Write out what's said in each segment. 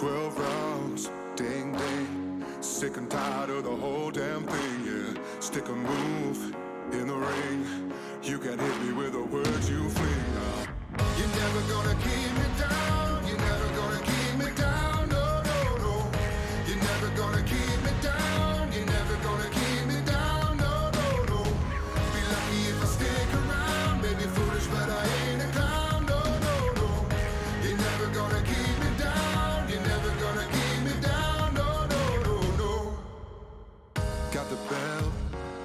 12 rounds, ding ding. Sick and tired of the whole damn thing, yeah. Stick a move in the ring. You can hit me with the words you fling now. You're never gonna keep me down. You're never gonna keep me down. No, no, no. You're never gonna keep me down. You're never gonna keep me down. No, no, no. Be lucky if I stick around. Maybe foolish, but I ain't a clown. No, no, no. You're never gonna keep me down. You're never gonna keep me down. No, no, no, no. Got the belt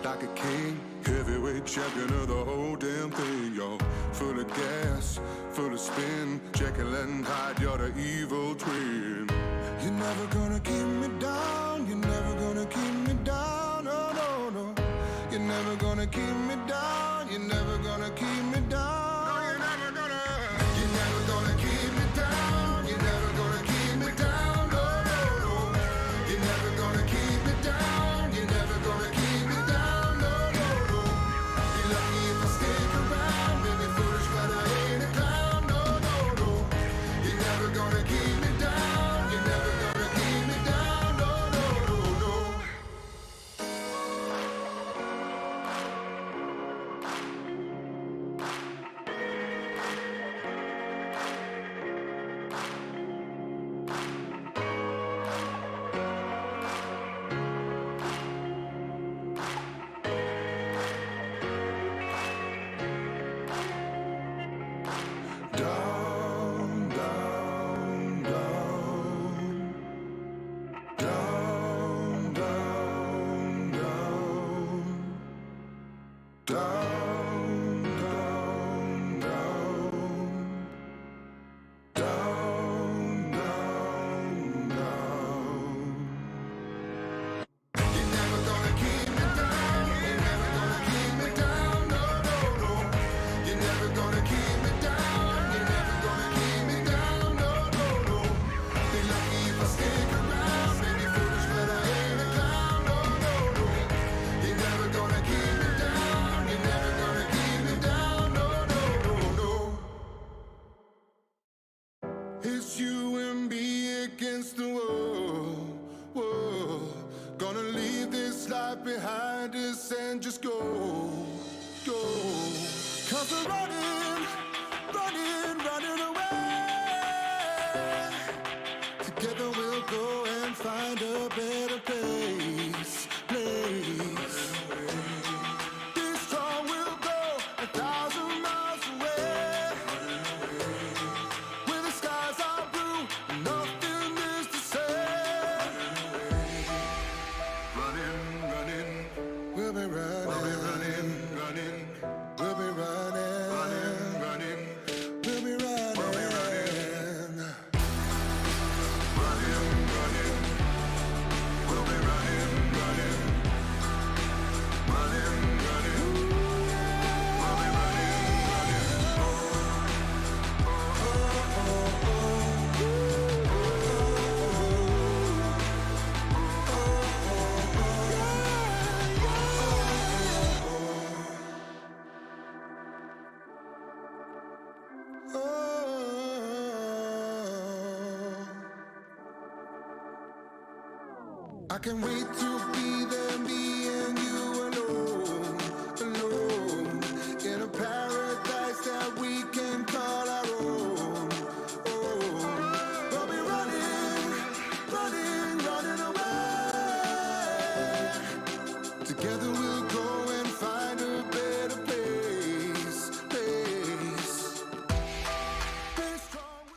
like a king. Heavyweight champion of the whole damn thing, yo. Full of gas, full of spin. Jekyll and Hyde, you're the evil twin. You're never gonna keep me down. You're never gonna keep me down. No, no, no. You're never gonna keep me down. You're never gonna keep me down. No, you're never gonna. You're never gonna keep me down. You're never gonna keep me down. No, no, no. You're never gonna keep me down. You're never gonna keep me down. No, no, no. Be lucky if I stick around. Maybe foolish, but I ain't a clown. No, no, no. You're never gonna keep me down. You're never gonna keep me down. No, no, no, no. Down, down, down. Down, down, down. Down, down, down. Down, down, down. You're never gonna keep me down. You're never gonna keep me down. No, no, no. You're never gonna keep me down. You're never gonna keep me down. No, no, no. Be lucky if I stick around. Maybe foolish, but I ain't a clown. No, no, no. You're never gonna keep me down. You're never gonna keep me down. No, no, no, no. It's you and me against the world. Whoa. Gonna leave this life behind us and just go, go. 'Cause we're running, running, running away. Together we'll go and find a better place, place. Be strong, we'll go 1,000 miles away. Where the skies are blue, and nothing is to say. Running, running, we'll be running. We'll be running, running. We'll be running, running, running. We'll be running, we'll be running. Running, running. We'll be running, running. Running, running. We'll be running, running. Oh, oh, oh, I can't wait to be there, me and you alone, alone, in a paradise that we can call our own. Oh, we'll be running, running, running away. Together we'll go and find a better place, place. Be strong,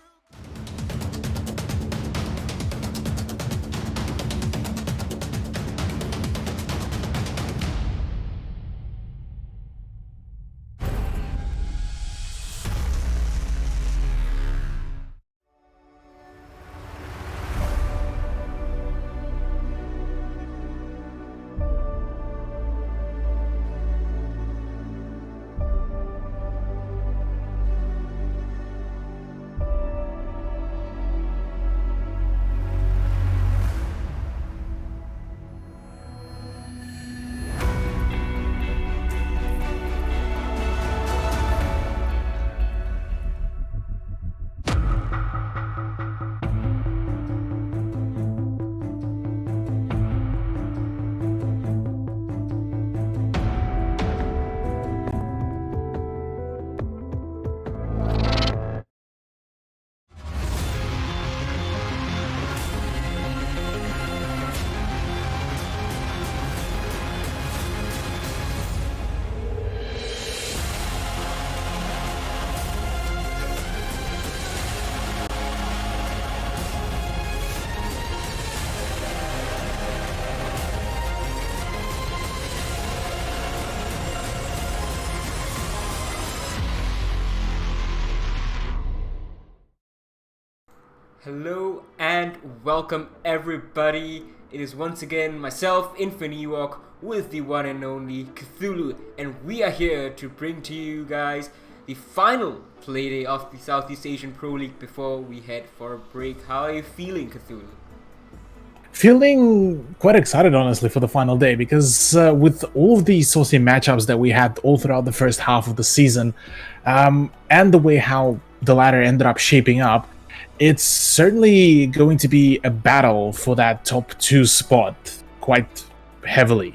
Hello and welcome everybody. It is once again myself, Infinewalk, with the one and only Cthulhu, and we are here to bring to you guys the final playday of the Southeast Asian Pro League before we head for a break. How are you feeling, Cthulhu? Feeling quite excited, honestly, for the final day because with all of the saucy matchups that we had all throughout the first half of the season, and the way how the ladder ended up shaping up, it's certainly going to be a battle for that top 2 spot quite heavily.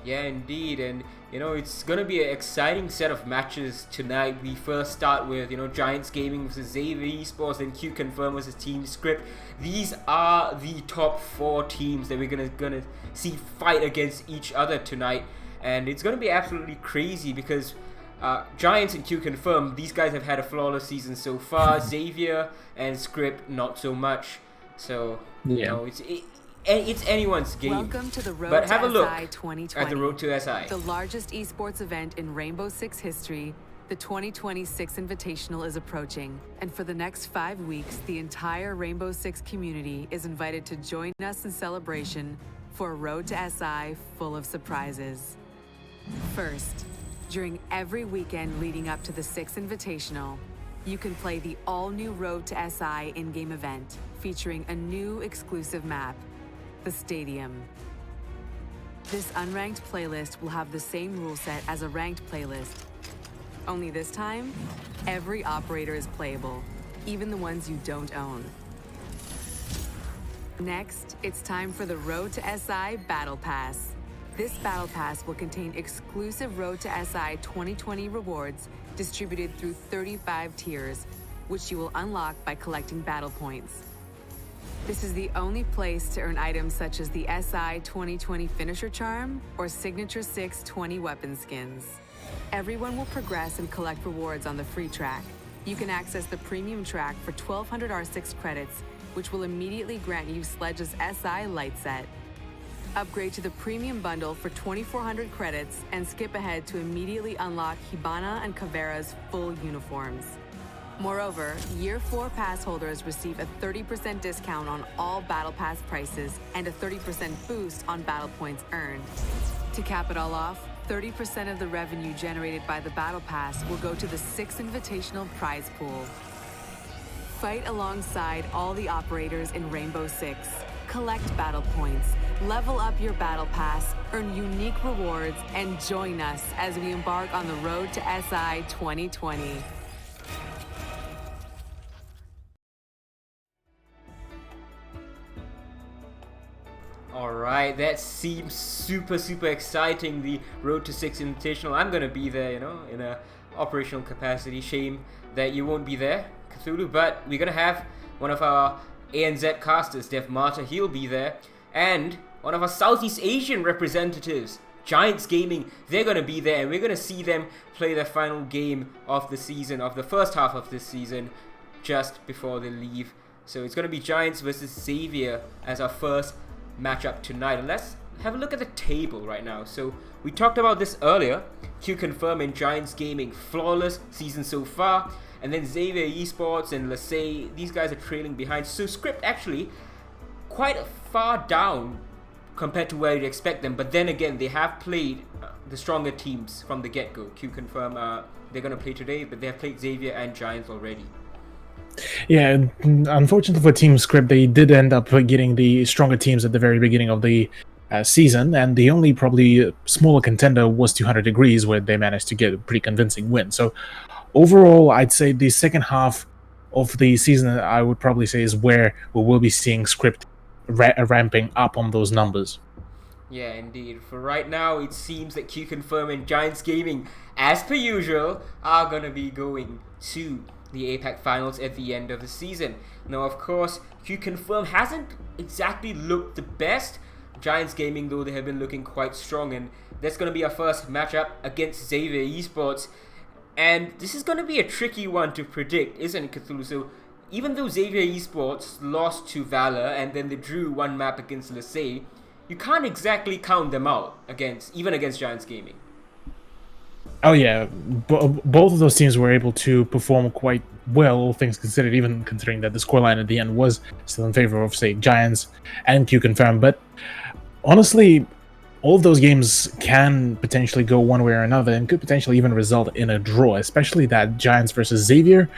Yeah, indeed, and it's gonna be an exciting set of matches tonight. We first start with Giants Gaming versus Xavier Esports, and Q Confirm versus Team Script. These are the top 4 teams that we're gonna see fight against each other tonight, and it's gonna be absolutely crazy because Giants and Q Confirm, these guys have had a flawless season so far. Xavier and Script, not so much. So it's anyone's game. Welcome to the Road but have to a look SI 2020, at the Road to SI. the largest esports event in Rainbow Six history. The 2026 Invitational is approaching, and for the next 5 weeks, the entire Rainbow Six community is invited to join us in celebration for a Road to SI full of surprises. First, during every weekend leading up to the Six Invitational, you can play the all-new Road to SI in-game event, featuring a new exclusive map, the Stadium. This unranked playlist will have the same rule set as a ranked playlist. Only this time, every operator is playable, even the ones you don't own. Next, it's time for the Road to SI Battle Pass. This Battle Pass will contain exclusive Road to SI 2020 rewards distributed through 35 tiers, which you will unlock by collecting battle points. This is the only place to earn items such as the SI 2020 Finisher Charm or Signature 620 weapon skins. Everyone will progress and collect rewards on the free track. You can access the premium track for 1200 R6 credits, which will immediately grant you Sledge's SI light set. Upgrade to the premium bundle for 2400 credits and skip ahead to immediately unlock Hibana and Caveira's full uniforms. Moreover, Year 4 pass holders receive a 30% discount on all Battle Pass prices and a 30% boost on battle points earned. To cap it all off, 30% of the revenue generated by the Battle Pass will go to the Six Invitational prize pool. Fight alongside all the operators in Rainbow Six. Collect battle points, level up your Battle Pass, earn unique rewards, and join us as we embark on the Road to SI 2020. Alright, that seems super exciting, the Road to 6 Invitational. I'm gonna be there, in a operational capacity. Shame that you won't be there, Cthulhu, but we're gonna have one of our ANZ casters, Dev Marta, he'll be there, and one of our Southeast Asian representatives, Giants Gaming, they're gonna be there, and we're gonna see them play their final game of the season, of the first half of this season, just before they leave. So it's gonna be Giants versus Xavier as our first matchup tonight. And let's have a look at the table right now. So we talked about this earlier. Q Confirm and Giants Gaming, flawless season so far. And then Xavier Esports and Lasay, these guys are trailing behind. So Script actually quite far down compared to where you'd expect them. But then again, they have played the stronger teams from the get-go. Q Confirm, they're going to play today, but they have played Xavier and Giants already. Yeah, unfortunately for Team Script, they did end up getting the stronger teams at the very beginning of the season, and the only probably smaller contender was 200 Degrees, where they managed to get a pretty convincing win. So overall, I'd say the second half of the season, I would probably say, is where we will be seeing Script ramping up on those numbers. Yeah, indeed. For right now, it seems that Q Confirm and Giants Gaming, as per usual, are going to be going to the APAC Finals at the end of the season. Now, of course, Q Confirm hasn't exactly looked the best. Giants Gaming, though, they have been looking quite strong, and that's going to be our first matchup against Xavier Esports. And this is going to be a tricky one to predict, isn't it, Cthulhu? So, even though Xavier Esports lost to Valor and then they drew one map against Lasay, you can't exactly count them out even against Giants Gaming. Oh yeah, both of those teams were able to perform quite well, all things considered, even considering that the scoreline at the end was still in favor of, say, Giants and Q Confirm. But honestly, all of those games can potentially go one way or another and could potentially even result in a draw, especially that Giants versus Xavier.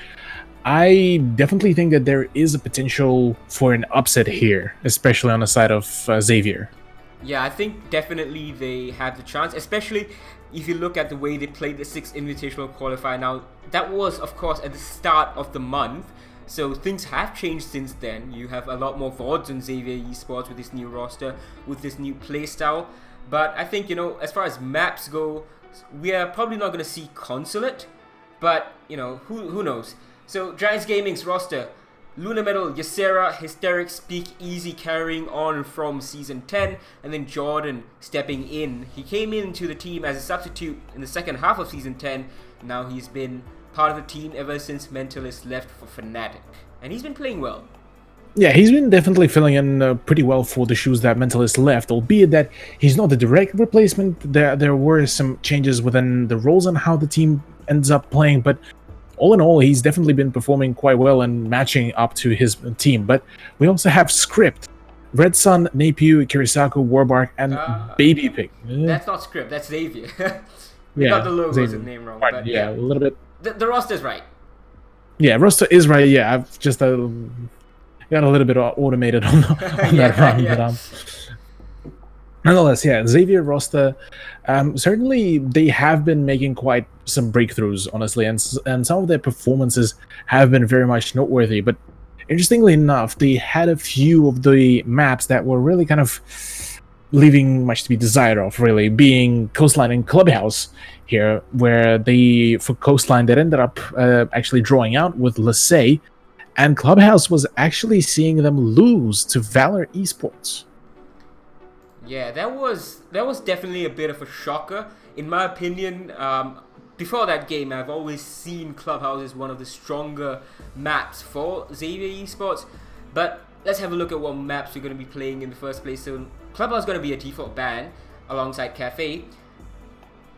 I definitely think that there is a potential for an upset here, especially on the side of Xavier. Yeah, I think definitely they have the chance, especially if you look at the way they played the 6th Invitational Qualifier. Now, that was, of course, at the start of the month, so things have changed since then. You have a lot more VODs on Xavier Esports with this new roster, with this new playstyle. But I think, as far as maps go, we are probably not going to see Consulate, but, who knows. So, Giants Gaming's roster: Luna Metal, Ysera, Hysteric, Speak Easy carrying on from Season 10, and then Jordan stepping in. He came into the team as a substitute in the second half of Season 10. Now he's been part of the team ever since Mentalist left for Fnatic. And he's been playing well. Yeah, he's been definitely filling in pretty well for the shoes that Mentalist left, albeit that he's not the direct replacement. There were some changes within the roles and how the team ends up playing, but all in all, he's definitely been performing quite well and matching up to his team. But we also have Script, Red Sun, Napier, Kirisaku, Warbark, and Baby Pig. That's not Script, that's Xavier. We got the logos and name wrong. But yeah, a little bit. The roster's right. Yeah, roster is right. Yeah, I've just got a little bit automated on that run. Yeah. But nonetheless, yeah, Xavier roster, certainly they have been making quite some breakthroughs, honestly, and some of their performances have been very much noteworthy. But interestingly enough, they had a few of the maps that were really kind of leaving much to be desired of, really, being Coastline and Clubhouse here, where for Coastline, that ended up actually drawing out with Lasay, and Clubhouse was actually seeing them lose to Valor Esports. Yeah, that was definitely a bit of a shocker. In my opinion, before that game, I've always seen Clubhouse as one of the stronger maps for Xavier Esports. But let's have a look at what maps we're going to be playing in the first place. So Clubhouse is going to be a default ban alongside Cafe.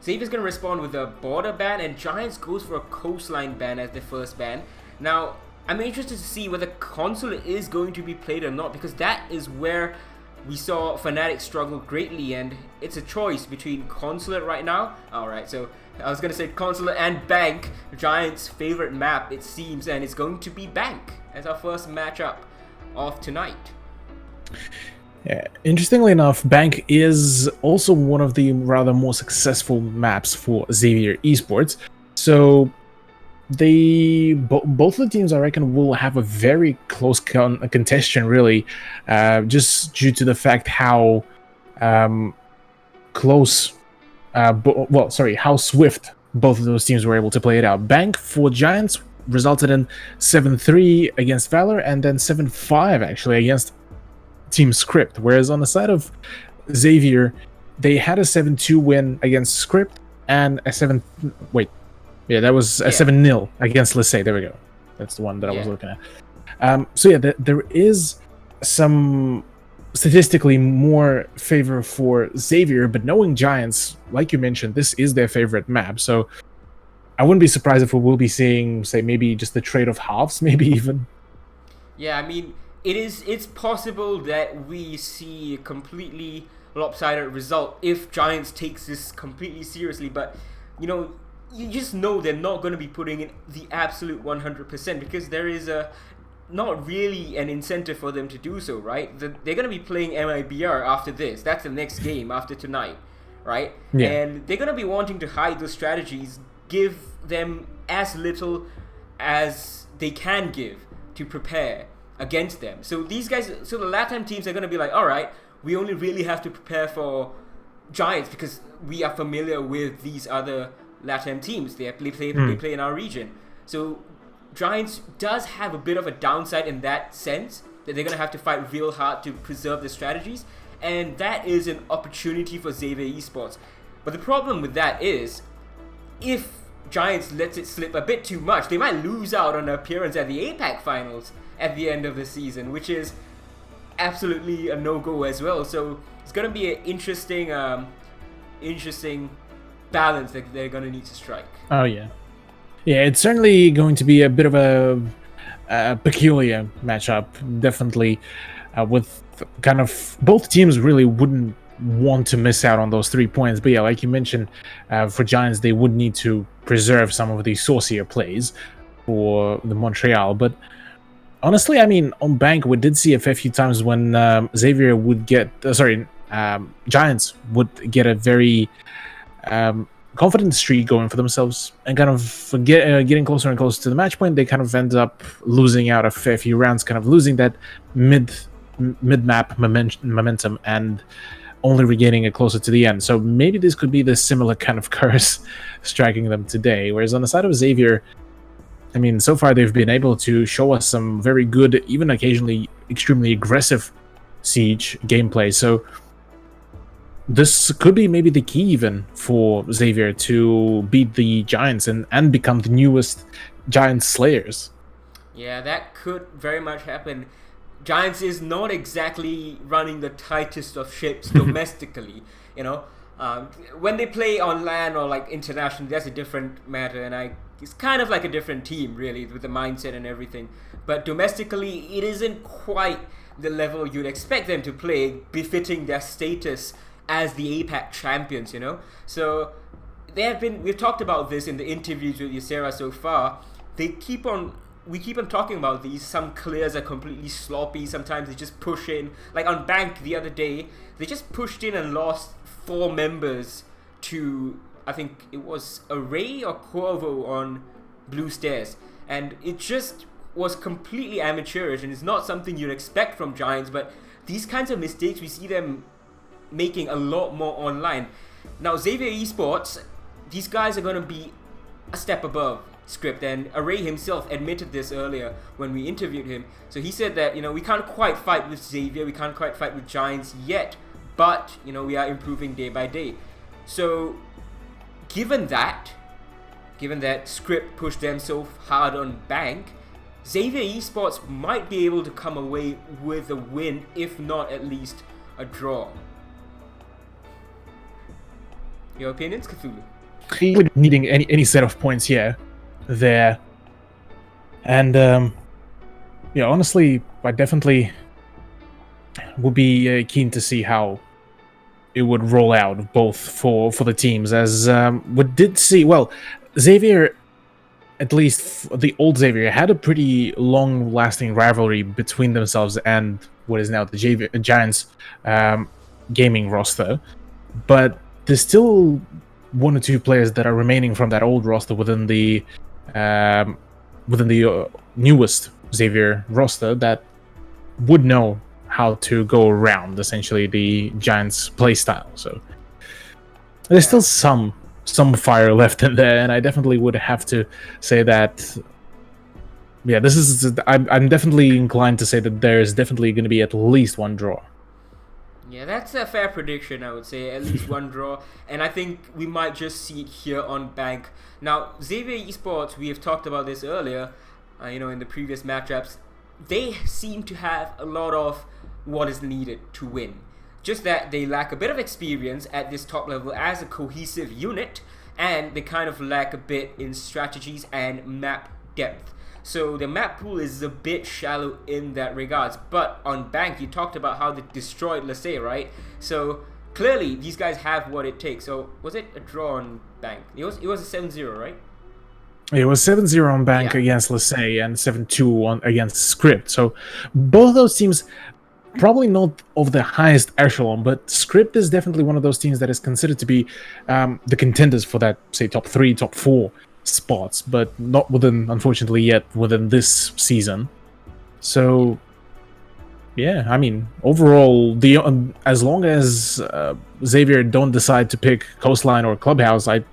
Xavier's going to respond with a border ban, and Giants goes for a Coastline ban as their first ban. Now, I'm interested to see whether Consulate is going to be played or not, because that is where we saw Fnatic struggle greatly, and it's a choice between Consulate right now. Alright, so I was going to say Consulate and Bank, Giants' favorite map, it seems, and it's going to be Bank as our first matchup of tonight. Yeah, interestingly enough, Bank is also one of the rather more successful maps for Xavier Esports. So both of the teams, I reckon, will have a very close contention, really, just due to the fact how how swift both of those teams were able to play it out. Bank for Giants resulted in 7-3 against Valor, and then 7-5 actually against Team Script, whereas on the side of Xavier, they had a 7-2 win against Script and a 7-0 against Lasay. There we go. That's the one that I was looking at. So yeah, there is some statistically more favor for Xavier, but knowing Giants, like you mentioned, this is their favorite map. So I wouldn't be surprised if we will be seeing, say, maybe just the trade of halves, maybe even. Yeah, I mean, it's possible that we see a completely lopsided result if Giants takes this completely seriously, but you just know they're not going to be putting in the absolute 100% because there is not really an incentive for them to do so, right? They're going to be playing MIBR after this. That's the next game after tonight, right? Yeah. And they're going to be wanting to hide those strategies, give them as little as they can give to prepare against them. So the LATAM teams are going to be like, all right, we only really have to prepare for Giants because we are familiar with these other LATAM teams. They play in our region. So Giants does have a bit of a downside in that sense, that they're going to have to fight real hard to preserve their strategies, and that is an opportunity for Xavier Esports. But the problem with that is, if Giants lets it slip a bit too much, they might lose out on an appearance at the APAC finals at the end of the season, which is absolutely a no-go as well. So it's going to be an interesting balance that they're going to need to strike. Oh yeah. Yeah, it's certainly going to be a bit of a peculiar matchup, definitely, with kind of both teams really wouldn't want to miss out on those 3 points. But yeah, like you mentioned, for Giants, they would need to preserve some of the saucier plays for the Montreal. But honestly, I mean, on Bank, we did see a fair few times when Xavier would get, Giants would get a very confident streak going for themselves and kind of getting closer and closer to the match point. They kind of end up losing out a fair few rounds, kind of losing that mid-map momentum and only regaining it closer to the end. So maybe this could be the similar kind of curse striking them today. Whereas on the side of Xavier, I mean, so far they've been able to show us some very good, even occasionally extremely aggressive siege gameplay. So this could be maybe the key even for Xavier to beat the Giants and become the newest Giant Slayers. Yeah, that could very much happen. Giants is not exactly running the tightest of ships domestically, you know. When they play on land or like internationally, that's a different matter, and it's kind of like a different team really with the mindset and everything. But domestically, it isn't quite the level you'd expect them to play, befitting their status as the APAC champions, you know. So we've talked about this in the interviews with Ysera so far. We keep on talking about these. Some clears are completely sloppy. Sometimes they just push in. Like on Bank the other day, they just pushed in and lost 4 members to, I think it was Array or Corvo on Blue Stairs. And it just was completely amateurish, and it's not something you'd expect from Giants. But these kinds of mistakes, we see them making a lot more online. Now, Xavier Esports, these guys are going to be a step above Script, and Array himself admitted this earlier when we interviewed him. So he said that, you know, we can't quite fight with Xavier, we can't quite fight with Giants yet, but, you know, we are improving day by day. So given that Script pushed them so hard on Bank, Xavier Esports might be able to come away with a win, if not at least a draw. Your opinions, Cthulhu? Needing any set of points here, there, and yeah, honestly, I definitely would be keen to see how it would roll out, both for the teams, as we did see. Well, Xavier, at least the old Xavier, had a pretty long-lasting rivalry between themselves and what is now the Giants gaming roster, but there's still 1 or 2 players that are remaining from that old roster within the newest Xavier roster that would know how to go around essentially the Giants playstyle. So there's still some fire left in there, and I definitely would have to say that. Yeah, this is. I'm definitely inclined to say that there's definitely going to be at least 1 draw. Yeah, that's a fair prediction, I would say. At least 1 draw. And I think we might just see it here on Bank. Now, Xavier Esports, we have talked about this earlier, in the previous matchups. They seem to have a lot of what is needed to win. Just that they lack a bit of experience at this top level as a cohesive unit, and they kind of lack a bit in strategies and map depth. So the map pool is a bit shallow in that regards. But on Bank, you talked about how they destroyed Lasay, right? So clearly these guys have what it takes. So was it a draw on Bank? It was a 7-0, right? It was 7-0 on Bank against Lasay and 7-2 against Script. So both those teams probably not of the highest echelon, but Script is definitely one of those teams that is considered to be the contenders for that, say, top 3, top 4 spots, but not unfortunately yet within this season. So yeah, I mean, overall, as long as Xavier don't decide to pick Coastline or Clubhouse, I'd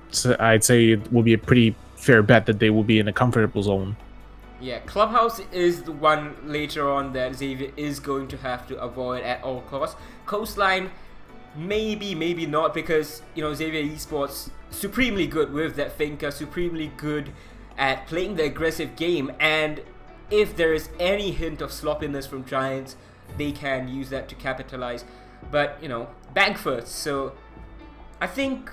say it will be a pretty fair bet that they will be in a comfortable zone. Yeah, Clubhouse is the one later on that Xavier is going to have to avoid at all costs. Coastline, maybe not, because Xavier Esports supremely good with that Finca, supremely good at playing the aggressive game, and if there is any hint of sloppiness from Giants, they can use that to capitalize. But Bank first. So I think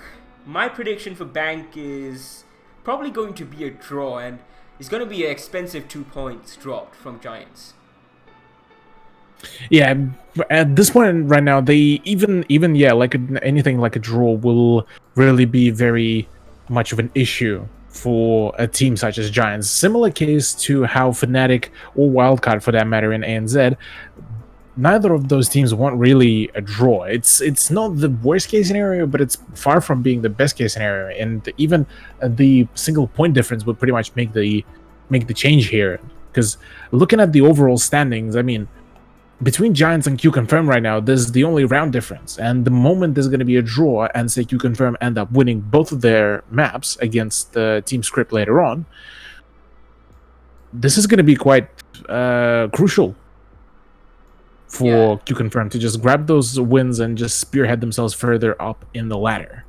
my prediction for Bank is probably going to be a draw, and it's going to be an expensive 2 points dropped from Giants. Yeah, at this point right now, they even like anything like a draw will really be very much of an issue for a team such as Giants. Similar case to how Fnatic or Wildcard, for that matter, in ANZ, neither of those teams want really a draw. It's not the worst case scenario, but it's far from being the best case scenario. And even the single point difference would pretty much make the change here. Because looking at the overall standings, I mean, between Giants and Q-Confirm right now, there's the only round difference. And the moment there's going to be a draw and say Q-Confirm end up winning both of their maps against Team Script later on, this is going to be quite crucial for Q-Confirm to just grab those wins and just spearhead themselves further up in the ladder.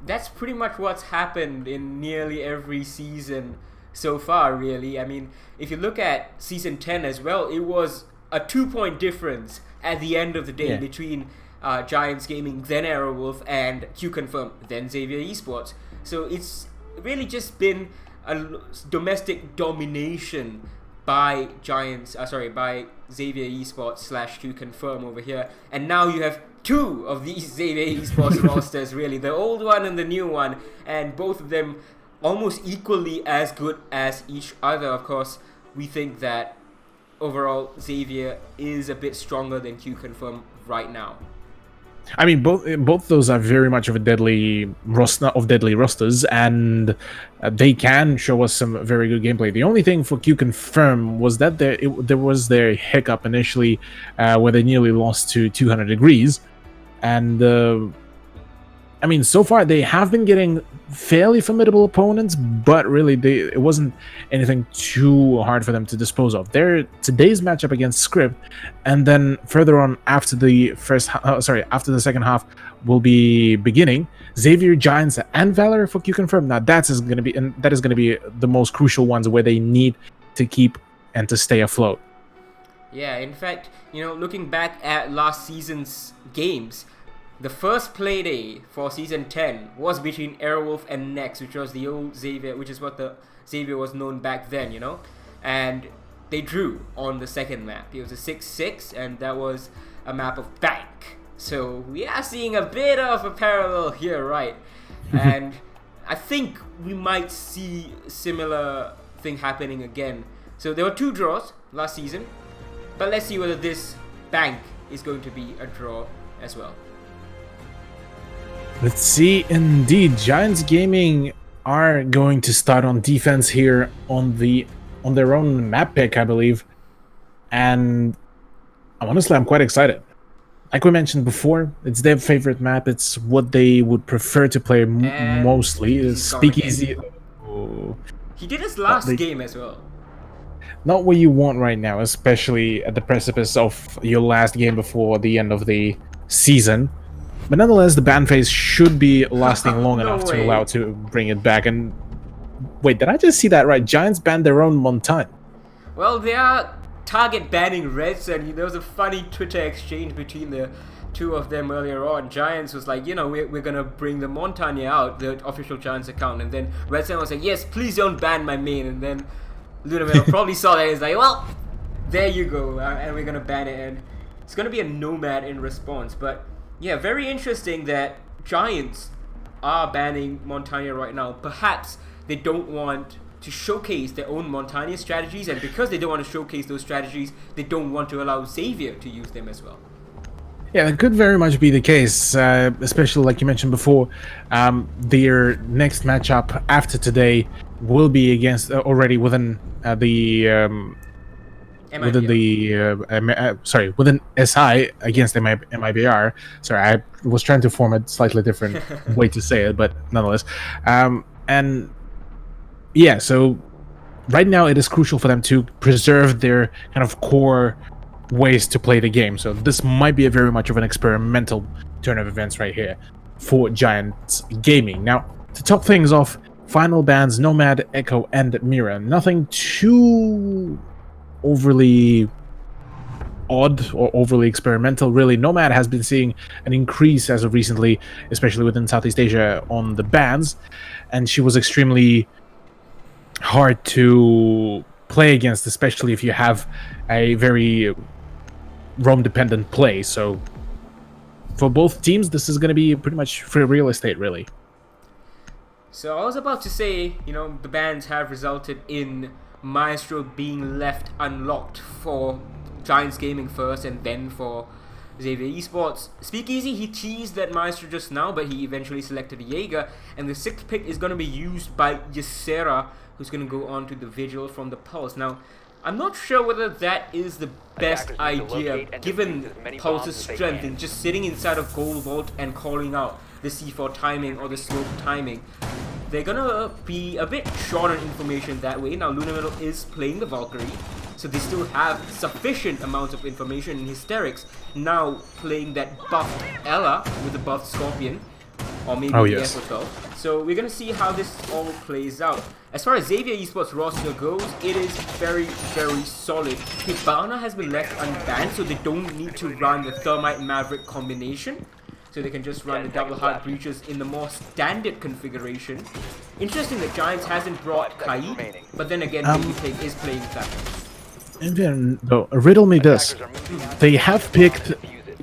That's pretty much what's happened in nearly every season so far, really. I mean, if you look at Season 10 as well, it was a 2-point difference at the end of the day between Giants Gaming, then Aerowolf, and Q-Confirm, then Xavier Esports. So it's really just been a domestic domination by by Xavier Esports / Q-Confirm over here. And now you have two of these Xavier Esports rosters, really, the old one and the new one, and both of them almost equally as good as each other. Of course, we think that overall Xavier is a bit stronger than Q-Confirm right now. I mean, both those are very much of a deadly rosters, and they can show us some very good gameplay. The only thing for Q-Confirm was that there was their hiccup initially, where they nearly lost to 200 Degrees, and I mean, so far they have been getting fairly formidable opponents, but really it wasn't anything too hard for them to dispose of. Today's matchup against Script, and then further on after the second half will be beginning, Xavier, Giants, and Valor for Q-Confirm. Now that is going to be the most crucial ones where they need to keep and to stay afloat. Yeah, in fact, looking back at last season's games, the first play day for Season 10 was between Aerowolf and Nex, which was the old Xavier, which is what the Xavier was known back then, And they drew on the second map. It was a 6-6, and that was a map of Bank. So we are seeing a bit of a parallel here, right? And I think we might see a similar thing happening again. So there were 2 draws last season, but let's see whether this Bank is going to be a draw as well. Let's see. Indeed, Giants Gaming are going to start on defense here on their own map pick, I believe. And honestly, I'm quite excited. Like we mentioned before, it's their favorite map. It's what they would prefer to play mostly. Is Speakeasy. He did his last game as well. Not what you want right now, especially at the precipice of your last game before the end of the season. But nonetheless, the ban phase should be lasting long enough to allow to bring it back. And wait, did I just see that right? Giants banned their own Montagne. Well, they are target banning Reds, and there was a funny Twitter exchange between the two of them earlier on. Giants was like, we're gonna bring the Montagne out, the official Giants account, and then Red Sun was like, yes, please don't ban my main. And then Lunamel probably saw that and is like, well, there you go, and we're gonna ban it, and it's gonna be a Nomad in response. But yeah, very interesting that Giants are banning Montagne right now. Perhaps they don't want to showcase their own Montagne strategies, and because they don't want to showcase those strategies, they don't want to allow Xavier to use them as well. Yeah, that could very much be the case, especially like you mentioned before. Their next matchup after today will be against already within within SI against MIBR. Sorry, I was trying to form a slightly different way to say it, but nonetheless. And yeah, so right now it is crucial for them to preserve their kind of core ways to play the game. So this might be a very much of an experimental turn of events right here for Giants Gaming. Now, to top things off, final bans Nomad, Echo, and Mira. Nothing too overly odd or overly experimental, really. Nomad has been seeing an increase as of recently, especially within Southeast Asia, on the bans, and she was extremely hard to play against, especially if you have a very roam dependent play. So for both teams, this is going to be pretty much free real estate, really. So I was about to say, the bans have resulted in Maestro being left unlocked for Giants Gaming first and then for Xavier Esports. Speakeasy, he teased that Maestro just now, but he eventually selected Jaeger, and the 6th pick is going to be used by Ysera, who's going to go on to the Vigil from the Pulse. Now, I'm not sure whether that is the best idea, given Pulse's strength in just sitting inside of Gold Vault and calling out the C4 timing or the smoke timing. They're gonna be a bit short on information that way. Now, Lunamental is playing the Valkyrie, so they still have sufficient amounts of information in Hysterics. Now playing that buffed Ella with the buffed Scorpion, or maybe the FO12. So we're gonna see how this all plays out. As far as Xavier Esports roster goes, it is very, very solid. Hibana has been left unbanned, so they don't need to run the Thermite Maverick combination. So they can just run the double heart breaches in the more standard configuration. Interesting that Giants hasn't brought Kaid, but then again, Babypig is playing that. And then, riddle me this. They have picked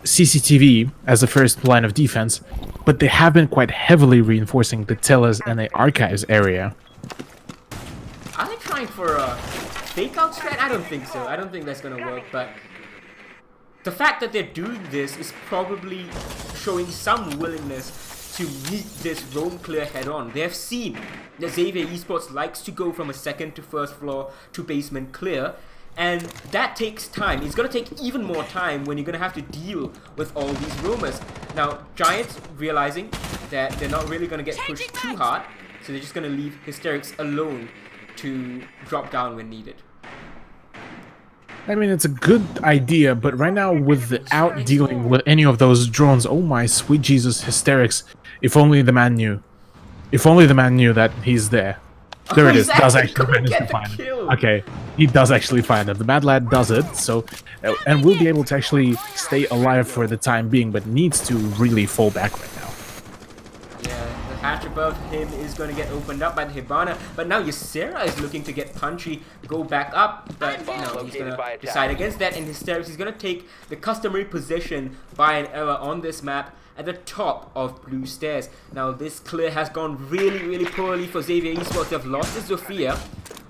CCTV as the first line of defense, but they have been quite heavily reinforcing the Tellers and the Archives area. Are they trying for a fake out strat? I don't think so. I don't think that's gonna work, but the fact that they're doing this is probably showing some willingness to meet this roam clear head on. They have seen that Xavier Esports likes to go from a second to first floor to basement clear, and that takes time. It's going to take even more time when you're going to have to deal with all these roamers. Now, Giants realizing that they're not really going to get pushed too hard, so they're just going to leave Hysterics alone to drop down when needed. I mean, it's a good idea, but right now, without dealing with any of those drones, oh my sweet Jesus, Hysterics, if only the man knew. If only the man knew that he's there. There it is. Does actually manage to find it. Okay, he does actually find it. The Mad Lad does it, so, and will be able to actually stay alive for the time being, but needs to really fall back right now. Yeah, the hatch above him is going to get opened up by the Hibana, but now Ysera is looking to get punchy, go back up, but no, he's going to decide against that, and Hysterics, he's going to take the customary position by an Ella on this map at the top of Blue Stairs. Now, this clear has gone really, really poorly for Xavier Esports. They've lost the Zofia,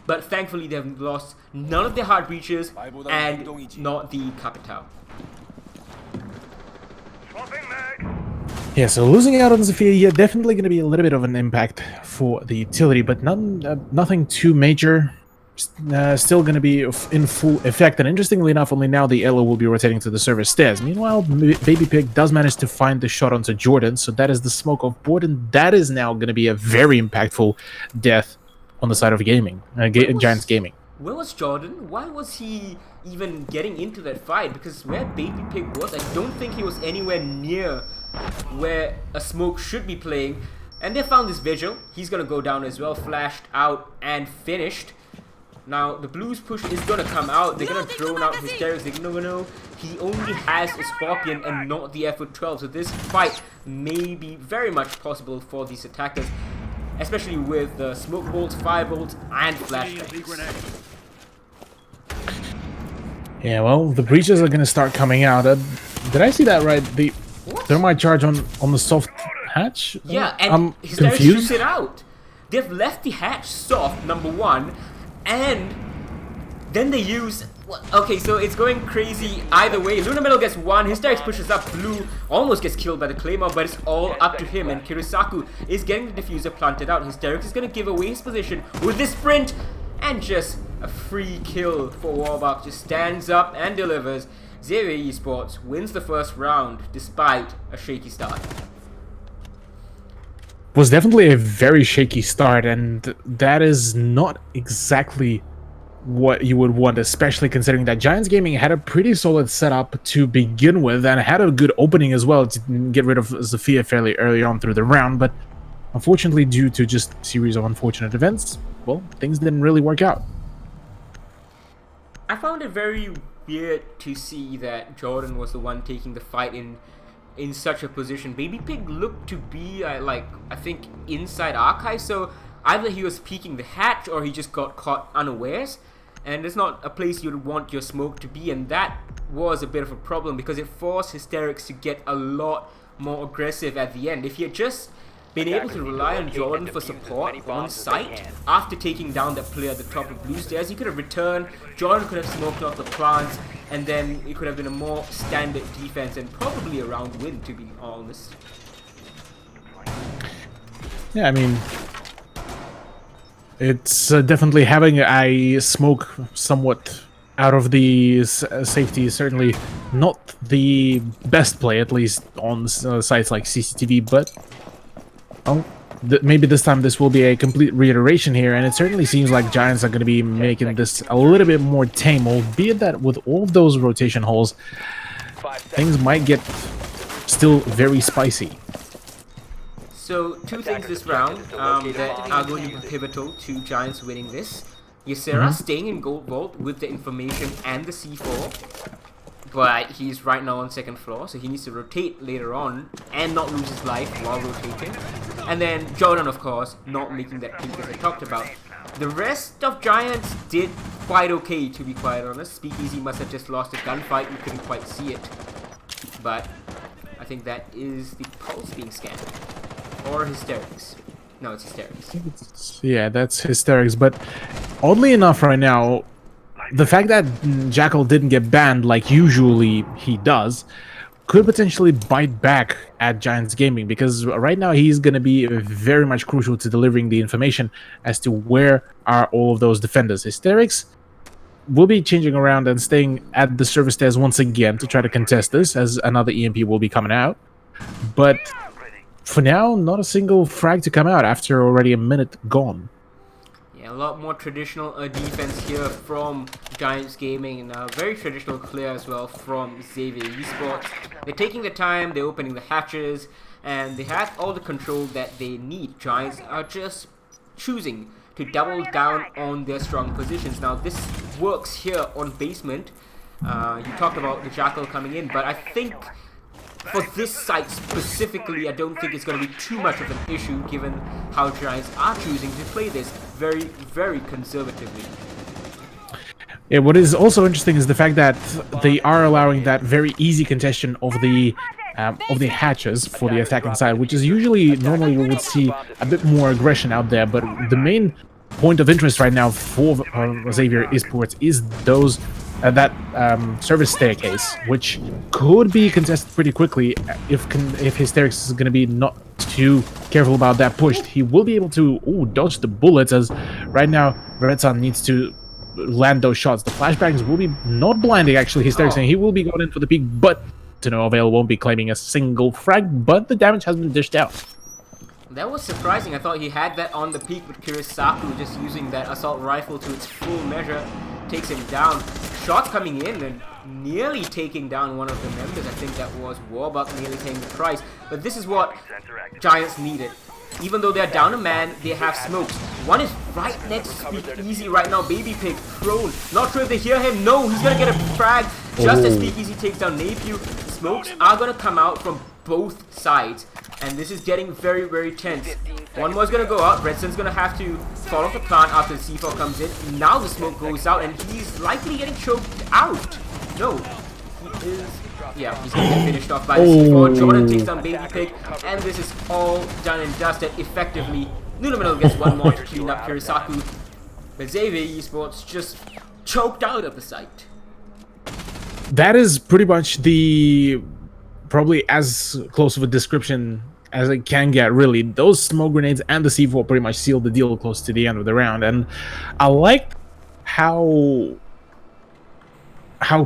but thankfully they've lost none of their hard breaches and not the Capital. Yeah, so losing out on Zofia, yeah, definitely going to be a little bit of an impact for the utility, but nothing too major. Still going to be in full effect, and interestingly enough, only now the Elo will be rotating to the server stairs. Meanwhile, Babypig does manage to find the shot onto Jordan, so that is the smoke off board, and that is now going to be a very impactful death on the side of gaming, Giants Gaming. Where was Jordan? Why was he even getting into that fight? Because where Babypig was, I don't think he was anywhere near where a smoke should be playing. And they found this Vigil. He's going to go down as well, flashed out and finished. Now, the Blues push is going to come out. They're going to drone out Hysterics. They're going to know he only has a Scorpion and not the FO12. So this fight may be very much possible for these attackers, especially with the smoke bolts, fire bolts, and flashbangs. Yeah, well, the breaches are going to start coming out. Did I see that right? The thermite charge on the soft hatch? Yeah, and I'm Hysterics confused. shoots it out. They've left the hatch soft, number one, and then they use... Okay, so it's going crazy either way. Lunamental gets one, Hysterics pushes up, Blue almost gets killed by the Claymore, but it's all up to him, and Kirisaku is getting the diffuser planted out. Hysterics is going to give away his position with this sprint, and just a free kill for Warbuck. Just stands up and delivers. Xavier Esports wins the first round despite a shaky start. Was definitely a very shaky start, and that is not exactly what you would want, especially considering that Giants Gaming had a pretty solid setup to begin with and had a good opening as well to get rid of Zofia fairly early on through the round, but unfortunately, due to just a series of unfortunate events, well, things didn't really work out. I found it very weird to see that Jordan was the one taking the fight in such a position. Babypig looked to be I think inside Archive, so either he was peeking the hatch or he just got caught unawares. And it's not a place you'd want your smoke to be, and that was a bit of a problem because it forced Hysterix to get a lot more aggressive at the end. If he had just been able to rely on Jordan for support on site after taking down that player at the top of blue stairs, he could have returned, Jordan could have smoked out the plants, and then it could have been a more standard defense and probably a round win, to be honest. Yeah, I mean, it's definitely having a smoke somewhat out of the safety is certainly not the best play, at least on sites like CCTV, but maybe this time this will be a complete reiteration here, and it certainly seems like Giants are going to be making this a little bit more tame, albeit that with all of those rotation holes, things might get still very spicy. So, two things this round that are going to be pivotal to Giants winning this. Ysera staying in Gold Vault with the information and the C4, but he's right now on second floor, so he needs to rotate later on and not lose his life while rotating. And then Jordan, of course, not making that peak as I talked about. The rest of Giants did quite okay, to be quite honest. Speakeasy must have just lost a gunfight, you couldn't quite see it. But I think that is the pulse being scanned. Or Hysterix. No, it's Hysterix. Yeah, that's Hysterix, but oddly enough right now, the fact that Jackal didn't get banned like usually he does could potentially bite back at Giants Gaming, because right now he's going to be very much crucial to delivering the information as to where are all of those defenders. Hysterix will be changing around and staying at the service stairs once again to try to contest this, as another EMP will be coming out. But for now, not a single frag to come out after already a minute gone. Yeah, a lot more traditional defense here from Giants Gaming, and a very traditional clear as well from Xavier Esports. They're taking the time, they're opening the hatches, and they have all the control that they need. Giants are just choosing to double down on their strong positions. Now, this works here on basement. You talked about the Jackal coming in, but I think for this site specifically, I don't think it's going to be too much of an issue given how Giants are choosing to play this very, very conservatively. Yeah, what is also interesting is the fact that they are allowing that very easy congestion of the hatches for the attacking side, which is usually normally we would see a bit more aggression out there, but the main point of interest right now for Xavier Esports is those that service staircase, which could be contested pretty quickly if Hysterix is going to be not too careful about that push. He will be able to dodge the bullets, as right now Red Sun needs to land those shots. The flashbangs will be not blinding actually Hysterix, and he will be going in for the peak, but to no avail, won't be claiming a single frag, but the damage has been dished out. That was surprising. I thought he had that on the peak, with Kirisaku just using that assault rifle to its full measure. Takes him down. Shots coming in and nearly taking down one of the members. I think that was Warbuck nearly paying the price. But this is what Giants needed. Even though they're down a man, they have smokes. One is right next to Speakeasy right now. Baby Pig prone. Not sure if they hear him. No, he's gonna get a frag just as Speakeasy takes down Napew. Smokes are gonna come out from both sides, and this is getting very, very tense. One more is gonna go out. Redson's gonna have to fall off the plant after the C4 comes in. Now the smoke goes out, and he's likely getting choked out. No, he is. Yeah, he's gonna get finished off by the C4. Jordan takes down Baby Pig, and this is all done and dusted effectively. Nunaminal gets one more to clean up Kirisaku, but Xavier Esports just choked out of the site. That is pretty much the probably as close of a description as it can get, really. Those smoke grenades and the C4 pretty much sealed the deal close to the end of the round, and I like how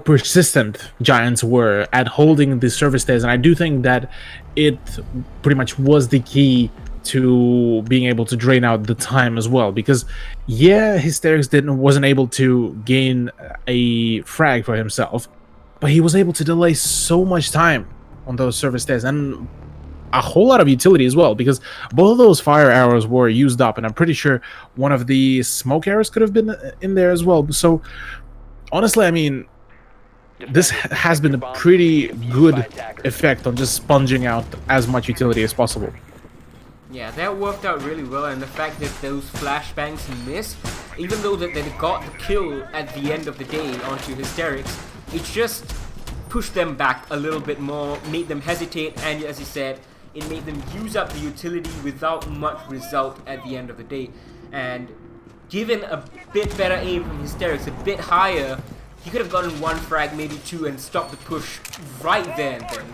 persistent Giants were at holding the service stairs, and I do think that it pretty much was the key to being able to drain out the time as well, because yeah, Hysterix wasn't able to gain a frag for himself, but he was able to delay so much time on those service stairs and a whole lot of utility as well, because both of those fire arrows were used up, and I'm pretty sure one of the smoke arrows could have been in there as well. So honestly, I mean, this has been a pretty good effect on just sponging out as much utility as possible. Yeah, that worked out really well, and the fact that those flashbangs missed, even though that they got the kill at the end of the day onto Hysterics, it just pushed them back a little bit more, made them hesitate, and as you said, it made them use up the utility without much result at the end of the day. And given a bit better aim from Hysterics, a bit higher, he could have gotten one frag, maybe two, and stopped the push right there and then.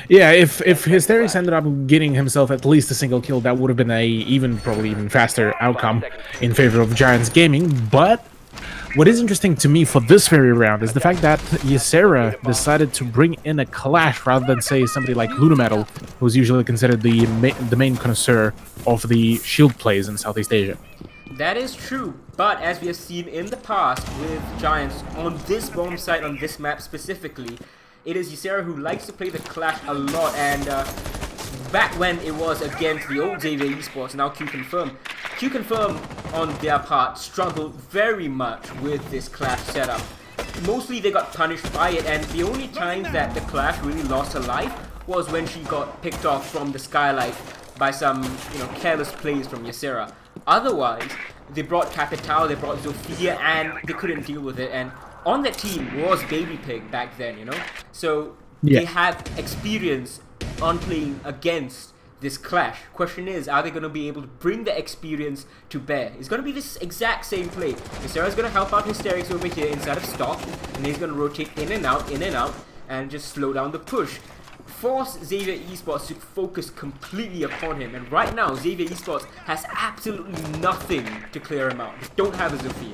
Yeah, if Hysterics ended up getting himself at least a single kill, that would have been a probably even faster outcome in favor of Giants Gaming. But what is interesting to me for this very round is the fact that Ysera decided to bring in a Clash rather than, say, somebody like Lunametal, who's usually considered the main connoisseur of the shield plays in Southeast Asia. That is true, but as we have seen in the past with Giants on this bomb site, on this map specifically, it is Ysera who likes to play the Clash a lot, and back when it was against the old Xavier Esports, now Q-Confirm on their part struggled very much with this Clash setup. Mostly they got punished by it, and the only times that the Clash really lost her life was when she got picked off from the skylight by some, careless plays from Ysera. Otherwise, they brought Capitao, they brought Zofia, and they couldn't deal with it. And on that team was Baby Pig back then, So they have experience on playing against this Clash. Question is, are they going to be able to bring the experience to bear? It's going to be this exact same play. Ysera's going to help out Hysterics over here inside of stock, and he's going to rotate in and out, and just slow down the push. Force Xavier Esports to focus completely upon him, and right now Xavier Esports has absolutely nothing to clear him out. They don't have a Zofia.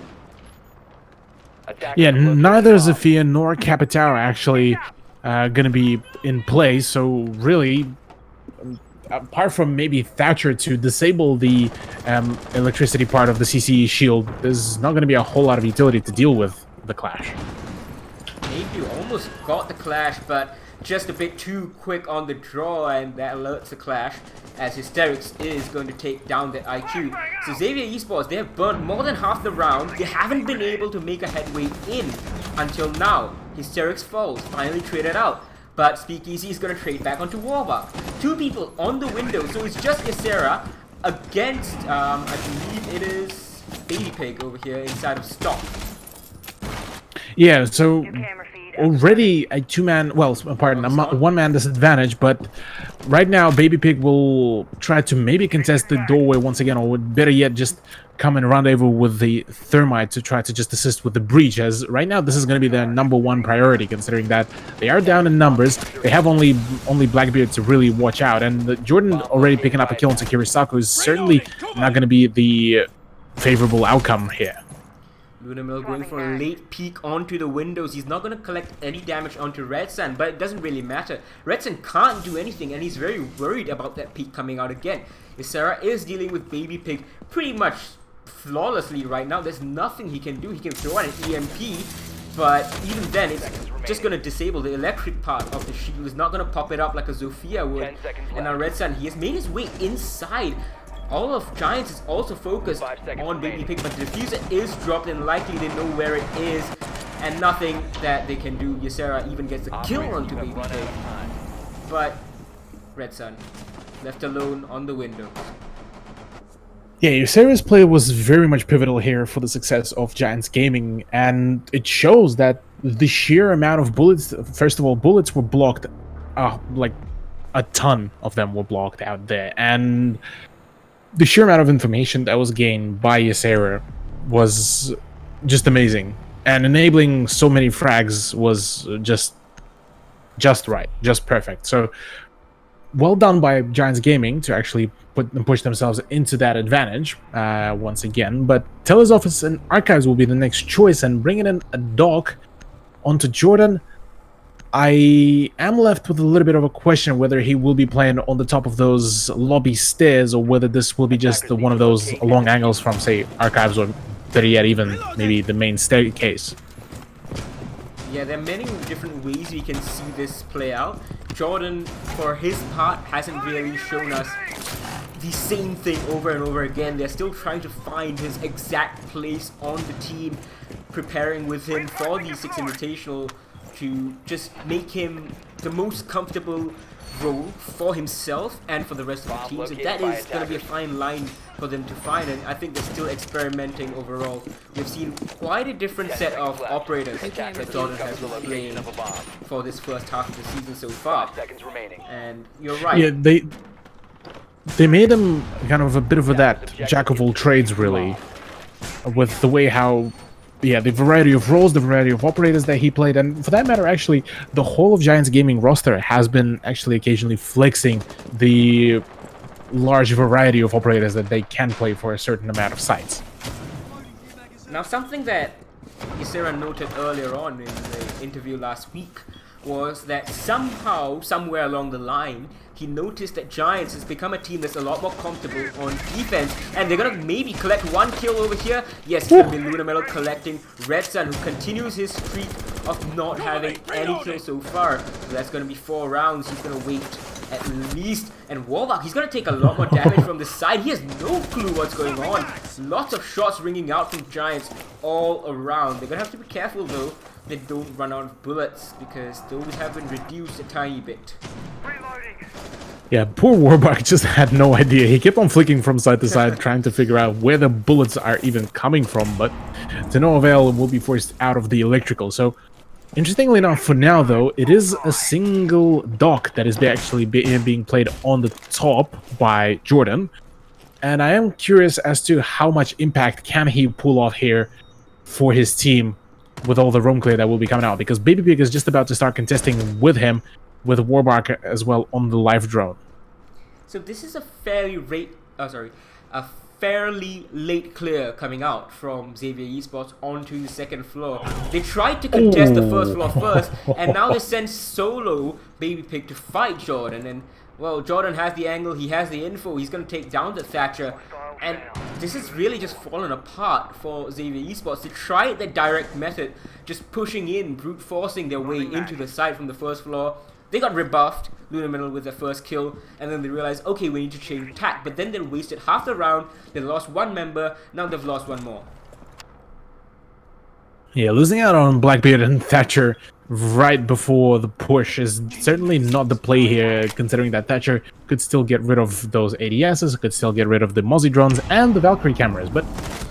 Yeah, neither Zofia nor Capitao are actually gonna be in play, so really, apart from maybe Thatcher to disable the electricity part of the CCE shield, there's not gonna be a whole lot of utility to deal with the Clash. Maybe almost got the Clash, but just a bit too quick on the draw, and that alerts the Clash as Hysterics is going to take down the IQ. So Xavier Esports, they have burnt more than half the round. They haven't been able to make a headway in until now. Hysterics falls, finally traded out. But Speakeasy is going to trade back onto Warbuck. Two people on the window, so it's just Ysera against, I believe it is Baby Pig over here inside of stock. Yeah, so already a one-man disadvantage, but right now Baby Pig will try to maybe contest the doorway once again, or better yet, just come and rendezvous with the Thermite to try to just assist with the breach, as right now this is going to be their #1 priority, considering that they are down in numbers. They have only Blackbeard to really watch out, and Jordan already picking up a kill on Kirisaku is certainly not going to be the favorable outcome here. Lunamil going for a late peek onto the windows. He's not going to collect any damage onto Red Sun, but it doesn't really matter. Red Sun can't do anything, and he's very worried about that peek coming out again. Ysera is dealing with Baby Pig pretty much flawlessly right now. There's nothing he can do. He can throw out an EMP, but even then, it's just going to disable the electric part of the shield. It's not going to pop it up like a Zofia would. And now Red Sun, he has made his way inside. All of Giants is also focused on Baby Pig, but the diffuser is dropped, and likely they know where it is, and nothing that they can do. Ysera even gets a kill onto Baby Pig, but Red Sun left alone on the window. Yeah, Ysera's play was very much pivotal here for the success of Giants Gaming, and it shows that the sheer amount of bullets, first of all, bullets were blocked, like a ton of them were blocked out there, and the sheer amount of information that was gained by Ysera was just amazing, and enabling so many frags was just right, just perfect. So well done by Giants Gaming to actually push themselves into that advantage once again. But Telesoffice and Archives will be the next choice, and bringing in a dog onto Jordan, I am left with a little bit of a question whether he will be playing on the top of those lobby stairs, or whether this will be just one of those long angles from, say, Archives, or better yet, even maybe the main staircase. Yeah, there are many different ways we can see this play out. Jordan, for his part, hasn't really shown us the same thing over and over again. They're still trying to find his exact place on the team, preparing with him for the 6 Invitational to just make him the most comfortable role for himself and for the rest of the team. So that is going to be a fine line for them to find, and I think they're still experimenting overall. We've seen quite a different set of operators that Jordan has been playing for this first half of the season so far. And you're right. Yeah, they made him kind of a bit of that jack of all trades, really, with the way how, yeah, the variety of roles, the variety of operators that he played, and for that matter, actually, the whole of Giants Gaming roster has been actually occasionally flexing the large variety of operators that they can play for a certain amount of sites. Now, something that Ysera noted earlier on in the interview last week was that somehow, somewhere along the line, he noticed that Giants has become a team that's a lot more comfortable on defense, and they're gonna maybe collect one kill over here. Yes, it's gonna be Lunamelo collecting Red Sun, who continues his streak of not having any kills so far. So that's gonna be 4 rounds. He's gonna wait at least, and Warlock, he's gonna take a lot more damage from the side. He has no clue what's going on. Lots of shots ringing out from Giants all around. They're gonna have to be careful though, they don't run out of bullets, because those have been reduced a tiny bit. Yeah, poor Warbuck just had no idea. He kept on flicking from side to side, trying to figure out where the bullets are even coming from, but to no avail, will be forced out of the electrical. So, interestingly enough, for now though, it is a single dock that is actually being played on the top by Jordan, and I am curious as to how much impact can he pull off here for his team with all the roam clear that will be coming out, because Baby Pig is just about to start contesting with him, with Warbark as well on the live drone. So this is a fairly late clear coming out from Xavier Esports onto the second floor. They tried to contest the first floor first, and now they send solo Baby Pig to fight Jordan. And well, Jordan has the angle, he has the info, he's going to take down the Thatcher. And this has really just fallen apart for Xavier Esports. They tried the direct method, just pushing in, brute forcing their way into the site from the first floor. They got rebuffed, Lunamelo with their first kill, and then they realized, okay, we need to change tack. But then they wasted half the round, they lost one member, now they've lost one more. Yeah, losing out on Blackbeard and Thatcher right before the push is certainly not the play here, considering that Thatcher could still get rid of those ADSs, could still get rid of the Mozzie drones and the Valkyrie cameras, but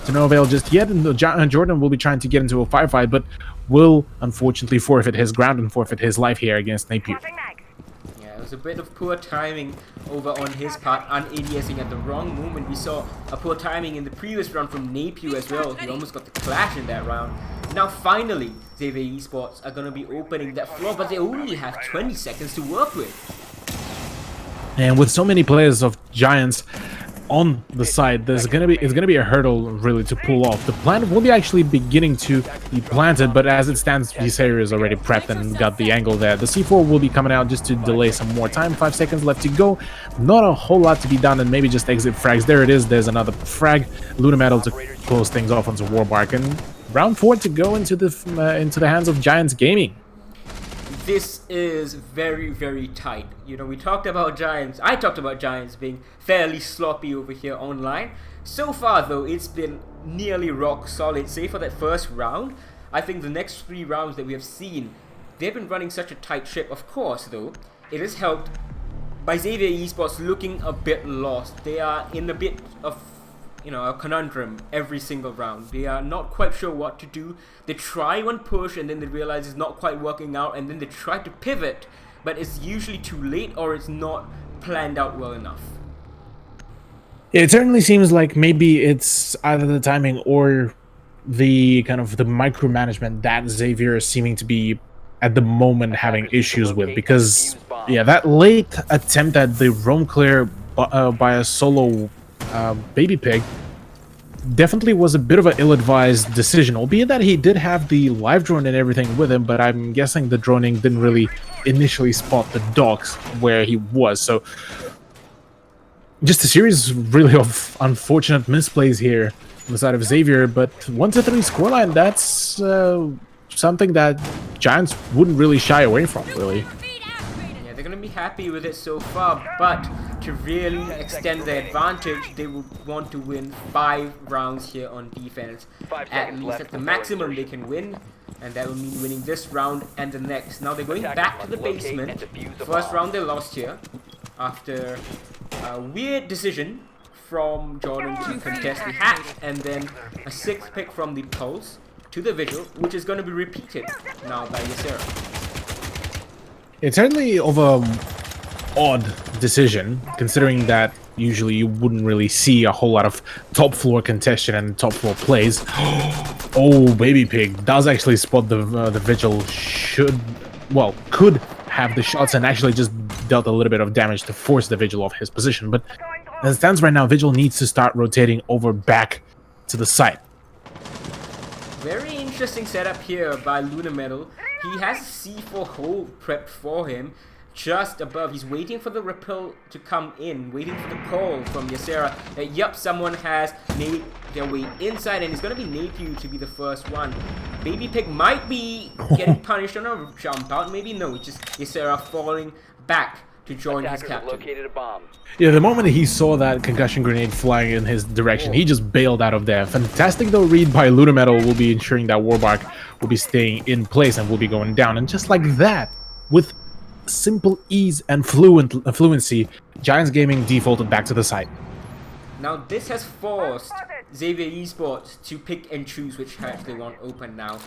to no avail just yet. And Jordan will be trying to get into a firefight, but will unfortunately forfeit his ground and forfeit his life here against Napier. Yeah, it was a bit of poor timing over on his part, un-ADSing at the wrong moment. We saw a poor timing in the previous round from Napier as well. He almost got the clash in that round. Now finally, Xavier Esports are going to be opening that floor, but they only have 20 seconds to work with. And with so many players of Giants on the side, it's gonna be a hurdle really to pull off. The plant will be actually beginning to be planted, but as it stands, this area is already prepped and got the angle there. The C4 will be coming out just to delay some more time. 5 seconds left to go. Not a whole lot to be done, and maybe just exit frags. There it is. There's another frag. Lunametal to close things off onto Warbark, and round 4 to go into the hands of Giants Gaming. This is very, very tight. You know, we talked about Giants. I talked about Giants being fairly sloppy over here online. So far, though, it's been nearly rock solid. Save for that first round, I think the next 3 rounds that we have seen, they've been running such a tight ship. Of course, though, it is helped by Xavier Esports looking a bit lost. They are in a bit of, you know, a conundrum every single round. They are not quite sure what to do. They try one push and then they realize it's not quite working out, and then they try to pivot, but it's usually too late or it's not planned out well enough. It certainly seems like maybe it's either the timing or the kind of the micromanagement that Xavier is seeming to be at the moment having issues with, because yeah, that late attempt at the roam clear by a solo Baby Pig definitely was a bit of an ill-advised decision, albeit that he did have the live drone and everything with him, but I'm guessing the droning didn't really initially spot the docks where he was. So just a series really of unfortunate misplays here on the side of Xavier, but 1-3 scoreline, that's something that Giants wouldn't really shy away from, really. Yeah, they're going to be happy with it so far, but to really extend their advantage, they would want to win 5 rounds here on defense. At least at the maximum they can win. and that will mean winning this round and the next. Now they're going back to the basement. First round they lost here after a weird decision from Jordan to contest the hatch, and then a 6th pick from the Pulse to the Vigil, which is going to be repeated now by Ysera. It's certainly of a odd decision, considering that usually you wouldn't really see a whole lot of top floor contention and top floor plays. Oh, Baby Pig does actually spot the Vigil. Could have the shots and actually just dealt a little bit of damage to force the Vigil off his position. But as it stands right now, Vigil needs to start rotating over back to the site. Very interesting setup here by Lunar Metal. He has a C4 hole prepped for him just above. He's waiting for the repel to come in, waiting for the call from Ysera that yup, someone has made their way inside, and it's going to be Napiu to be the first one. Baby Pig might be getting punished on a jump out, maybe no, it's just Ysera falling back to join his captain. Located a bomb. Yeah, the moment he saw that concussion grenade flying in his direction, he just bailed out of there. Fantastic though read by Lunar Metal will be ensuring that Warbark will be staying in place and will be going down. And just like that, with simple ease and fluency, Giants Gaming defaulted back to the site. Now this has forced Xavier Esports to pick and choose which hatch they want open now.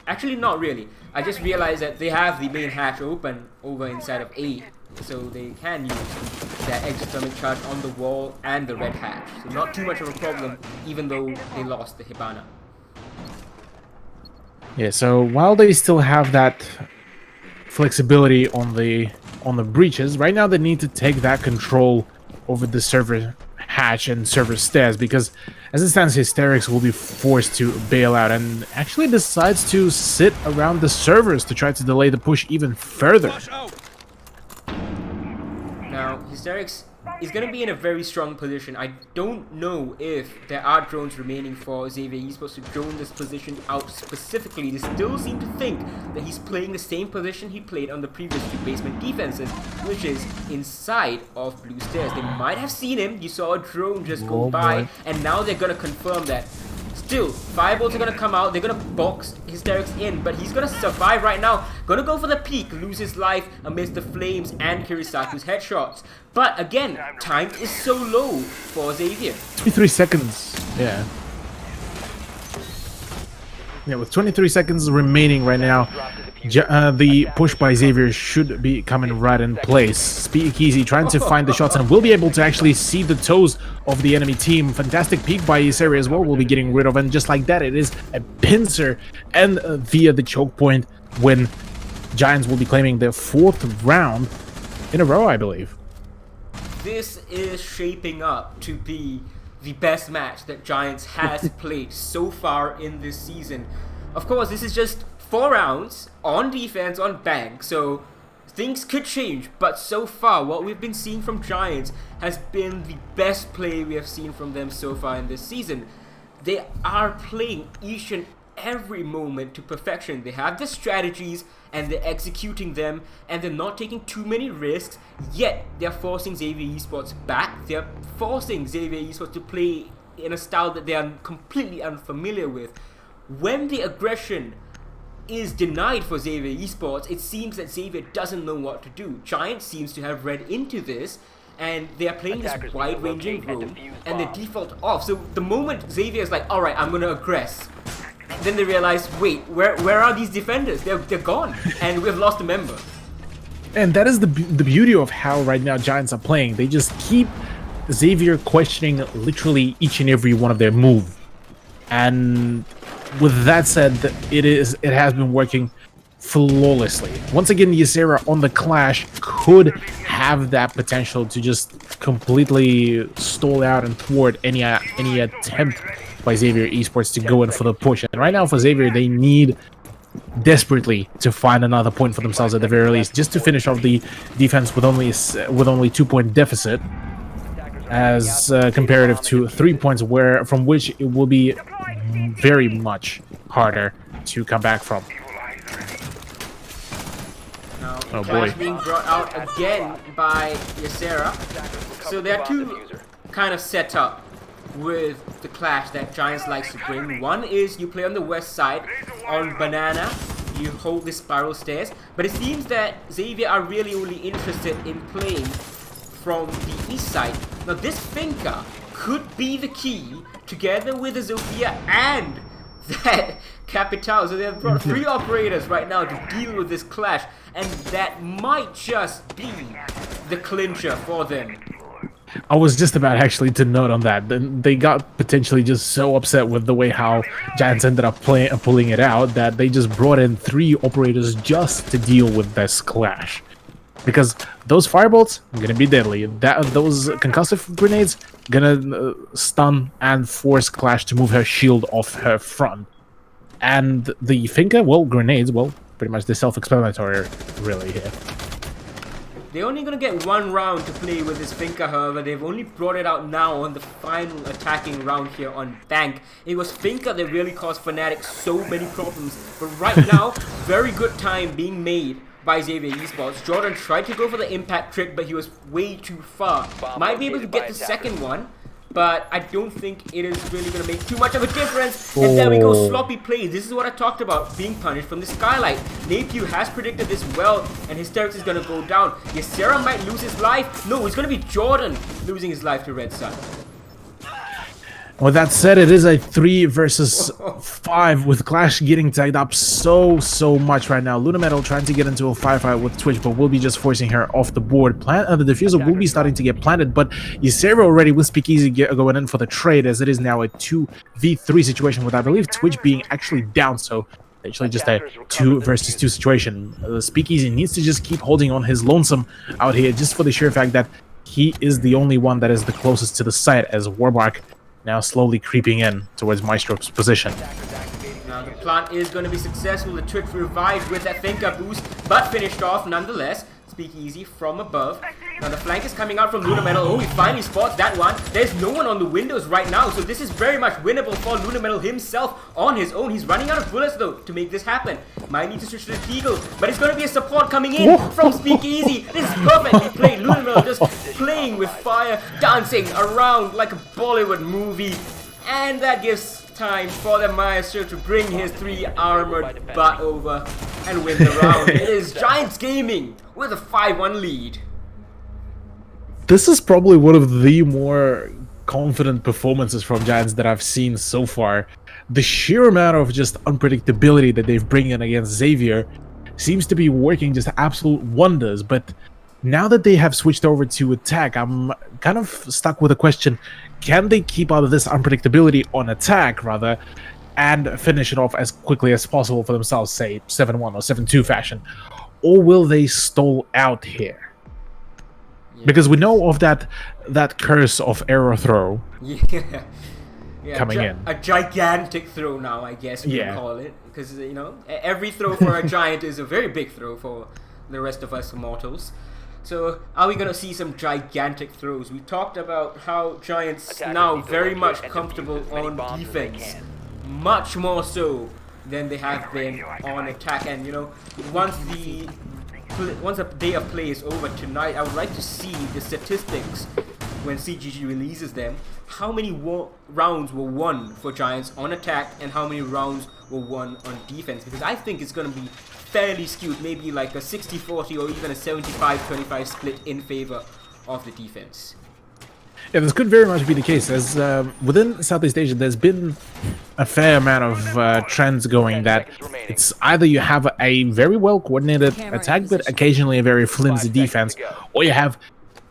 Actually not really. I just realized that they have the main hatch open over inside of A, so they can use that exothermic charge on the wall and the red hatch. So not too much of a problem, even though they lost the Hibana. Yeah, so while they still have that flexibility on the breaches, right now they need to take that control over the server hatch and server stairs, because as it stands, Hysterics will be forced to bail out and actually decides to sit around the servers to try to delay the push even further. Now Hysterics is going to be in a very strong position. I don't know if there are drones remaining for Xavier Esports to drone this position out specifically. They still seem to think that he's playing the same position he played on the previous 2 basement defenses, which is inside of blue stairs. They might have seen him. You saw a drone just go by, and now they're going to confirm that. Still, fireballs are going to come out. They're going to box Hysterics in, but he's going to survive right now. Going to go for the peak, lose his life amidst the flames and Kirisaku's headshots. But again, time is so low for Xavier. 23 seconds. Yeah. Yeah, with 23 seconds remaining right now, the push by Xavier should be coming right in place. Speakeasy trying to find the shots and will be able to actually see the toes of the enemy team. Fantastic peek by Ysera as well will be getting rid of, and just like that, it is a pincer and via the choke point when Giants will be claiming their 4th round in a row, I believe. This is shaping up to be the best match that Giants has played so far in this season. Of course, this is just 4 rounds on defense on bank, so things could change, but so far what we've been seeing from Giants has been the best play we have seen from them so far in this season. They are playing each and every moment to perfection. They have the strategies and they're executing them, and they're not taking too many risks, yet they're forcing Xavier Esports back. They're forcing Xavier Esports to play in a style that they are completely unfamiliar with. When the aggression is denied for Xavier Esports, it seems that Xavier doesn't know what to do. Giant seems to have read into this, and they are playing this wide-ranging role, and they default off. So the moment Xavier is like, alright, I'm gonna aggress, then they realize, wait, where are these defenders? They're gone, and we've lost a member. And that is the beauty of how right now Giants are playing. They just keep Xavier questioning literally each and every one of their moves. And with that said, it has been working flawlessly. Once again, Ysera on the clash could have that potential to just completely stall out and thwart any attempt by Xavier Esports to go in for the push. And right now for Xavier, they need desperately to find another point for themselves at the very least, just to finish off the defense with only 2-point deficit, as comparative to 3 points, from which it will be very much harder to come back from. Now, oh Clash boy, being brought out again by Ysera. So there are 2 kind of set up. with the clash that Giants likes to bring. One is you play on the west side on Banana, you hold the spiral stairs, but it seems that Xavier are really only interested in playing from the east side. Now this Finca could be the key, together with the Zofia and that Capital. So they have brought 3 operators right now to deal with this clash, and that might just be the clincher for them. I was just about actually to note on that. Then they got potentially just so upset with the way how Giants ended up pulling it out that they just brought in 3 operators just to deal with this clash. Because those firebolts gonna be deadly. Those concussive grenades gonna stun and force Clash to move her shield off her front. And the Finca, well, grenades, well, pretty much the self-explanatory really here. They're only gonna get 1 round to play with this Finca, however. They've only brought it out now on the final attacking round here on Tank. It was Finca that really caused Fnatic so many problems. But right now, very good time being made by Xavier Esports. Jordan tried to go for the impact trick, but he was way too far. Might be able to get the second one, but I don't think it is really going to make too much of a difference. And there we go, sloppy play. This is what I talked about, being punished from the skylight. Napew has predicted this well, and Hysterix is going to go down. Ysera might lose his life. No, it's going to be Jordan losing his life to Red Sun. With that said, it is a 3 versus 5 with Clash getting tagged up so much right now. Lunametal trying to get into a firefight with Twitch, but will be just forcing her off the board. The diffuser will be starting to get planted, but Ysera already with Speakeasy going in for the trade, as it is now a 2v3 situation with, I believe, Twitch being actually down, so actually just a 2 versus 2 situation. Speakeasy needs to just keep holding on his lonesome out here, just for the sheer fact that he is the only one that is the closest to the site, as Warbark now slowly creeping in towards Maestro's position. Now the plant is going to be successful. The Twitch revived with that Finca boost, but finished off nonetheless. Speakeasy from above. Now the flank is coming out from Lunametal. Oh, he finally spots that one. There's no one on the windows right now, so this is very much winnable for Lunametal himself on his own. He's running out of bullets though to make this happen. Might need to switch to the Deagle, but it's going to be a support coming in from Speakeasy. This is perfectly played. Lunametal just playing with fire, dancing around like a Bollywood movie, and that gives time for the Maestro to bring his 3 armored butt over and win the round. It is Giants Gaming with a 5-1 lead. This is probably one of the more confident performances from Giants that I've seen so far. The sheer amount of just unpredictability that they've bring in against Xavier seems to be working just absolute wonders, but now that they have switched over to attack, I'm kind of stuck with a question. Can they keep out of this unpredictability on attack, rather, and finish it off as quickly as possible for themselves, say 7-1 or 7-2 fashion? Or will they stall out here? Yeah. Because we know of that curse of arrow throw coming in. A gigantic throw now, I guess we call it. Because, you know, every throw for a giant is a very big throw for the rest of us mortals. So, are we going to see some gigantic throws? We talked about how Giants now very much comfortable on defense. Much more so than they have been on attack. And, you know, once a day of play is over tonight, I would like to see the statistics when CGG releases them. How many rounds were won for Giants on attack and how many rounds were won on defense? Because I think it's going to be fairly skewed, maybe like a 60-40 or even a 75-25 split in favor of the defense. Yeah, this could very much be the case, as within Southeast Asia there's been a fair amount of trends going that it's either you have a very well coordinated attack but occasionally a very flimsy defense, or you have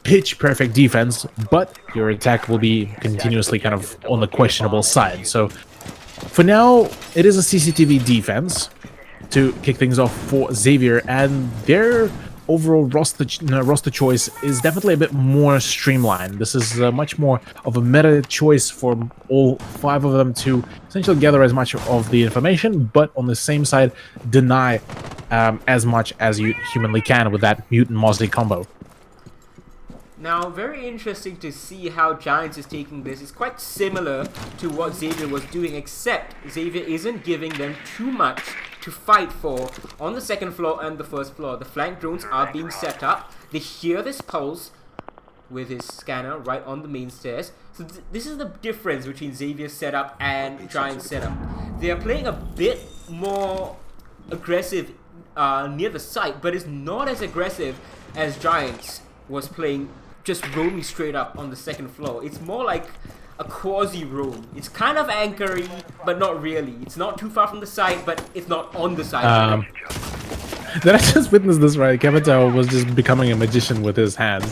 pitch perfect defense but your attack will be continuously kind of on the questionable side. So for now it is a CCTV defense to kick things off for Xavier, and their overall roster choice is definitely a bit more streamlined. This is much more of a meta choice for all 5 of them to essentially gather as much of the information, but on the same side deny as much as you humanly can with that Mutant Mosley combo. Now, very interesting to see how Giants is taking this. It's quite similar to what Xavier was doing, except Xavier isn't giving them too much to fight for on the second floor and the first floor. The flank drones are being set up. They hear this pulse. with his scanner right on the main stairs. So this is the difference between Xavier's setup and Giants' setup. They are playing a bit more aggressive near the site, but it's not as aggressive as Giants was playing, just roaming straight up on the second floor. It's more like a quasi-roam. It's kind of anchory, but not really. It's not too far from the site, but it's not on the site. Did I just witness this right? Kevin was just becoming a magician with his hands.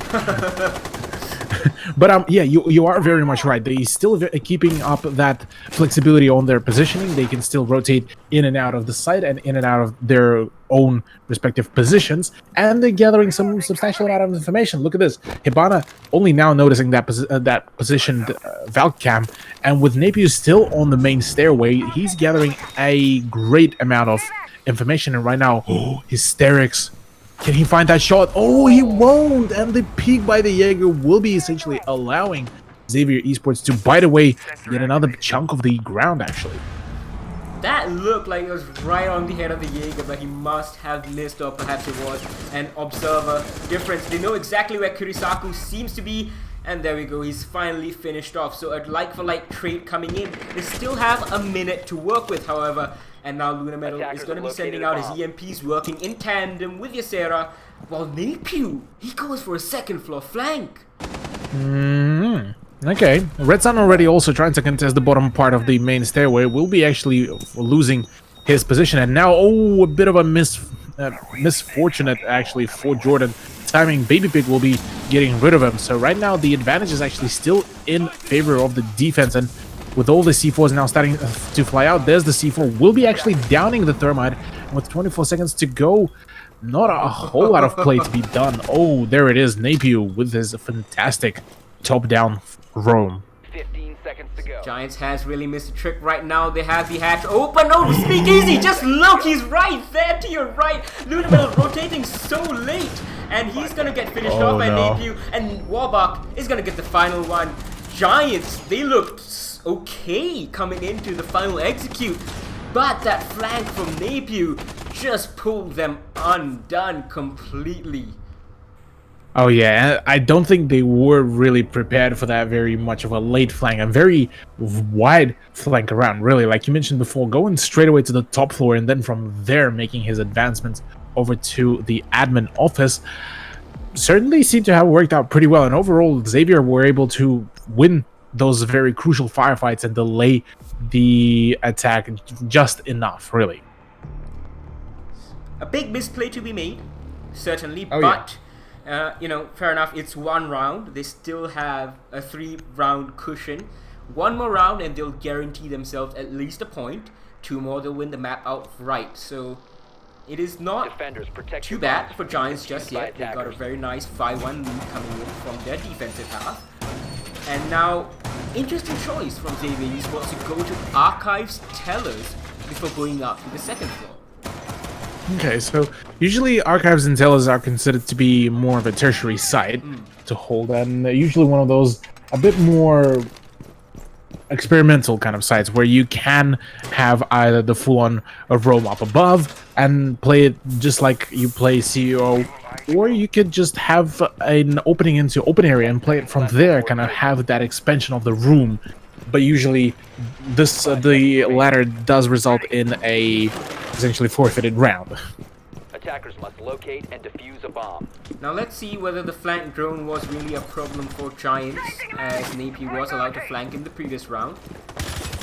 But yeah, you are very much right. They still keeping up that flexibility on their positioning. They can still rotate in and out of the site and in and out of their own respective positions, and they're gathering some substantial amount of information. Look at this. Hibana only now noticing that that positioned Valcam, and with Napier still on the main stairway, he's gathering a great amount of information. And right now, hysterics. Can he find that shot? Oh, he won't! And the peek by the Jaeger will be essentially allowing Xavier Esports to bite away yet another chunk of the ground, actually. That looked like it was right on the head of the Jaeger, but he must have missed, or perhaps it was an observer difference. They know exactly where Kurisaku seems to be, and there we go, he's finally finished off. So a like-for-like trade coming in. They still have a minute to work with, however. And now Luna Metal is going to be sending out his EMPs, working in tandem with Ysera, while Napier, he goes for a second floor flank. Okay, Red Sun already also trying to contest the bottom part of the main stairway. Will be actually losing his position, and now, oh, a bit of a misfortunate actually for Jordan. Timing, Baby Pig will be getting rid of him. So right now the advantage is actually still in favor of the defense, and with all the C4s now starting to fly out, there's the C4. Will be actually downing the Thermite, and with 24 seconds to go, not a whole lot of play to be done. Oh, there it is, Napier with his fantastic top-down roam. 15 seconds to go. Giants has really missed a trick right now. They have the hatch open. Oh, sneak easy. Just look, he's right there to your right. Luna Metal rotating so late, and he's gonna get finished off by Napier, and Warbach is gonna get the final one. Giants, they looked okay coming into the final execute, but that flank from Napier just pulled them undone completely. Oh yeah, I don't think they were really prepared for that very much of a late flank, a very wide flank around, really, like you mentioned before, going straight away to the top floor and then from there making his advancements over to the admin office. Certainly seemed to have worked out pretty well, and overall Xavier were able to win those very crucial firefights and delay the attack just enough, really. A big misplay to be made, certainly, Oh, but you know, fair enough, it's one round. They still have a 3-round cushion. One more round and they'll guarantee themselves at least a point. 2 more, they'll win the map outright. So it is not too bad for Giants just yet. They've got a very nice 5-1 lead coming in from their defensive half. And now, interesting choice from Xavier Esports to go to Archives Tellers before going up to the second floor. Okay, so usually Archives and Tellers are considered to be more of a tertiary site to hold, and usually one of those a bit more experimental kind of sites where you can have either the full-on roam up above and play it just like you play CEO, or you could just have an opening into open area and play it from there, kind of have that expansion of the room. But usually this the latter does result in a essentially forfeited round. Attackers must locate and defuse a bomb. Now let's see whether the flank drone was really a problem for Giants, as Napier was allowed to flank in the previous round.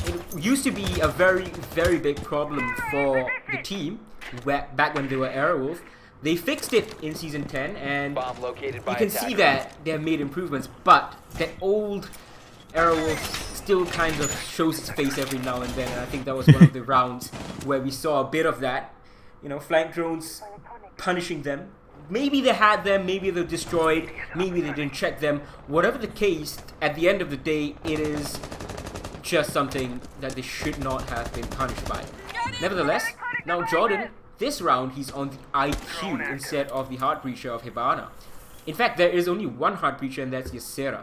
It used to be a very, very big problem for the team back when they were Airwolf. They fixed it in Season 10, and Bomb located by you can see attacker. that they have made improvements, but that old Airwolf still kind of shows its face every now and then, and I think that was one of the rounds where we saw a bit of that. You know, flank drones punishing them. Maybe they had them, maybe they're destroyed, maybe they didn't check them. Whatever the case, at the end of the day, it is just something that they should not have been punished by. Nevertheless, now Jordan, this round he's on the IQ instead of the Heart Breacher of Hibana. In fact, there is only one Heart Breacher, and that's Ysera.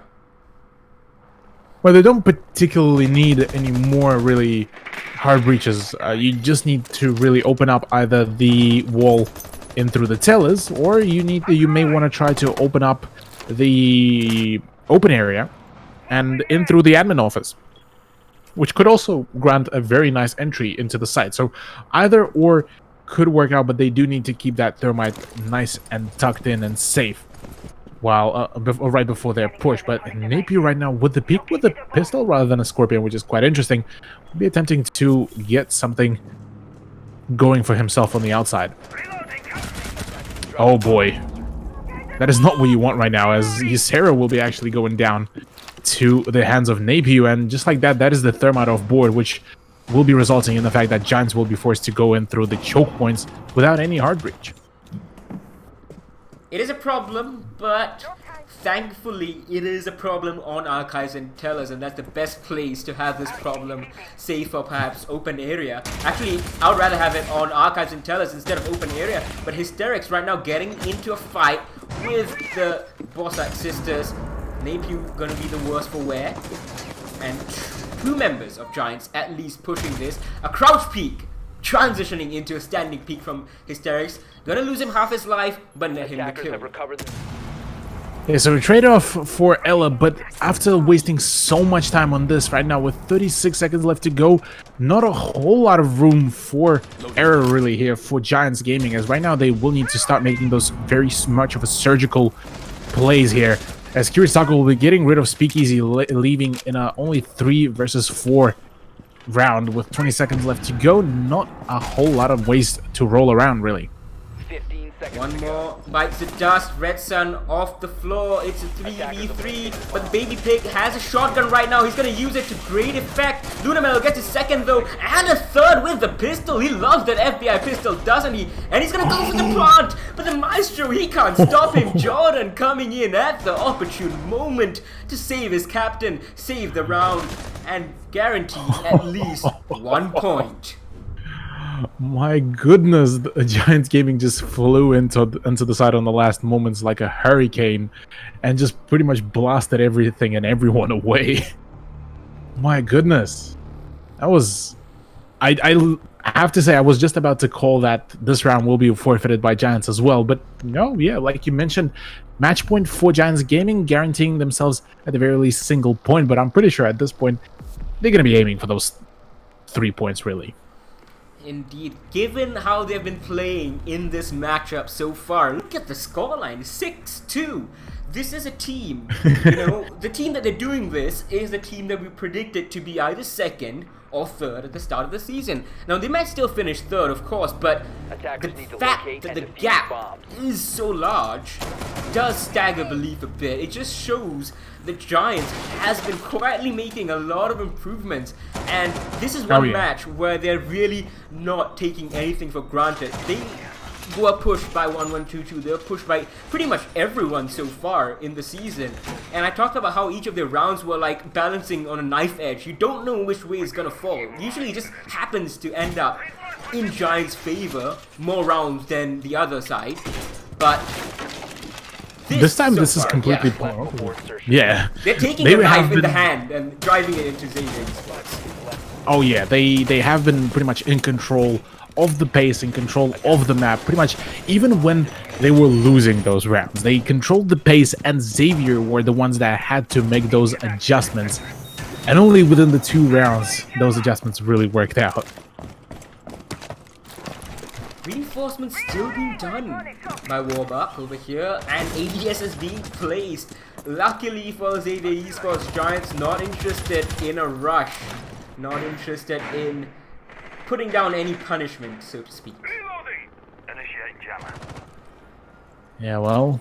Well, they don't particularly need any more really hard breaches. You just need to really open up either the wall in through the tellers, or you may want to try to open up the open area and in through the admin office, which could also grant a very nice entry into the site. So either or could work out, but they do need to keep that thermite nice and tucked in and safe while right before their push. But Napier right now with the peak with the pistol rather than a Scorpion, which is quite interesting, will be attempting to get something going for himself on the outside. Oh boy. That is not what you want right now, as Ysera will be actually going down to the hands of Napier, and just like that, that is the thermite off board, which will be resulting in the fact that Giants will be forced to go in through the choke points without any hard breach. It is a problem, but thankfully it is a problem on Archives and Tellers, and that's the best place to have this problem, safe or perhaps open area. Actually, I would rather have it on Archives and Tellers instead of open area, but Hysterics right now getting into a fight with the Bossack sisters. Napier gonna be the worst for wear, and two members of Giants at least pushing this. A crouch peek, transitioning into a standing peek from Hysterics. Gonna lose him half his life, but let him the Attackers kill. have recovered the Yeah, so a trade-off for Ela, but after wasting so much time on this right now with 36 seconds left to go, not a whole lot of room for error really here for Giants Gaming, as right now they will need to start making those very much of a surgical plays here, as Kurisako will be getting rid of Speakeasy, leaving in a only 3 versus 4 round with 20 seconds left to go. Not a whole lot of ways to roll around really. 15 seconds One to go. more bites the dust. Red Sun off the floor. It's a 3v3, but Baby Pig has a shotgun right now. He's gonna use it to great effect. Lunamelo gets his second though, and a third with the pistol. He loves that FBI pistol, doesn't he? And he's gonna go for the plant, but the Maestro, he can't stop him. Jordan coming in at the opportune moment to save his captain, save the round, and guarantee at least 1 point. My goodness, the Giants Gaming just flew into the side on the last moments like a hurricane and just pretty much blasted everything and everyone away. My goodness. That was... I have to say, I was just about to call that this round will be forfeited by Giants as well, but no, yeah, like you mentioned, match point for Giants Gaming, guaranteeing themselves at the very least single point, but I'm pretty sure at this point they're going to be aiming for those 3 points really. Indeed, given how they've been playing in this matchup so far, look at the scoreline, 6-2. This is a team, you know, the team that they're doing this is the team that we predicted to be either second or third at the start of the season. Now, they might still finish third, of course, but Attackers the need to fact locate that and the defuse gap bombs. is so large does stagger belief a bit. It just shows the Giants has been quietly making a lot of improvements, and this is one match where they're really not taking anything for granted. They were pushed by 1-1-2-2. They were pushed by pretty much everyone so far in the season, and I talked about how each of their rounds were like balancing on a knife edge. You don't know which way it's gonna fall. Usually it just happens to end up in Giants' favor more rounds than the other side, but this time so this is far, completely yeah. they're taking They a knife have in the been- hand and driving it into Zayden's. Oh yeah, they have been pretty much in control of the pace, in control of the map, pretty much even when they were losing those rounds. They controlled the pace, and Xavier were the ones that had to make those adjustments. And only within the 2 rounds, those adjustments really worked out. Reinforcements still being done by Warbuck over here, and ADS is being placed. Luckily for Zeta Esports, Giants not interested in a rush, not interested in putting down any punishment, so to speak. Yeah, well,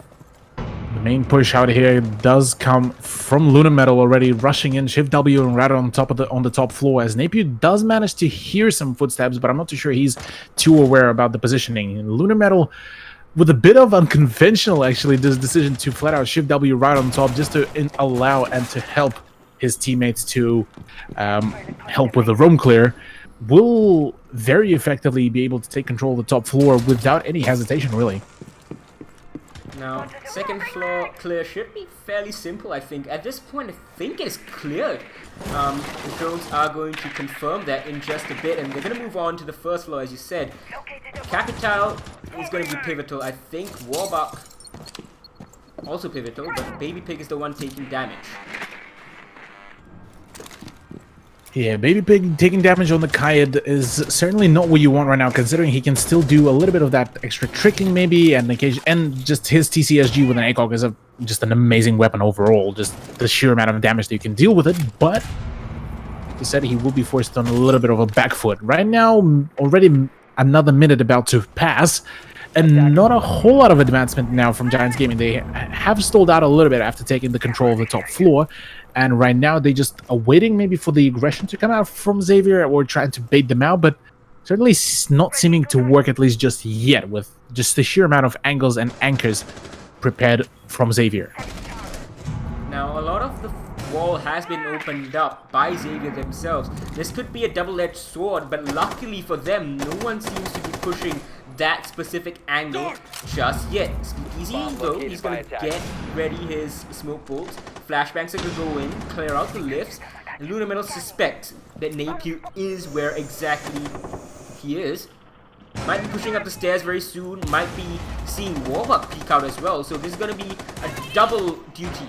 the main push out here does come from Luna Metal already, rushing in Shift W and right on the top floor, as Napier does manage to hear some footsteps, but I'm not too sure he's too aware about the positioning. And Luna Metal, with a bit of unconventional, actually, this decision to flat out Shift W right on top just to allow and to help his teammates to help with the roam clear, will very effectively be able to take control of the top floor without any hesitation, really. Now, second floor clear should be fairly simple, I think. At this point, I think it's cleared. The drones are going to confirm that in just a bit, and they're going to move on to the first floor, as you said. Capital is going to be pivotal, I think. Warbuck also pivotal, but Baby Pig is the one taking damage. Yeah, Baby Pig taking damage on the Kaid is certainly not what you want right now, considering he can still do a little bit of that extra tricking maybe, and just his TCSG with an ACOG is just an amazing weapon overall, just the sheer amount of damage that you can deal with it, but like I said, he will be forced on a little bit of a back foot. Right now, already another minute about to pass, and not a whole lot of advancement now from Giants Gaming. They have stalled out a little bit after taking the control of the top floor, and right now they just are waiting maybe for the aggression to come out from Xavier or trying to bait them out, but certainly not seeming to work, at least just yet, with just the sheer amount of angles and anchors prepared from Xavier. Now, a lot of the wall has been opened up by Xavier themselves. This could be a double-edged sword, but luckily for them, no one seems to be pushing that specific angle just yet. Speakeasy though, he's gonna get ready his smoke bolts. Flashbangs are gonna go in, clear out the lifts, and Luna Metal suspects that Napier is where exactly he is. Might be pushing up the stairs very soon, might be seeing Warbuck peek out as well, so this is gonna be a double duty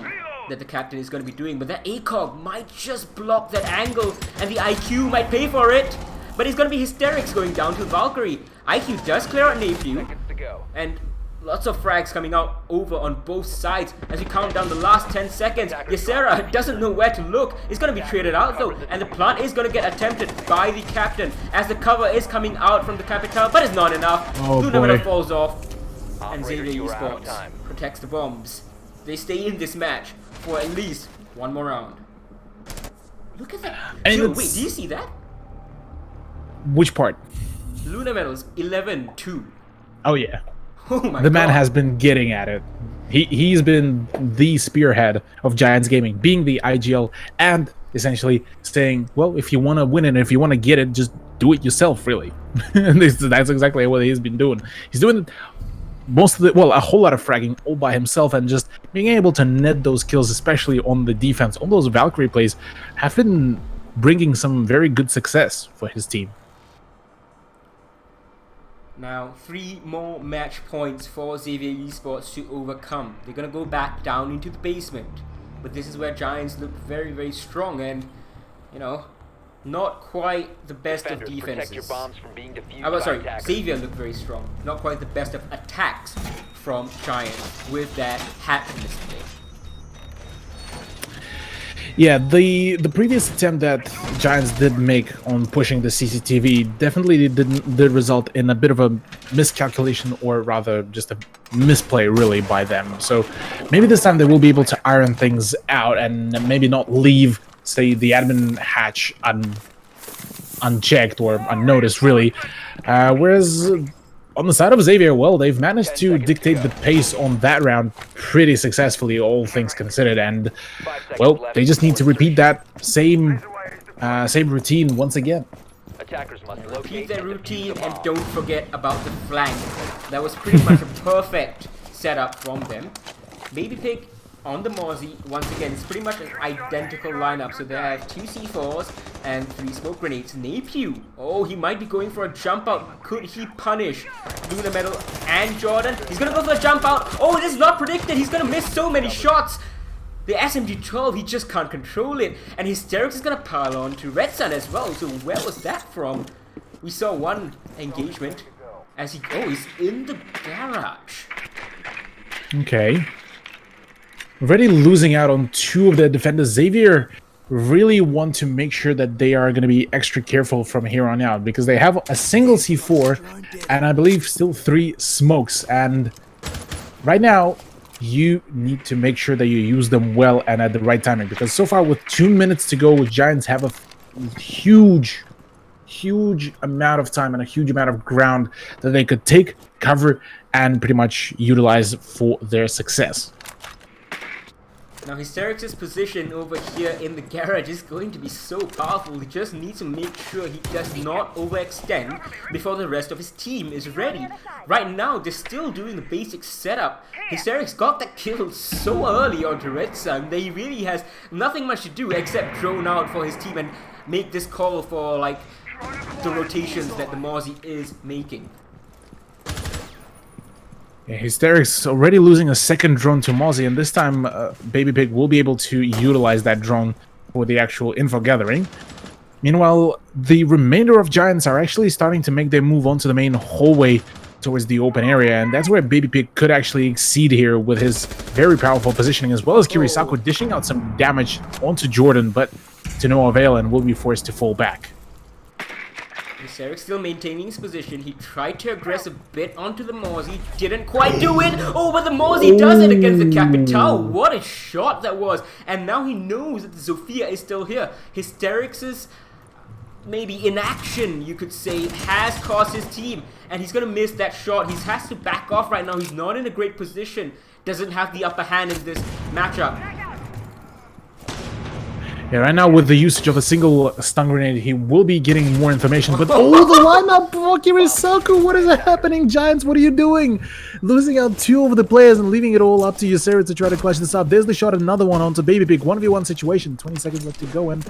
that the captain is gonna be doing, but that ACOG might just block that angle, and the IQ might pay for it. But it's gonna be Hysterics going down to Valkyrie. IQ does clear out Napier, Seconds to go. and lots of frags coming out over on both sides as we count down the last 10 seconds. Ysera doesn't know where to look. It's gonna be traded out though, and the plant is gonna get attempted by the captain as the cover is coming out from the Capital, but it's not enough. Oh, Luna Metal boy. falls off, and Operator, Xavier you are out of Esports time. protects the bombs. They stay in this match for at least one more round. Look at that. And Joe, it's- wait, do you see that? Which part? Luna Metal's 11-2. Oh yeah. Oh my god. The man has been getting at it. He's been the spearhead of Giants Gaming, being the IGL, and essentially saying, well, if you want to win it, if you want to get it, just do it yourself, really. And that's exactly what he's been doing. He's doing most of a whole lot of fragging all by himself, and just being able to net those kills, especially on the defense, on those Valkyrie plays, have been bringing some very good success for his team. Now, 3 more match points for Xavier Esports to overcome. They're gonna go back down into the basement. But this is where Giants look very, very strong and, you know, not quite the best Defenders, of protect your defenses. bombs from being defused Oh, by sorry, attackers. Xavier looked very strong. Not quite the best of attacks from Giants with that hat display. Yeah, the previous attempt that Giants did make on pushing the CCTV definitely did result in a bit of a miscalculation, or rather just a misplay really by them. So maybe this time they will be able to iron things out and maybe not leave, say, the admin hatch unchecked or unnoticed really. Whereas on the side of Xavier, well, they've managed to dictate the pace on that round pretty successfully, all things considered, and well, they just need to repeat that same routine once again. Attackers must Repeat locate their and routine defuse a and bomb. don't forget about the flank. That was pretty much a perfect setup from them. Baby Pig on the Mozzie, once again, it's pretty much an identical lineup. So they have 2 C4s and 3 smoke grenades. Napier, oh, he might be going for a jump out. Could he punish Luna Metal and Jordan? He's gonna go for a jump out. Oh, this is not predicted. He's gonna miss so many shots. The SMG-12, he just can't control it. And Hysterics is gonna pile on to Red Sun as well. So where was that from? We saw one engagement as he's in the garage. Okay. Already losing out on 2 of their defenders. Xavier really want to make sure that they are going to be extra careful from here on out, because they have a single C4 and I believe still 3 smokes, and right now you need to make sure that you use them well and at the right timing, because so far with 2 minutes to go, Giants have a huge amount of time and a huge amount of ground that they could take, cover, and pretty much utilize for their success. Now Hysterics' position over here in the garage is going to be so powerful. He just needs to make sure he does not overextend before the rest of his team is ready. Right now, they're still doing the basic setup. Hysterics got that kill so early onto Red Sun that he really has nothing much to do except drone out for his team and make this call for, like, the rotations that the Mozzie is making. Yeah, Hysterics already losing a second drone to Mozzie, and this time Baby Pig will be able to utilize that drone for the actual info gathering. Meanwhile, the remainder of Giants are actually starting to make their move onto the main hallway towards the open area, and that's where Baby Pig could actually exceed here with his very powerful positioning, as well as Kirisaku dishing out some damage onto Jordan, but to no avail, and will be forced to fall back. Sarek still maintaining his position. He tried to aggress a bit onto the Mozzie, didn't quite do it. Oh, but the Mozzie does it against the Capital. What a shot that was. And now he knows that the Zofia is still here. Hysterics' maybe inaction, you could say, has cost his team. And he's going to miss that shot. He has to back off right now. He's not in a great position. Doesn't have the upper hand in this matchup. Yeah, right now with the usage of a single stun grenade, he will be getting more information. But oh, the lineup for Kirisaku! What is happening, Giants? What are you doing? Losing out 2 of the players and leaving it all up to Ysera to try to clutch this up. There's the shot, another one onto Baby Pig. 1v1 situation, 20 seconds left to go, and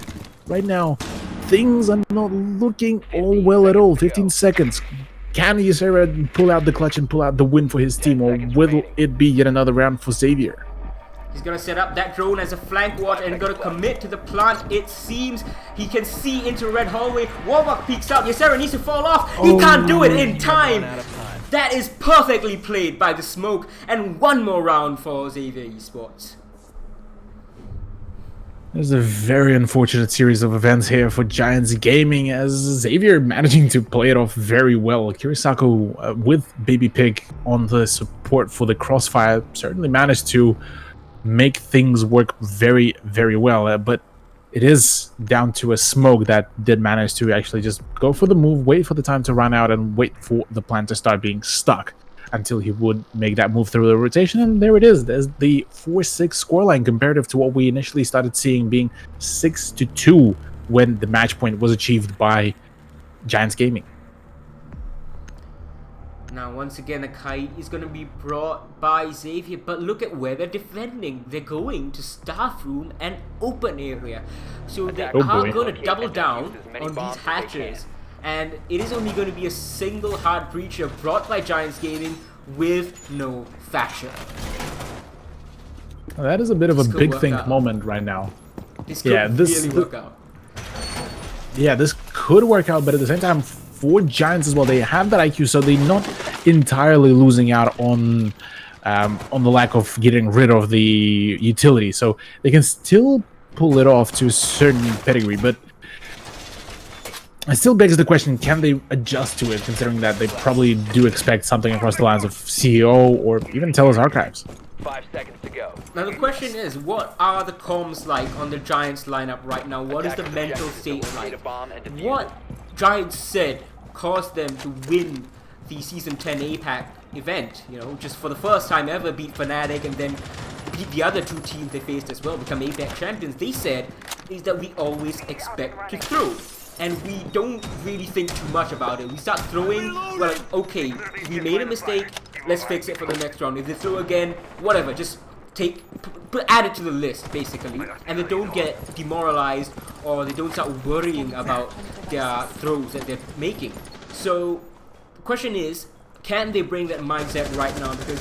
right now things are not looking all well at all. 15 seconds. Can Ysera pull out the clutch and pull out the win for his team, or will it be yet another round for Xavier? He's going to set up that drone as a flank watch and going to commit to the plant. It seems he can see into red hallway. Warbuck peeks out. Ysera needs to fall off. He can't do it in time. That is perfectly played by the smoke. And one more round for Xavier Esports. There's a very unfortunate series of events here for Giants Gaming, as Xavier managing to play it off very well. Kirisaku with Baby Pig on the support for the Crossfire certainly managed to make things work very, very well, but it is down to a smoke that did manage to actually just go for the move, wait for the time to run out, and wait for the plan to start being stuck until he would make that move through the rotation. And there it is. There's the 4-6 scoreline comparative to what we initially started seeing being 6-2 when the match point was achieved by Giants Gaming. Now, once again, a kite is going to be brought by Xavier, but look at where they're defending. They're going to staff room and open area. So they are going to double down on these hatches. And it is only going to be a single hard breacher brought by Giants Gaming with no Thatcher. Well, that is a bit of a big think moment right now. This could really work out. Yeah, this could work out, but at the same time, for Giants as well, they have that IQ, so they're not entirely losing out on the lack of getting rid of the utility. So they can still pull it off to a certain pedigree, but it still begs the question, can they adjust to it, considering that they probably do expect something across the lines of CEO or even Telus Archives. 5 seconds to go. Now the question is, what are the comms like on the Giants lineup right now? What is the mental state like? What Giants said caused them to win the Season 10 APAC event, you know, just for the first time ever beat Fnatic and then beat the other 2 teams they faced as well, become APAC champions. They said is that we always expect to throw. And we don't really think too much about it. We start throwing, we're like, okay, we made a mistake, let's fix it for the next round. If they throw again, whatever, just add it to the list, basically. And they don't get demoralized or they don't start worrying about their throws that they're making. So, the question is, can they bring that mindset right now? Because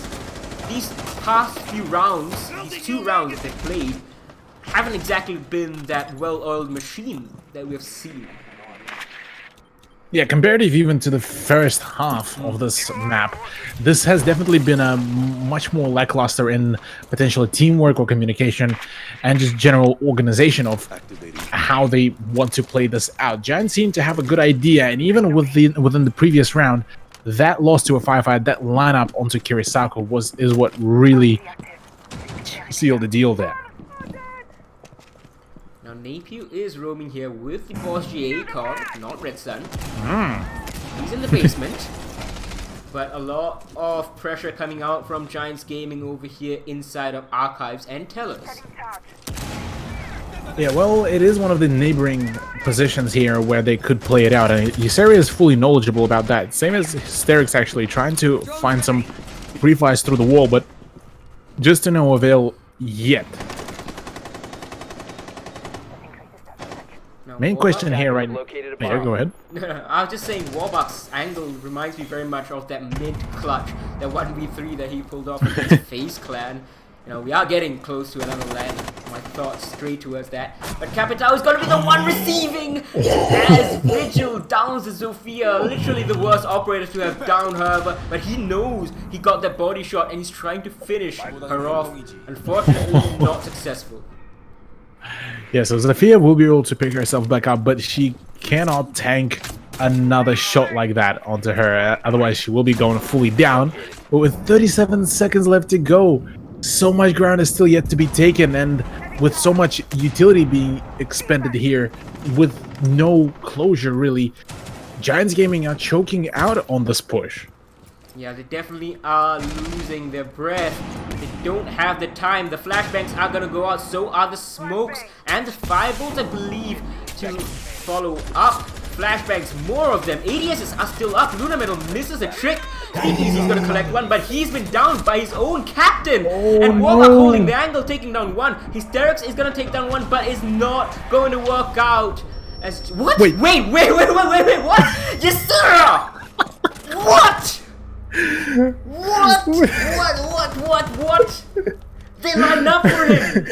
these past few rounds, these 2 rounds that they played, haven't exactly been that well-oiled machine that we've seen. Yeah, comparative even to the first half of this map, this has definitely been a much more lackluster in potential teamwork or communication and just general organization of how they want to play this out. Giants seem to have a good idea, and even within the previous round, that loss to a firefight, that lineup onto Kirisaku is what really sealed the deal there. Napier is roaming here with the Boss GA card, not Red Sun. He's in the basement. But a lot of pressure coming out from Giants Gaming over here inside of Archives and Telus. Yeah, well, it is one of the neighboring positions here where they could play it out, and Ysera is fully knowledgeable about that. Same as Hysterics, actually, trying to find some free flies through the wall, but just to no avail yet. No, Main Warbucks- question here right now. Located a Yeah, bomb. go ahead. No, I was just saying Warbucks' angle reminds me very much of that mid clutch, that 1v3 that he pulled off against FaZe Clan. You know, we are getting close to another land. My thoughts straight towards that. But Capitao is going to be the one receiving as Vigil downs the Zofia. Literally the worst operator to have downed her. But he knows he got that body shot and he's trying to finish her off. Unfortunately, not successful. Yeah, so Zofia will be able to pick herself back up, but she cannot tank another shot like that onto her. Otherwise, she will be going fully down. But with 37 seconds left to go, so much ground is still yet to be taken, and with so much utility being expended here, with no closure really, Giants Gaming are choking out on this push. Yeah, they definitely are losing their breath. They don't have the time. The flashbangs are gonna go out, so are the smokes and the firebolts, I believe, to follow up. Flashbangs, more of them. ADSs are still up. Luna Metal misses a trick. He's gonna collect one, but he's been downed by his own captain. And Warbuck no. holding the angle, taking down one. Hysterix is gonna take down one, but it's not going to work out. As what? Wait. Wait, what? Yes, sir! What? What? They lined up for him.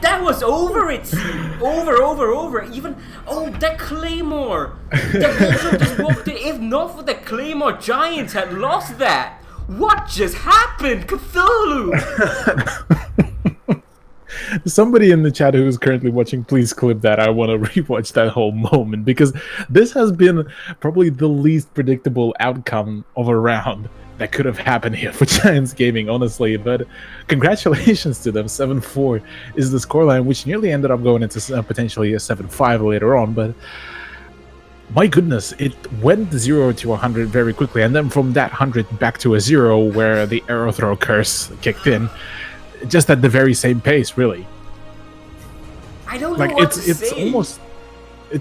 That was over, it seemed. Over. Even, that Claymore. The Vigil just walked in. If not for the Claymore, Giants had lost that. What just happened? Cthulhu! Somebody in the chat who is currently watching, please clip that. I want to rewatch that whole moment, because this has been probably the least predictable outcome of a round that could have happened here for Giants Gaming, honestly. But congratulations to them. 7-4 is the scoreline, which nearly ended up going into potentially a 7-5 later on. But my goodness, it went 0 to 100 very quickly, and then from that 100 back to a 0 where the arrow throw curse kicked in, just at the very same pace, really. I don't know Like what to it's say.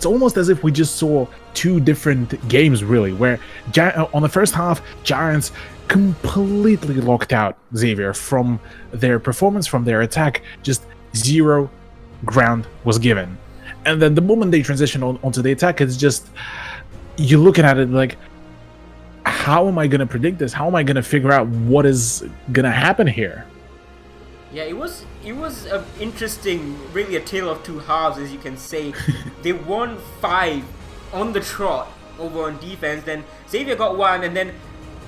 almost as if we just saw two different games, really, where on the first half, Giants completely locked out Xavier from their performance, from their attack. Just zero ground was given. And then the moment they transition onto the attack, it's just, you're looking at it like, how am I going to predict this? How am I going to figure out what is going to happen here? Yeah, it was interesting, really a tale of two halves, as you can say. They won 5 on the trot over on defense, then Xavier got 1 and then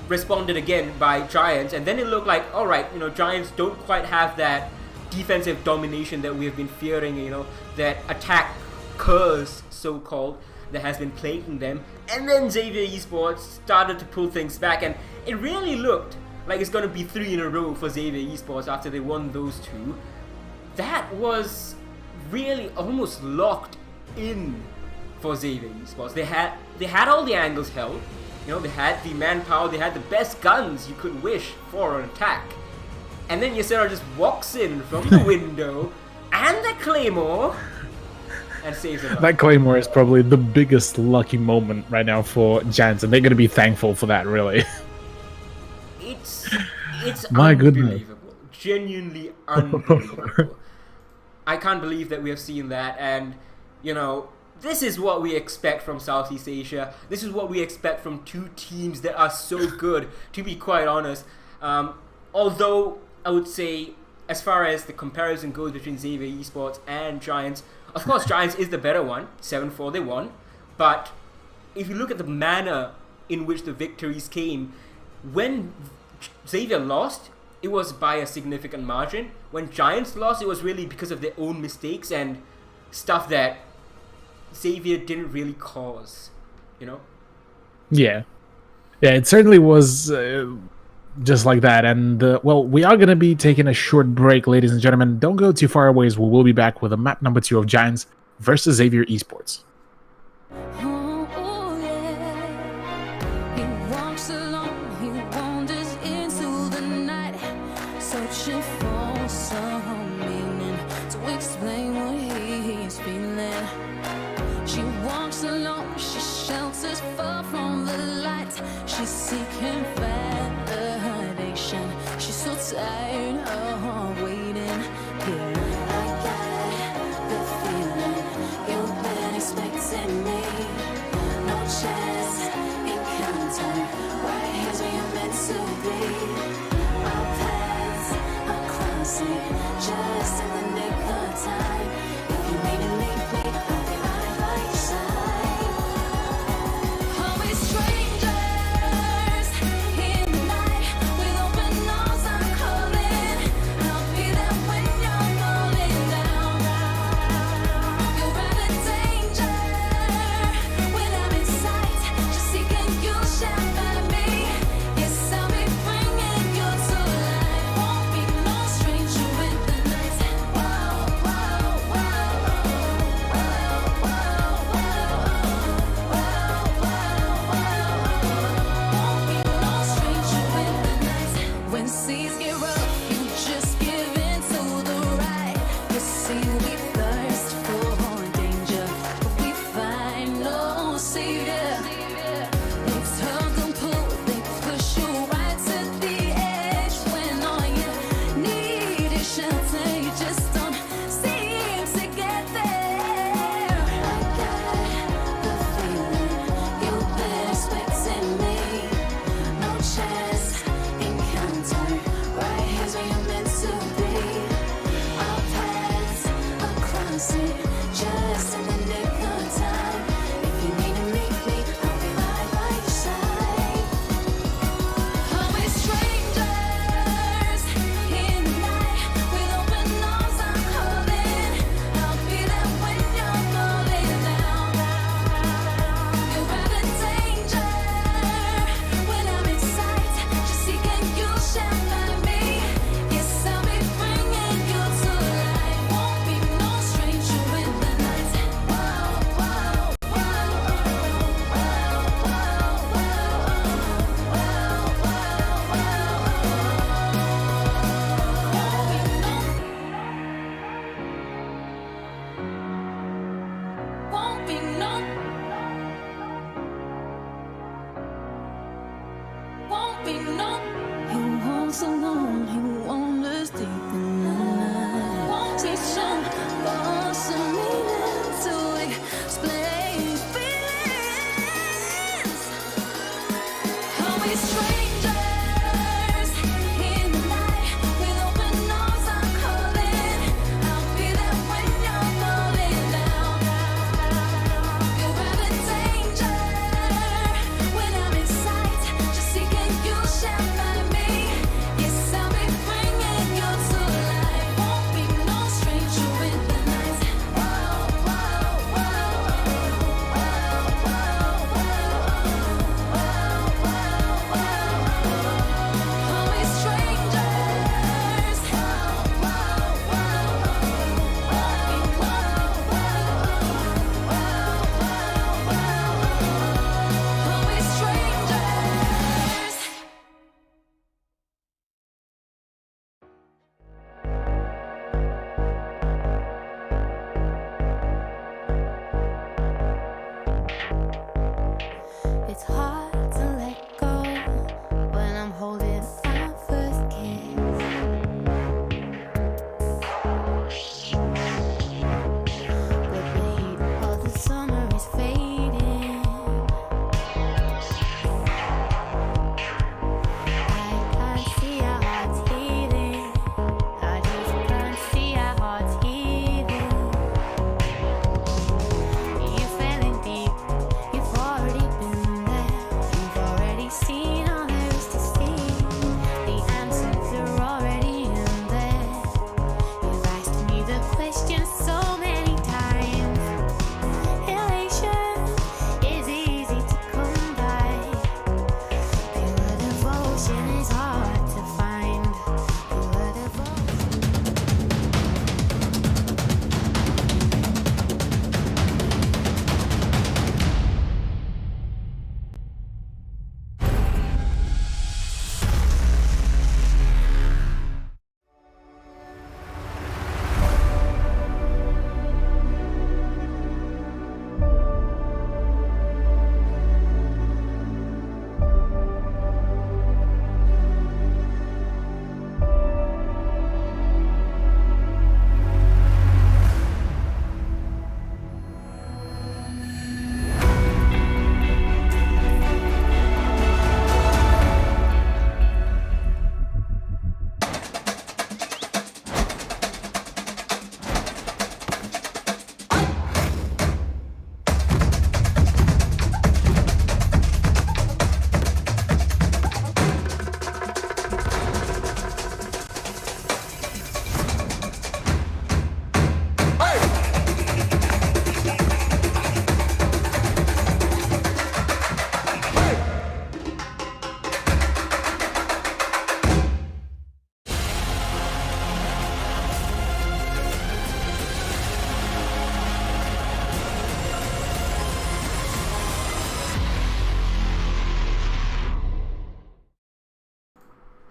responded again by Giants, and then it looked like, alright, Giants don't quite have that defensive domination that we have been fearing, that attack curse, so-called, that has been plaguing them. And then Xavier Esports started to pull things back, and it really looked like it's going to be 3 in a row for Xavier Esports after they won those 2. That was really almost locked in for Xavier Esports. They had all the angles held. They had the manpower, they had the best guns you could wish for an attack. And then Ysera just walks in from the window and the Claymore and saves it up. That Claymore is probably the biggest lucky moment right now for Giants, and they're going to be thankful for that, really. It's My goodness. unbelievable. Genuinely unbelievable. I can't believe that we have seen that, and this is what we expect from Southeast Asia. This is what we expect from two teams that are so good, to be quite honest. Although I would say, as far as the comparison goes between Xavier Esports and Giants, of course Giants is the better one. 7-4 they won. But if you look at the manner in which the victories came, when Xavier lost, it was by a significant margin. When Giants lost, it was really because of their own mistakes and stuff that Xavier didn't really cause, Yeah, it certainly was just like that. And we are going to be taking a short break, ladies and gentlemen. Don't go too far away, as we will be back with a map number 2 of Giants versus Xavier Esports. Searching for some meaning to explain what he's feeling. She walks alone, she shelters far from the light. She's seeking validation. She's so tired of waiting. Yeah, I got the feeling you're better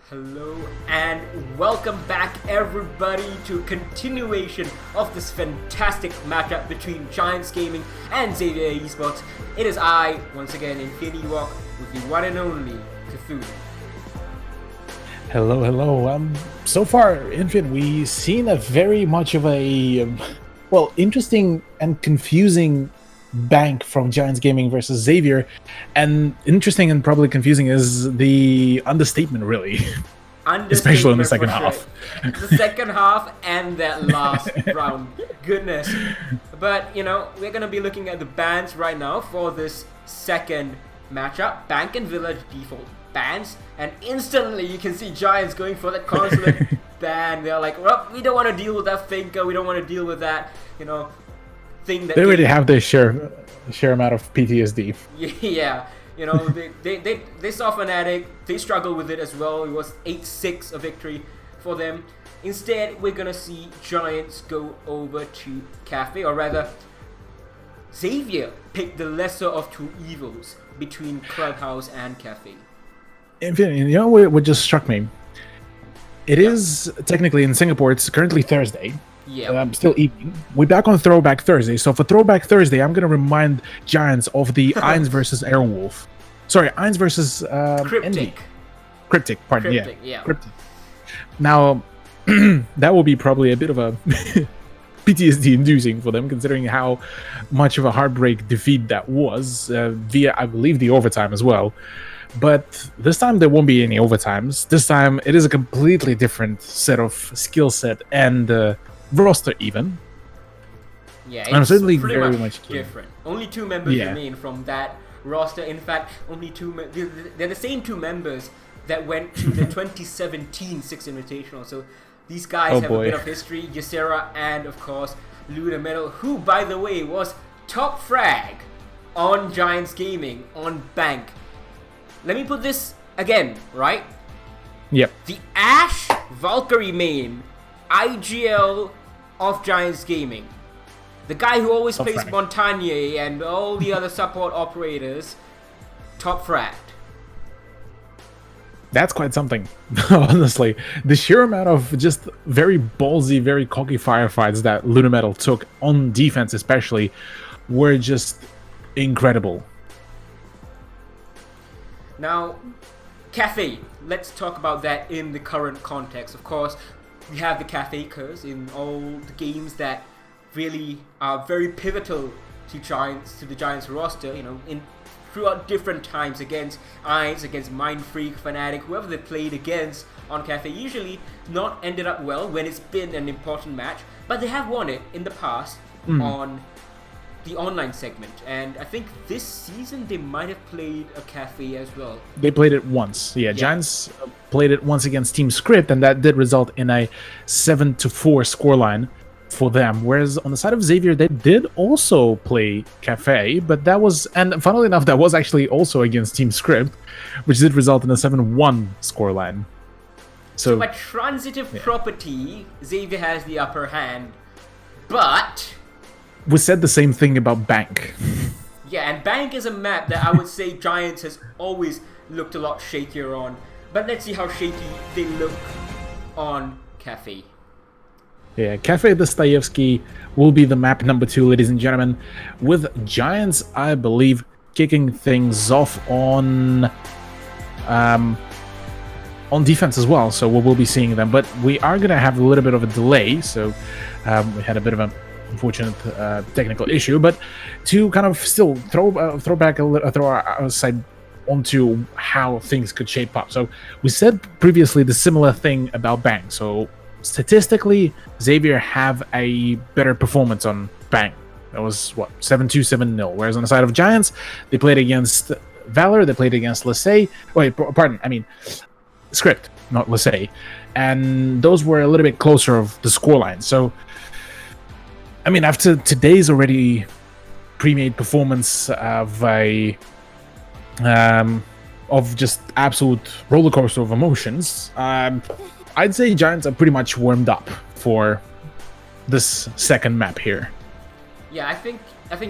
Hello and welcome back everybody to a continuation of this fantastic matchup between Giants Gaming and Xavier Esports. It is I, once again, Infinity Walk with the one and only Cthulhu. Hello. So far, Infin, we've seen a very much of a, interesting and confusing bank from Giants Gaming versus Xavier. And interesting and probably confusing is the understatement, really. Especially in the second half. The second half and that last round. Goodness. But, we're going to be looking at the bans right now for this second matchup. Bank and Village default bans. And instantly you can see Giants going for that consulate ban. They're like, well, we don't want to deal with that thinker. We don't want to deal with that, thing that they already have their share amount of PTSD. Yeah. They saw Fnatic, they struggled with it as well. It was 8-6 a victory for them. Instead, we're gonna see Giants go over to Cafe, or rather, Xavier picked the lesser of two evils between Clubhouse and Cafe. What just struck me? It is technically in Singapore, it's currently Thursday. Yeah. I'm still evening. We're back on Throwback Thursday. So for Throwback Thursday, I'm going to remind Giants of the Ainz versus Airwolf. Sorry, Ainz versus Envy. Cryptic, pardon. Cryptic. Cryptic. Now, that will be probably a bit of a PTSD inducing for them, considering how much of a heartbreak defeat that was via, I believe, the overtime as well. But this time there won't be any overtimes. This time it is a completely different set of skill set and roster even. Yeah, I'm it's certainly pretty very much keen. different. Only two members remain from that roster. In fact, only they're the same two members that went to the 2017 Six Invitational. So these guys have a bit of history. Ysera and, of course, Luna Metal, who, by the way, was top frag on Giants Gaming on Bank. Let me put this again, right? Yep. The Ashe Valkyrie main, IGL of Giants Gaming. The guy who always plays Montagne and all the other support operators, top fragged. That's quite something, honestly. The sheer amount of just very ballsy, very cocky firefights that Lunametal took on defense especially were just incredible. Now, Cafe, let's talk about that in the current context. Of course, we have the Cafe curse in all the games that really are very pivotal to the Giants roster, throughout different times against Ainz, against Mindfreak, Fnatic, whoever they played against on Cafe. Usually not ended up well when it's been an important match, but they have won it in the past on the online segment, and I think this season they might have played a Cafe as well. They played it once. Yeah. Giants played it once against Team Script, and that did result in a 7-4 scoreline for them. Whereas on the side of Xavier, they did also play Cafe, but that was, and funnily enough, that was actually also against Team Script, which did result in a 7-1 scoreline. So by transitive property, Xavier has the upper hand, but we said the same thing about Bank. Yeah, and Bank is a map that I would say Giants has always looked a lot shakier on. But let's see how shaky they look on Cafe. Yeah, Cafe Dostoevsky will be the map number 2, ladies and gentlemen, with Giants, I believe, kicking things off on defense as well. So we will be seeing them, but we are going to have a little bit of a delay. So we had a bit of a unfortunate technical issue, but to kind of still throw our side onto how things could shape up. So we said previously the similar thing about Bang. So statistically, Xavier have a better performance on Bang. That was 7-2, 7-0. Whereas on the side of Giants, they played against Valor, they played against Lasay. Script, not Lasay. And those were a little bit closer of the scoreline. So I mean, after today's already pre-made performance of just absolute roller coaster of emotions, I'd say Giants are pretty much warmed up for this second map here. Yeah, I think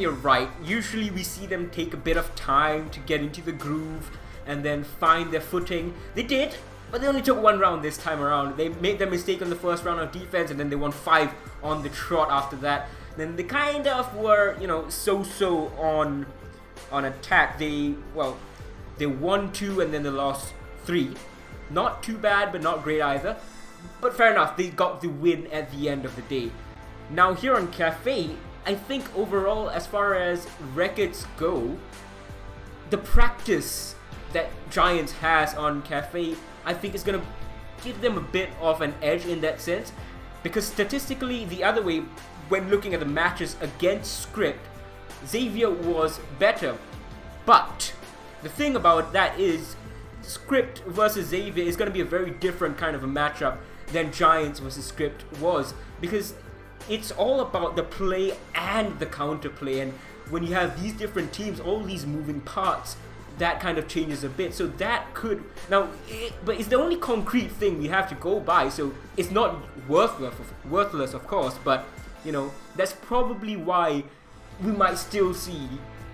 you're right. Usually we see them take a bit of time to get into the groove and then find their footing. They did. But they only took 1 round this time around. They made their mistake on the first round of defense, and then they won 5 on the trot after that. Then they kind of were, you know, so-so on attack. They won 2 and then they lost 3. Not too bad, but not great either. But fair enough, they got the win at the end of the day. Now here on Cafe, I think overall, as far as records go, the practice that Giants has on Cafe, I think is going to give them a bit of an edge in that sense. Because statistically, the other way, when looking at the matches against Script, Xavier was better. But the thing about that is, Script versus Xavier is going to be a very different kind of a matchup than Giants versus Script was. Because it's all about the play and the counterplay. And when you have these different teams, all these moving parts, that kind of changes a bit. So that could now, but it's the only concrete thing we have to go by. So it's not worthless, of course. But you know, that's probably why we might still see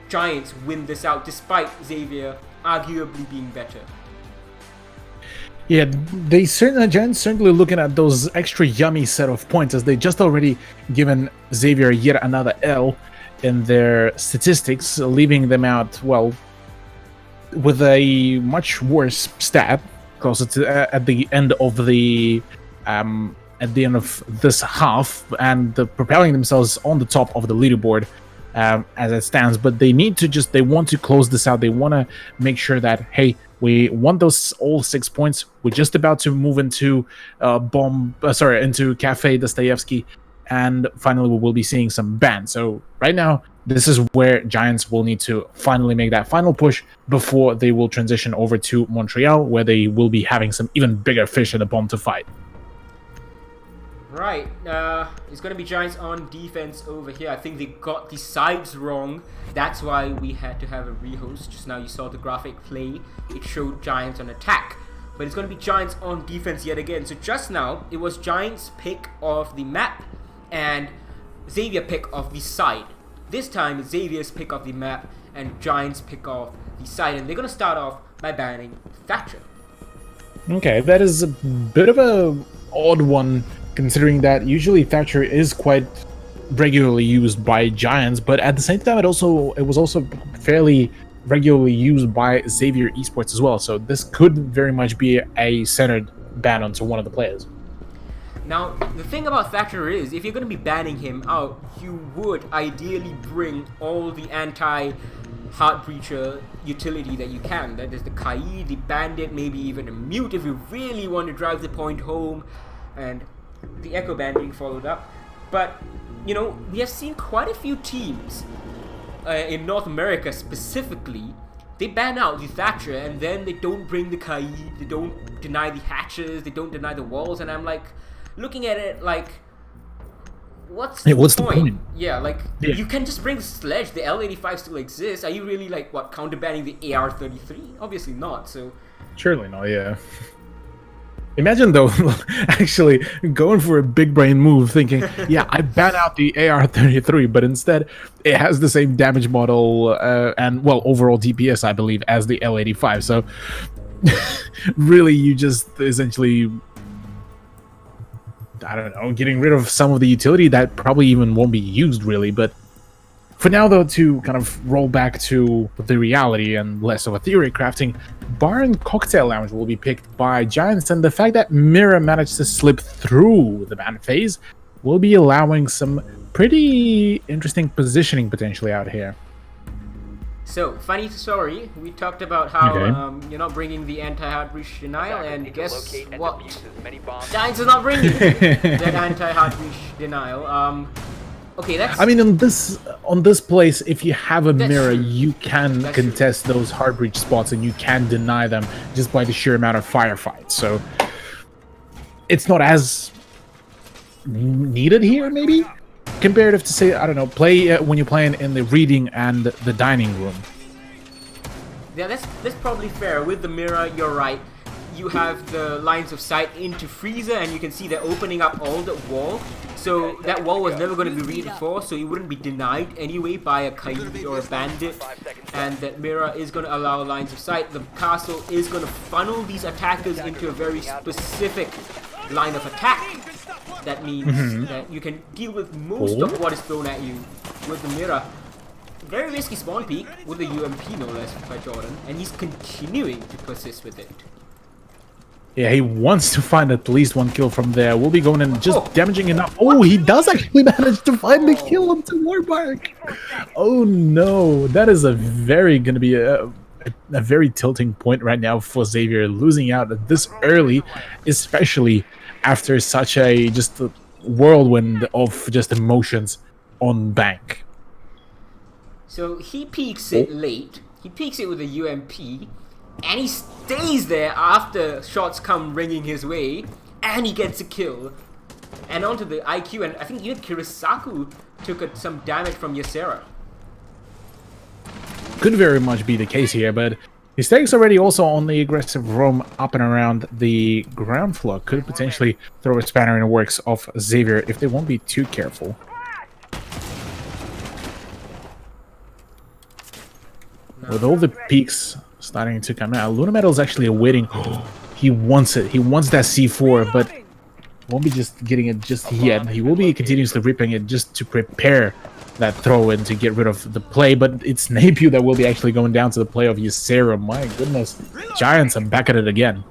Giants win this out, despite Xavier arguably being better. Yeah, Giants certainly looking at those extra yummy set of points, as they just already given Xavier yet another L in their statistics, leaving them out, well, with a much worse stat closer to at the end of this half, and propelling themselves on the top of the leaderboard as it stands. But they want to close this out. They want to make sure that, hey, we want those all 6 points. We're just about to move into into Cafe Dostoevsky, and finally we will be seeing some bans. So right now, this is where Giants will need to finally make that final push before they will transition over to Montreal, where they will be having some even bigger fish in the pond to fight. Right, it's going to be Giants on defense over here. I think they got the sides wrong. That's why we had to have a rehost. Just now you saw the graphic play. It showed Giants on attack. But it's going to be Giants on defense yet again. So just now, it was Giants pick of the map and Xavier pick of the side. This time, it's Xavier's pick of the map and Giants pick of the side. And they're going to start off by banning Thatcher. Okay, that is a bit of a odd one, considering that usually Thatcher is quite regularly used by Giants, but at the same time it was also fairly regularly used by Xavier Esports as well. So this could very much be a centered ban onto one of the players. Now, the thing about Thatcher is, if you're going to be banning him out, you would ideally bring all the anti-Heart Breacher utility that you can. That is the Kai, the Bandit, maybe even a Mute if you really want to drive the point home, and the Echo Band being followed up. But, you know, we have seen quite a few teams in North America specifically. They ban out the Thatcher and then they don't bring the Kai, they don't deny the hatches, they don't deny the walls, and I'm like, looking at it like, what's the point? Yeah, like, you can just bring the Sledge, the L85 still exists. Are you really like, counter-banning the AR-33? Obviously not, so... Surely not, yeah. Imagine though, actually going for a big brain move, thinking, yeah, I ban out the AR-33, but instead it has the same damage model and, well, overall DPS, I believe, as the L85. So really, you just essentially, I don't know, getting rid of some of the utility that probably even won't be used really. But for now, though, to kind of roll back to the reality and less of a theory crafting, Bar and Cocktail Lounge will be picked by Giants, and the fact that Mira managed to slip through the ban phase will be allowing some pretty interesting positioning potentially out here. So, funny story, we talked about how you're not bringing the anti-Heart Breach denial, and guess what? Giants is not bringing that anti-Heart Breach denial. Okay, that's... I mean, on this place, if you have a mirror, you can contest those hard breach spots and you can deny them just by the sheer amount of firefights. So it's not as needed here, maybe? Comparative to, say, I don't know, play when you're playing in the reading and the dining room. Yeah, that's probably fair. With the mirror, you're right. you have the lines of sight into Freezer, and you can see they're opening up all the wall. So that wall was never going to be reinforced, so it wouldn't be denied anyway by a Kaid or a Bandit. And that Mira is going to allow lines of sight. The castle is going to funnel these attackers into a very specific line of attack. That means that you can deal with most of what is thrown at you with the Mira. Very risky spawn peek with the UMP no less by Jordan, and he's continuing to persist with it. Yeah, he wants to find at least one kill from there. We'll be going in just damaging enough. Oh, he does actually manage to find the kill onto Warbark. Oh no, that is gonna be a very tilting point right now for Xavier, losing out this early, especially after such a whirlwind of just emotions on Bank. So he peeks it late. He peeks it with a UMP, and he stays there after shots come ringing his way, and he gets a kill. And onto the IQ, and I think even Kirisaku took some damage from Ysera. Could very much be the case here, but Hysteric's already also on the aggressive roam up and around the ground floor. Could potentially throw a spanner in the works of Xavier if they won't be too careful. With all the peaks starting to come out, Luna Metal's actually awaiting. He wants it. He wants that C4, but won't be just getting it just yet. He will be continuously ripping it just to prepare that throw-in to get rid of the play, but it's Napiu that will be actually going down to the play of Ysera. My goodness. Giants are back at it again.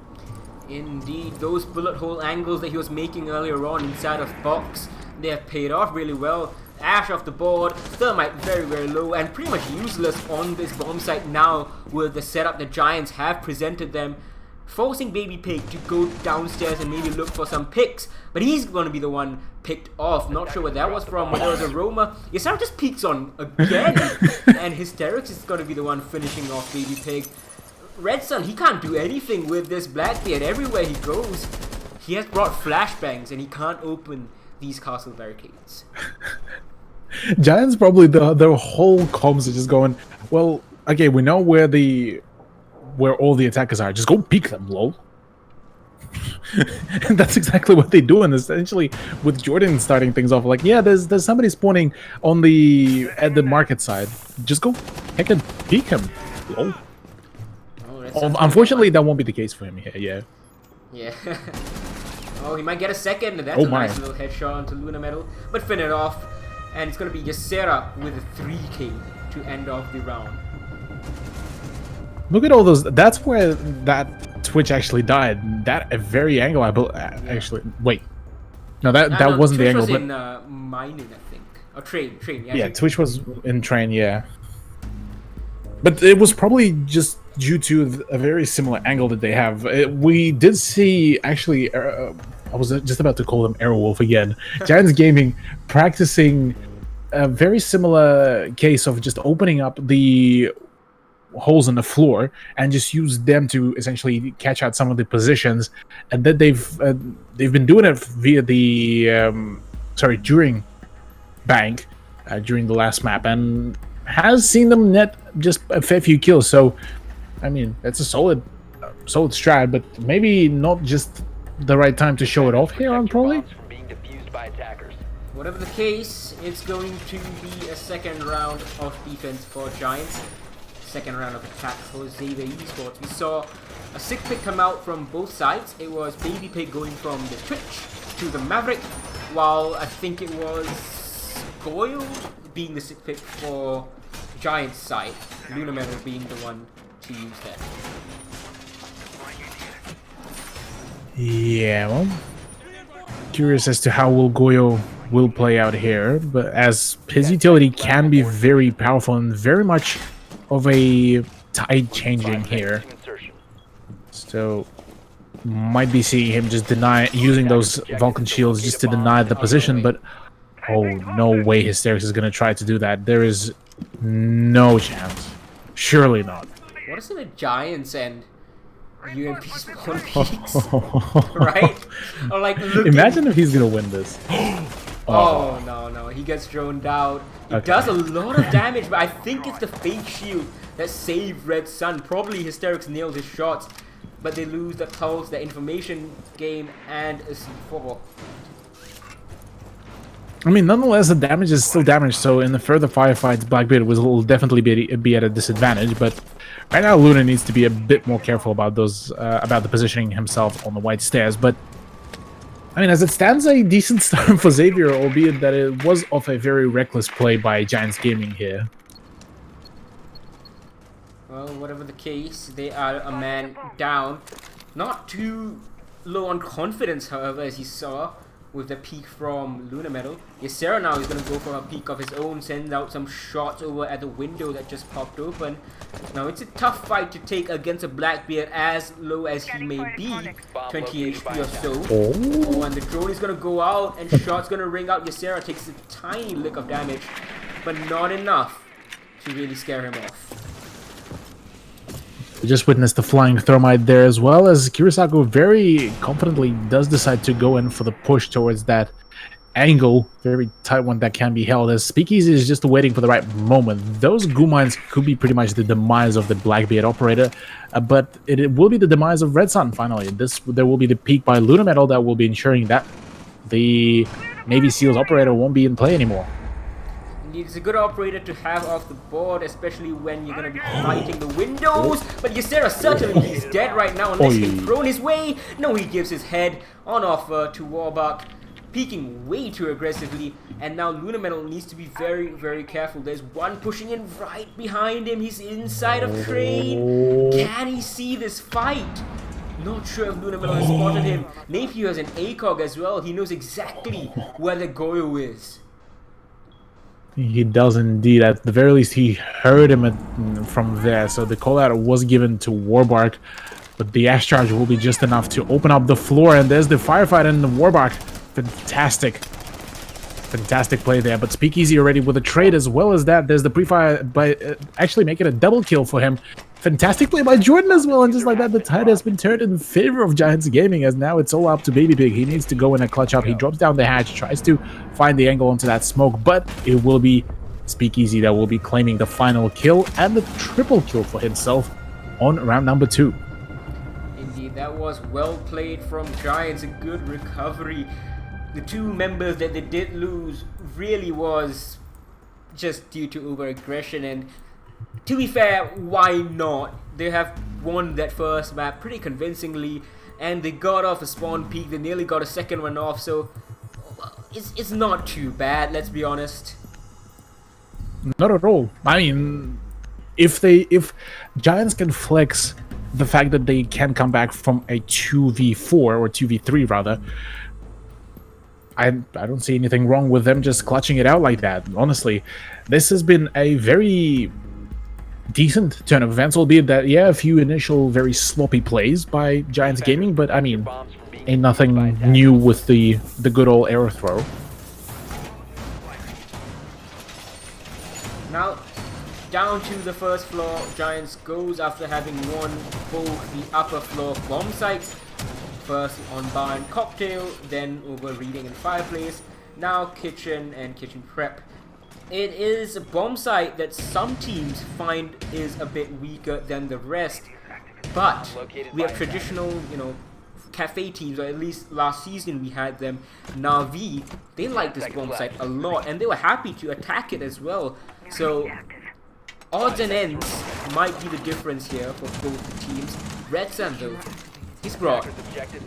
Indeed, those bullet hole angles that he was making earlier on inside of box, they have paid off really well. Ash off the board, Thermite very, very low, and pretty much useless on this bomb site now with the setup the Giants have presented them, forcing Baby Pig to go downstairs and maybe look for some picks, but he's going to be the one picked off. Not sure where that was from, whether it was a Roma. Ysera just peeks on again, and Hysterix is going to be the one finishing off Baby Pig. Red Sun, he can't do anything with this Blackbeard. Everywhere he goes, he has brought flashbangs, and he can't open these castle barricades. Giants probably their whole comms are just going, well, okay, we know where all the attackers are. Just go peek them, lol. And that's exactly what they do. And essentially, with Jordan starting things off, like, yeah, there's somebody spawning at the market side. Just go heck and peek him, lol. Unfortunately, that won't be the case for him here. Yeah. Oh, he might get a second. That's a nice little headshot onto Luna Metal, but fin it off. And it's going to be Ysera with a 3K to end off the round. Look at all those. That's where that Twitch actually died. That a very angle. Actually, wait. No, that wasn't the angle. Twitch was in mining, I think. Or train. Yeah, Twitch was in train. Yeah. But it was probably just due to a very similar angle that they have. We did see actually. I was just about to call him Airwolf again. Giants Gaming practicing a very similar case of just opening up the holes in the floor and just use them to essentially catch out some of the positions. And then they've been doing it via the during Bank during the last map, and has seen them net just a fair few kills. So I mean, that's a solid strat, but maybe not just the right time to show it off here on Probably. Whatever the case, it's going to be a second round of defense for Giants. Second round of attack for Xavier Esports. We saw a sick pick come out from both sides. It was Baby Pig going from the Twitch to the Maverick, while I think it was Goyle being the sick pick for Giants side. Luna Metal being the one to use that. Yeah, well, curious as to how Goyo will play out here, but as his utility can be very powerful and very much of a tide changing here. So might be seeing him just using those Vulcan shields just to deny the position, but oh, no way Hysterix is going to try to do that. There is no chance. Surely not. What is in the Giants and UMP spawn peaks? Right? Or like imagine if he's gonna win this. Oh no, he gets droned out. He does a lot of damage, but I think it's the fake shield that saved Red Sun. Probably Hysterix nailed his shots. but they lose the pulse, the information game, and a C4. I mean, nonetheless, the damage is still damage, so in the further firefights, Blackbeard will definitely be at a disadvantage, but right now Luna needs to be a bit more careful about those, about the positioning himself on the white stairs, but I mean, as it stands, a decent start for Xavier, albeit that it was off a very reckless play by Giants Gaming here. Well, whatever the case, they are a man down. Not too low on confidence, however, as you saw with the peek from Luna Metal. Ysera now is going to go for a peek of his own, send out some shots over at the window that just popped open. Now, it's a tough fight to take against a Blackbeard as low as he may be, 20 HP or so. Oh, and the drone is going to go out, and shots going to ring out. Ysera takes a tiny lick of damage, but not enough to really scare him off. We just witnessed the flying thermite there, as well as Kirisaku very confidently does decide to go in for the push towards that angle, very tight one that can be held, as Speakeasy is just waiting for the right moment. Those goo mines could be pretty much the demise of the Blackbeard operator, but it will be the demise of Red Sun finally. There will be the peak by Luna Metal that will be ensuring that the Navy SEALs operator won't be in play anymore. It's a good operator to have off the board, especially when you're going to be fighting the windows. But Ysera, certainly he's dead right now unless he's thrown his way. No, he gives his head on offer to Warbuck, peeking way too aggressively. And now Luna Metal needs to be very, very careful. There's one pushing in right behind him. He's inside of Train. Can he see this fight? Not sure if Luna Metal has spotted him. Napier has an ACOG as well. He knows exactly where the Goyo is. He does indeed. At the very least, he heard him from there. So the call out was given to Warbark, but the Ash Charge will be just enough to open up the floor. And there's the firefight and the Warbark. Fantastic play there. But Speakeasy already with a trade as well as that. There's the pre-fire by actually making a double kill for him. Fantastic play by Jordan as well, and just like that, the tide has been turned in favor of Giants Gaming, as now it's all up to Baby Pig. He needs to go in a clutch up. He drops down the hatch, tries to find the angle onto that smoke, but it will be Speakeasy that will be claiming the final kill and the triple kill for himself on round number 2. Indeed, that was well played from Giants. A good recovery. The two members that they did lose really was just due to over-aggression, and to be fair, why not? They have won that first map pretty convincingly, and they got off a spawn peak. They nearly got a second one off, so it's not too bad, let's be honest. Not at all. I mean, if Giants can flex the fact that they can come back from a 2v4 or 2v3 rather, I don't see anything wrong with them just clutching it out like that. Honestly, this has been a very decent turn of events, albeit that, yeah, a few initial very sloppy plays by Giants Gaming, but I mean, ain't nothing new with the good old arrow throw. Now, down to the first floor, Giants goes after having won both the upper floor bomb sites. First on bar and cocktail, then over reading and fireplace, now kitchen and kitchen prep. It is a bomb site that some teams find is a bit weaker than the rest, but we have traditional, cafe teams, or at least last season we had them. Na'Vi, they like this bomb site a lot, and they were happy to attack it as well. So odds and ends might be the difference here for both teams. Red Sun though, he's brought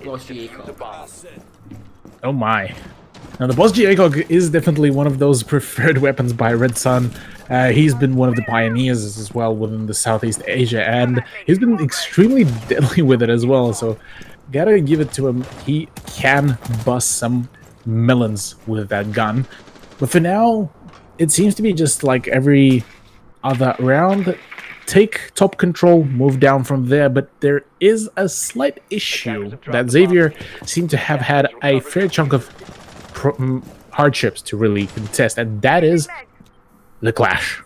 Boss G ACOG. Oh my. Now the Boss G ACOG is definitely one of those preferred weapons by Red Sun. He's been one of the pioneers as well within the Southeast Asia, and he's been extremely deadly with it as well, so gotta give it to him. He can bust some melons with that gun. But for now, it seems to be just like every other round. Take top control, move down from there, but there is a slight issue that Xavier seemed to have had a fair chunk of hardships to really contest, and that is the clash.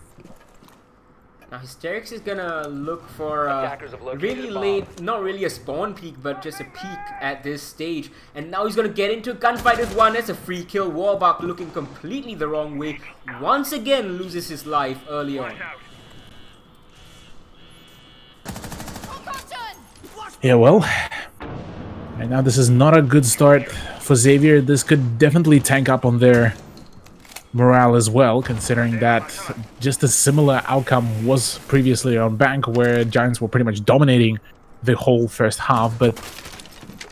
Now Hysterix is gonna look for a really late, not really a spawn peak, but just a peak at this stage. And now he's gonna get into a gunfight with one. That's a free kill. Warbuck looking completely the wrong way. Once again loses his life early on. Yeah, well, right now this is not a good start for Xavier. This could definitely tank up on their morale as well, considering that just a similar outcome was previously on Bank, where Giants were pretty much dominating the whole first half. But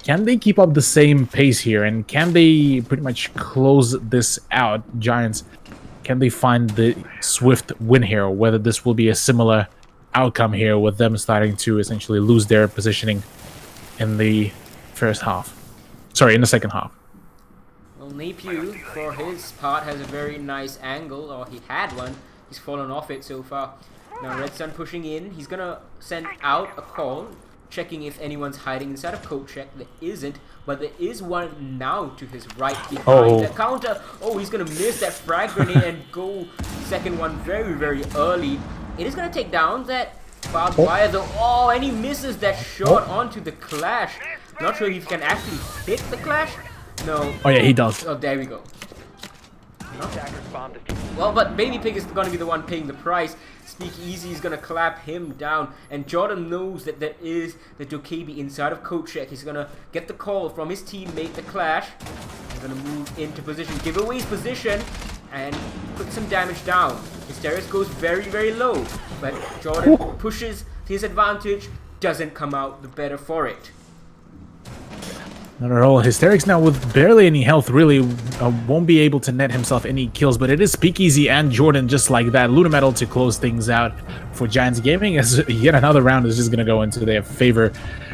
can they keep up the same pace here, and can they pretty much close this out, Giants? Can they find the swift win here, or whether this will be a similar outcome here with them starting to essentially lose their positioning in the first half? Sorry, in the second half. Well, Napier, for his part, has a very nice angle, or he had one. He's fallen off it so far. Now Red Sun pushing in. He's gonna send out a call, checking if anyone's hiding inside of code check. There isn't, but there is one now to his right behind the counter. Oh, he's gonna miss that frag grenade and go second one very, very early. It is gonna take down that barbed wire though. Oh, and he misses that shot onto the Clash. Not sure if he can actually hit the Clash. No. Oh yeah, he does. Oh, there we go. Attackers bomb defused. Well, but Baby Pig is going to be the one paying the price. Speakeasy is going to clap him down. And Jordan knows that there is the Dokkaebi inside of Code Check. He's going to get the call from his teammate, the Clash. He's going to move into position, give away his position, and put some damage down. Hysterics goes very, very low. But Jordan pushes to his advantage, doesn't come out the better for it. Not at all. Hysterics now with barely any health really won't be able to net himself any kills, but it is Speakeasy and Jordan just like that. Lunametal to close things out for Giants Gaming, as yet another round is just going to go into their favor.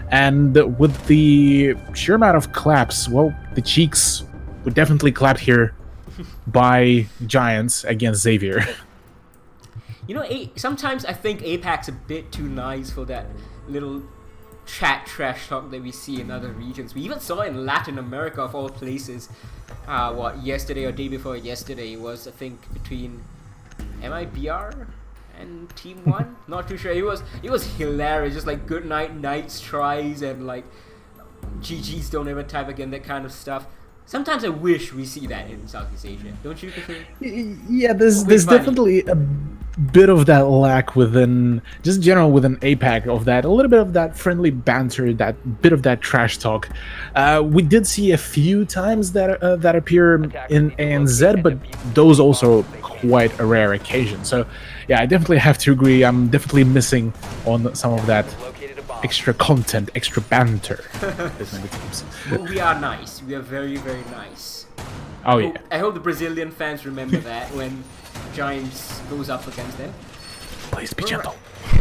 And with the sheer amount of claps, well, the cheeks were definitely clapped here by Giants against Xavier. You know, sometimes I think APAC's a bit too nice for that little chat trash talk that we see in other regions. We even saw it in Latin America, of all places. Yesterday or day before yesterday was, I think, between MIBR and Team 1. Not too sure. It was hilarious. Just like good night, nights tries, and like GGs don't ever type again, that kind of stuff. Sometimes I wish we see that in Southeast Asia. Don't you, Kathleen? Yeah, there's definitely a bit of that lack within, just general within APAC, of that, a little bit of that friendly banter, that bit of that trash talk. We did see a few times that that appear in ANZ, but those also quite a rare occasion. So yeah, I definitely have to agree. I'm definitely missing on some of that Located a bomb. extra content, extra banter between the teams. But we are nice. We are very, very nice. Oh yeah. I hope the Brazilian fans remember that when Giants goes up against them. Please be gentle.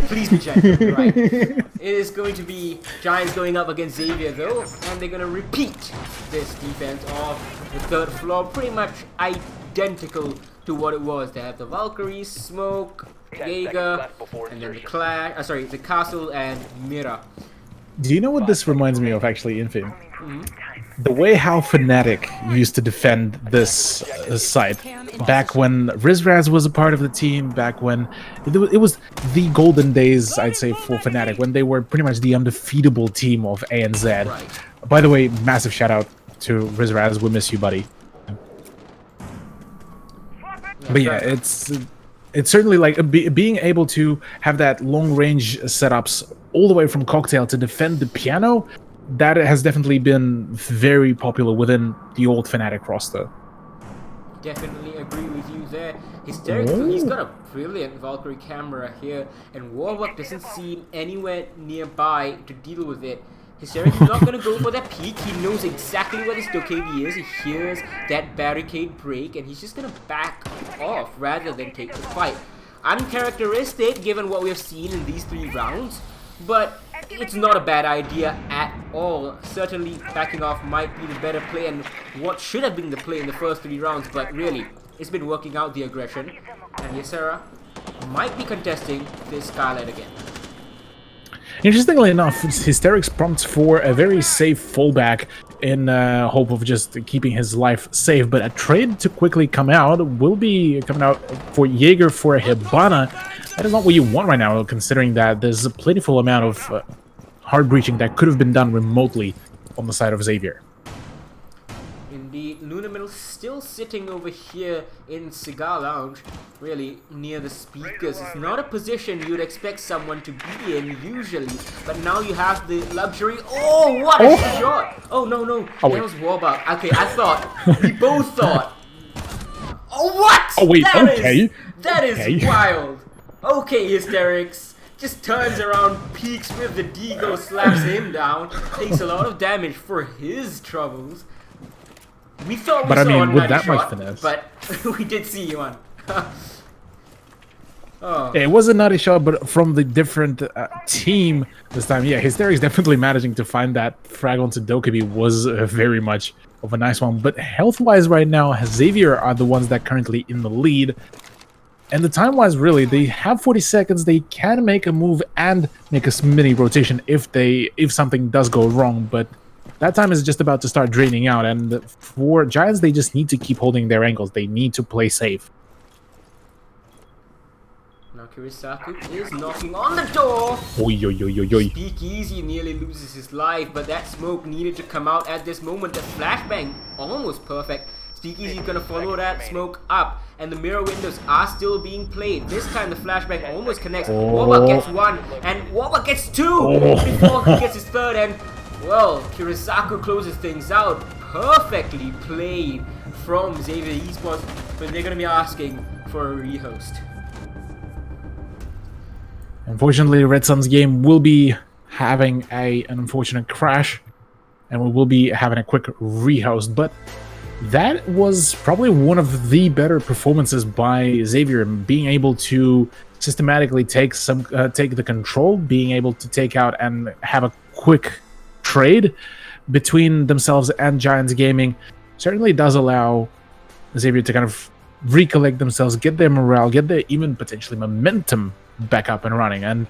Please be gentle, right. It is going to be Giants going up against Xavier though, and they're going to repeat this defense of the third floor, pretty much identical to what it was. They have the Valkyries, Smoke, 10 seconds Jaeger, left before and then the insertion. the Castle and Mira. Do you know what this reminds me of, actually, Infin? The way how Fnatic used to defend this site back when Rizraz was a part of the team, back when it was the golden days, I'd say, for Fnatic, when they were pretty much the undefeatable team of ANZ. Right. By the way, massive shout out to Rizraz. We miss you, buddy. But yeah, it's certainly like being able to have that long range setups all the way from Cocktail to defend the piano. That has definitely been very popular within the old Fnatic roster. Definitely agree with you there. Hysterical, he's got a brilliant Valkyrie camera here, and Warlock doesn't seem anywhere nearby to deal with it. Hysterical is not going to go for that peek. He knows exactly where this Dokkaebi is. He hears that barricade break, and he's just going to back off rather than take the fight. Uncharacteristic given what we have seen in these 3 rounds, but it's not a bad idea at all. Certainly backing off might be the better play, and what should have been the play in the first 3 rounds, but really, it's been working out, the aggression. And Ysera might be contesting this Skylight again. Interestingly enough, Hysterics prompts for a very safe fallback in hope of just keeping his life safe, but a trade to quickly come out will be coming out for Jaeger for Hibana. That is not what you want right now, considering that there's a plentiful amount of hard breaching that could have been done remotely on the side of Xavier. The Lunar Middle still sitting over here in Cigar Lounge, really near the speakers. It's not a position you'd expect someone to be in usually, but now you have the luxury. Oh, what a shot! Oh, no, Oh, that wait. was Warbach. Okay, I thought, we both thought. Oh, what? Oh, wait, That okay. That is Okay. wild. Okay, Hysterics. Just turns around, peeks with the Deagle, slaps him down, takes a lot of damage for his troubles. We thought we But I saw mean, a with nutty that much shot, finesse. but we did see one. Oh, It was a nutty shot, but from the different team this time. Yeah, Hysterics definitely managing to find that frag onto Dokkaebi was very much of a nice one. But health-wise right now, Xavier are the ones that currently in the lead. And the time-wise, really, they have 40 seconds. They can make a move and make a mini rotation if something does go wrong. But that time is just about to start draining out. And for Giants, they just need to keep holding their angles. They need to play safe. now Kirisaku is knocking on the door. Oi, oi, oi, oi, oi. Speakeasy nearly loses his life, but that smoke needed to come out at this moment. The flashbang almost perfect. Speakeasy is gonna follow that smoke up, and the mirror windows are still being played. This time the flashbang almost connects. Warbach gets one, and Warbach gets two before he gets his third. And well, Kirisaku closes things out. Perfectly played from Xavier Esports, but they're gonna be asking for a rehost. Unfortunately, Red Sun's game will be having an unfortunate crash, and we will be having a quick rehost. But that was probably one of the better performances by Xavier, being able to systematically take the control, being able to take out and have a quick trade between themselves and Giants Gaming. Certainly does allow Xavier to kind of recollect themselves, get their morale, get their even potentially momentum back up and running. And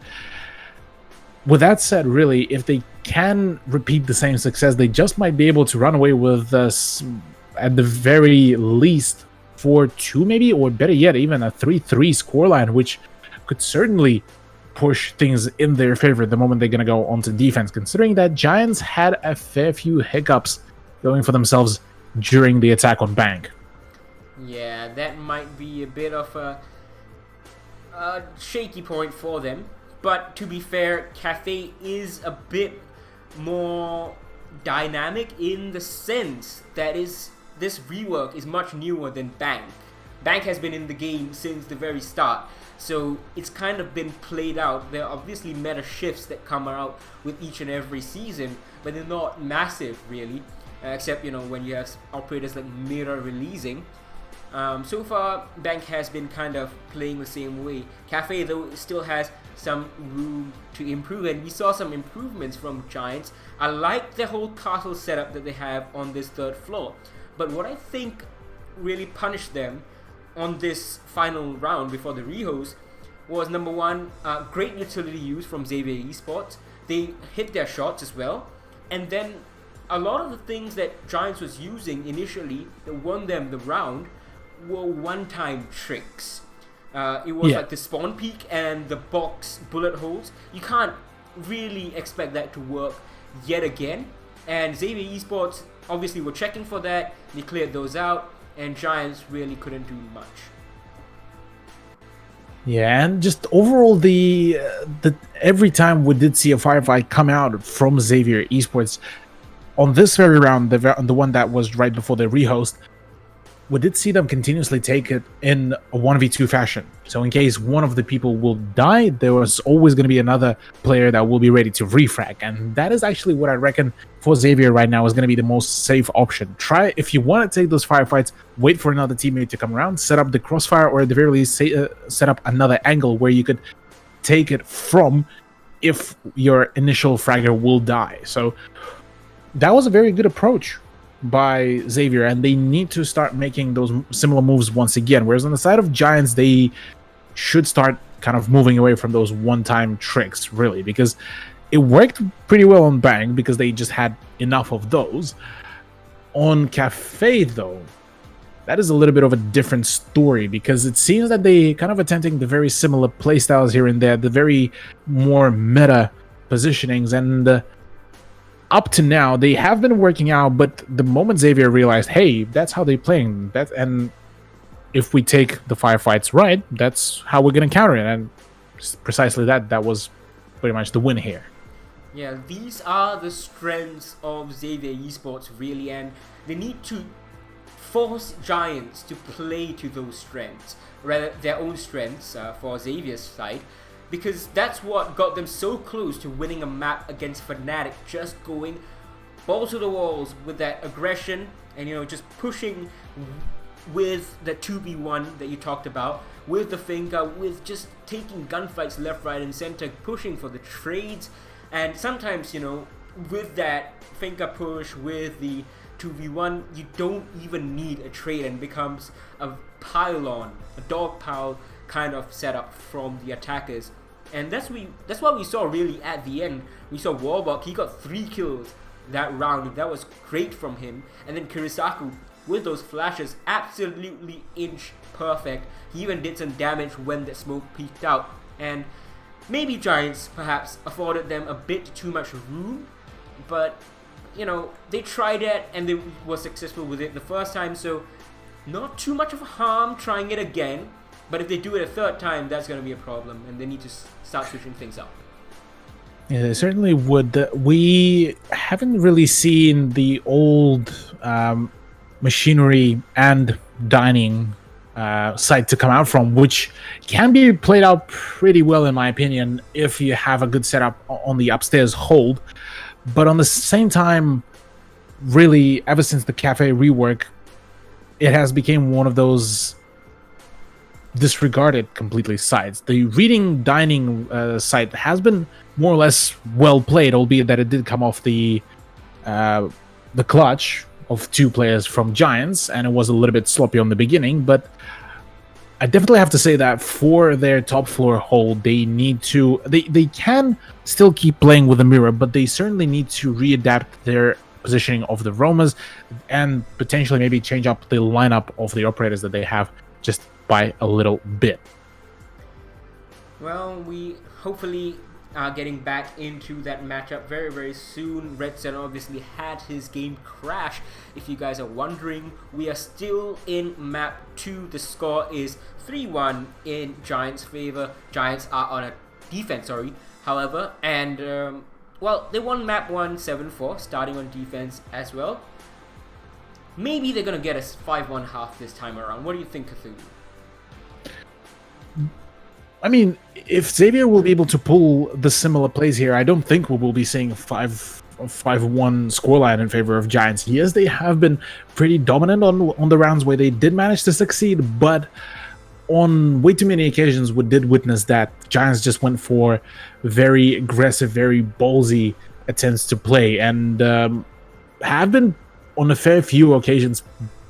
with that said, really, if they can repeat the same success, they just might be able to run away with us at the very least 4-2 maybe, or better yet, even a 3-3 scoreline, which could certainly push things in their favor the moment they're going to go onto defense, considering that Giants had a fair few hiccups going for themselves during the attack on Bank. Yeah, that might be a bit of a shaky point for them. But to be fair, Cafe is a bit more dynamic in the sense that this rework is much newer than Bank. Bank has been in the game since the very start, so it's kind of been played out. There are obviously meta shifts that come out with each and every season, but they're not massive really, except when you have operators like Mira releasing. So far, Bank has been kind of playing the same way. Cafe, though, still has some room to improve, and we saw some improvements from Giants. I like the whole castle setup that they have on this third floor, but what I think really punished them on this final round before the rehost was, number one, great utility use from Xavier Esports. They hit their shots as well, and then a lot of the things that Giants was using initially that won them the round were one-time tricks. It was like the spawn peak and the box bullet holes. You can't really expect that to work yet again. And Xavier Esports obviously were checking for that. They cleared those out, and Giants really couldn't do much. Yeah, and just overall, the every time we did see a firefight come out from Xavier Esports on this very round, the one that was right before the rehost, we did see them continuously take it in a 1v2 fashion. So in case one of the people will die, there was always going to be another player that will be ready to refrag. And that is actually what I reckon for Xavier right now is going to be the most safe option. Try, if you want to take those firefights, wait for another teammate to come around, set up the crossfire, or at the very least set up another angle where you could take it from if your initial fragger will die. So that was a very good approach by Xavier, and they need to start making those similar moves once again. Whereas on the side of Giants, they should start kind of moving away from those one-time tricks, really, because it worked pretty well on Bang because they just had enough of those. On Cafe, though, that is a little bit of a different story because it seems that they kind of attempting the very similar playstyles here and there, the very more meta positionings, and up to now, they have been working out, but the moment Xavier realized, hey, that's how they're playing, and if we take the firefights right, that's how we're going to counter it. And precisely that was pretty much the win here. Yeah, these are the strengths of Xavier Esports, really, and they need to force Giants to play to those strengths, rather their own strengths for Xavier's side, because that's what got them so close to winning a map against Fnatic, just going balls to the walls with that aggression and, you know, just pushing with the 2v1 that you talked about, with the finger, with just taking gunfights left, right, and center, pushing for the trades, and sometimes, you know, with that finger push, with the 2v1, you don't even need a trade and becomes a pile-on, a dog pile kind of setup from the attackers. And that's what we saw really at the end. We saw Warbuck, he got 3 kills that round. That was great from him. And then Kirisaku, with those flashes, absolutely inch perfect. He even did some damage when the smoke peeked out. And maybe Giants perhaps afforded them a bit too much room, but you know, they tried it and they were successful with it the first time, so not too much of harm trying it again. But if they do it a third time, that's going to be a problem, and they need to start switching things up. Yeah, they certainly would. We haven't really seen the old machinery and dining site to come out from, which can be played out pretty well, in my opinion, if you have a good setup on the upstairs hold. But on the same time, really, ever since the cafe rework, it has become one of those disregarded completely sites. The reading dining site has been more or less well played, albeit that it did come off the clutch of 2 players from Giants, and it was a little bit sloppy on the beginning. But I definitely have to say that for their top floor hold, they need to, they can still keep playing with the mirror, but they certainly need to readapt their positioning of the roamers and potentially maybe change up the lineup of the operators that they have just by a little bit. Well, we hopefully are getting back into that matchup very, very soon. Redson obviously had his game crash. If you guys are wondering, we are still in map 2. The score is 3-1 in Giants' favor. Giants are on a defense, however, and well, they won map 1 7-4, starting on defense as well. Maybe they're gonna get a 5-1 half this time around. What do you think, Cthulhu? I mean, if Xavier will be able to pull the similar plays here, I don't think we will be seeing a 5-1 scoreline in favor of Giants. Yes, they have been pretty dominant on the rounds where they did manage to succeed, but on way too many occasions we did witness that Giants just went for very aggressive, very ballsy attempts to play, and have been on a fair few occasions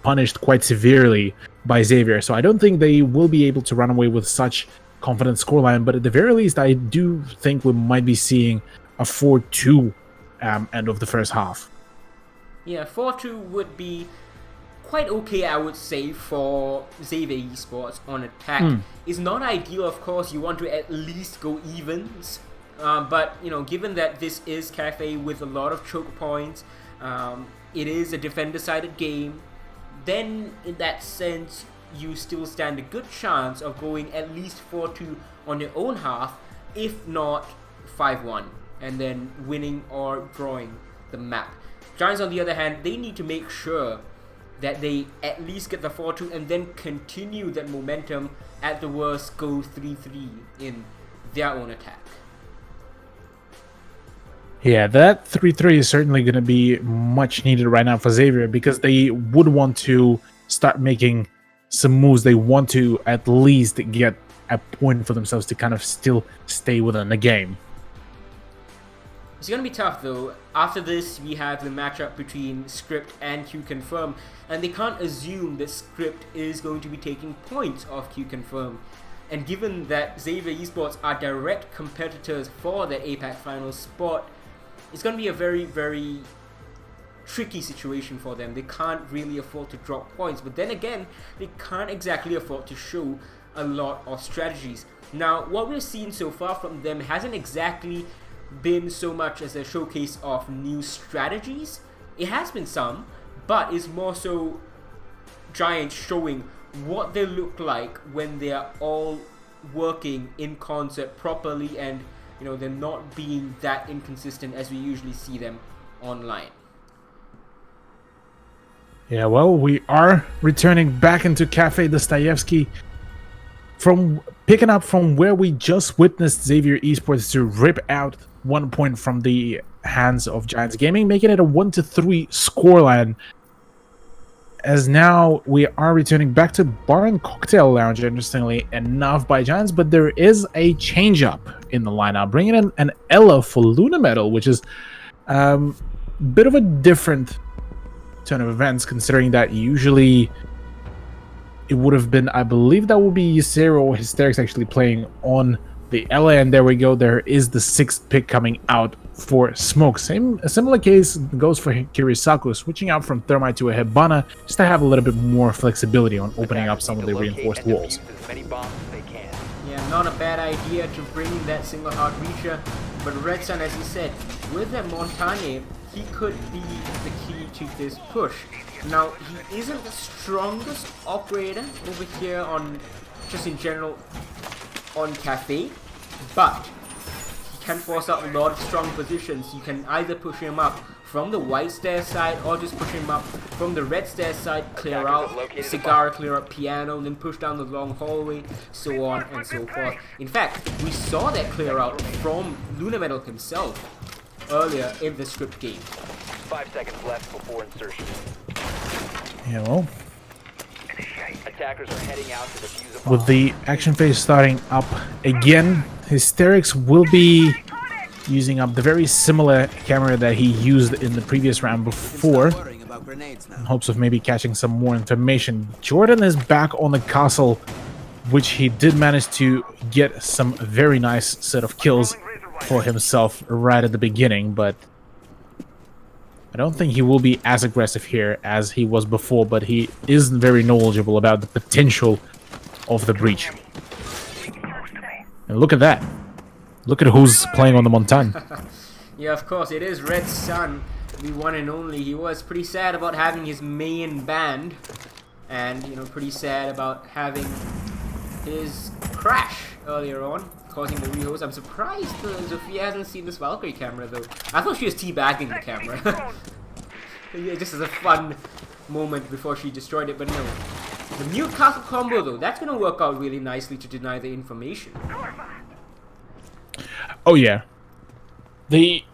punished quite severely by Xavier. So I don't think they will be able to run away with such confident scoreline, but at the very least, I do think we might be seeing a 4-2 end of the first half. Yeah, 4-2 would be quite okay, I would say, for Xavier Esports on attack. It's not ideal, of course. You want to at least go evens, but you know, given that this is Cafe with a lot of choke points, it is a defender-sided game, then in that sense, you still stand a good chance of going at least 4-2 on your own half, if not 5-1, and then winning or drawing the map. Giants, on the other hand, they need to make sure that they at least get the 4-2 and then continue that momentum, at the worst go 3-3 in their own attack. Yeah, that 3-3 is certainly going to be much needed right now for Xavier, because they would want to start making some moves. They want to at least get a point for themselves to kind of still stay within the game. It's going to be tough though. After this, we have the matchup between Script and Q-Confirm, and they can't assume that Script is going to be taking points off Q-Confirm. And given that Xavier Esports are direct competitors for the APAC Finals spot, it's going to be a very, very tricky situation for them. They can't really afford to drop points, but then again, they can't exactly afford to show a lot of strategies. Now, what we've seen so far from them hasn't exactly been so much as a showcase of new strategies. It has been some, but it's more so Giants showing what they look like when they are all working in concert properly, and you know, they're not being that inconsistent as we usually see them online. Yeah, well, we are returning back into Cafe Dostoyevsky, from picking up from where we just witnessed Xavier Esports to rip out 1 point from the hands of Giants Gaming, making it a 1-3 scoreline. As now we are returning back to Bar and Cocktail Lounge, interestingly enough, by Giants, but there is a change up in the lineup, bringing in an Ela for Luna Metal, which is a bit of a different turn of events, considering that usually it would have been, I believe that would be Ysera or Hysterics actually playing on the Ela, and there we go, there is the 6th pick coming out for Smoke. A similar case goes for Kirisaku, switching out from Thermite to a Hibana, just to have a little bit more flexibility on opening up some of the reinforced walls. As many bombs as they can. Yeah, not a bad idea to bring in that single hard reacher, but Red Sun, as you said, with that Montagne, he could be the key to this push. Now, he isn't the strongest operator over here on, just in general, on Cafe, but he can force out a lot of strong positions. You can either push him up from the white stair side, or just push him up from the red stair side, clear out Cigar, clear up Piano, and then push down the long hallway, so on and so forth. In fact, we saw that clear out from Luna Metal himself earlier in the script game. 5 seconds left before insertion. Yeah, well, Attackers are heading out to defuse a bomb. with the action phase starting up again, Hysterics will be using up the very similar camera that he used in the previous round before, in hopes of maybe catching some more information. Jordan is back on the castle, which he did manage to get some very nice set of kills for himself right at the beginning, but I don't think he will be as aggressive here as he was before, but he is very knowledgeable about the potential of the breach. And look at that. Look at who's playing on the Montagne. Yeah, of course, it is Red Sun, the one and only. He was pretty sad about having his main banned, and, you know, pretty sad about having his crash earlier on, causing the rehost. I'm surprised Zofia hasn't seen this Valkyrie camera, though. I thought she was teabagging the camera. Yeah, just as a fun moment before she destroyed it, but no. The mute castle combo, though, that's going to work out really nicely to deny the information. Oh yeah, the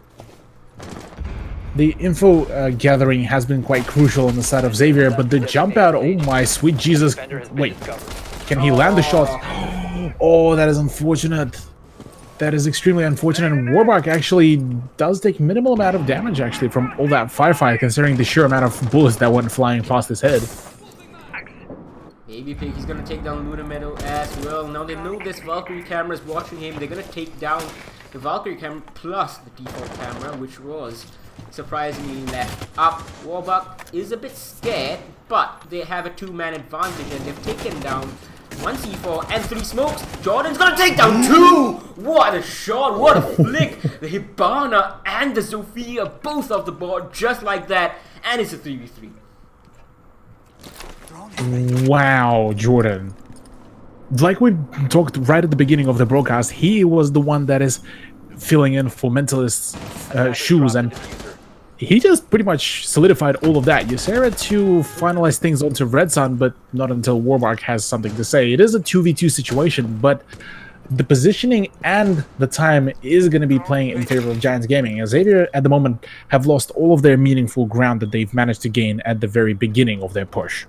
info gathering has been quite crucial on the side of Xavier, but the jump out, oh my sweet Jesus, wait, can he land the shot? Oh, that is unfortunate. That is extremely unfortunate, and Warbark actually does take minimal amount of damage actually from all that firefight, considering the sheer amount of bullets that went flying past his head. Baby Pig, he's gonna take down Luna Meadow as well. Now they know this Valkyrie camera is watching him. They're gonna take down the Valkyrie camera plus the default camera, which was surprisingly left up. Warbuck is a bit scared, but they have a 2-man advantage, and they've taken down 1 C4 and 3 smokes. Jordan's gonna take down 2! What a shot, what a flick! The Hibana and the Zofia both off the board just like that, and it's a 3v3. Wow, Jordan. Like we talked right at the beginning of the broadcast, he was the one that is filling in for Mentalist's shoes, and he just pretty much solidified all of that. Ysera to finalize things onto Red Sun, but not until Warbark has something to say. It is a 2v2 situation, but the positioning and the time is going to be playing in favor of Giants Gaming, as Xavier at the moment have lost all of their meaningful ground that they've managed to gain at the very beginning of their push.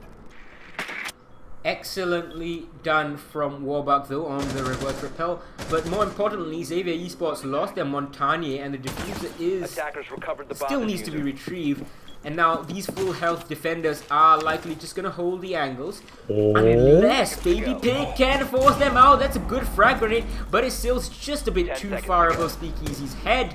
Excellently done from Warbuck, though, on the reverse repel. But more importantly, Xavier Esports lost their Montagne, and the diffuser is Attackers recovered the bomb still needs to be retrieved. And now these full health defenders are likely just going to hold the angles. Unless Baby Pig can force them out. That's a good frag grenade, but it still's just a bit too far above Speakeasy's head.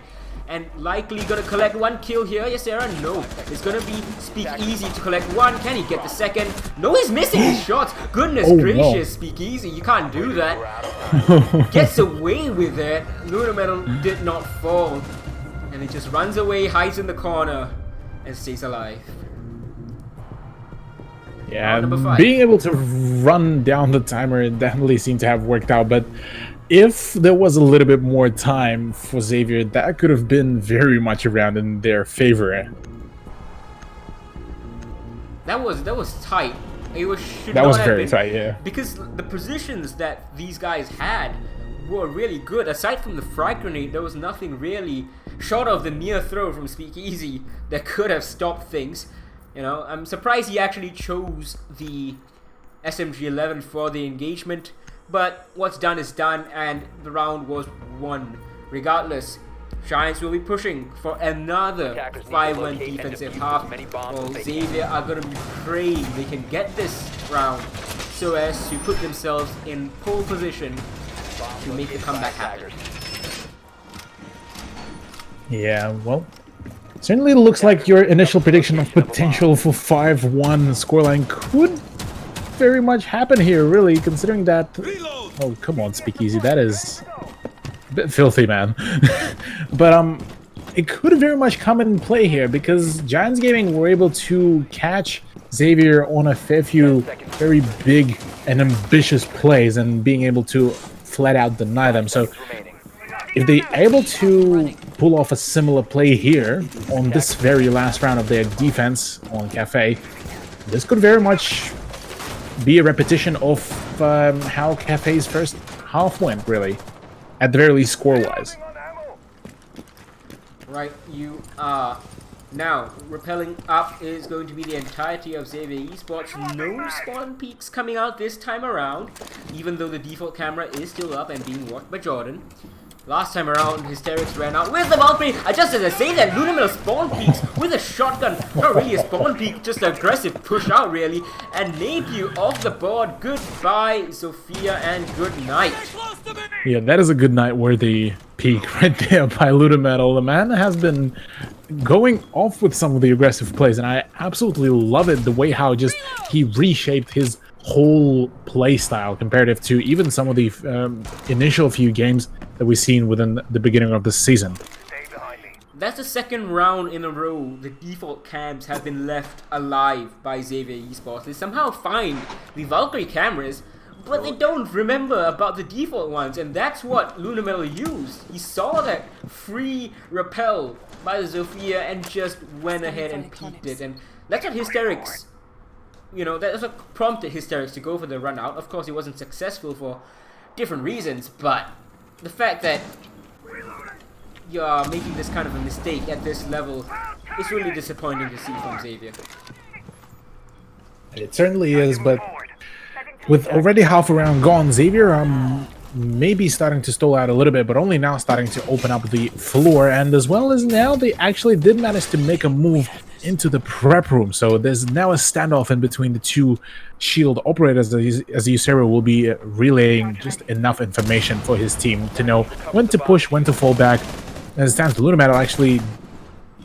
And likely gonna collect 1 kill here. Yes, Sarah? No. It's gonna be Speakeasy to collect 1. Can he get the second? No, he's missing his shots. Goodness gracious. Speakeasy. You can't do that. Gets away with it. Lunar Metal did not fall. And he just runs away, hides in the corner, and stays alive. Yeah, Round number 5. being able to run down the timer definitely seemed to have worked out, but if there was a little bit more time for Xavier, that could have been very much around in their favor. That was tight. It was should That not was have very been, tight, yeah. Because the positions that these guys had were really good. Aside from the frag grenade, there was nothing really short of the near throw from Speakeasy that could have stopped things. You know, I'm surprised he actually chose the SMG-11 for the engagement, but what's done is done, and the round was won. Regardless, Giants will be pushing for another Attackers need to 5-1 locate and defensive defuse half. as many bombs Well, as they Xavier are going to be praying they can get this round so as to put themselves in pole position to make the comeback happen. Yeah, well, certainly looks like your initial prediction of potential for 5-1 scoreline could very much happen here, really, considering that... Oh, come on, Speakeasy, that is a bit filthy, man. But, it could very much come in play here, because Giants Gaming were able to catch Xavier on a fair few very big and ambitious plays, and being able to flat out deny them. So, if they're able to pull off a similar play here on this very last round of their defense on Cafe, this could very much be a repetition of how Cafe's first half went, really, at the very least score-wise. Right, you are. Now, rappelling up is going to be the entirety of Xavier Esports. No spawn peaks coming out this time around, even though the default camera is still up and being watched by Jordan. Last time around, Hysterics ran out with the Valkyrie. Just as I say that, Lunar Metal spawn peaks with a shotgun. Not really a spawn peak, just an aggressive push out, really. And Napier off the board. Goodbye, Sophia, and good night. Yeah, that is a good night worthy peak right there by Lunar Metal. The man has been going off with some of the aggressive plays, and I absolutely love it, the way how just he reshaped his whole play style comparative to even some of the initial few games that we've seen within the beginning of the season. That's the second round in a row the default cams have been left alive by Xavier Esports. They somehow find the Valkyrie cameras, but they don't remember about the default ones, and that's what Lunar Metal used. He saw that free rappel by the Zofia and just went ahead and peeked it, and that's what Hysterics, you know, that's what prompted Hysterics to go for the run out. Of course, he wasn't successful for different reasons, but the fact that you're making this kind of a mistake at this level is really disappointing to see from Xavier. It certainly is, but with already half a round gone, Xavier may be starting to stall out a little bit, but only now starting to open up the floor, and as well as now they actually did manage to make a move into the prep room. So there's now a standoff in between the two shield operators, as Ysera will be relaying just enough information for his team to know when to push, when to fall back. As it stands, Lunar Metal actually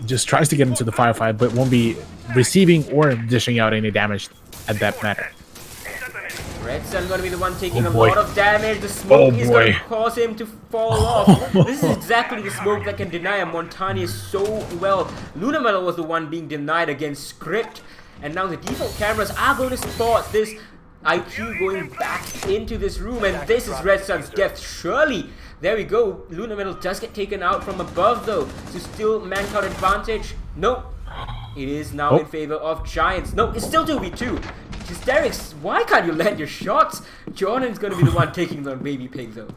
just tries to get into the firefight, but won't be receiving or dishing out any damage at that matter. Red Sun gonna be the one taking Oh a boy. lot of damage. The smoke Oh is boy. gonna cause him to fall off. This is exactly the smoke that can deny a Montani so well. Lunar Metal was the one being denied against Script, and now the default cameras are going to spot this IQ going back into this room, and this is Red Sun's death. Surely, there we go. Lunar Metal does get taken out from above though, so still manpower advantage. Nope. It is now in favor of Giants. No, it's still 2v2. Hysterics, why can't you land your shots? Jordan's gonna be the one taking the baby pig though.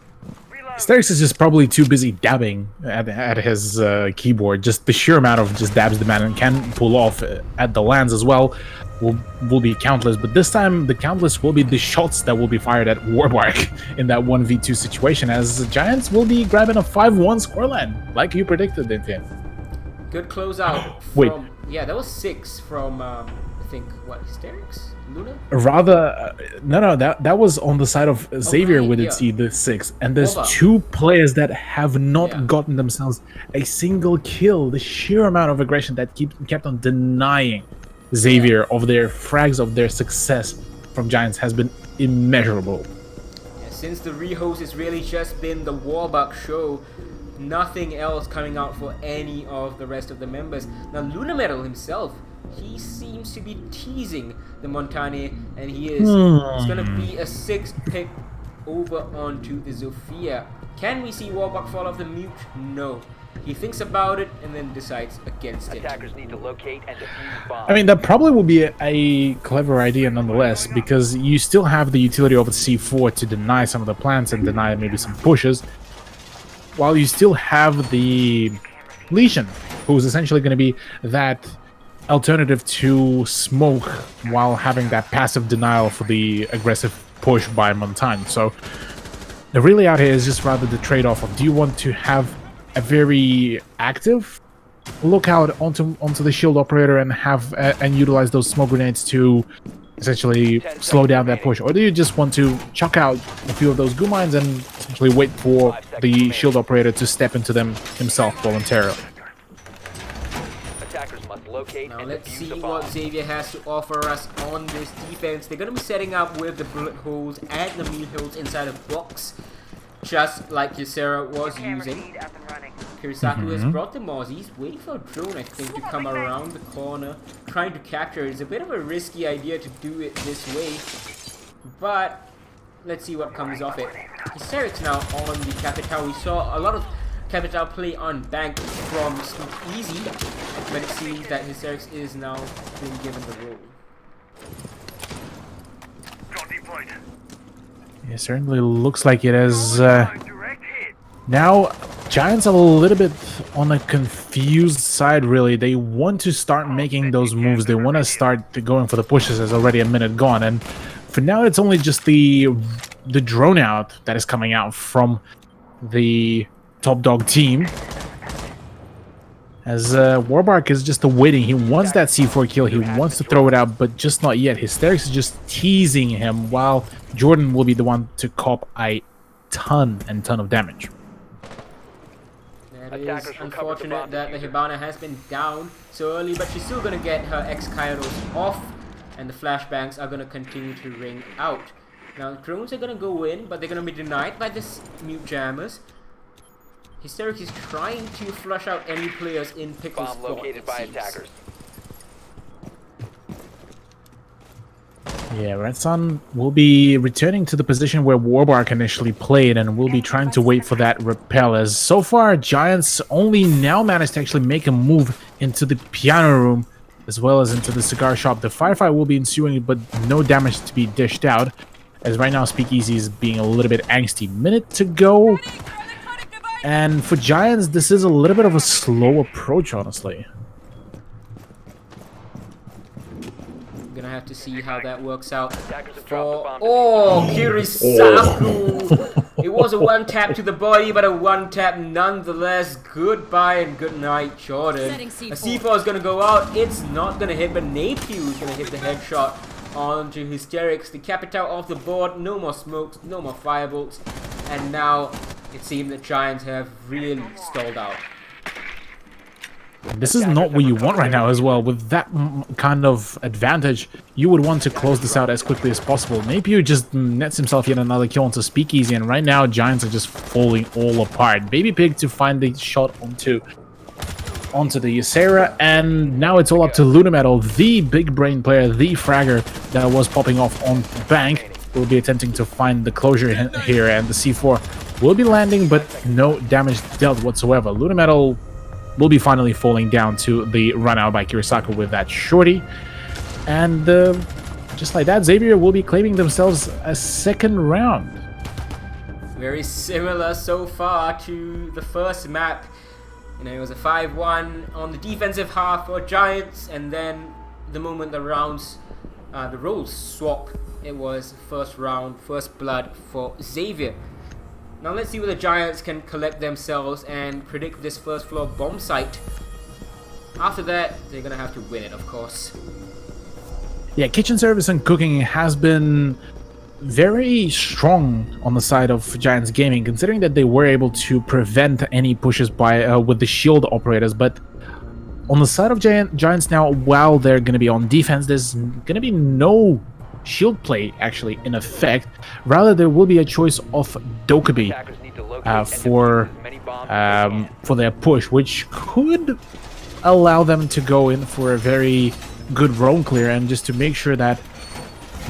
Hysterics is just probably too busy dabbing at his keyboard. Just the sheer amount of just dabs the man and can pull off at the lands as well will be countless. But this time, the countless will be the shots that will be fired at Warbark in that 1v2 situation, as the Giants will be grabbing a 5-1 scoreline, like you predicted, Dintin. Good closeout from... Wait. Yeah, that was 6 from, I think, what, Hysterics? Luna? Rather, no, that was on the side of Xavier right, with yeah. it see the 6, and there's Oba. 2 players that have not Yeah. gotten themselves a single kill. The sheer amount of aggression that kept on denying Xavier of their frags of their success from Giants has been immeasurable. Yeah, since the rehost, it's really just been the Warbuck show. Nothing else coming out for any of the rest of the members. Now, Lunametal himself, he seems to be teasing the Montane, and he is. It's going to be a 6th pick over onto the Zofia. Can we see Warbuck fall off the mute? No. He thinks about it and then decides against it. Attackers need to locate and defuse bombs. I mean, that probably would be a clever idea nonetheless, because you still have the utility over the C4 to deny some of the plants and deny maybe some pushes, while you still have the Legion, who's essentially going to be that alternative to smoke while having that passive denial for the aggressive push by Montane. So the really out here is just rather the trade-off of, do you want to have a very active lookout onto the shield operator and have and utilize those smoke grenades to essentially slow down that push, or do you just want to chuck out a few of those goo mines and essentially wait for the shield operator to step into them himself voluntarily? Attackers must locate Now and let's defuse see the what bomb. Xavier has to offer us on this defense. They're going to be setting up with the bullet holes and the meat holes inside a box, just like Ysera was using. Kirisaku has brought the Mozzies, waiting for a drone, I think, to come around the corner, trying to capture it. It's a bit of a risky idea to do it this way, but let's see what comes of it. Hysteric's now on the Capital. We saw a lot of Capital play on Bank from Sneak Easy, but it seems that Hysterics is now being given the role. It certainly looks like it is. Now, Giants are a little bit on a confused side, really. They want to start making those moves. They want to start going for the pushes. There's already a minute gone. And for now, it's only just the drone out that is coming out from the Top Dog team. As Warbuck is just waiting. He wants that C4 kill. He wants to throw it out, but just not yet. Hysterics is just teasing him, while Jordan will be the one to cop a ton of damage. It is unfortunate that the Hibana has been down so early, but she's still going to get her X-Kairos off, and the flashbangs are going to continue to ring out. Now, drones are going to go in, but they're going to be denied by the mute jammers. Hysterics is trying to flush out any players in Pickle's Bomb spot, located it by seems. attackers. Yeah, Red Sun will be returning to the position where Warbuck initially played, and will be trying to wait for that repel. As so far, Giants only now managed to actually make a move into the piano room, as well as into the cigar shop. The firefight will be ensuing, but no damage to be dished out, as right now Speakeasy is being a little bit angsty. Minute to go, and for Giants, this is a little bit of a slow approach, honestly. Gonna have to see how that works out. Attackers have dropped the bomb. Oh, Kirisaku! It was a one tap to the body, but a one tap nonetheless. Goodbye and good night, Jordan. Setting A C4. C4 is gonna go out. It's not gonna hit, but Napier is gonna hit the headshot onto Hysterics. The Capital off the board. No more smokes, no more firebolts, and now it seems the Giants have really stalled out. This is not what you want right now as well. With that kind of advantage, you would want to close this out as quickly as possible. Napier just nets himself yet another kill onto Speakeasy, and right now Giants are just falling all apart. Baby Pig to find the shot onto the Ysera, and now it's all up to Lunametal, the big brain player, the fragger that was popping off on Bank. Will be attempting to find the closure here, and the C4 will be landing, but no damage dealt whatsoever. Lunametal will be finally falling down to the run out by Kirisaku with that shorty. And just like that, Xavier will be claiming themselves a second round. Very similar so far to the first map. You know, it was a 5-1 on the defensive half for Giants, and then the moment the roles swap, it was first round, first blood for Xavier. Now let's see whether the Giants can collect themselves and predict this first floor bomb site. After that, they're gonna have to win it, of course. Yeah, kitchen service and cooking has been very strong on the side of Giants Gaming, considering that they were able to prevent any pushes by with the shield operators. But on the side of Giants now, while they're going to be on defense, there's going to be no shield play actually in effect. Rather, there will be a choice of Dokkaebi Attackers need to locate and for defuse as many bombs as they can. their push, which could allow them to go in for a very good roam clear and just to make sure that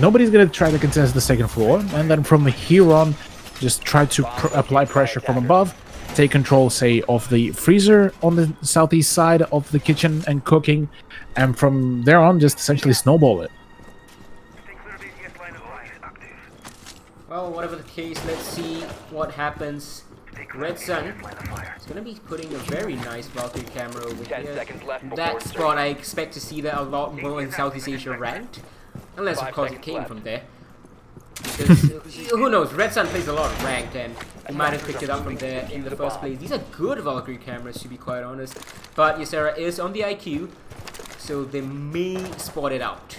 nobody's going to try to contest the second floor, and then from here on just try to apply pressure from above, take control, say, of the freezer on the southeast side of the kitchen and cooking, and from there on just essentially snowball it. Well, whatever the case, let's see what happens. Red Sun is going to be putting a very nice Valkyrie camera over 10 here. seconds left before That insertion. spot, I expect to see that a lot more in Southeast Asia ranked. Unless, of 5 course, it seconds came left. from there. Because, who knows, Red Sun plays a lot of ranked, and you might have picked it up from there in the first place. These are good Valkyrie cameras, to be quite honest. But Ysera is on the IQ, so they may spot it out.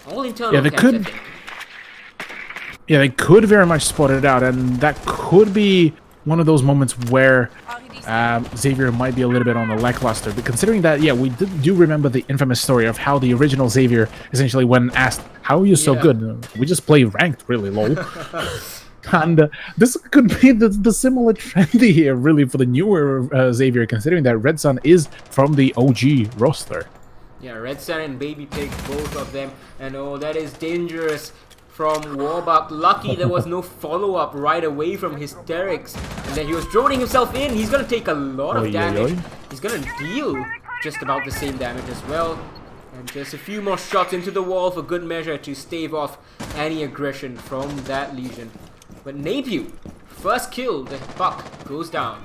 All internal Yeah, they cams, could- I think. Yeah, they could very much spot it out, and that could be one of those moments where Xavier might be a little bit on the lackluster. But considering that, yeah, we do remember the infamous story of how the original Xavier, essentially when asked, how are you so Yeah. good? We just play ranked, really, lol. And this could be the similar trend here, really, for the newer Xavier, considering that Red Sun is from the OG roster. Yeah, Red Sun and Baby Pig, both of them. And oh, that is dangerous from Warbuck. Lucky there was no follow-up right away from Hysterics. And then he was droning himself in. He's going to take a lot of Oi, oi, damage. oi. He's going to deal just about the same damage as well. And just a few more shots into the wall for good measure to stave off any aggression from that Legion. But Napiu, first kill, the Buck goes down.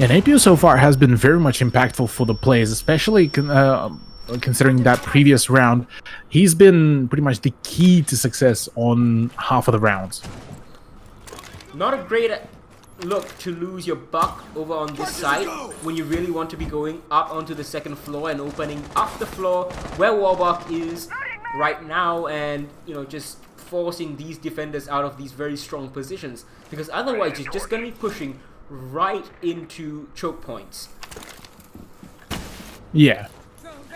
And APU so far has been very much impactful for the plays, especially considering that previous round. He's been pretty much the key to success on half of the rounds. Not a great look to lose your Buck over on this side when you really want to be going up onto the second floor and opening up the floor where Warbuck is right now, and you know, just forcing these defenders out of these very strong positions, because otherwise you're just going to be pushing right into choke points. Yeah.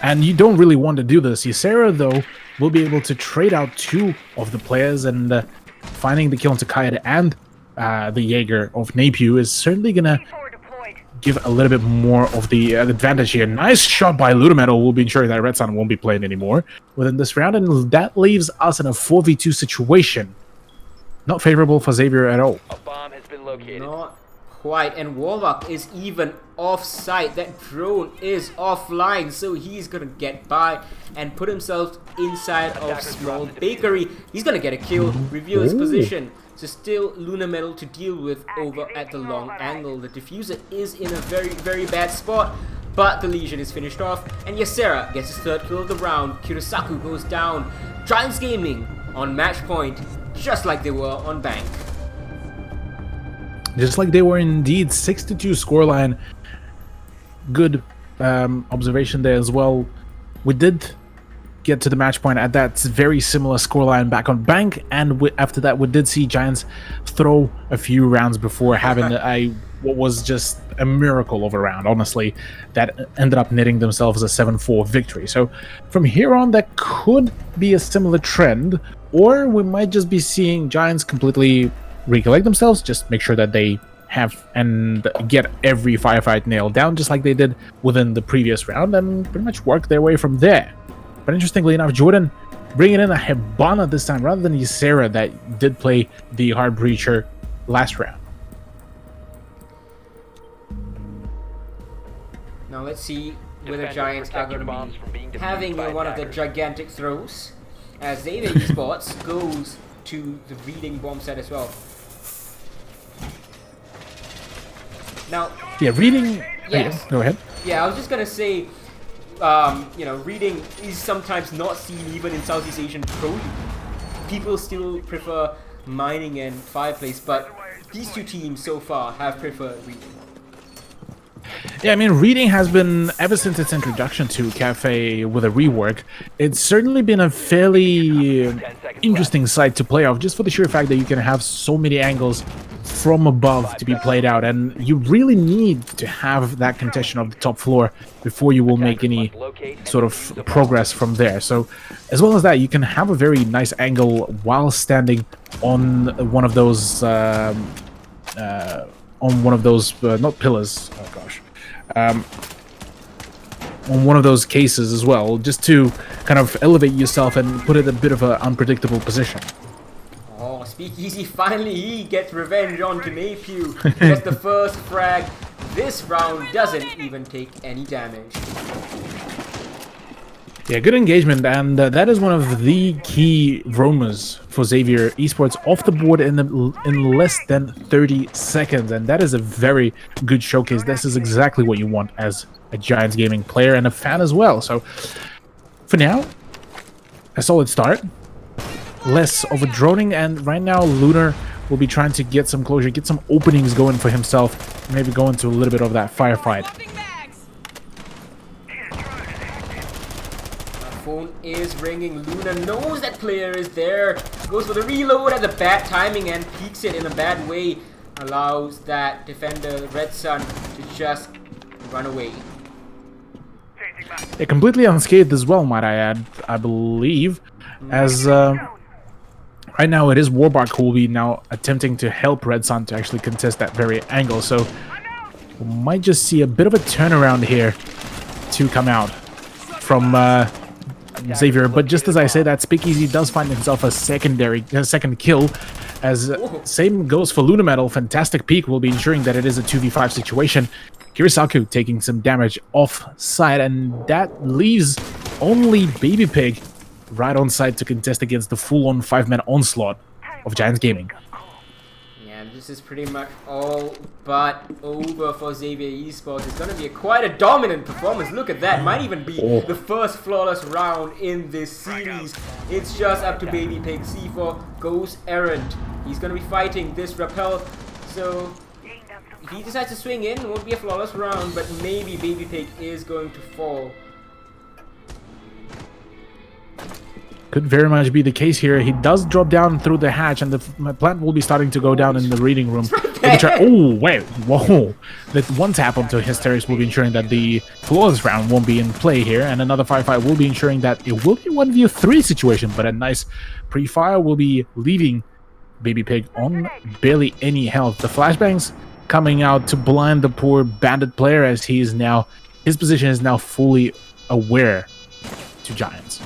And you don't really want to do this. Ysera, though, will be able to trade out two of the players, and finding the kill onto Kaede and the Jaeger of Napiu is certainly going to give a little bit more of the advantage here. Nice shot by Ludometal. Will be ensuring that Red Sun won't be playing anymore within this round, and that leaves us in a 4v2 situation. Not favorable for Xavier at all. A bomb has been located. Not quite, and Warbuck is even off-site. That drone is offline, so he's gonna get by and put himself inside of small bakery. He's gonna get a kill, reveal his position. So still Lunar Metal to deal with over at the long angle. The diffuser is in a very, very bad spot, but the Legion is finished off, and Ysera gets his third kill of the round. Kirisaku goes down. Giants Gaming on match point, just like they were on Bank. Just like they were indeed. 6-2 scoreline. Good observation there as well. We did get to the match point at that very similar scoreline back on Bank, and after that we did see Giants throw a few rounds before having what was just a miracle of a round, honestly, that ended up netting themselves a 7-4 victory. So from here on, that could be a similar trend, or we might just be seeing Giants completely recollect themselves, just make sure that they have and get every firefight nailed down, just like they did within the previous round, and pretty much work their way from there. But interestingly enough, Jordan bringing in a Hibana this time rather than Ysera that did play the Hard Breacher last round. Now let's see whether Defenders Giants are protect your going bombs to from being be defused having by one of the attackers. gigantic throws, as Xavier Esports goes to the reading bomb set as well. Now, Yeah, reading. Yes. Go ahead. yeah, I was just gonna say, you know, reading is sometimes not seen even in Southeast Asian Pro League. People still prefer mining and fireplace, but these two teams so far have preferred reading. Yeah, I mean, reading has been, ever since its introduction to Cafe with a rework, it's certainly been a fairly interesting site to play off, just for the sheer fact that you can have so many angles from above to be played out, and you really need to have that contention of the top floor before you will make any sort of progress from there. So, as well as that, you can have a very nice angle while standing on one of those not pillars, oh gosh, on one of those cases as well, just to kind of elevate yourself and put it in a bit of an unpredictable position. Oh, Speakeasy, finally he gets revenge on Knapew. Gets the first frag. This round doesn't even take any damage. Yeah, good engagement, and that is one of the key roamers for Xavier Esports, off the board in less than 30 seconds, and that is a very good showcase. This is exactly what you want as a Giants Gaming player and a fan as well. So, for now, a solid start. Less of a droning, and right now Lunar will be trying to get some closure, get some openings going for himself, maybe go into a little bit of that firefight. Phone is ringing. Luna knows that player is there. Goes for the reload at the bad timing and peeks it in a bad way. Allows that defender, Red Sun, to just run away. Yeah, completely unscathed as well, might I add, I believe. As right now it is Warbark who will be now attempting to help Red Sun to actually contest that very angle. So we might just see a bit of a turnaround here to come out from Xavier, but just as I say that, Speakeasy does find himself a second kill, as same goes for Luna Metal. Fantastic peek will be ensuring that it is a 2v5 situation. Kirisaku taking some damage off side, and that leaves only Baby Pig right on side to contest against the full-on 5-man onslaught of Giants Gaming. Yeah, this is pretty much all but over for Xavier Esports. It's going to be quite a dominant performance. Look at that. Might even be the first flawless round in this series. It's just up to Baby Pig. C4 goes errant. He's going to be fighting this rappel. So if he decides to swing in, it won't be a flawless round, but maybe Baby Pig is going to fall. Could very much be the case here. He does drop down through the hatch, and the plant will be starting to go down in the reading room. Oh, wait, whoa. That one tap onto Hysterics will be ensuring that the flawless round won't be in play here, and another firefight will be ensuring that it will be 1v3 situation, but a nice pre-fire will be leaving Baby Pig on barely any health. The flashbangs coming out to blind the poor bandit player, as he is now, his position is now fully aware to Giants.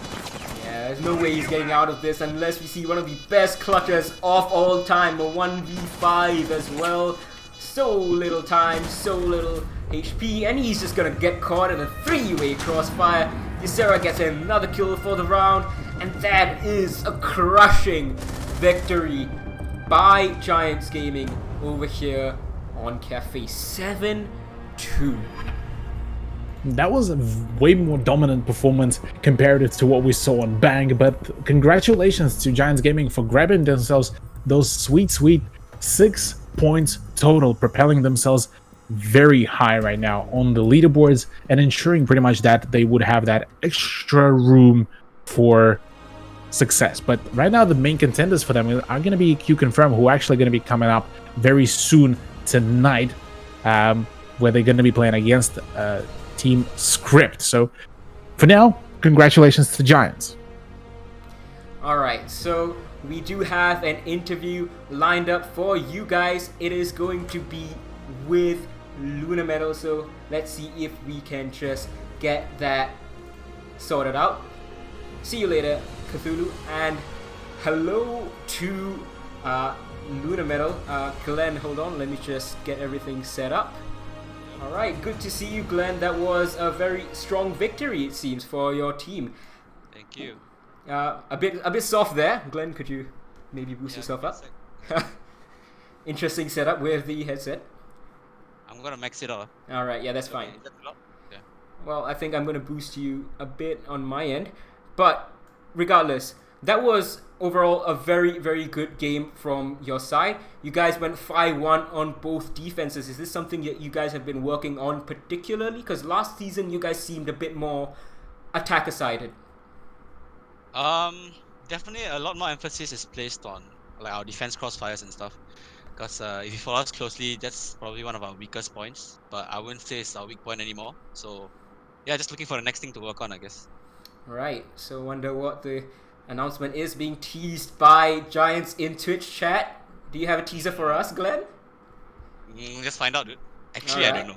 There's no way he's getting out of this unless we see one of the best clutches of all time. A 1v5 as well. So little time, so little HP, and he's just gonna get caught in a 3-way crossfire. Ysera gets another kill for the round, and that is a crushing victory by Giants Gaming over here on Cafe. 7-2. That was a way more dominant performance compared to what we saw on Bang, but congratulations to Giants Gaming for grabbing themselves those sweet 6 points total, propelling themselves very high right now on the leaderboards and ensuring pretty much that they would have that extra room for success. But right now the main contenders for them are going to be Q Confirm, who are actually going to be coming up very soon tonight, where they're going to be playing against Team Script. So for now, congratulations to the Giants. Alright, so we do have an interview lined up for you guys. It is going to be with Luna Metal, so let's see if we can just get that sorted out. See you later, Cthulhu, and hello to Luna Metal. Glenn, hold on, let me just get everything set up. Alright, good to see you, Glenn. That was a very strong victory, it seems, for your team. Thank you. A bit soft there. Glenn, could you maybe boost yourself up? Interesting setup with the headset. I'm gonna max it up. Alright, yeah, that's fine. Is that too loud? Yeah. Well, I think I'm gonna boost you a bit on my end. But regardless, that was overall a very, very good game from your side. You guys went 5-1 on both defenses. Is this something that you guys have been working on particularly? Because last season you guys seemed a bit more attacker-sided. Definitely a lot more emphasis is placed on like our defense crossfires and stuff. Because if you follow us closely, that's probably one of our weakest points. But I wouldn't say it's our weak point anymore. So yeah, just looking for the next thing to work on, I guess. Right, so wonder what the announcement is being teased by Giants in Twitch chat. Do you have a teaser for us, Glenn? Just find out, dude. Actually, I don't know.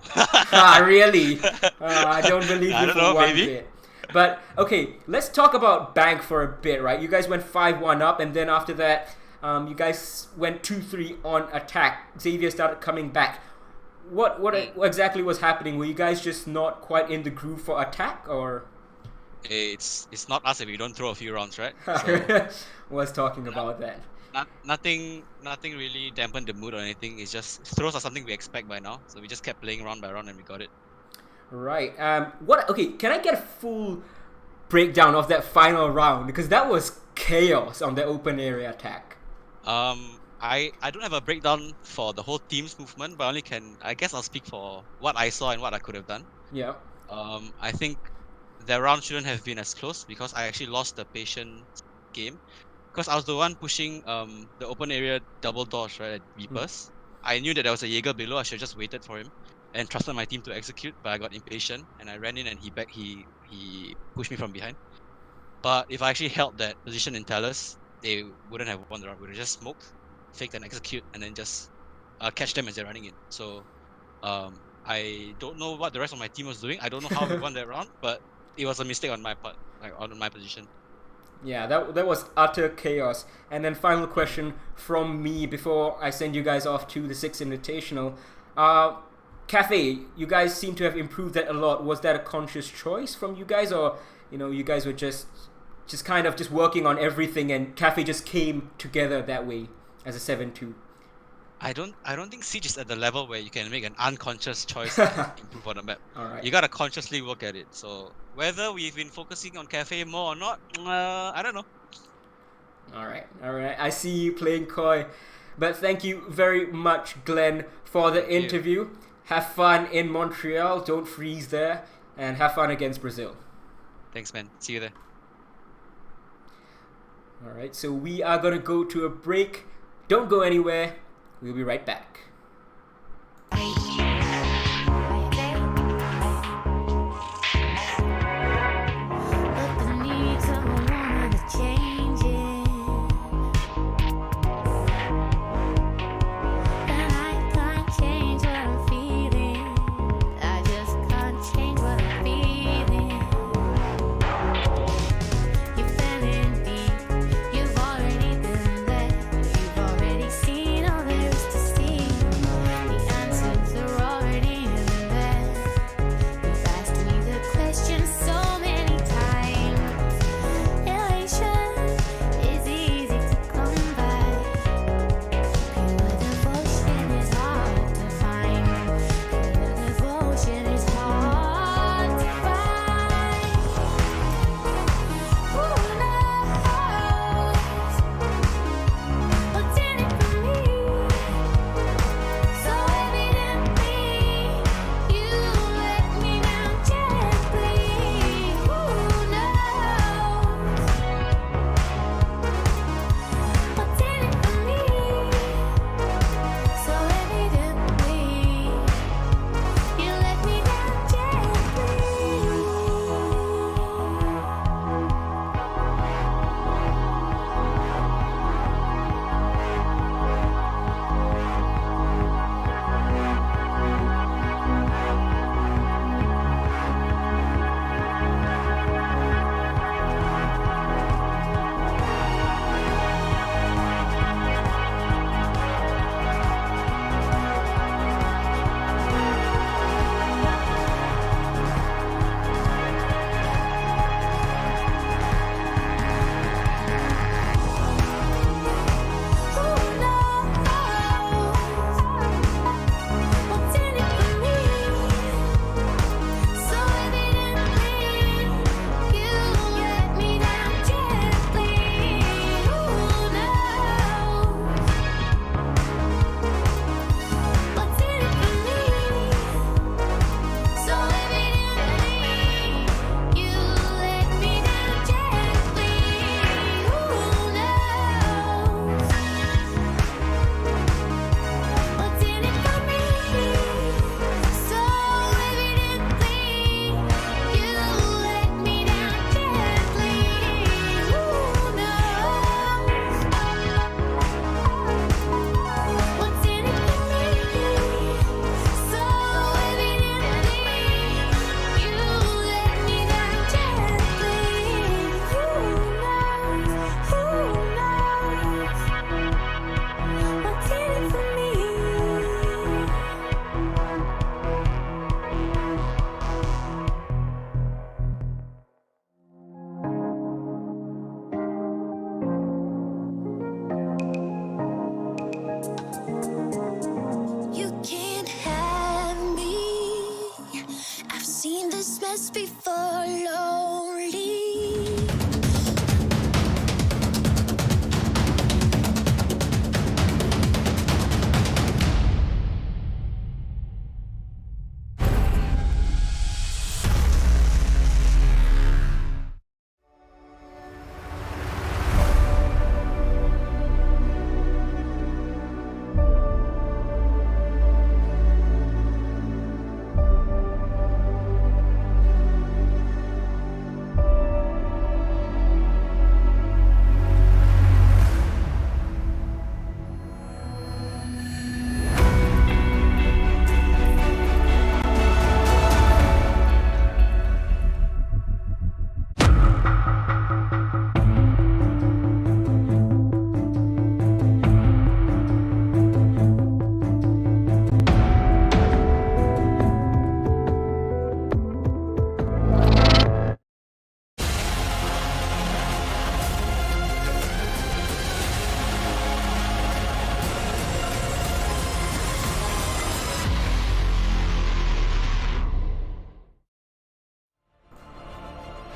Really? I don't believe I you don't for know, one maybe. bit. But okay, let's talk about Bank for a bit, right? You guys went 5-1 up, and then after that, you guys went 2-3 on attack. Xavier started coming back. What exactly was happening? Were you guys just not quite in the groove for attack, or? It's not us if we don't throw a few rounds, right? So, Was talking about that. nothing really dampened the mood or anything. It's just throws are something we expect by now. So we just kept playing round by round and we got it. Right. Okay, can I get a full breakdown of that final round? Because that was chaos on the open area attack. I don't have a breakdown for the whole team's movement, but I guess I'll speak for what I saw and what I could have done. Yeah. I think the round shouldn't have been as close because I actually lost the patient game. Because I was the one pushing the open area double doors, right, at Beepers. I knew that there was a Jaeger below, I should have just waited for him and trusted my team to execute, but I got impatient and I ran in and he pushed me from behind. But if I actually held that position in Talus, they wouldn't have won the round. We would have just smoked, faked and execute, and then just catch them as they're running in. So I don't know what the rest of my team was doing. I don't know how we won that round, but it was a mistake on my part, like on my position. Yeah, that was utter chaos. And then final question from me before I send you guys off to the 6th Invitational. Cafe, you guys seem to have improved that a lot. Was that a conscious choice from you guys, or you guys were just kind of just working on everything and Cafe just came together that way as a 7-2? I don't think Siege is at the level where you can make an unconscious choice and improve on the map. Alright. You gotta consciously work at it. So whether we've been focusing on Cafe more or not, I don't know. Alright. I see you playing coy. But thank you very much, Glenn, for the interview. Have fun in Montreal. Don't freeze there. And have fun against Brazil. Thanks, man. See you there. Alright, so we are going to go to a break. Don't go anywhere. We'll be right back. You've already been there. You've already seen all there is to see. before lonely.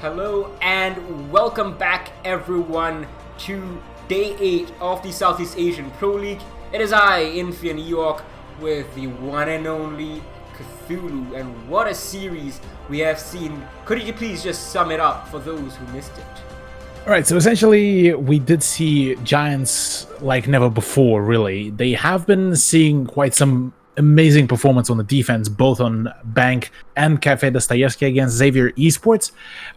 Hello and welcome back everyone to Day 8 of the Southeast Asian Pro League. It is I, Infia New York, with the one and only Cthulhu, and what a series we have seen. Could you please just sum it up for those who missed it? Alright, so essentially we did see Giants like never before, really. They have been seeing quite some amazing performance on the defense, both on Bank and Cafe Dostoevsky against Xavier Esports.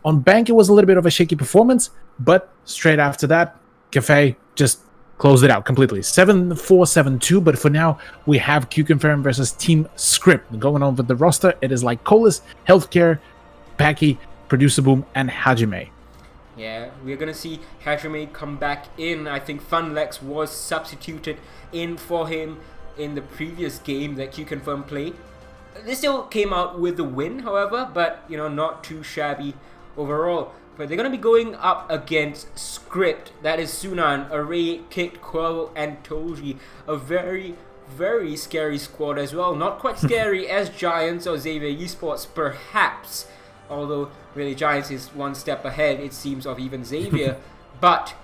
On Bank, it was a little bit of a shaky performance, but straight after that, Cafe just closed it out completely. 7-4, 7-2, but for now, we have Qconfirm versus Team Script. Going on with the roster, it is like Colas, Healthcare, Paki, Producer Boom, and Hajime. Yeah, we're gonna see Hajime come back in. I think Funlex was substituted in for him in the previous game that Qconfirm played. They still came out with the win, however, but not too shabby overall. But they're gonna be going up against Script. That is Sunan, Array, Kit, Quell, and Toji. A very, very scary squad as well. Not quite scary as Giants or Xavier Esports, perhaps. Although, really, Giants is one step ahead, it seems, of even Xavier. But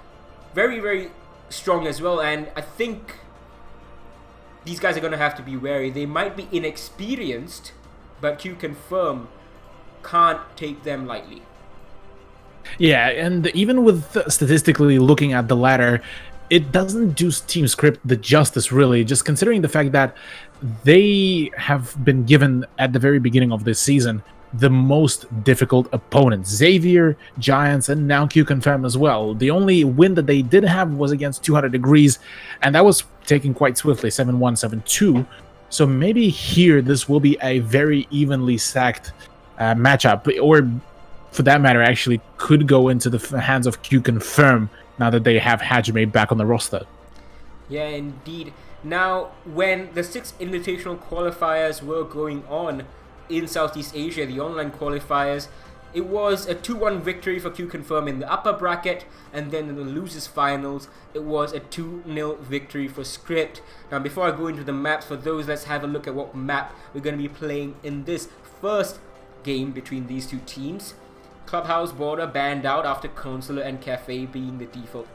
very, very strong as well. And I think these guys are going to have to be wary. They might be inexperienced, but Qconfirm can't take them lightly. Yeah, and even with statistically looking at the ladder, it doesn't do Team Script the justice, really, just considering the fact that they have been given, at the very beginning of this season, the most difficult opponents. Xavier, Giants, and now Qconfirm as well. The only win that they did have was against 200 Degrees, and that was taken quite swiftly, 7-1, 7-2. So maybe here this will be a very evenly stacked matchup, or for that matter, actually could go into the hands of Qconfirm now that they have Hajime back on the roster. Yeah, indeed. Now, when the 6 invitational qualifiers were going on in Southeast Asia, the online qualifiers, it was a 2-1 victory for Qconfirm in the upper bracket, and then in the losers finals, it was a 2-0 victory for Script. Now, before I go into the maps for those, let's have a look at what map we're going to be playing in this first game between these two teams. Clubhouse Border banned out after Consular and Cafe being the default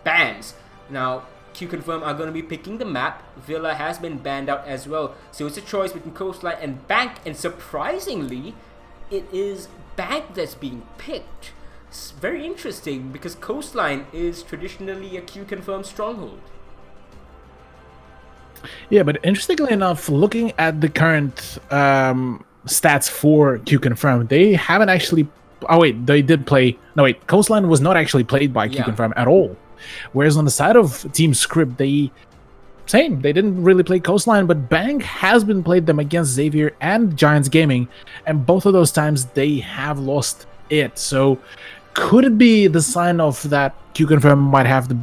bans. Now, Qconfirm are going to be picking the map. Villa has been banned out as well. So it's a choice between Coastline and Bank. And surprisingly, it is Bank that's being picked. It's very interesting because Coastline is traditionally a Qconfirm stronghold. Yeah, but interestingly enough, looking at the current stats for Qconfirm, they haven't actually... Oh wait, they did play... No wait, Coastline was not actually played by Qconfirm at all. Whereas on the side of Team Script, they didn't really play Coastline, but Bank has been played them against Xavier and Giants Gaming, and both of those times they have lost it. So could it be the sign of that Qconfirm might have the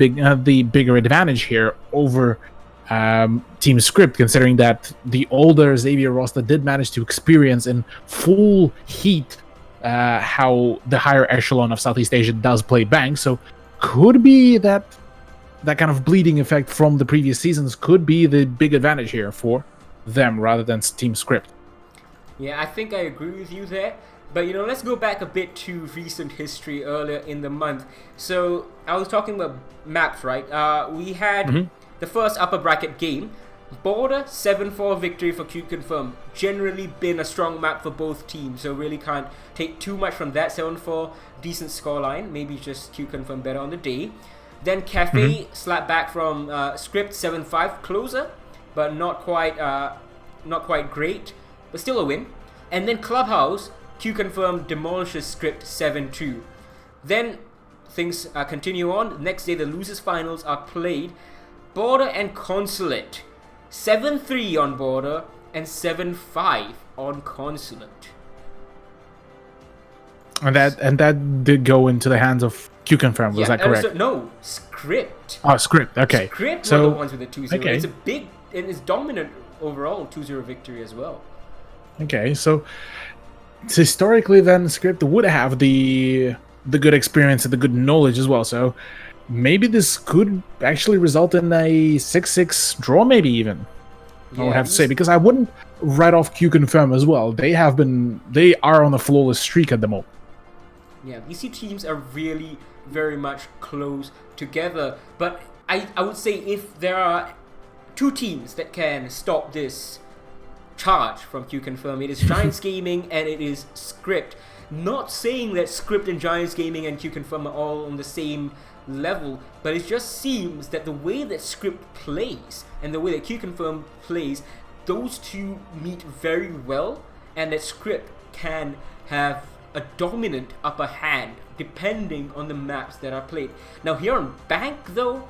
bigger advantage here over Team Script, considering that the older Xavier roster did manage to experience in full heat how the higher echelon of Southeast Asia does play Bank. So could be that kind of bleeding effect from the previous seasons could be the big advantage here for them rather than Team Script. Yeah, I think I agree with you there. But let's go back a bit to recent history earlier in the month. So I was talking about maps, right? We had the first upper bracket game. Border 7-4 victory for Q Confirm. Generally been a strong map for both teams, so really can't take too much from that 7-4. Decent scoreline, maybe just Q Confirm better on the day. Then Cafe slapped back from Script 7-5, closer, but not quite great, but still a win. And then Clubhouse, Q Confirm demolishes Script 7-2. Then things continue on. Next day the losers finals are played. Border and Consulate. 7-3 on Border and 7-5 on Consulate. And that did go into the hands of Q Confirm, was that correct? No, Script. Oh, Script, okay. Script so, were the ones with the 2-0. okay. It's a big and it's dominant overall 2-0 victory as well. Okay, so historically then Script would have the good experience and the good knowledge as well, so maybe this could actually result in a 6-6 draw, maybe even. I would have to say, because I wouldn't write off Q Confirm as well. They are on a flawless streak at the moment. Yeah, these two teams are really very much close together. But I would say if there are two teams that can stop this charge from Q Confirm, it is Giants Gaming and it is Script. Not saying that Script and Giants Gaming and Q Confirm are all on the same level, but it just seems that the way that Script plays and the way that Q Confirm plays, those two meet very well, and that Script can have a dominant upper hand depending on the maps that are played. Now here on Bank though,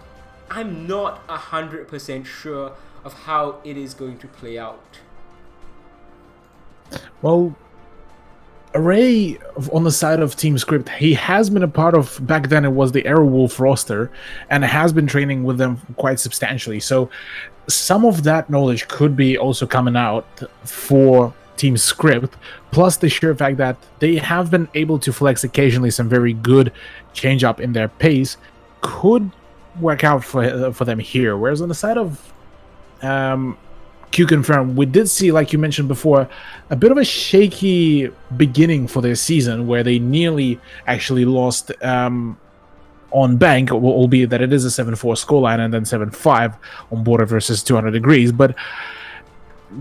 I'm not 100% sure of how it is going to play out. Well, Array on the side of Team Script, he has been a part of, back then it was the Aerowolf roster, and has been training with them quite substantially. So some of that knowledge could be also coming out for Team Script, plus the sheer fact that they have been able to flex occasionally some very good change up in their pace could work out for them here. Whereas on the side of Q Confirm, we did see, like you mentioned before, a bit of a shaky beginning for their season where they nearly actually lost on Bank, albeit that it is a 7-4 scoreline and then 7-5 on Border versus 200 Degrees. But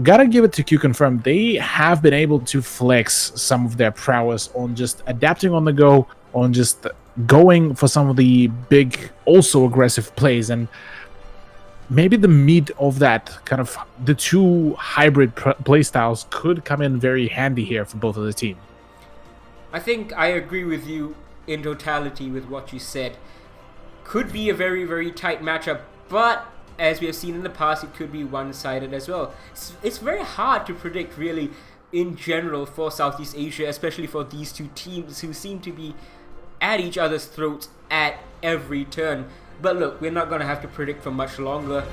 gotta give it to Q Confirm, they have been able to flex some of their prowess on just adapting on the go, on just going for some of the big, also aggressive plays, and maybe the meat of that kind of the two hybrid playstyles could come in very handy here for both of the team. I think I agree with you in totality with what you said. Could be a very, very tight matchup, but as we have seen in the past, it could be one-sided as well. It's very hard to predict, really, in general for Southeast Asia, especially for these two teams who seem to be at each other's throats at every turn. But look, we're not going to have to predict for much longer,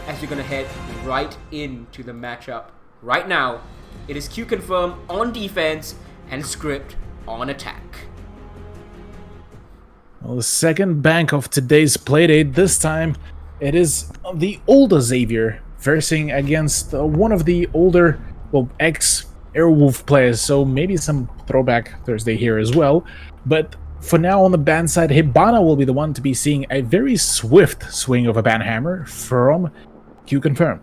as we're going to head right into the matchup. Right now, it is Q Confirm on defense and Script on attack. Well, the second bank of today's playdate, this time it is the older Xavier versing against one of the older, well, ex-Airwolf players, so maybe some throwback Thursday here as well. But for now, on the ban side, Hibana will be the one to be seeing a very swift swing of a banhammer from Q Confirm.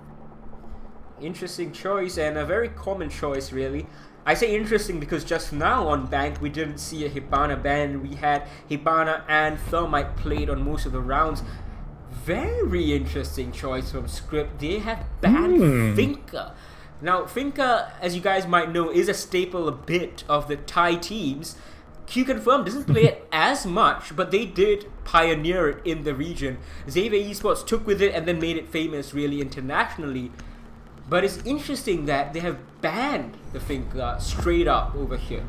Interesting choice, and a very common choice, really. I say interesting because just now on Bank, we didn't see a Hibana ban. We had Hibana and Thermite played on most of the rounds. Very interesting choice from Script. They have banned Finka. Now, Finka, as you guys might know, is a staple a bit of the Thai teams. Q Confirm doesn't play it as much, but they did pioneer it in the region. Xavier Esports took with it and then made it famous really internationally. But it's interesting that they have banned the Finka straight up over here.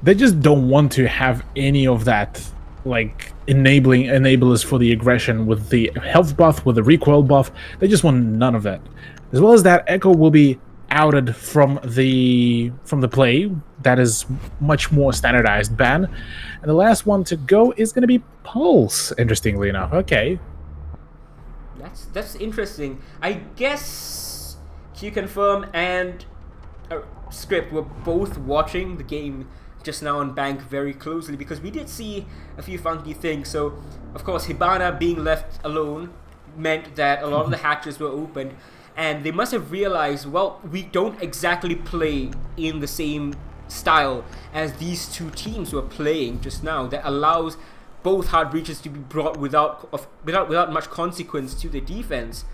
They just don't want to have any of that, like, enablers for the aggression with the health buff, with the recoil buff. They just want none of that. As well as that, Echo will be outed from the play. That is much more standardized ban. And the last one to go is going to be Pulse, interestingly enough. Okay. That's interesting. I guess Q Confirm and Script were both watching the game just now on Bank very closely, because we did see a few funky things. So, of course, Hibana being left alone meant that a lot of the hatches were opened, and they must have realized, well, we don't exactly play in the same style as these two teams were playing just now, that allows both hard breaches to be brought without much consequence to the defense.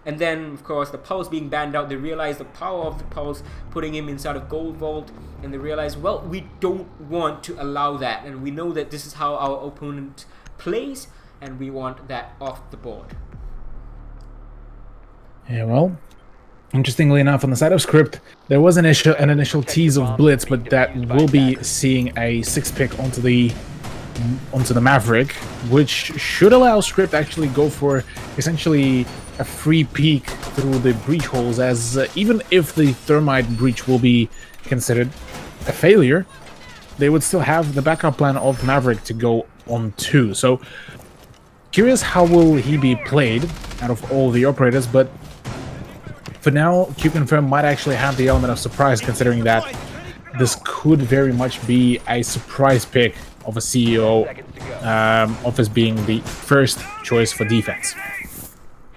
And then, of course, the Pulse being banned out, they realize the power of the Pulse, putting him inside of Gold Vault, and they realize, well, we don't want to allow that, and we know that this is how our opponent plays, and we want that off the board. Yeah, well, interestingly enough, on the side of Script, there was an initial tease of Blitz, but that will be seeing a 6-pick onto the Maverick, which should allow Script actually go for essentially a free peek through the breach holes, as even if the Thermite breach will be considered a failure, they would still have the backup plan of Maverick to go on to. So, curious how will he be played out of all the operators, but for now, Qconfirm might actually have the element of surprise, considering that this could very much be a surprise pick of a CEO of us being the first choice for defense.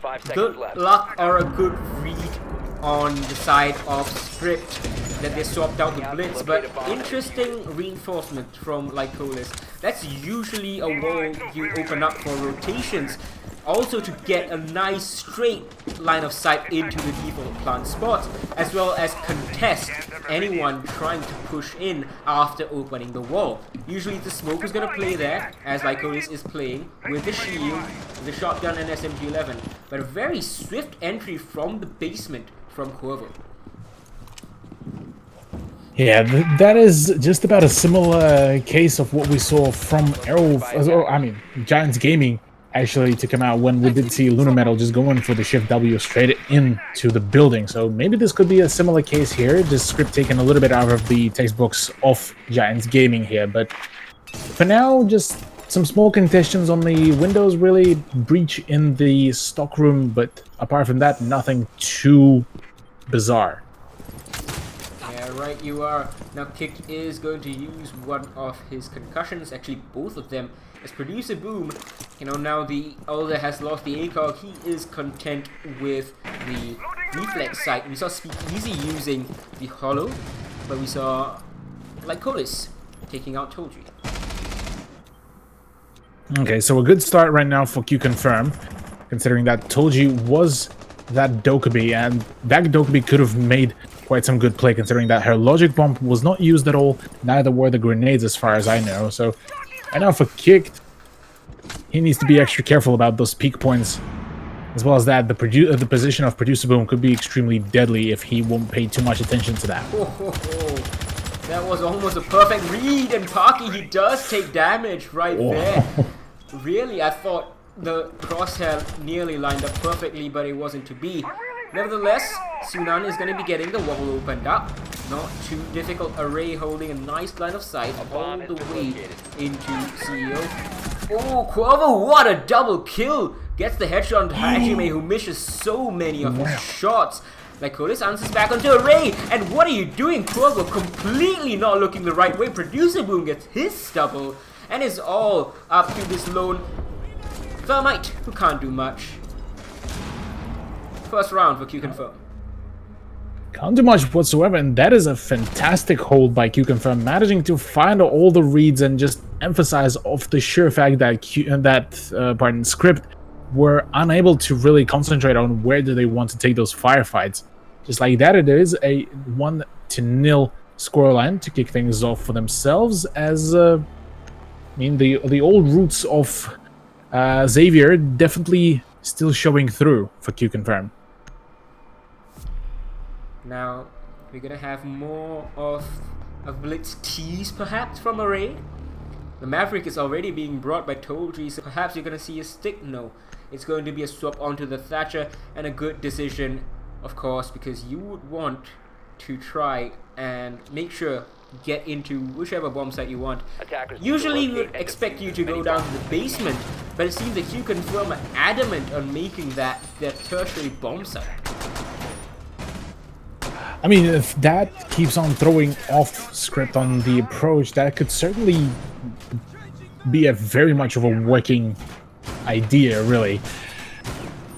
5 seconds Good left. luck or a good read on the side of Script that they swapped out the Blitz, but interesting reinforcement from Lycolis. That's usually a wall you open up for rotations, also to get a nice straight line of sight into the default plant spot, as well as contest anyone trying to push in after opening the wall. Usually the smoke is going to play there, as Lycolis is playing, with the shield, the shotgun and SMG-11, but a very swift entry from the basement from Quavo. Yeah, that is just about a similar case of what we saw from Giants Gaming actually to come out when we did see Lunar Metal just going for the Shift W straight into the building. So maybe this could be a similar case here, just Script taken a little bit out of the textbooks of Giants Gaming here. But for now, just some small contests on the windows, really, breach in the stockroom, but apart from that, nothing too bizarre. Yeah, right you are. Now Kick is going to use one of his concussions, actually both of them, as Producer Boom. You know, now the Elder has lost the ACOG, he is content with the reflex sight. We saw Speakeasy using the Hollow, but we saw Lycolis taking out Toji. Okay, so a good start right now for Qconfirm, considering that Toji was that Dokkaebi, and that Dokkaebi could have made quite some good play, considering that her Logic Bomb was not used at all, neither were the grenades as far as I know. So, right now for Kick, he needs to be extra careful about those peak points, as well as that the position of Producer Boom could be extremely deadly if he won't pay too much attention to that. That was almost a perfect read, and Parky, he does take damage right there. Really, I thought the crosshair nearly lined up perfectly, but it wasn't to be. Nevertheless, Sunan is going to be getting the wall opened up. Not too difficult. Array holding a nice line of sight all the way into CEO. Oh, Quavo, what a double kill! Gets the headshot on Hajime, who misses so many of his shots. Lycolis answers back onto Array, and what are you doing, Quavo? Completely not looking the right way. Producer Boom gets his stubble, and is all up to this lone Thermite, who can't do much. First round for Qconfirm. Can't do much whatsoever, and that is a fantastic hold by Qconfirm, managing to find all the reads and just emphasize off the sheer fact that Script were unable to really concentrate on where do they want to take those firefights. Just like that, it is a 1-0 scoreline to kick things off for themselves, as the old roots of Xavier definitely still showing through for Qconfirm. Now, we're gonna have more of a Blitz tease perhaps from Array. The Maverick is already being brought by Toji, so perhaps you're gonna see a stick. No, it's going to be a swap onto the Thatcher, and a good decision, of course, because you would want to try and make sure get into whichever bomb site you want. Usually we would expect you to go down to the basement, but it seems that Qconfirm are adamant on making that their tertiary bomb site. I mean, if that keeps on throwing off script on the approach, that could certainly be a very much of a working idea, really.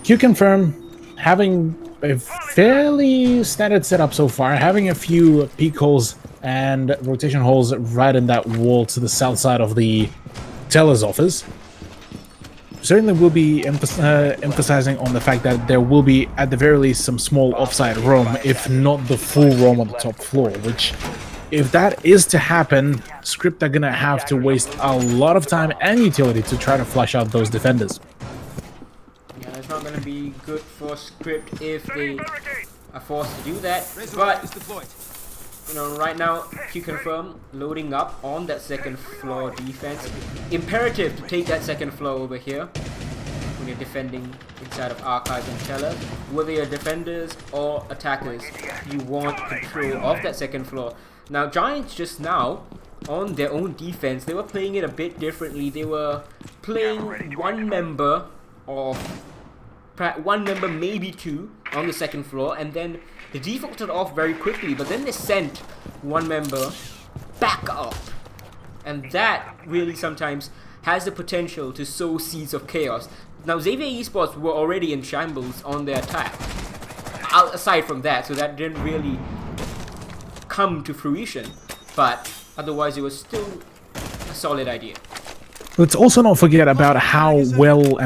Q-Confirm, having a fairly standard setup so far, having a few peak holes and rotation holes right in that wall to the south side of the teller's office. Certainly will be emphasizing on the fact that there will be, at the very least, some small offside roam, if not the full roam on the top floor, which, if that is to happen, Script are gonna have to waste a lot of time and utility to try to flush out those defenders. Yeah, it's not gonna be good for Script if they are forced to do that, but you know, right now, Q-Confirm loading up on that second floor defense. Imperative to take that second floor over here when you're defending inside of Archive and Teller. Whether you're defenders or attackers, you want control of that second floor. Now, Giants just now, on their own defense, they were playing it a bit differently. They were playing one member, maybe two, on the second floor, and then they defaulted off very quickly, but then they sent one member back up. And that really sometimes has the potential to sow seeds of chaos. Now, Xavier Esports were already in shambles on their attack, aside from that, so that didn't really come to fruition. But otherwise, it was still a solid idea. Let's also not forget about how well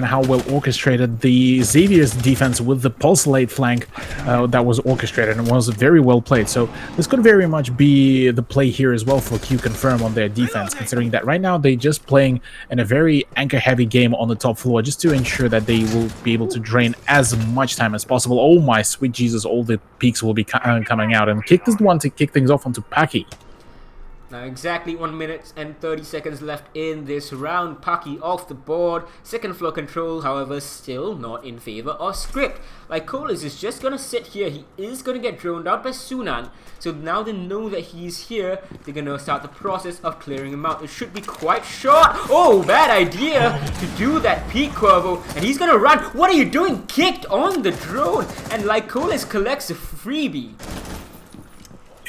orchestrated the Xavier's defense with the pulse late flank that was orchestrated and was very well played. So this could very much be the play here as well for Q-Confirm on their defense, considering that right now they're just playing in a very anchor-heavy game on the top floor just to ensure that they will be able to drain as much time as possible. Oh my sweet Jesus, all the peaks will be coming out, and Kick is the one to kick things off onto Paki. Now exactly 1 minute and 30 seconds left in this round. Paki off the board. Second floor control, however, still not in favor of Script. Lycolis is just gonna sit here. He is gonna get droned out by Sunan. So now they know that he's here. They're gonna start the process of clearing him out. It should be quite short. Oh, bad idea to do that peak Corvo. And he's gonna run. What are you doing? Kicked on the drone. And Lycolis collects a freebie.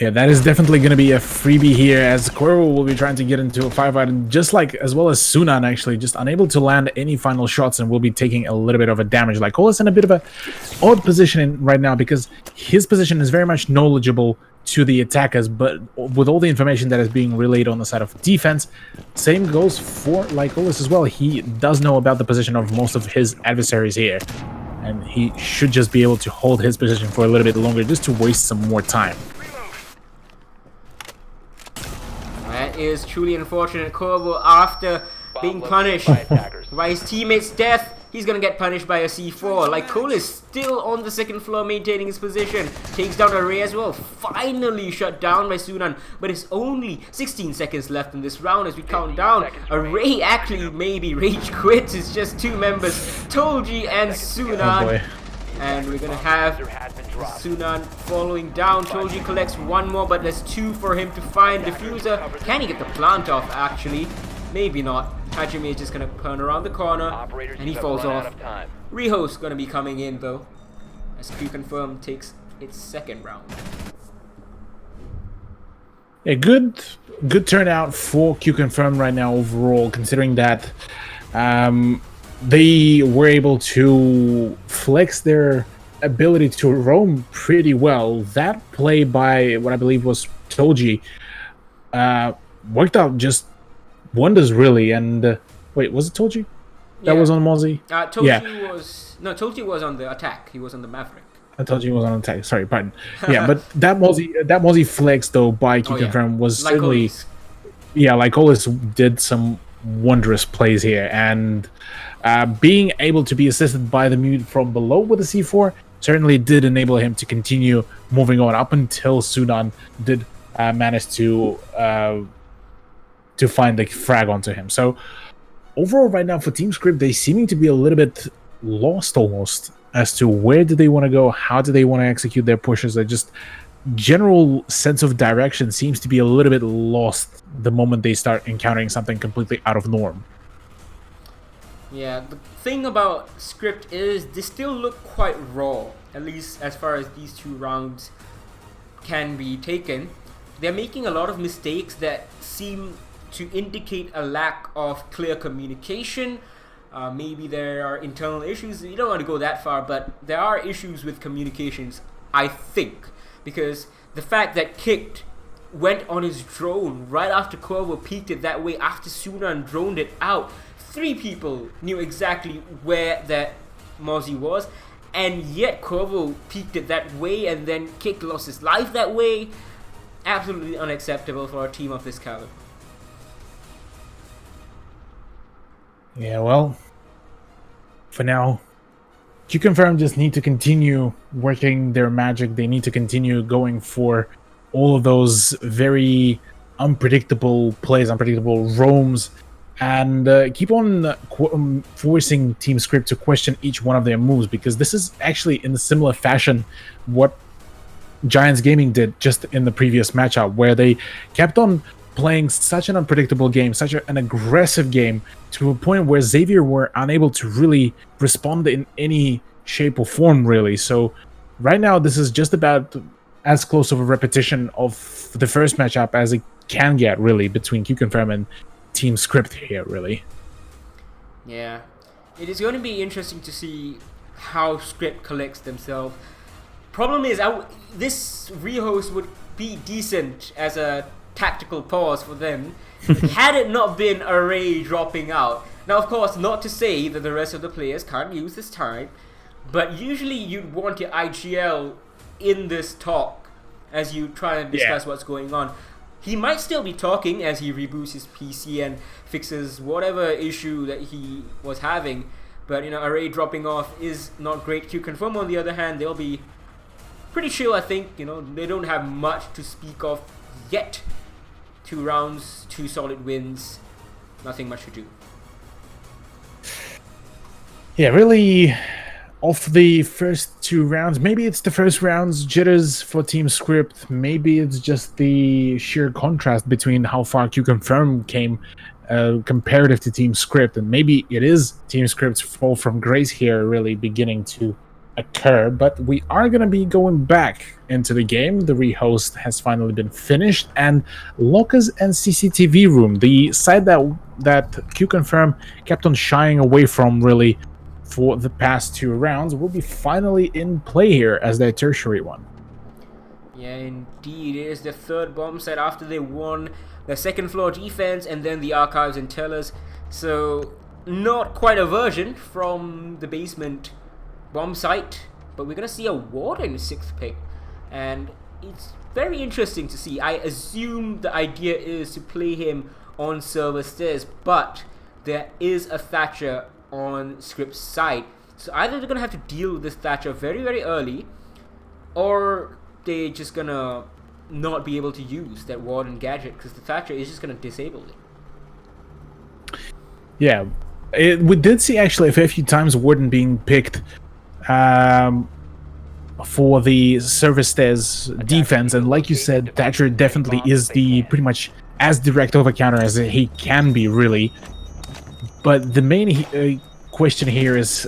Yeah, that is definitely going to be a freebie here, as Corvo will be trying to get into a firefight, and just like, as well as Sunan, actually, just unable to land any final shots and will be taking a little bit of a damage. Like, Cole's in a bit of a odd position right now, because his position is very much knowledgeable to the attackers, but with all the information that is being relayed on the side of defense, same goes for Lycolis as well. He does know about the position of most of his adversaries here, and he should just be able to hold his position for a little bit longer just to waste some more time. That is truly unfortunate. Corvo, after being punished by his teammate's death, he's gonna get punished by a C4. Lycolis still on the second floor maintaining his position. Takes down Array as well. Finally shut down by Sunan. But it's only 16 seconds left in this round as we count down. Array actually maybe rage quits. It's just two members, Tolji and Sunan. Oh boy. And we're gonna have Sunan following down. Tolji collects one more, but there's two for him to find. Diffuser, can he get the plant off actually? Maybe not. Hajime is just gonna turn around the corner and he falls off. Riho's gonna be coming in though, as Q-Confirm takes its second round. A good turnout for Q-Confirm right now overall, considering that they were able to flex their ability to roam pretty well. That play by what I believe was Tolji worked out just wonders, really. And wait, was it Tolji that was on Mozzie? Tolji was on the attack. He was on the Maverick. I told you he was on attack. Sorry, pardon. Yeah, but that Mozzie flex though by Q-Confirm was certainly, Lycolis did some wondrous plays here, and being able to be assisted by the mute from below with the C4 certainly did enable him to continue moving on up until Sunan did manage to find the frag onto him. So overall right now for Team Script, they seeming to be a little bit lost almost as to where do they want to go, how do they want to execute their pushes. They just general sense of direction seems to be a little bit lost the moment they start encountering something completely out of norm. Yeah, the thing about Script is they still look quite raw, at least as far as these two rounds can be taken, they're making a lot of mistakes that seem to indicate a lack of clear communication. Maybe there are internal issues. You don't want to go that far, but there are issues with communications, I think, because the fact that Kicked went on his drone right after Quavo peeked it that way, after Sunan droned it out, 3 people knew exactly where that Mozzie was, and yet Quavo peeked it that way, and then Kicked lost his life that way. Absolutely unacceptable for a team of this caliber. Yeah, well, for now, Q-Confirm just need to continue working their magic. They need to continue going for all of those very unpredictable plays, unpredictable roams, and keep on forcing Team Script to question each one of their moves, because this is actually in a similar fashion what Giants Gaming did just in the previous matchup, where they kept on playing such an unpredictable game, such an aggressive game, to a point where Xavier were unable to really respond in any shape or form, really. So right now, this is just about as close of a repetition of the first matchup as it can get, really, between Q-Confirm and Team Script here, really. Yeah, it is going to be interesting to see how Script collects themselves. Problem is, this rehost would be decent as a tactical pause for them had it not been Array dropping out. Now, of course, not to say that the rest of the players can't use this time, but usually you'd want your IGL in this talk as you try and discuss what's going on. He might still be talking as he reboots his PC and fixes whatever issue that he was having, but Array dropping off is not great. Q-Confirm, on the other hand, they'll be pretty chill, I think. They don't have much to speak of yet. 2 rounds, 2 solid wins, nothing much to do. Yeah, really, off the first 2 rounds, maybe it's the first round's jitters for Team Script, maybe it's just the sheer contrast between how far Q-Confirm came comparative to Team Script, and maybe it is Team Script's fall from grace here really beginning to occur. But we are going to be going back into the game. The rehost has finally been finished, and Lockers and CCTV Room, the side that Q-Confirm kept on shying away from really for the past 2 rounds, will be finally in play here as their tertiary one. Yeah, indeed. It is the 3rd bomb site after they won the 2nd floor defense and then the archives and tellers. So not quite a version from the basement bomb site, but we're gonna see a Warden 6th pick, and it's very interesting to see. I assume the idea is to play him on server stairs, but there is a Thatcher on Script's side, so either they're gonna have to deal with this Thatcher very, very early, or they're just gonna not be able to use that Warden gadget because the Thatcher is just gonna disable it. Yeah, we did see actually a fair few times Warden being picked for the service stairs defense, and like you said, Thatcher definitely is the pretty much as direct over counter as he can be, really. But the main question here is,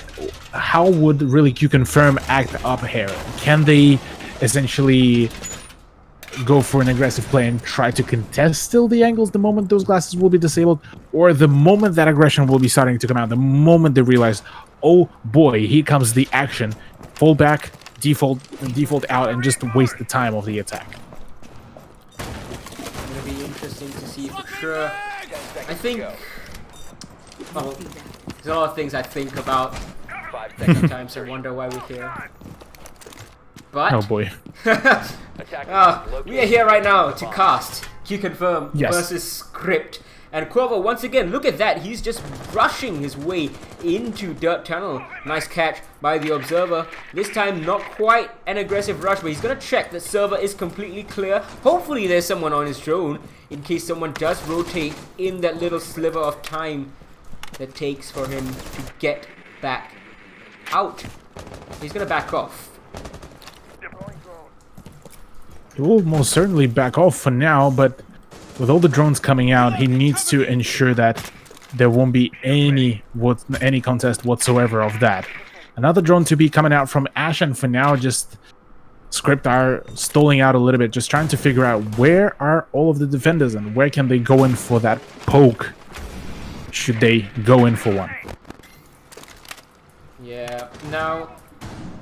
how would really Q-Confirm act up here? Can they essentially go for an aggressive play and try to contest still the angles the moment those glasses will be disabled, or the moment that aggression will be starting to come out, the moment they realize, oh boy, here comes the action, fall back, default out, and just waste the time of the attack? It's gonna be interesting to see for sure. I think, well, there's a lot of things I think about. 5 seconds. Sometimes I wonder why we're here. But Oh boy. we are here right now to cast Q-Confirm Yes. versus Script. And Quavo, once again, look at that. He's just rushing his way into Dirt Tunnel. Nice catch by the Observer. This time, not quite an aggressive rush, but he's going to check that server is completely clear. Hopefully, there's someone on his drone in case someone does rotate in that little sliver of time that takes for him to get back out. He's going to back off. He will most certainly back off for now, but with all the drones coming out, he needs to ensure that there won't be any contest whatsoever of that. Another drone to be coming out from Ashen for now, just Script are stalling out a little bit, just trying to figure out where are all of the defenders and where can they go in for that poke, should they go in for one. Yeah, now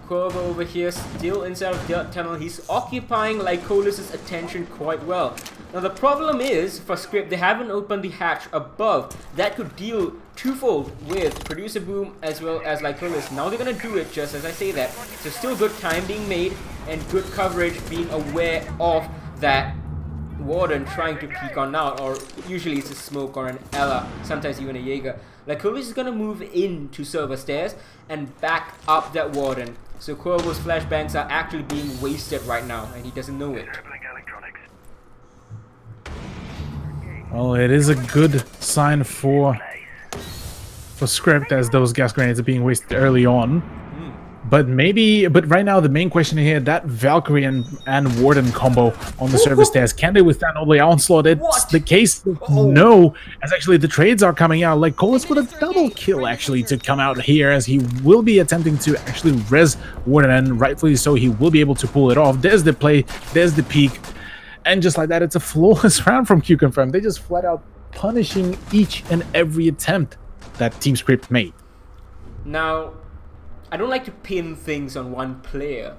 Cuervo over here still inside of Dirt Tunnel. He's occupying Lycolus's attention quite well. Now the problem is, for Script, they haven't opened the hatch above. That could deal twofold with Producer Boom as well as Lycolus. Now they're gonna do it just as I say that. So still good time being made and good coverage, being aware of that Warden trying to peek on now, or usually it's a Smoke or an Ella, sometimes even a Jaeger. Lycolis is gonna move into server stairs and back up that Warden. So Cuervo's flashbangs are actually being wasted right now, and he doesn't know it. Well, it is a good sign for Script, as those gas grenades are being wasted early on. But right now the main question here, that Valkyrie and Warden combo on the server stairs, can they withstand all the onslaught? It's the case. No, as actually the trades are coming out. Lycolis with a double kill actually to come out here, as he will be attempting to actually res Warden, and rightfully so, he will be able to pull it off. There's the play, there's the peak, and just like that, it's a flawless round from Q Confirm. They just flat out punishing each and every attempt that Team Script made. Now, I don't like to pin things on one player,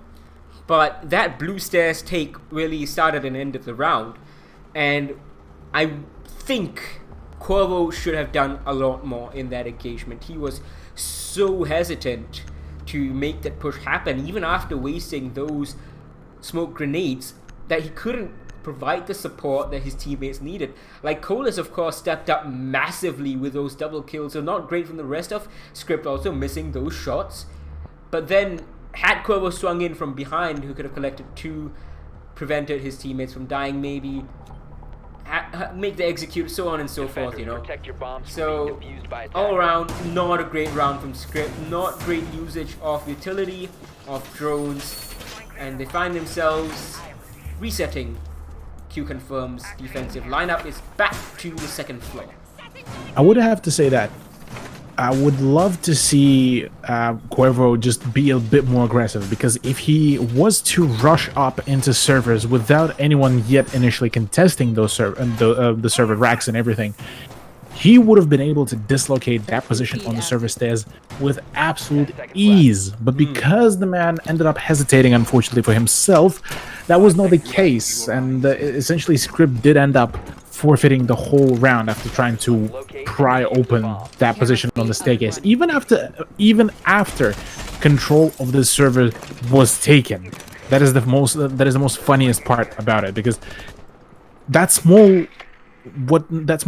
but that blue stairs take really started and ended the round, and I think Cuervo should have done a lot more in that engagement. He was so hesitant to make that push happen, even after wasting those smoke grenades, that he couldn't provide the support that his teammates needed. Lycolis, of course, stepped up massively with those double kills, so not great from the rest of Script, also missing those shots. But then, had Cuervo swung in from behind, who could have collected 2, prevented his teammates from dying, maybe make the execute, so on and so forth, you know. So, all around, not a great round from Script, not great usage of utility, of drones, and they find themselves resetting. Q Confirm's defensive lineup is back to the second floor. I would have to say that I would love to see Cuervo just be a bit more aggressive, because if he was to rush up into servers without anyone yet initially contesting those the server racks and everything, he would have been able to dislocate that position on the server stairs with absolute ease. But because the man ended up hesitating, unfortunately for himself, that was not the case, and essentially Script did end up forfeiting the whole round after trying to pry open that position on the staircase, even after control of the server was taken. That is the most funniest part about it, because that small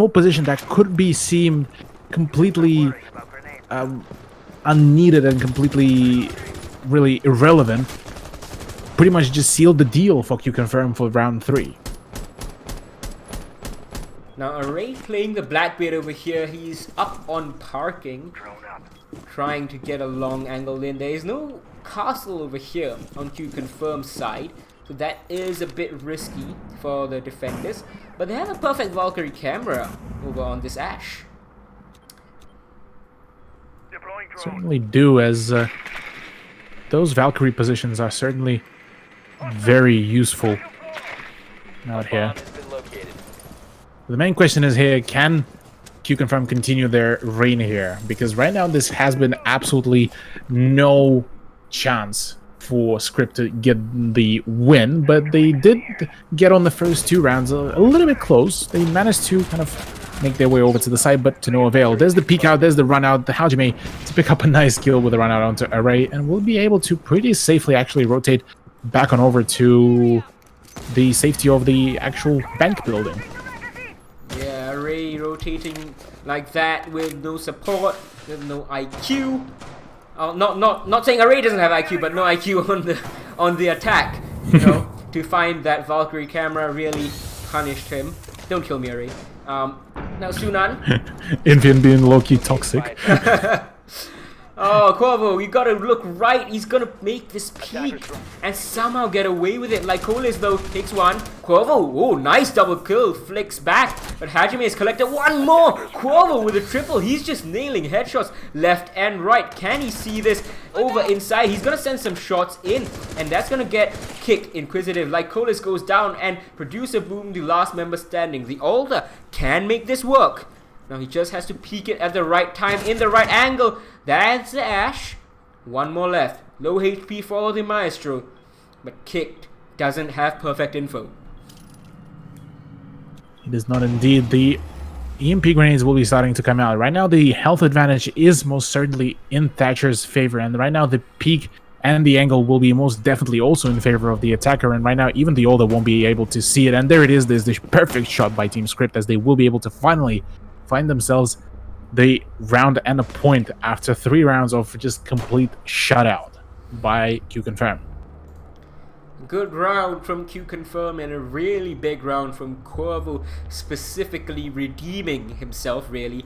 position that could be seemed completely unneeded and completely really irrelevant pretty much just sealed the deal for Q Confirm for round 3. Now Array playing the Blackbeard over here. He's up on parking, trying to get a long angle in. There is no castle over here on Q Confirm's side, so that is a bit risky for the defenders. But they have a perfect Valkyrie camera over on this Ash. Certainly do, as those Valkyrie positions are certainly very useful out here. The main question is here, can Q Confirm continue their reign here? Because right now this has been absolutely no chance for Script to get the win, but they did get on the first 2 rounds a little bit close. They managed to kind of make their way over to the side, but to no avail. There's the peek out, there's the run out, the Hajime to pick up a nice kill with a run out onto Array, and will be able to pretty safely actually rotate back on over to the safety of the actual bank building. Yeah, Array rotating like that with no support, with no IQ. Not saying Array doesn't have IQ, but no IQ on the attack. You know, to find that Valkyrie camera really punished him. Don't kill me, Array. Now Sunan. Invian being low-key toxic. Oh, Quavo, you gotta look right. He's gonna make this peak and somehow get away with it. Lycolis, though, takes one. Quavo, oh, nice double kill. Flicks back. But Hajime has collected one more. Quavo with a triple. He's just nailing headshots left and right. Can he see this? Over inside. He's gonna send some shots in. And that's gonna get kicked. Inquisitive. Lycolis goes down. And Producer Boom, the last member standing. The Alder can make this work. Now he just has to peek it at the right time, in the right angle. That's the Ash. One more left. Low HP for the Maestro. But kicked. Doesn't have perfect info. It is not indeed. The EMP grenades will be starting to come out. Right now, the health advantage is most certainly in Thatcher's favor. And right now, the peak and the angle will be most definitely also in favor of the attacker. And right now, even the Alder won't be able to see it. And there it is. There's this perfect shot by Team Script as they will be able to finally find themselves the round and a point after 3 rounds of just complete shutout by Q-Confirm. Good round from Q-Confirm and a really big round from Quavo, specifically redeeming himself really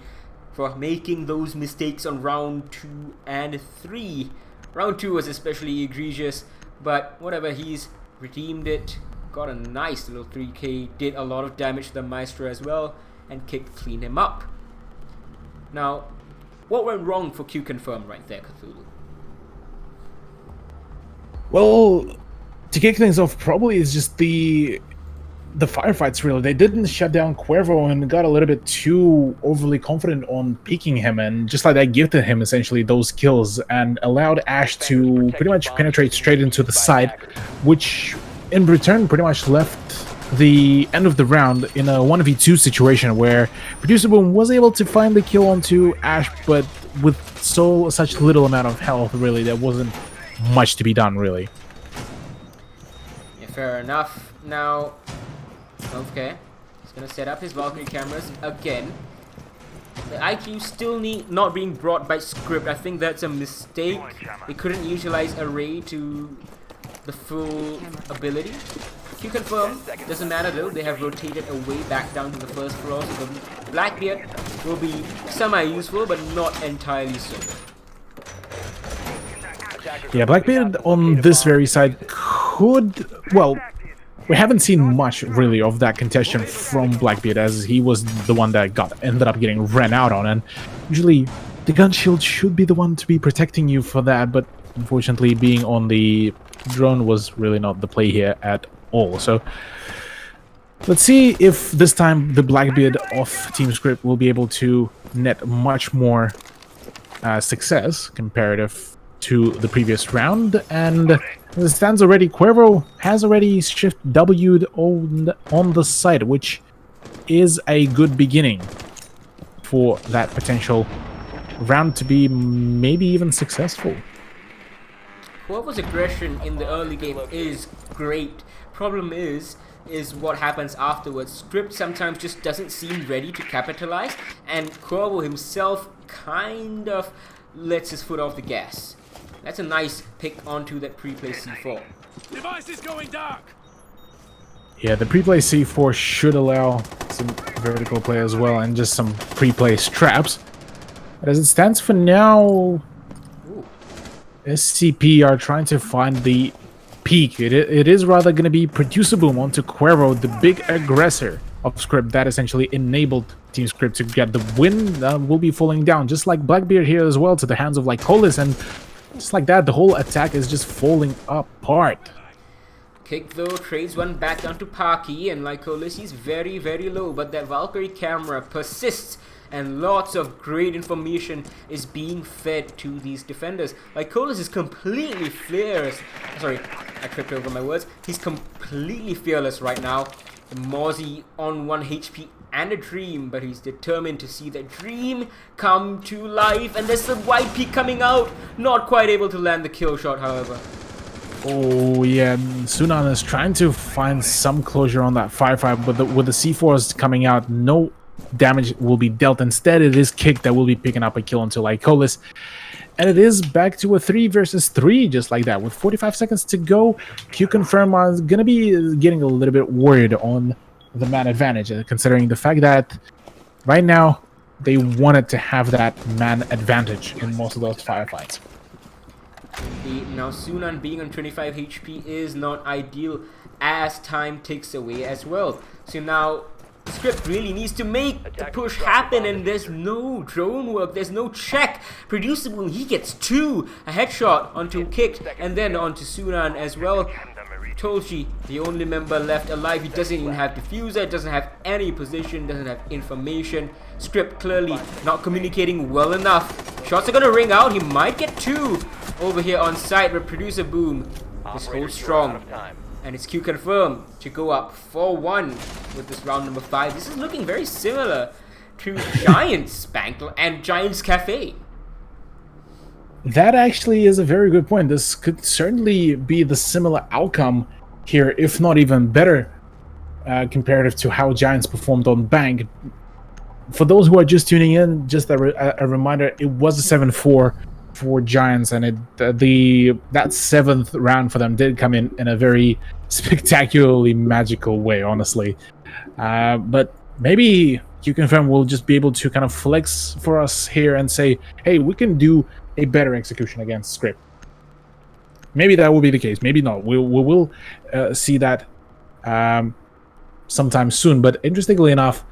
for making those mistakes on round 2 and 3. Round 2 was especially egregious, but whatever, he's redeemed it. Got a nice little 3k, did a lot of damage to the Maestro as well, and kicked clean him up. Now, what went wrong for Q-Confirm right there, Cthulhu? Well, to kick things off, probably is just the firefights, really. They didn't shut down Cuervo and got a little bit too overly confident on peeking him, and just like that gifted him essentially those kills and allowed Ash to pretty much penetrate straight into the side, which in return pretty much left the end of the round in a 1v2 situation where Producer Boom was able to find the kill onto Ash, but with such little amount of health, really, there wasn't much to be done, really. Yeah, fair enough. Now, okay, he's gonna set up his Valkyrie cameras again. The IQ still not being brought by Script. I think that's a mistake. They couldn't utilize Array to the full ability. Q-Confirm, doesn't matter though, they have rotated away back down to the first floor, so the Blackbeard will be semi-useful, but not entirely so. Yeah, Blackbeard on this very side could, well, we haven't seen much really of that contention from Blackbeard, as he was the one that ended up getting ran out on, and usually the gun shield should be the one to be protecting you for that, but unfortunately being on the drone was really not the play here at all. So let's see if this time the Blackbeard of Team Script will be able to net much more success comparative to the previous round. And as it stands already, Cuervo has already shift W'd on the side, which is a good beginning for that potential round to be maybe even successful. Cuervo's aggression in the early game is great. Problem is what happens afterwards. Script sometimes just doesn't seem ready to capitalize, and Cuervo himself kind of lets his foot off the gas. That's a nice pick onto that pre-play C4. Device is going dark. Yeah, the pre-play C4 should allow some vertical play as well, and just some pre-play straps. But as it stands for now, Ooh. SCP are trying to find the peak. It is rather going to be Producer Boom onto Cuervo, the big aggressor of Script that essentially enabled Team Script to get the win. Will be falling down, just like Blackbeard here as well, to the hands of Lycolis, and just like that, the whole attack is just falling apart. Kick though, trades one back down to Parky, and Lycolis, he's very, very low, but that Valkyrie camera persists, and lots of great information is being fed to these defenders. Lycolis is completely fearless. Sorry, I tripped over my words. He's completely fearless right now. The Mozzie on 1 HP and a Dream, but he's determined to see that Dream come to life, and there's the white peak coming out. Not quite able to land the kill shot, however. Oh yeah, Sunan is trying to find some closure on that firefight, but with the C4s coming out, no damage will be dealt. Instead, it is Kick that will be picking up a kill onto Lycolis. And it is back to a 3 versus 3, just like that. With 45 seconds to go, Q-Confirm is going to be getting a little bit worried on the man advantage, considering the fact that right now they wanted to have that man advantage in most of those firefights. Now Sunan being on 25 HP is not ideal as time ticks away as well. So now Script really needs to make the push happen, and there's no drone work, there's no check. Producible, he gets 2, a headshot onto Kicked and then onto Sunan as well. Tolchi, the only member left alive, he doesn't even have diffuser, doesn't have any position, doesn't have information. Script clearly not communicating well enough. Shots are gonna ring out, he might get 2 over here on site, but Producer Boom is hold strong. And it's Q confirmed to go up 4-1 with this round number 5. This is looking very similar to Giants Spankle and Giants Cafe. That actually is a very good point. This could certainly be the similar outcome here, if not even better, comparative to how Giants performed on Bank. For those who are just tuning in, just a reminder, it was a 7-4 for Giants, and that 7th round for them did come in a very spectacularly magical way, honestly. But maybe Q-Confirm will just be able to kind of flex for us here and say, hey, we can do a better execution against Script. Maybe that will be the case, maybe not. We will see that sometime soon. But interestingly enough,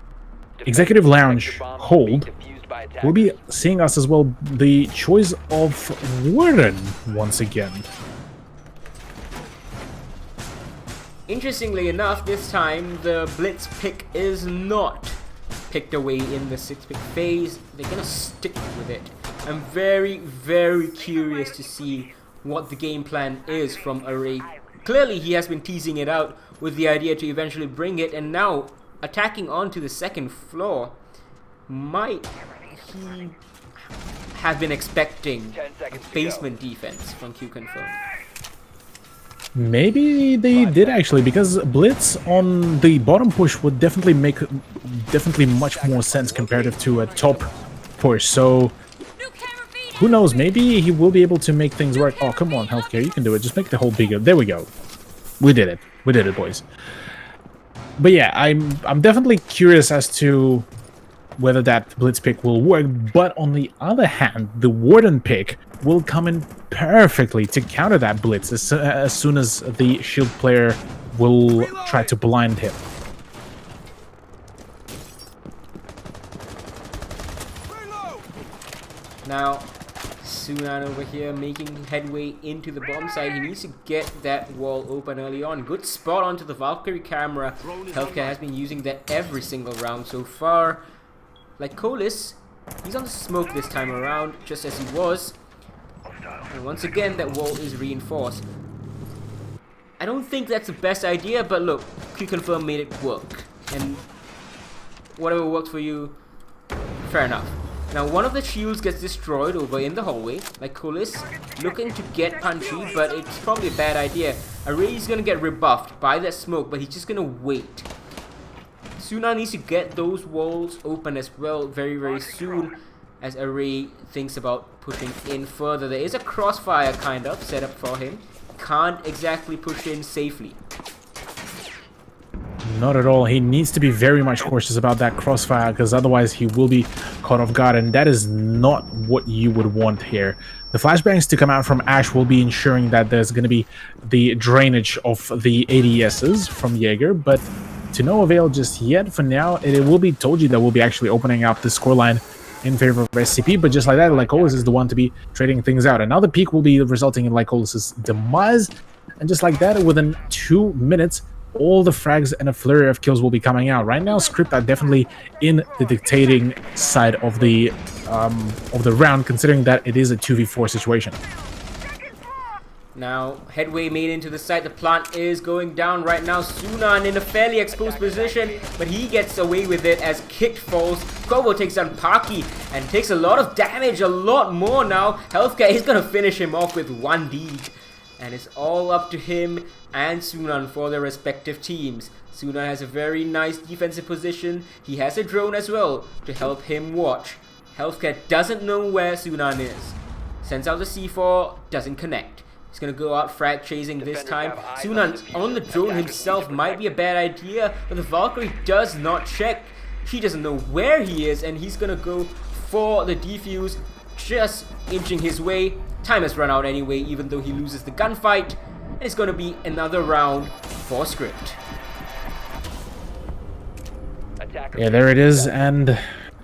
Executive Lounge Hold will be seeing us as well the choice of Warden once again. Interestingly enough, this time the Blitz pick is not picked away in the 6-pick phase. They're gonna stick with it. I'm very, very curious to see what the game plan is from Array. Clearly he has been teasing it out with the idea to eventually bring it, and now attacking onto the 2nd floor. Might he have been expecting basement defense from Q Confirm? Maybe they did actually, because Blitz on the bottom push would definitely make much more sense comparative to a top push. So who knows, maybe he will be able to make things work. Oh, come on, Healthcare, you can do it. Just make the hole bigger. There we go. We did it. We did it, boys. But yeah, I'm definitely curious as to whether that Blitz pick will work. But on the other hand, the Warden pick will come in perfectly to counter that Blitz as soon as the Shield player will try to blind him. Now, Sunan over here making headway into the bomb site. He needs to get that wall open early on. Good spot onto the Valkyrie camera. Healthcare has been using that every single round so far. Like Colis, he's on the smoke this time around, just as he was. And once again, that wall is reinforced. I don't think that's the best idea, but look, Q-Confirm made it work. And whatever worked for you, fair enough. Now, one of the shields gets destroyed over in the hallway. Like Colis, looking to get punchy, but it's probably a bad idea. Array is going to get rebuffed by that smoke, but he's just going to wait. Sunan needs to get those walls open as well very, very soon, as Array thinks about pushing in further. There is a crossfire kind of set up for him. Can't exactly push in safely. Not at all. He needs to be very much cautious about that crossfire, because otherwise he will be caught off guard, and that is not what you would want here. The flashbangs to come out from Ash will be ensuring that there's going to be the drainage of the ADSs from Jaeger, but to no avail just yet. For now, it will be Toji that will be actually opening up the scoreline in favor of SCP, but just like that, Lycolis is the one to be trading things out. Another peak will be resulting in Lycolis' demise, and just like that, within 2 minutes, all the frags and a flurry of kills will be coming out. Right now, Script are definitely in the dictating side of the round, considering that it is a 2v4 situation. Now, headway made into the site. The plant is going down right now. Sunan in a fairly exposed position, but he gets away with it as Kicked falls. Kobo takes down Paki and takes a lot of damage, a lot more now. Healthcare is going to finish him off with 1 deed. And it's all up to him and Sunan for their respective teams. Sunan has a very nice defensive position. He has a drone as well to help him watch. Healthcare doesn't know where Sunan is. Sends out the C4, doesn't connect. He's gonna go out frag chasing this time. Sunan on the drone himself might be a bad idea, but the Valkyrie does not check. She doesn't know where he is, and he's gonna go for the defuse, just inching his way. Time has run out anyway, even though he loses the gunfight. It's gonna be another round for Script. Yeah, there it is, and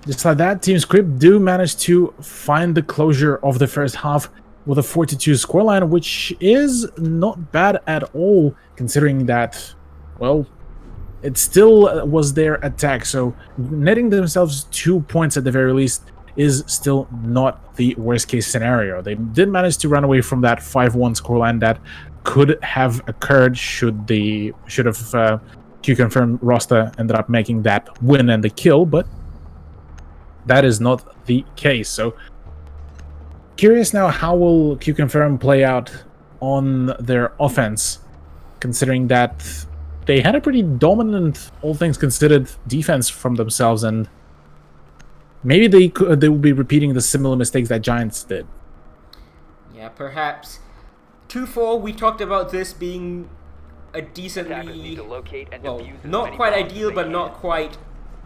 just like that, Team Script do manage to find the closure of the first half with a 4-2 scoreline, which is not bad at all, considering that, well, it still was their attack, so netting themselves 2 points at the very least is still not the worst case scenario. They did manage to run away from that 5-1 scoreline that could have occurred should have Q-Confirm roster ended up making that win and the kill, but that is not the case. So curious now, how will Q-Confirm play out on their offense, considering that they had a pretty dominant, all things considered, defense from themselves, and maybe they will be repeating the similar mistakes that Giants did. Yeah, perhaps. 2-4, we talked about this being a decently, well, not quite ideal, but not quite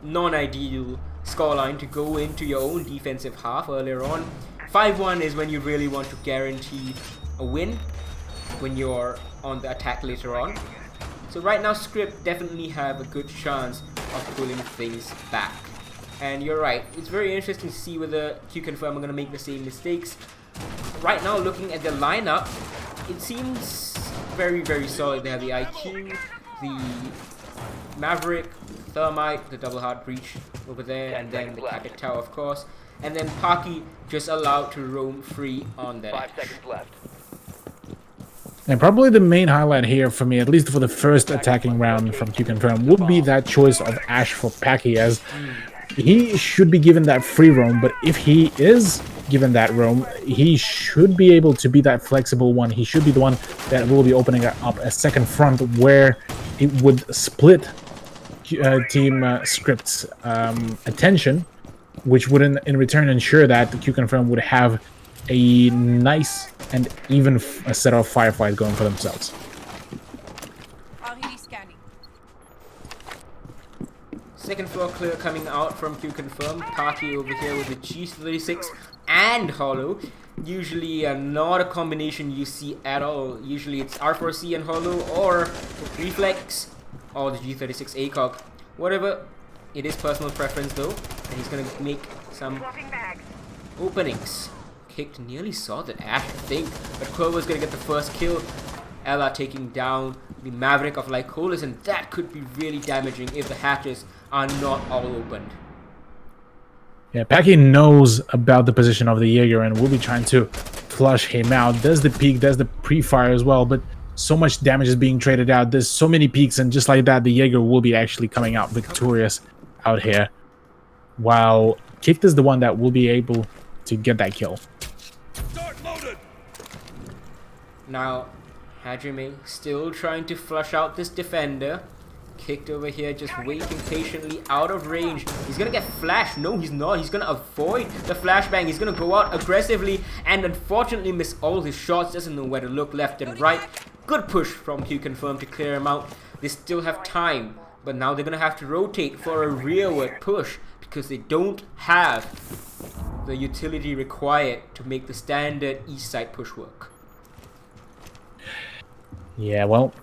non-ideal scoreline to go into your own defensive half earlier on. 5-1 is when you really want to guarantee a win when you're on the attack later on. So right now, Script definitely have a good chance of pulling things back. And you're right, it's very interesting to see whether Q-Confirm are going to make the same mistakes. Right now, looking at the lineup, it seems very, very solid. They have the IQ, the Maverick, Thermite, the double hard breach over there, and then the Capit Tower, of course. And then Paki just allowed to roam free on that. 5 seconds left. And probably the main highlight here for me, at least for the first attacking round from Q-Confirm, would be that choice of Ash for Paki, as he should be given that free roam, but if he is given that roam, he should be able to be that flexible one. He should be the one that will be opening up a second front where it would split Team Script's attention, which would in return ensure that the Q-Confirm would have a nice and even a set of firefight going for themselves. Second floor clear coming out from Q-Confirm. Paki over here with the G36 and Hollow. Usually not a combination you see at all. Usually it's R4C and Hollow, or Reflex, or the G36 ACOG. Whatever, it is personal preference though. And he's gonna make some openings. Kicked, nearly saw that Ash, I think, but Quover's gonna get the first kill. Ella taking down the Maverick of Lycolis, and that could be really damaging if the hatches are not all opened. Yeah, Paki knows about the position of the Jaeger and will be trying to flush him out. There's the peek, there's the pre-fire as well, but so much damage is being traded out. There's so many peaks, and just like that, the Jaeger will be actually coming out victorious out here, while Kicked is the one that will be able to get that kill. Now, Hajime still trying to flush out this defender. Kicked over here, just waiting patiently out of range. He's gonna get flashed. No, he's not. He's gonna avoid the flashbang. He's gonna go out aggressively and unfortunately miss all his shots. Doesn't know where to look left and right. Good push from Q-Confirm to clear him out. They still have time, but now they're gonna have to rotate for a rearward push because they don't have the utility required to make the standard east side push work. Yeah, well,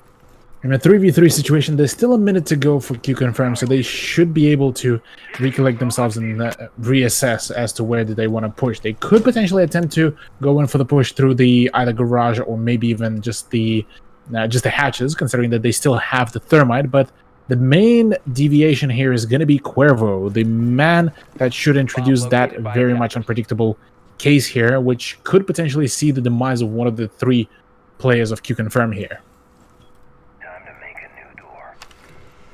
in a 3v3 situation, there's still a minute to go for Q-Confirm, so they should be able to recollect themselves and reassess as to where do they want to push. They could potentially attempt to go in for the push through the either garage or maybe even just the hatches, considering that they still have the thermite. But the main deviation here is going to be Cuervo, the man that should introduce that very much unpredictable case here, which could potentially see the demise of one of the three players of Q-Confirm here.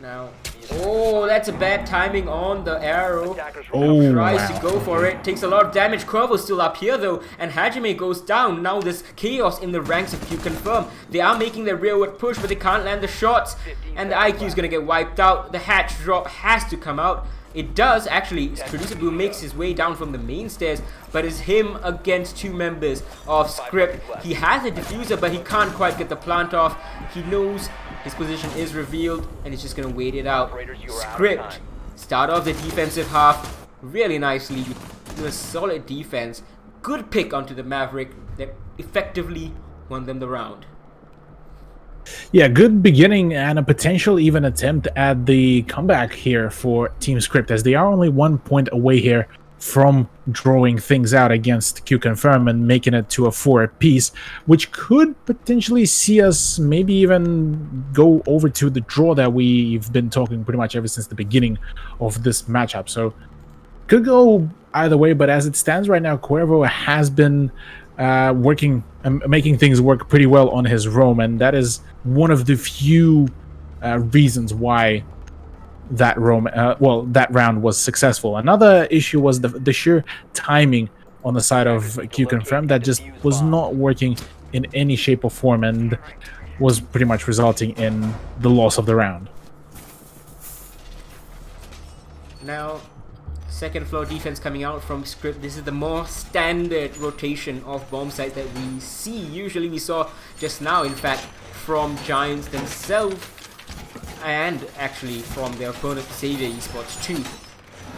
Now, oh, that's a bad timing on the arrow. Oh, Tries wow. to go for it, takes a lot of damage. Cuervo's still up here though, and Hajime goes down. Now there's chaos in the ranks of Q-Confirm. They are making their rearward push, but they can't land the shots, and the IQ is gonna get wiped out. The hatch drop has to come out. It does actually. Producer Blue makes his way down from the main stairs, but it's him against two members of Script. He has a diffuser, but he can't quite get the plant off. He knows his position is revealed, and he's just gonna wait it out. Script Start off the defensive half really nicely. A solid defense. Good pick onto the Maverick that effectively won them the round. Yeah, good beginning and a potential even attempt at the comeback here for Team Script, as they are only 1 point away here from drawing things out against Q Confirm and making it to a 4 apiece, which could potentially see us maybe even go over to the draw that we've been talking pretty much ever since the beginning of this matchup. So could go either way, but as it stands right now, Cuervo has been working and making things work pretty well on his roam, and that is one of the few reasons why that roam that round was successful. Another issue was the sheer timing on the side of Q Confirm that just was not working in any shape or form and was pretty much resulting in the loss of the round. Now, second floor defense coming out from Script. This is the more standard rotation of bomb sites that we see. Usually we saw just now, in fact, from Giants themselves, and actually from their opponent Xavier Esports too.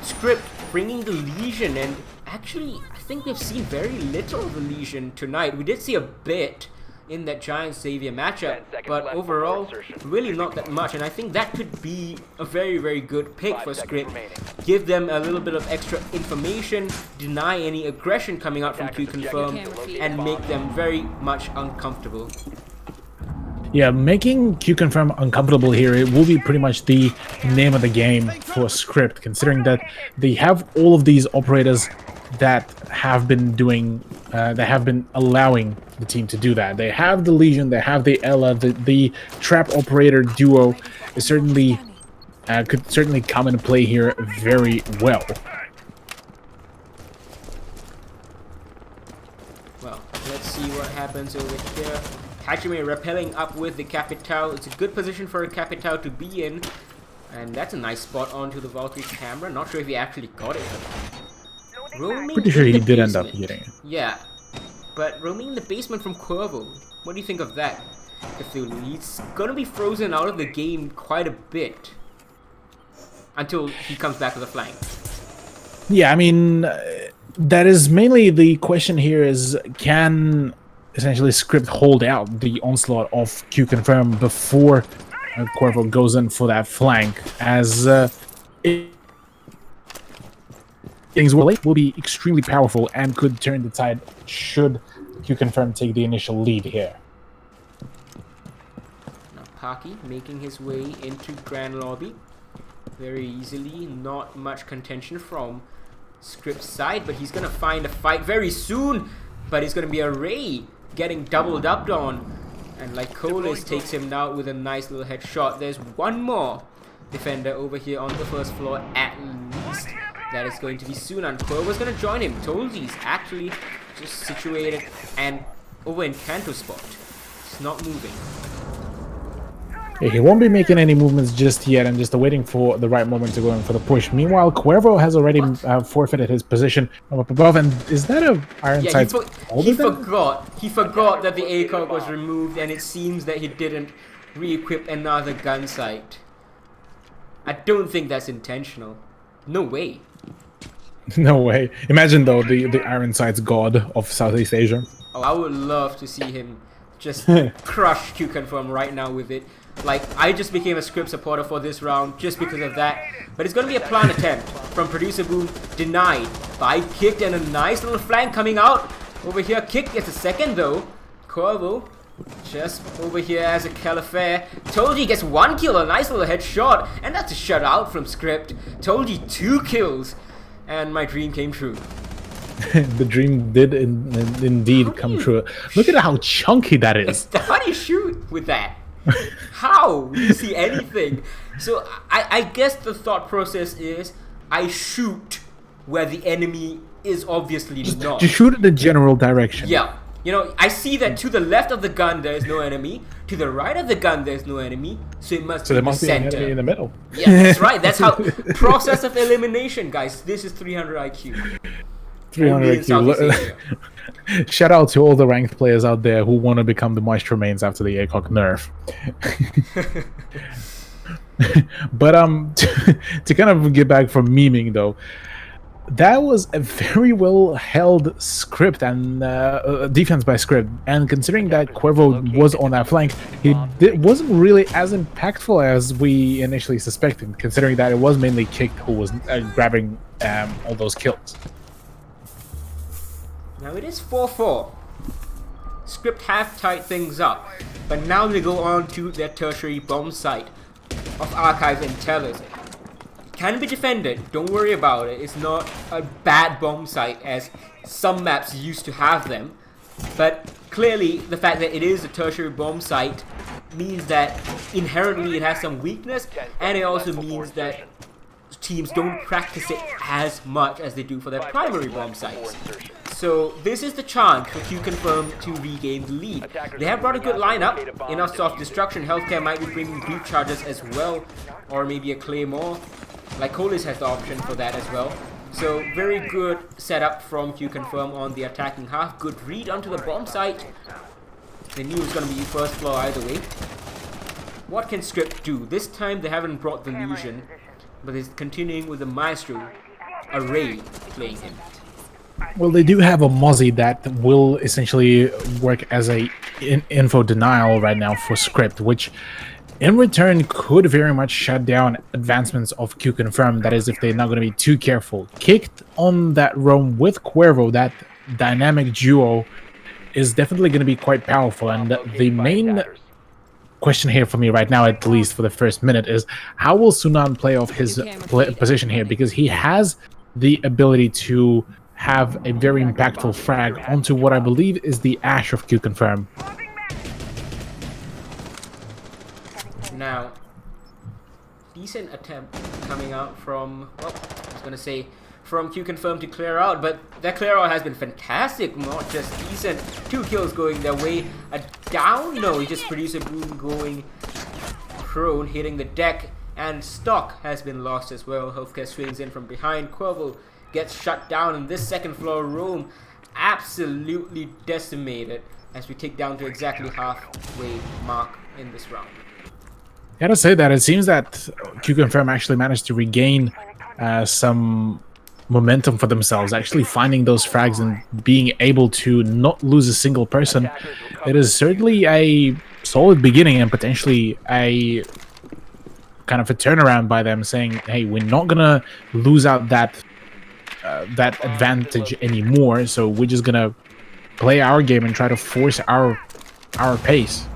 Script bringing the Legion, and actually I think we've seen very little of the Legion tonight. We did see a bit in that Giants Xavier matchup, but overall really not that much, and I think that could be a very, very good pick for Script. Give them a little bit of extra information, deny any aggression coming out from Q Confirm, and make them very much uncomfortable. Yeah, making Q Confirm uncomfortable here, it will be pretty much the name of the game for Script, considering that they have all of these operators that have been doing, that have been allowing the team to do that. They have the Legion, they have the Ella, the trap operator duo is certainly could certainly come into play here very well. Well, let's see what happens over here. Hajime rappelling up with the Capitao. It's a good position for a Capitao to be in. And that's a nice spot onto the Valkyrie camera. Not sure if he actually got it. Roaming Pretty sure in he the did end up basement. getting it. Yeah. But roaming in the basement from Cuervo. What do you think of that, Cthulhu? He's gonna be frozen out of the game quite a bit. Until he comes back with a flank. Yeah, I mean, that is mainly the question here is, can essentially Script hold out the onslaught of Q Confirm before Cuervo goes in for that flank, as things will be extremely powerful and could turn the tide should Q Confirm take the initial lead here. Now Paki making his way into Grand Lobby very easily. Not much contention from Script's side, but he's gonna find a fight very soon. But it's gonna be a Ray getting doubled up on, and Lycolis takes him down with a nice little headshot. There's one more defender over here on the first floor at least. That is going to be soon, and Cuervo's gonna join him. Tolzi's actually just situated and over in Kanto spot. It's not moving. Yeah, he won't be making any movements just yet, and just waiting for the right moment to go in for the push. Meanwhile, Cuervo has already forfeited his position from up above, and is that a Iron Yeah, Sights? he forgot that the ACOG was removed, and it seems that he didn't re-equip another gun sight. I don't think that's intentional. No way. No way. Imagine though the Iron Sights god of Southeast Asia. Oh, I would love to see him just crush Q Confirm right now with it. Like, I just became a Script supporter for this round just because of that. But it's going to be a plan attempt from Producer Boom. Denied by Kick, and a nice little flank coming out. Over here, Kick gets a second though. Cuervo just over here as a Califair. Tolji gets one kill, a nice little headshot. And that's a shutout from Script. Tolji 2 kills. And my dream came true. The dream did indeed come true. Look at how chunky that is. How do you shoot with that? How? Do you see anything? So I guess the thought process is I shoot where the enemy is obviously not. Just shoot in the general direction. Yeah. You know, I see that to the left of the gun there is no enemy. To the right of the gun there is no enemy. So it must So be there the must be an center. enemy in the middle. Yeah, that's right. That's how process of elimination, guys. This is 300 IQ. 300 Only in Southeast IQ. Asia. Shout out to all the ranked players out there who want to become the Maestro mains after the ACOG nerf. But to kind of get back from memeing though, that was a very well held script and defense by script. And considering that Cuervo was on that flank, wasn't really as impactful as we initially suspected. Considering that it was mainly Kicked who was grabbing all those kills. Now it is 4-4. Script have tied things up, but now they go on to their tertiary bomb site of Archive and Tellers. Can be defended, don't worry about it. It's not a bad bomb site as some maps used to have them, but clearly the fact that it is a tertiary bomb site means that inherently it has some weakness, and it also means that teams don't practice it as much as they do for their primary bomb sites. So this is the chance for Q Confirm to regain the lead. They have brought a good lineup, enough soft destruction. Healthcare might be bringing group charges as well, or maybe a Claymore. Like Colis has the option for that as well. So very good setup from Q Confirm on the attacking half. Good read onto the bomb site. They knew it was going to be first floor either way. What can Script do? This time they haven't brought the Legion, but they're continuing with the Maestro Array playing him. Well, they do have a Mozzie that will essentially work as a info denial right now for Script, which in return could very much shut down advancements of Q Confirm. That is, if they're not going to be too careful. Kicked on that roam with Cuervo, that dynamic duo is definitely going to be quite powerful. And the main question here for me right now, at least for the first minute, is how will Sunan play off his position here? Because he has the ability to have a very impactful frag onto what I believe is the Ash of Q Confirm. Now, decent attempt coming out from, well, I was gonna say from Q Confirm to clear out, but that clear out has been fantastic, not just decent. 2 kills going their way. A down? No, he just produced a boom going prone, hitting the deck, and stock has been lost as well. Healthcare swings in from behind. Cuervo gets shut down, and this second floor room absolutely decimated as we take down to exactly halfway mark in this round. Gotta say that it seems that Q Confirm actually managed to regain some momentum for themselves, actually finding those frags and being able to not lose a single person. It is certainly a solid beginning and potentially a kind of a turnaround by them, saying, hey, we're not gonna lose out that advantage anymore, so we're just gonna play our game and try to force our pace.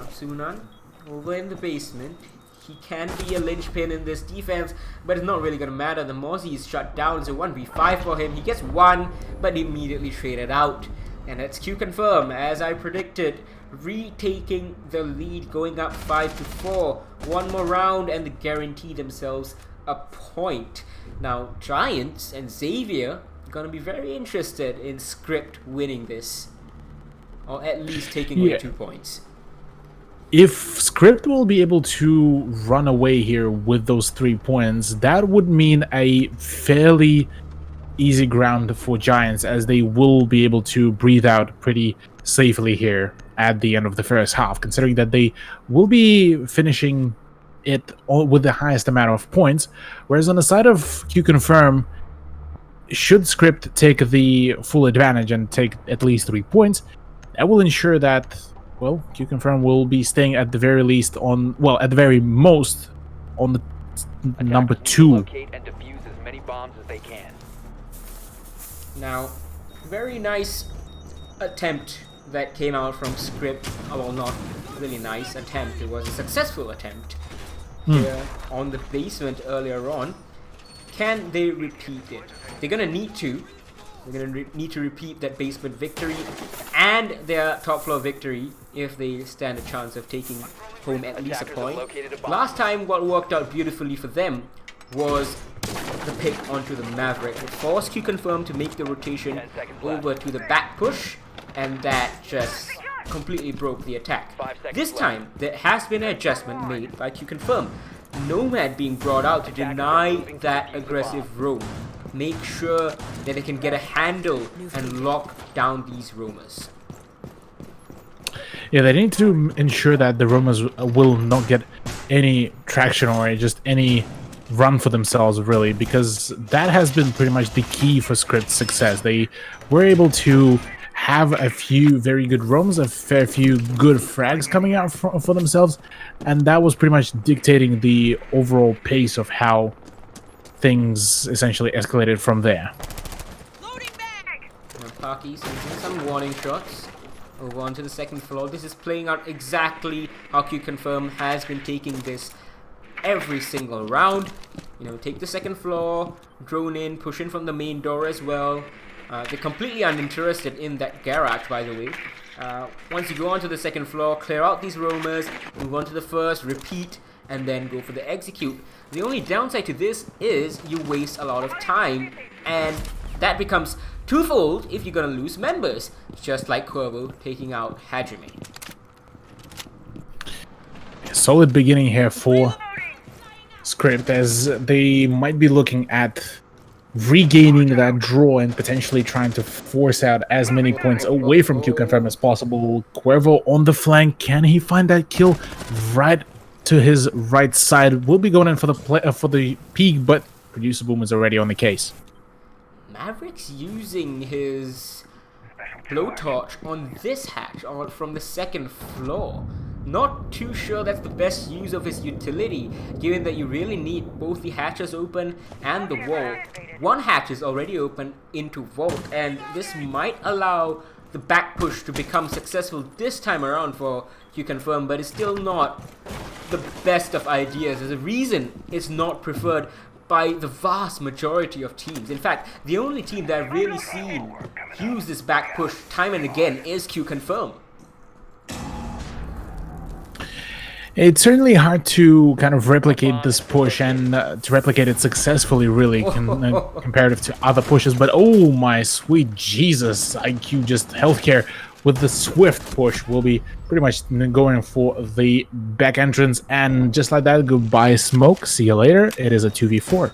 Sunan over in the basement. He can be a linchpin in this defense, but it's not really going to matter. The Mozzie is shut down. It's a 1v5 for him. He gets 1, but immediately traded out. And that's Q Confirm, as I predicted, retaking the lead, going up 5-4. One more round, and they guarantee themselves a point. Now, Giants and Xavier are going to be very interested in Script winning this, or at least taking away 2 points. If Script will be able to run away here with those 3 points, that would mean a fairly easy ground for Giants, as they will be able to breathe out pretty safely here at the end of the first half, considering that they will be finishing it with the highest amount of points. Whereas on the side of Q Confirm, should Script take the full advantage and take at least 3 points, that will ensure that, well, Q Confirm will be staying at the very least on, well, at the very most on the number 2. Locate and defuse as many bombs as they can. Now, very nice attempt that came out from Script. Well, not really nice attempt. It was a successful attempt here on the basement earlier on. Can they repeat it? They're gonna need to. They're going to need to repeat that basement victory and their top floor victory if they stand a chance of taking home at least a point. Last time, what worked out beautifully for them was the pick onto the Maverick. It forced Q Confirm to make the rotation over to the back push, and that just completely broke the attack. This time, there has been an adjustment made by Q Confirm. Nomad being brought out to deny that aggressive roam. Make sure that they can get a handle and lock down these roamers. Yeah, they need to ensure that the Romans will not get any traction or just any run for themselves, really, because that has been pretty much the key for Script's success. They were able to have a few very good roams, a fair few good frags coming out for themselves, and that was pretty much dictating the overall pace of how things essentially escalated from there. Parky's using some warning shots over onto the second floor. This is playing out exactly how Q-Confirm has been taking this every single round. You know, take the second floor, drone in, push in from the main door as well. They're completely uninterested in that garage, by the way. Once you go onto the second floor, clear out these roamers, move on to the first, repeat, and then go for the execute. The only downside to this is you waste a lot of time, and that becomes twofold if you're gonna lose members, just like Cuervo taking out Hajime. Solid beginning here for Script, as they might be looking at regaining that draw and potentially trying to force out as many points away from Q-Confirm as possible. Cuervo on the flank, can he find that kill right to his right side? Will be going in for the peak, but Producer Boom is already on the case. Maverick's using his blowtorch on this hatch from the second floor. Not too sure that's the best use of his utility, given that you really need both the hatches open and the wall. One hatch is already open into vault, and this might allow the back push to become successful this time around for Q-Confirm, but it's still not the best of ideas. There's a reason it's not preferred by the vast majority of teams. In fact, the only team that I've really seen use this back push time and again is Q-Confirm. It's certainly hard to kind of replicate this push and to replicate it successfully, really, comparative to other pushes. But oh my sweet Jesus, IQ just healthcare with the swift push will be pretty much going for the back entrance, and just like that, goodbye smoke, see you later. It is a 2v4.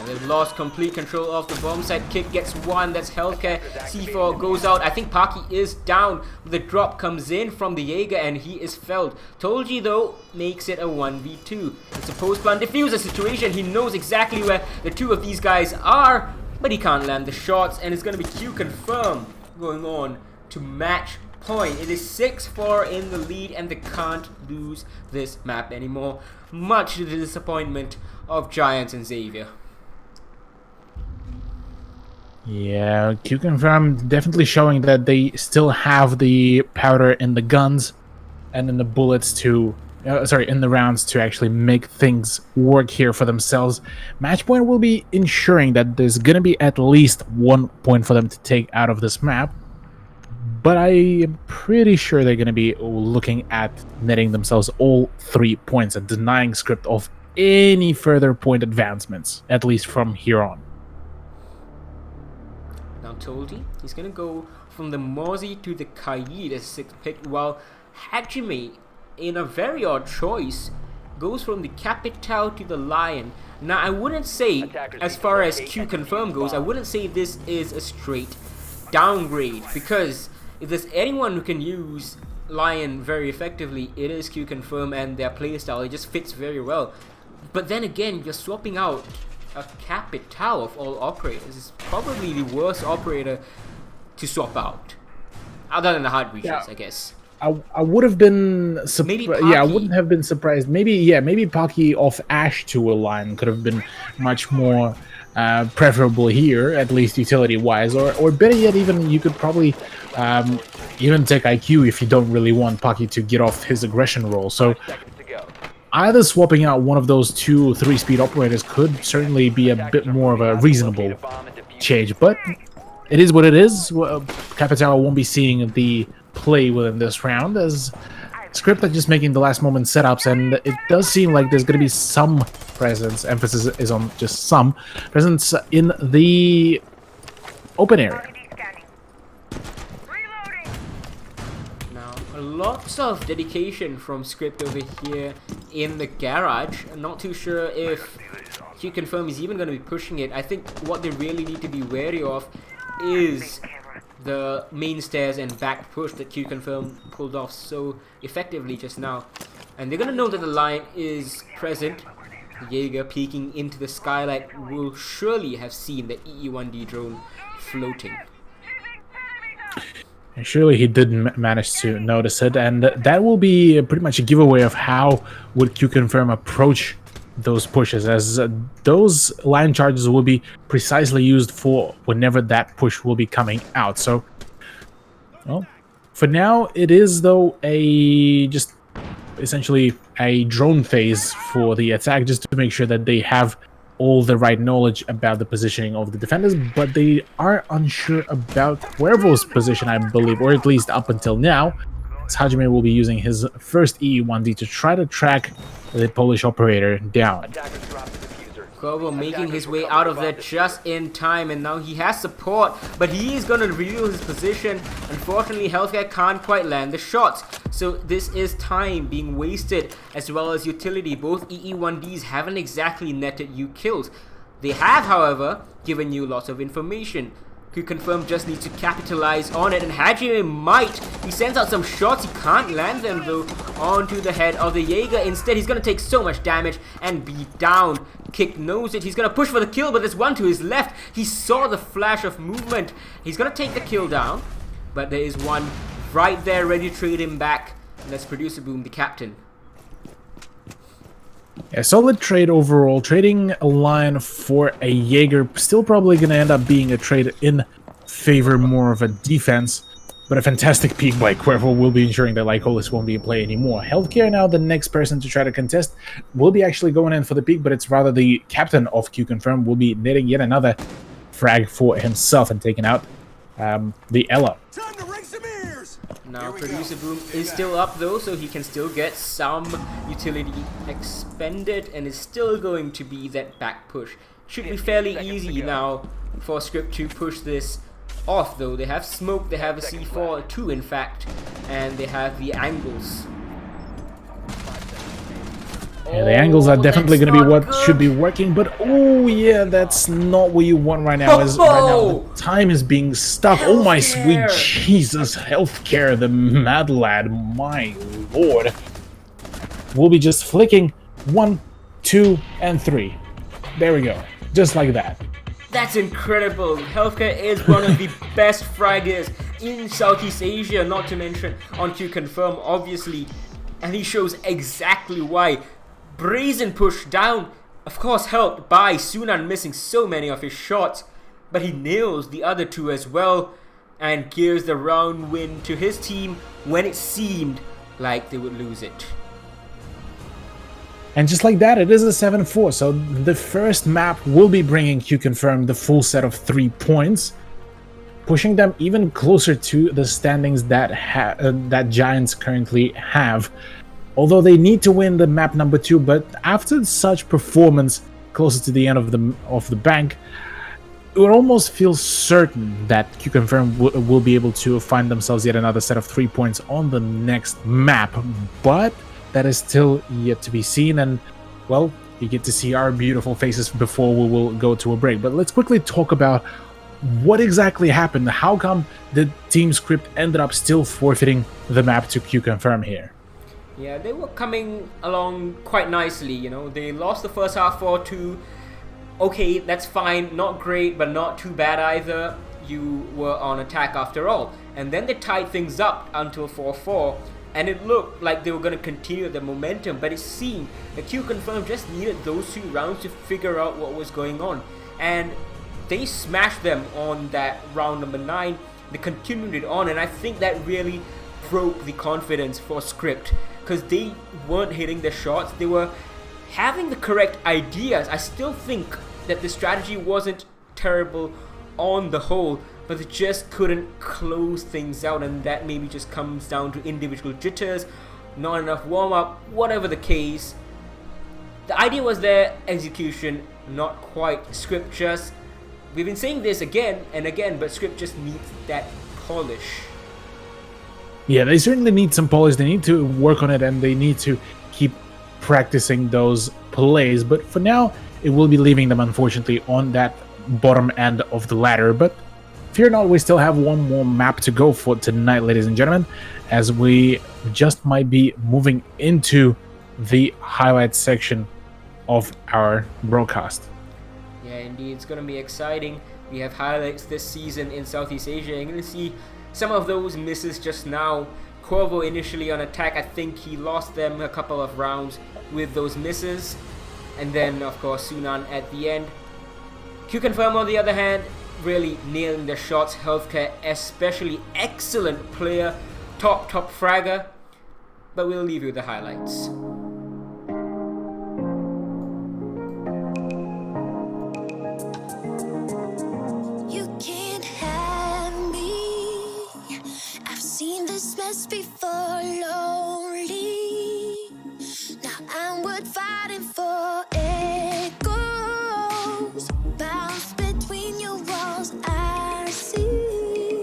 They've lost complete control of the bomb site. Kick gets one, that's healthcare. C4 goes out. I think Parky is down. The drop comes in from the Jaeger and he is felled. Tolji though makes it a 1v2. It's a post-plant diffuser situation. He knows exactly where the two of these guys are, but he can't land the shots, and it's going to be Q-Confirm going on to match point. It is 6-4 in the lead, and they can't lose this map anymore, much to the disappointment of Giants and Xavier. Yeah, Q-Confirm definitely showing that they still have the powder in the guns and in the bullets to, in the rounds to actually make things work here for themselves. Matchpoint will be ensuring that there's going to be at least 1 point for them to take out of this map, but I am pretty sure they're going to be looking at netting themselves all 3 points and denying Script of any further point advancements, at least from here on. Now Tolji, he's gonna go from the Mozi to the Kaid as 6th pick, while Hajime, in a very odd choice, goes from the Capital to the Lion. Now I wouldn't say, as far as Q-Confirm goes, I wouldn't say this is a straight downgrade, because if there's anyone who can use Lion very effectively, it is Q-Confirm, and their playstyle, it just fits very well. But then again, you're swapping out a Capital of all operators. Is probably the worst operator to swap out, other than the hard breaches, I guess. I would have been surprised. Yeah, I wouldn't have been surprised. Maybe Parky off Ash to a line could have been much more preferable here, at least utility-wise. Or better yet, even you could probably even take IQ if you don't really want Parky to get off his aggression roll. So either swapping out one of those 2 3-speed operators could certainly be a bit more of a reasonable change, but it is what it is. Capital won't be seeing the play within this round, as Script are just making the last moment setups, and it does seem like there's going to be some presence, emphasis is on just some presence in the open area. Lots of dedication from Script over here in the garage. I'm not too sure if Q-Confirm is even going to be pushing it. I think what they really need to be wary of is the main stairs and back push that Q-Confirm pulled off so effectively just now. And they're gonna know that the line is present. Jaeger peeking into the skylight will surely have seen the EE-1D drone floating. And surely he did manage to notice it, and that will be pretty much a giveaway of how would Q-Confirm approach those pushes, as those line charges will be precisely used for whenever that push will be coming out. So, well, for now it is though just essentially a drone phase for the attack, just to make sure that they have all the right knowledge about the positioning of the defenders, but they are unsure about Cuervo's position, I believe, or at least up until now. As Hajime will be using his first EE-1D to try to track the Polish operator down. Attackers dropped the diffuser. Cuervo making his way out of there just in time, and now he has support, but he is going to reveal his position. Unfortunately, Healthcare can't quite land the shots, so this is time being wasted, as well as utility. Both EE-1Ds haven't exactly netted you kills. They have, however, given you lots of information. Q-Confirm just needs to capitalize on it, and Hajime might. He sends out some shots, he can't land them though onto the head of the Jaeger. Instead, he's gonna take so much damage and be down. Kick knows it, he's gonna push for the kill, but there's one to his left. He saw the flash of movement. He's gonna take the kill down, but there is one right there ready to trade him back. And that's Producer Boom, the captain. A solid trade overall. Trading a line for a Jaeger, still probably going to end up being a trade in favor more of a defense, but a fantastic peek by Cuervo will be ensuring that Lycolis won't be in play anymore. Healthcare now, the next person to try to contest, will be actually going in for the peek, but it's rather the captain of Q-Confirm will be netting yet another frag for himself and taking out the Ella. Time to ring some ears! Now Producer Boom is still up though, so he can still get some utility expended, and is still going to be that back push. Should be fairly easy now for Script to push this off though. They have smoke, they have a C4 too in fact, and they have the angles. Yeah, the angles are definitely going to be what good. should be working, but oh yeah, that's not what you want right now. As right now the time is being stuck. Oh my sweet Healthcare. Jesus, Healthcare, the mad lad, my lord, will be just flicking 1, 2, and 3. There we go, just like that. That's incredible. Healthcare is one of the best fraggers in Southeast Asia, not to mention on Q-Confirm, obviously. And he shows exactly why. Brazen push down, of course helped by Sunan missing so many of his shots, but he nails the other two as well and gives the round win to his team when it seemed like they would lose it. And just like that, it is a 7-4, so the first map will be bringing Q-Confirm the full set of 3 points, pushing them even closer to the standings that that Giants currently have. Although they need to win the map number 2, but after such performance closer to the end of the bank, it would almost feel certain that Q-Confirm will be able to find themselves yet another set of 3 points on the next map. But that is still yet to be seen, and well, you get to see our beautiful faces before we will go to a break. But let's quickly talk about what exactly happened. How come the Team Script ended up still forfeiting the map to Q-Confirm here? Yeah, they were coming along quite nicely, you know. They lost the first half 4-2. Okay, that's fine. Not great, but not too bad either. You were on attack after all. And then they tied things up until 4-4. And it looked like they were going to continue the momentum. But it seemed that Q-Confirm just needed those 2 rounds to figure out what was going on. And they smashed them on that round number 9. They continued it on. And I think that really broke the confidence for Script, because they weren't hitting their shots. They were having the correct ideas. I still think that the strategy wasn't terrible on the whole, but they just couldn't close things out, and that maybe just comes down to individual jitters, not enough warm-up, whatever the case. The idea was there, execution not quite. Script just, we've been saying this again and again, but Script just needs that polish. Yeah, they certainly need some polish. They need to work on it, and they need to keep practicing those plays. But for now, it will be leaving them, unfortunately, on that bottom end of the ladder. But fear not, we still have one more map to go for tonight, ladies and gentlemen, as we just might be moving into the highlights section of our broadcast. Yeah, indeed, it's going to be exciting. We have highlights this season in Southeast Asia. You're going to see some of those misses just now. Corvo initially on attack, I think he lost them a couple of rounds with those misses. And then, of course, Sunan at the end. Q-Confirm, on the other hand, really nailing the shots. Healthcare, especially excellent player. Top fragger. But we'll leave you with the highlights. You can't have me. I've seen this mess before, lonely. Now I'm worth fighting for. It goes bounce between your walls. I see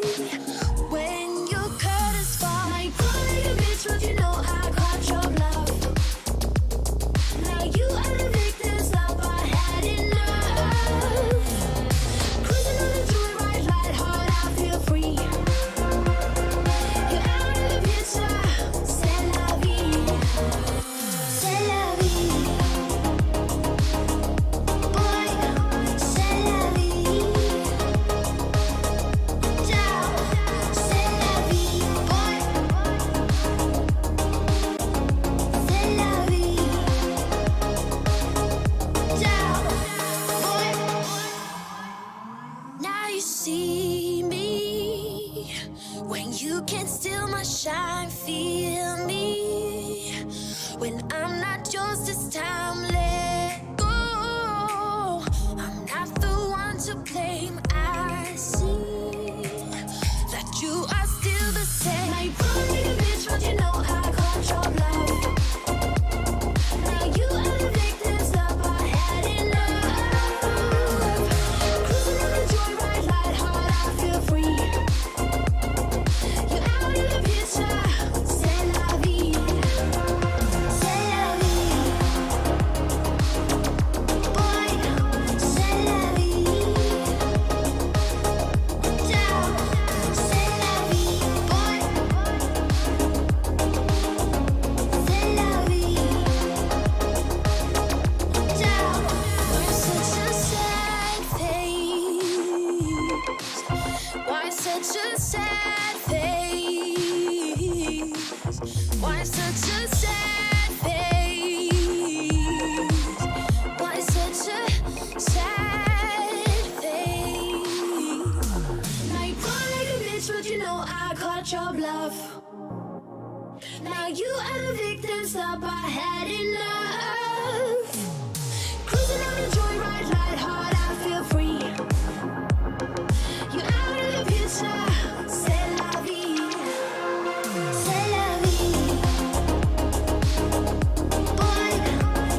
when your curtains fall. I call you a bitch, but you know I caught your bluff. Now you are the victims of I had enough. Cruising on the joyride, light heart, I feel free. You're out of the picture, c'est la vie, c'est la vie. Boy, c'est la vie. Ciao, c'est la vie. Boy, c'est la vie. Ciao, boy. Now you see me when you can't steal my shine. Feel me when I'm not yours this time. Let go. I'm not the one to blame. I see that you are still the same. I probably a bitch, but you know I caught your bluff. Now you are the victims of I had enough. Cruising on the joyride, light heart, I feel free. You're out of the picture, c'est la vie, c'est la vie. Boy, c'est la vie. Ciao, c'est la vie. Boy, c'est la vie. Ciao. We're such a sad face. Why such a sad face? Why such a sad face? Why such a sad face? Now you call like a bitch, but you know I caught your bluff. Now you are the victims of I had enough. Cruising on the joyride, light heart, I feel free. You're out of the picture, c'est la vie, c'est la vie. Boy,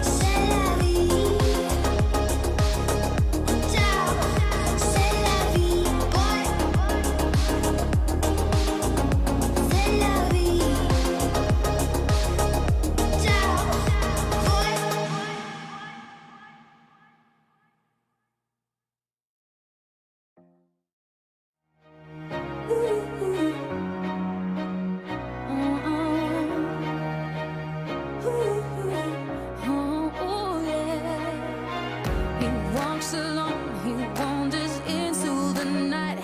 c'est la vie. Ciao, c'est la vie. Boy, c'est la vie. Ciao, boy. He walks alone, he wanders into the night,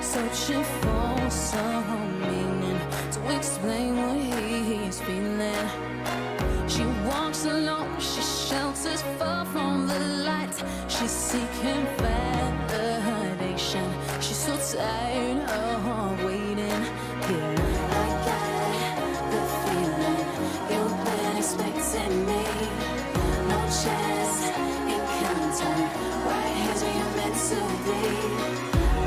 searching for some meaning to explain what he's feeling. She walks alone, she shelters far from the light. She's seeking validation. She's so tired of waiting. Yeah, I got the feeling you've been expecting me. No chance encounter. Right here's where you're meant to be.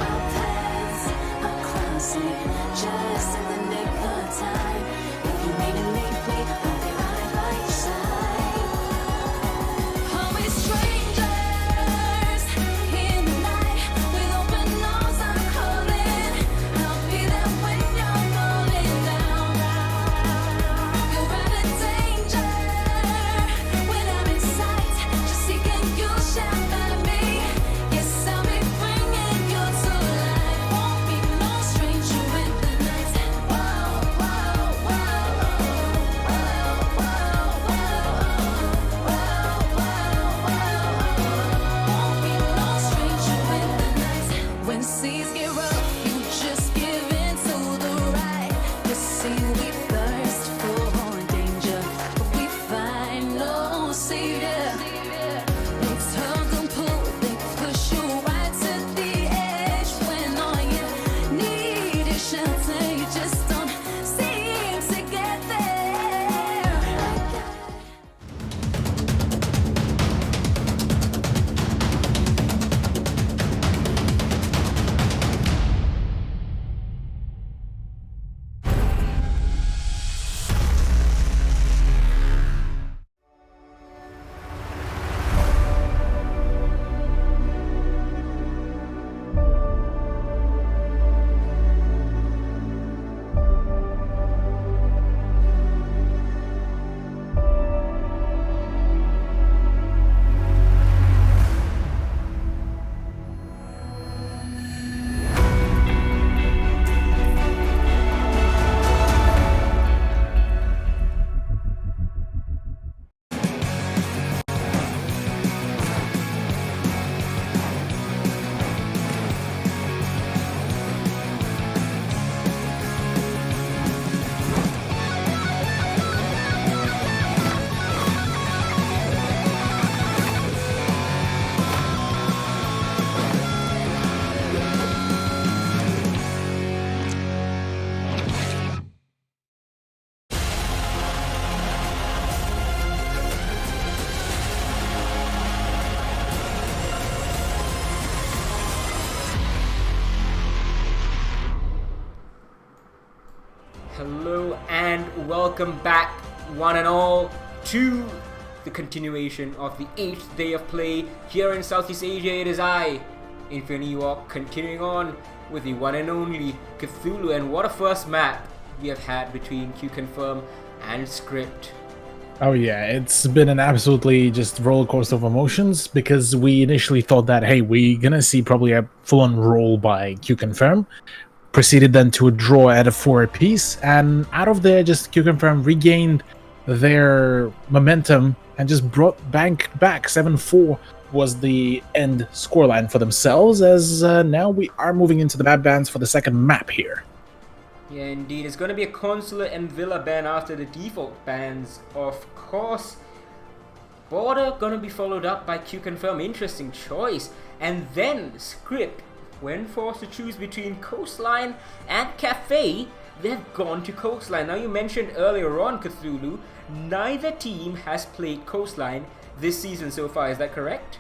Our paths are crossing just in the nick of time. If you needed me, please, I'll be right by your side. Are we strangers in the night with open arms? I'm calling. welcome back one and all to the continuation of the 8th day of play here in Southeast Asia. It is I, Infinity Walk, continuing on with the one and only Cthulhu, and what a first map we have had between QConfirm and Script. Oh yeah, it's been an absolutely just roller coaster of emotions, because we initially thought that, hey, we're gonna see probably a full-on roll by QConfirm, proceeded then to a draw at a 4 apiece, and out of there just QConfirm regained their momentum and just brought Bank back. 7-4 was the end scoreline for themselves, as now we are moving into the map bans for the second map here. Yeah, indeed. It's going to be a Consulate and Villa ban after the default bans, of course. Border going to be followed up by QConfirm. Interesting choice. And then Script, when forced to choose between Coastline and Cafe, they've gone to Coastline. Now, you mentioned earlier on, Cthulhu, neither team has played Coastline this season so far. Is that correct?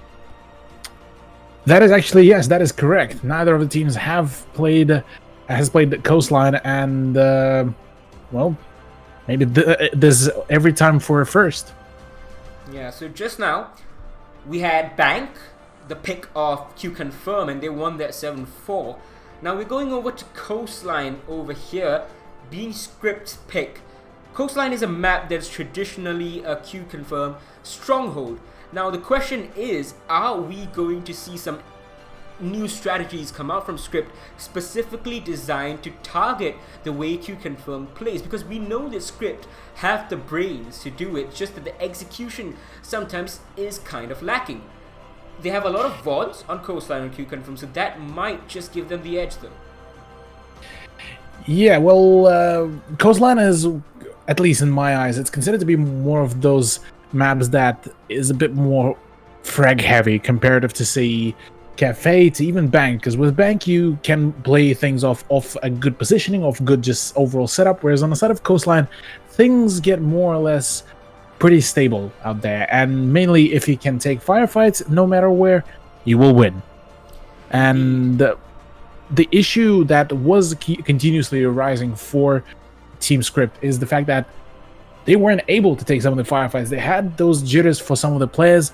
That is actually, yes, that is correct. Neither of the teams has played the Coastline, and well, maybe there's every time for a first. Yeah, so just now we had Bank, the pick of QConfirm, and they won that 7-4. Now we're going over to Coastline over here, being Script's pick. Coastline is a map that's traditionally a QConfirm stronghold. Now the question is, are we going to see some new strategies come out from Script specifically designed to target the way QConfirm plays? Because we know that Script have the brains to do it, just that the execution sometimes is kind of lacking. They have a lot of VODs on Coastline and QConfirm, so that might just give them the edge though. Yeah, well, Coastline is, at least in my eyes, it's considered to be more of those maps that is a bit more frag heavy comparative to, say, Cafe, to even Bank, because with Bank you can play things off a good positioning, off good just overall setup, whereas on the side of Coastline things get more or less pretty stable out there, and mainly if you can take firefights no matter where, you will win. And the issue that was continuously arising for Team Script is the fact that they weren't able to take some of the firefights. They had those jitters for some of the players,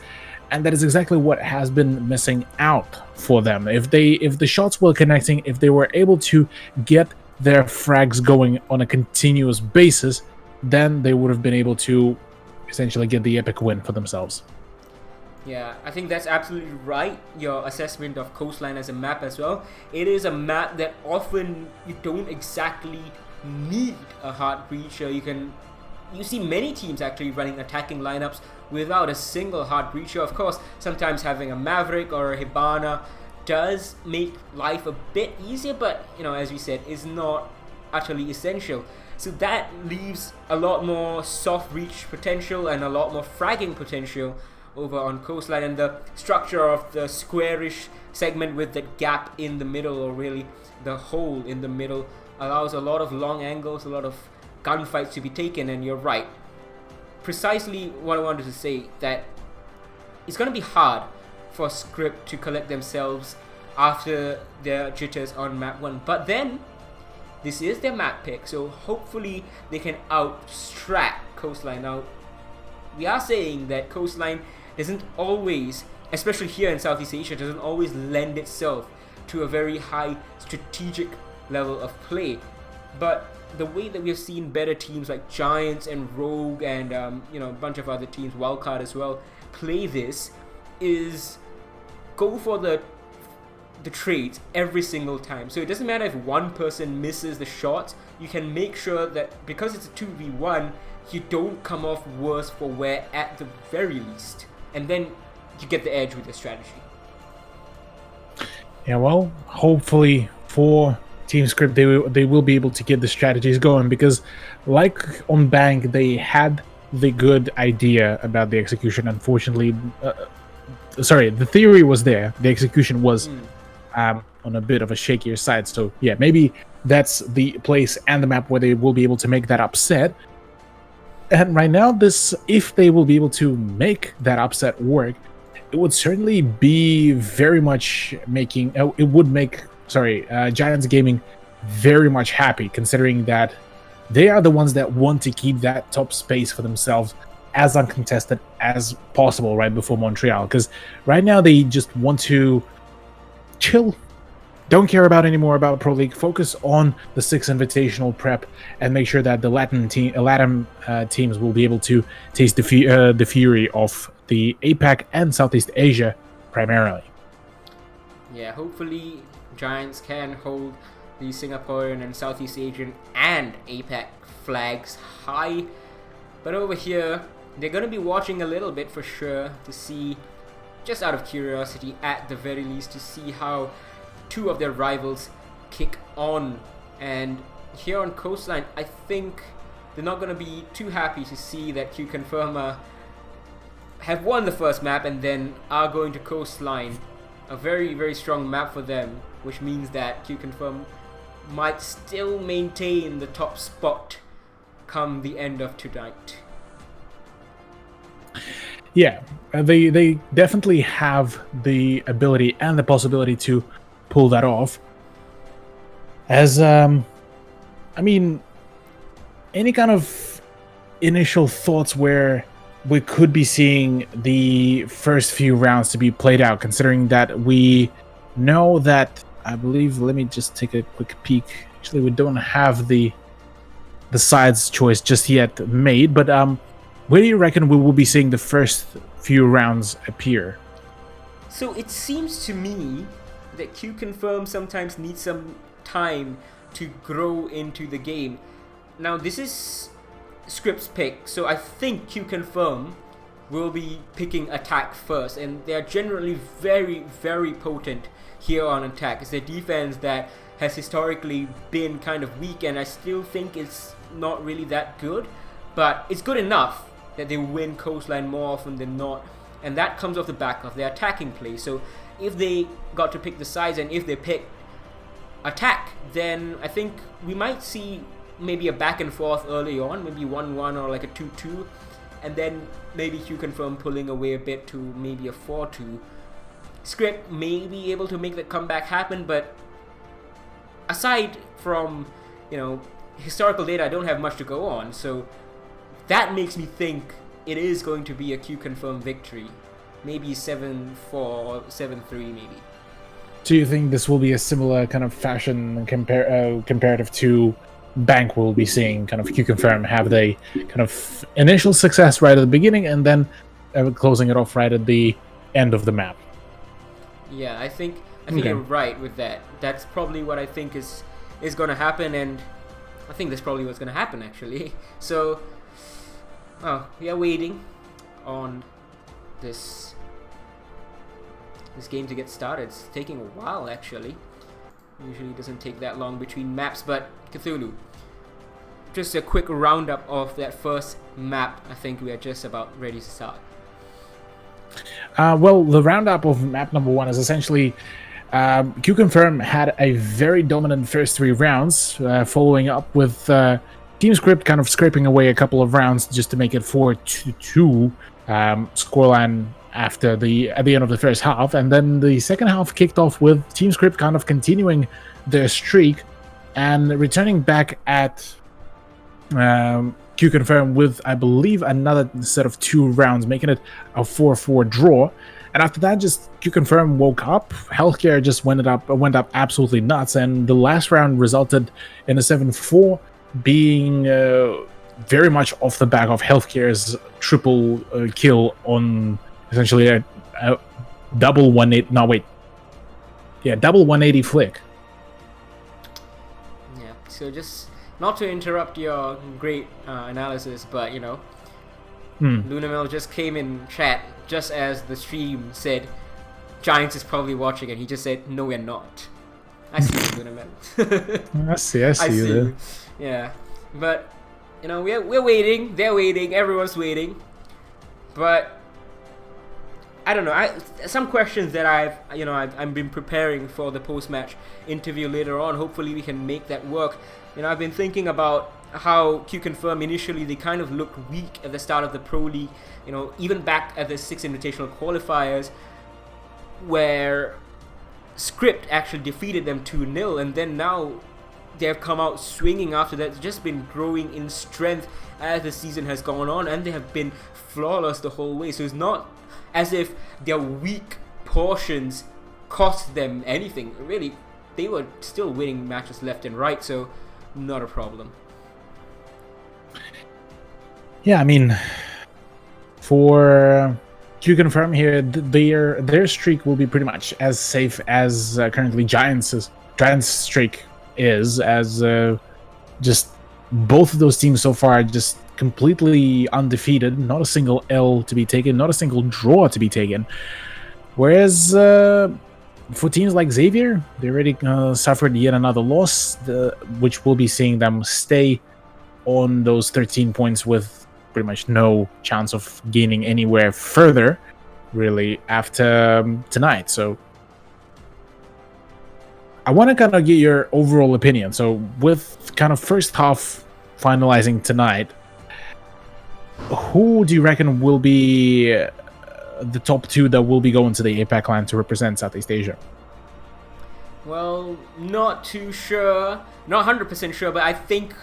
and that is exactly what has been missing out for them. If the shots were connecting, if they were able to get their frags going on a continuous basis, then they would have been able to essentially get the epic win for themselves. Yeah, I think that's absolutely right, your assessment of Coastline as a map as well. It is a map that often you don't exactly need a hard breacher. You see many teams actually running attacking lineups without a single hard breacher. Of course, sometimes having a Maverick or a Hibana does make life a bit easier, but as we said, is not utterly essential. So that leaves a lot more soft reach potential and a lot more fragging potential over on Coastline, and the structure of the squarish segment with that gap in the middle, or really the hole in the middle, allows a lot of long angles, a lot of gunfights to be taken. And you're right, precisely what I wanted to say, that it's going to be hard for Script to collect themselves after their jitters on map 1, but then this is their map pick, so hopefully they can outstrat Coastline. Now we are saying that Coastline doesn't always, especially here in Southeast Asia, doesn't always lend itself to a very high strategic level of play, but the way that we've seen better teams like Giants and Rogue and a bunch of other teams, Wildcard as well, play this is go for the trades every single time. So it doesn't matter if one person misses the shot, you can make sure that because it's a 2v1, you don't come off worse for wear at the very least, and then you get the edge with your strategy. Yeah, well, hopefully for Team Script they will be able to get the strategies going, because like on Bank, they had the good idea about the execution. Unfortunately, the theory was there, the execution was on a bit of a shakier side. So yeah, maybe that's the place and the map where they will be able to make that upset. And right now, if they will be able to make that upset work, it would certainly be very much Giants Gaming very much happy, considering that they are the ones that want to keep that top space for themselves as uncontested as possible right before Montreal. Because right now they just want to chill, don't care about anymore about Pro League, focus on the Six Invitational prep, and make sure that the LATAM teams will be able to taste the fury of the APAC and Southeast Asia primarily. Yeah, hopefully Giants can hold the Singaporean and Southeast Asian and APAC flags high. But over here, they're going to be watching a little bit for sure to see, just out of curiosity at the very least, to see how two of their rivals kick on. And here on Coastline, I think they're not going to be too happy to see that Q Confirma have won the first map and then are going to Coastline. A very, very strong map for them, which means that Q Confirm might still maintain the top spot come the end of tonight. Yeah, they definitely have the ability and the possibility to pull that off. As, I mean, any kind of initial thoughts where we could be seeing the first few rounds to be played out, considering that we know that, I believe, let me just take a quick peek. Actually, we don't have the sides choice just yet made, but where do you reckon we will be seeing the first few rounds appear? So it seems to me that Q Confirm sometimes needs some time to grow into the game. Now this is Script's pick, so I think Q Confirm will be picking attack first, and they're generally very, very potent here on attack. It's their defense that has historically been kind of weak, and I still think it's not really that good, but it's good enough that they win Coastline more often than not, and that comes off the back of their attacking play. So if they got to pick the sides and if they pick attack, then I think we might see maybe a back and forth early on, maybe 1-1 or like a 2-2, and then maybe Q Confirm pulling away a bit to maybe a 4-2. Script may be able to make the comeback happen, but aside from, you know, historical data, I don't have much to go on, so that makes me think it is going to be a Q Confirm victory. Maybe 7-4 or 7-3 maybe. Do you think this will be a similar kind of fashion comparative to Bank we'll be seeing kind of Q Confirm have the kind of initial success right at the beginning and then closing it off right at the end of the map? Yeah, I think Okay. you're right with that. That's probably what I think is going to happen, and I think that's probably what's going to happen actually. So, we are waiting on this game to get started. It's taking a while actually. Usually it doesn't take that long between maps, but Cthulhu, just a quick roundup of that first map. I think we are just about ready to start. Well, the roundup of map number 1 is essentially Q Confirm had a very dominant first 3 rounds, following up with Team Script kind of scraping away a couple of rounds just to make it 4-2 scoreline at the end of the first half, and then the second half kicked off with Team Script kind of continuing their streak and returning back at Q Confirm with, I believe, another set of 2 rounds, making it a 4-4 draw. And after that, just Q Confirm woke up. Healthcare just went up absolutely nuts, and the last round resulted in a 7-4, being very much off the back of Healthcare's triple kill on essentially a double 180. No, wait. Yeah, double 180 flick. Yeah, so just not to interrupt your great analysis, but you know, Lunamel just came in chat just as the stream said Giants is probably watching, and he just said, "No, we're not." I see you, Lunamel. I see you there. Yeah, but you know, we're waiting. They're waiting. Everyone's waiting. But I don't know. Some questions that I've been preparing for the post-match interview later on. Hopefully, we can make that work. You know, I've been thinking about how Q Confirm initially they kind of looked weak at the start of the Pro League. You know, even back at the 6 Invitational qualifiers, where Script actually defeated them 2-0, and then now they have come out swinging after that. It's just been growing in strength as the season has gone on, and they have been flawless the whole way. So it's not as if their weak portions cost them anything. Really, they were still winning matches left and right, so not a problem. Yeah, I mean, for Q-Confirm here, their streak will be pretty much as safe as currently Giants' streak is, as just both of those teams so far just completely undefeated, not a single L to be taken, not a single draw to be taken. Whereas for teams like Xavier, they already suffered yet another loss, which will be seeing them stay on those 13 points with pretty much no chance of gaining anywhere further, really, after tonight. So I want to kind of get your overall opinion. So with kind of first half finalizing tonight, who do you reckon will be the top two that will be going to the APAC LAN to represent Southeast Asia? Well, not too sure, not 100% sure, but I think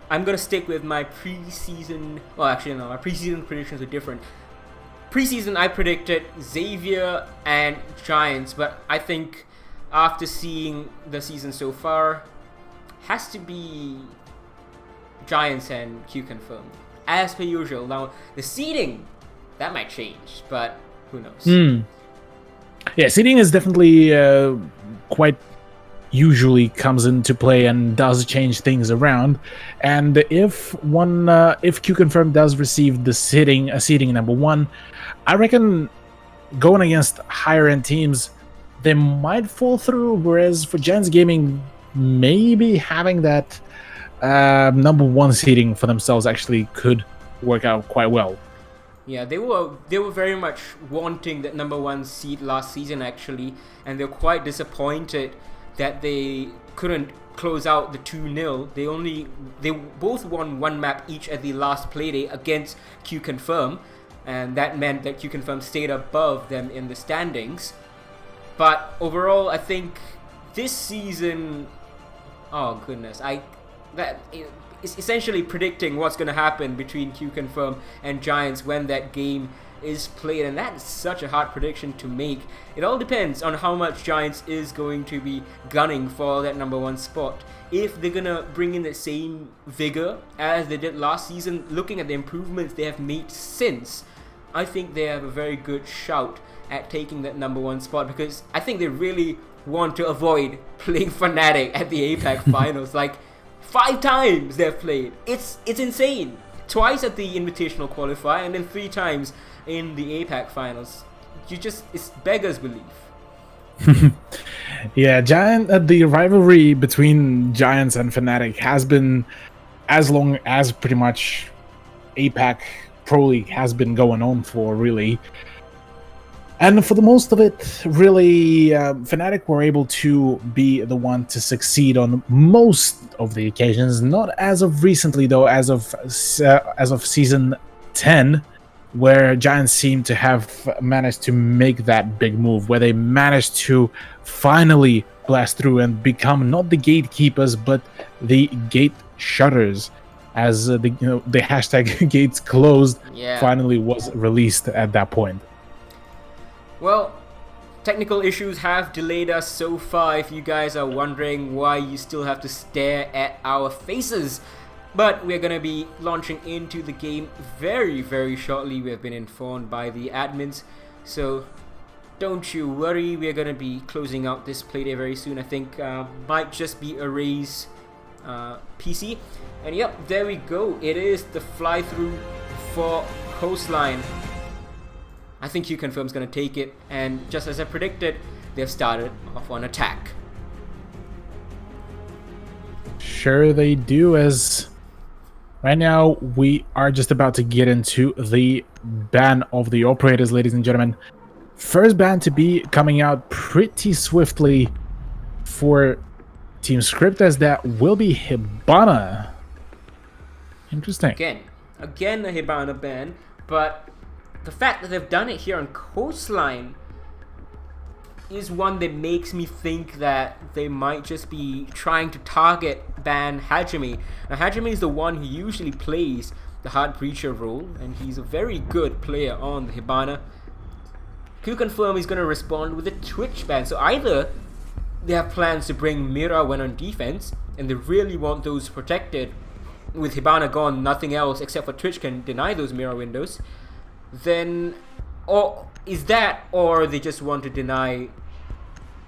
I'm going to stick with my preseason. Well, actually, no, my preseason predictions are different. Preseason, I predicted Xavier and Giants, but I think after seeing the season so far, has to be Giants and Q-Confirm, as per usual. Now, the seeding, that might change, but who knows? Yeah, seeding is definitely quite usually comes into play and does change things around. And if Q-Confirm does receive the seeding number 1, I reckon going against higher end teams, they might fall through. Whereas for Giants Gaming, maybe having that number 1 seeding for themselves actually could work out quite well. Yeah, they were very much wanting that number 1 seed last season actually, and they're quite disappointed that they couldn't close out the 2-0. They both won 1 map each at the last playdate against Q-Confirm, and that meant that Q-Confirm stayed above them in the standings. But overall, I think this season, oh goodness, it's essentially predicting what's going to happen between Q-Confirm and Giants when that game is played, and that's such a hard prediction to make. It all depends on how much Giants is going to be gunning for that number 1 spot. If they're gonna bring in the same vigor as they did last season, looking at the improvements they have made since, I think they have a very good shout at taking that number 1 spot, because I think they really want to avoid playing Fnatic at the APAC finals. Like 5 times they've played. It's insane. Twice at the Invitational qualifier and then 3 times in the APAC finals. It's beggars belief. Yeah, the rivalry between Giants and Fnatic has been as long as pretty much APAC Pro League has been going on for, really. And for the most of it, really, Fnatic were able to be the one to succeed on most of the occasions. Not as of recently, though, as of season 10, where Giants seem to have managed to make that big move, where they managed to finally blast through and become not the gatekeepers, but the gate shutters, as the hashtag gates closed finally was released at that point. Well, technical issues have delayed us so far, if you guys are wondering why you still have to stare at our faces. But we're going to be launching into the game very, very shortly. We have been informed by the admins. So don't you worry, we're going to be closing out this playday very soon. I think might just be a Raze PC. And yep, there we go. It is the fly-through for Coastline. I think Q-Confirm's going to take it. And just as I predicted, they've started off on attack. Sure they do, as right now we are just about to get into the ban of the operators, ladies and gentlemen. First ban to be coming out pretty swiftly for Team Script, as that will be Hibana. Interesting. Again a Hibana ban, but the fact that they've done it here on Coastline, is one that makes me think that they might just be trying to target ban Hajime. Now Hajime is the one who usually plays the hard breacher role, and he's a very good player on the Hibana. Q-Confirm is going to respond with a Twitch ban. So either they have plans to bring Mira when on defense, and they really want those protected. With Hibana gone, nothing else except for Twitch can deny those Mira windows. Then, or is that, or they just want to deny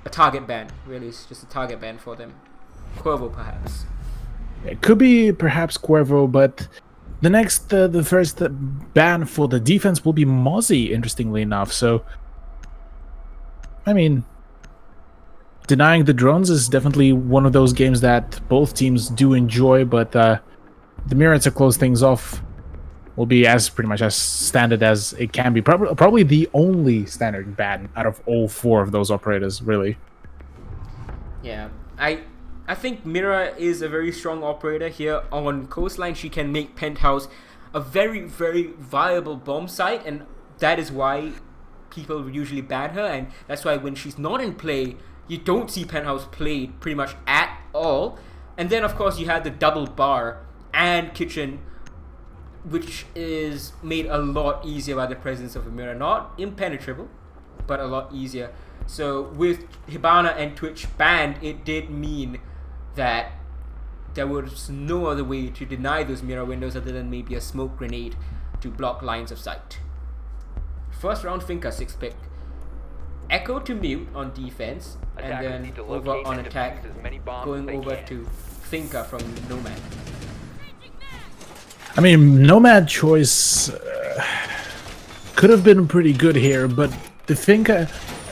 a target ban. Really, it's just a target ban for them. Cuervo, perhaps. It could be perhaps Cuervo, but the first ban for the defense will be Mozzie, interestingly enough. So, I mean, denying the drones is definitely one of those games that both teams do enjoy, but the Mira to close things off will be as pretty much as standard as it can be. Probably the only standard ban out of all four of those operators, really. Yeah, I think Mira is a very strong operator here on Coastline. She can make Penthouse a very, very viable bomb site, and that is why people usually ban her, and that's why when she's not in play, you don't see Penthouse played pretty much at all. And then of course you have the double bar and kitchen, which is made a lot easier by the presence of a Mira. Not impenetrable, but a lot easier. So with Hibana and Twitch banned, it did mean that there was no other way to deny those Mira windows other than maybe a smoke grenade to block lines of sight. First round Finka 6 pick. Echo to mute on defense, and Attackers then need to over locate on and attack, defuse as many bombs going as they over can. to Finka from Nomad. I mean, Nomad choice could have been pretty good here, but the Finka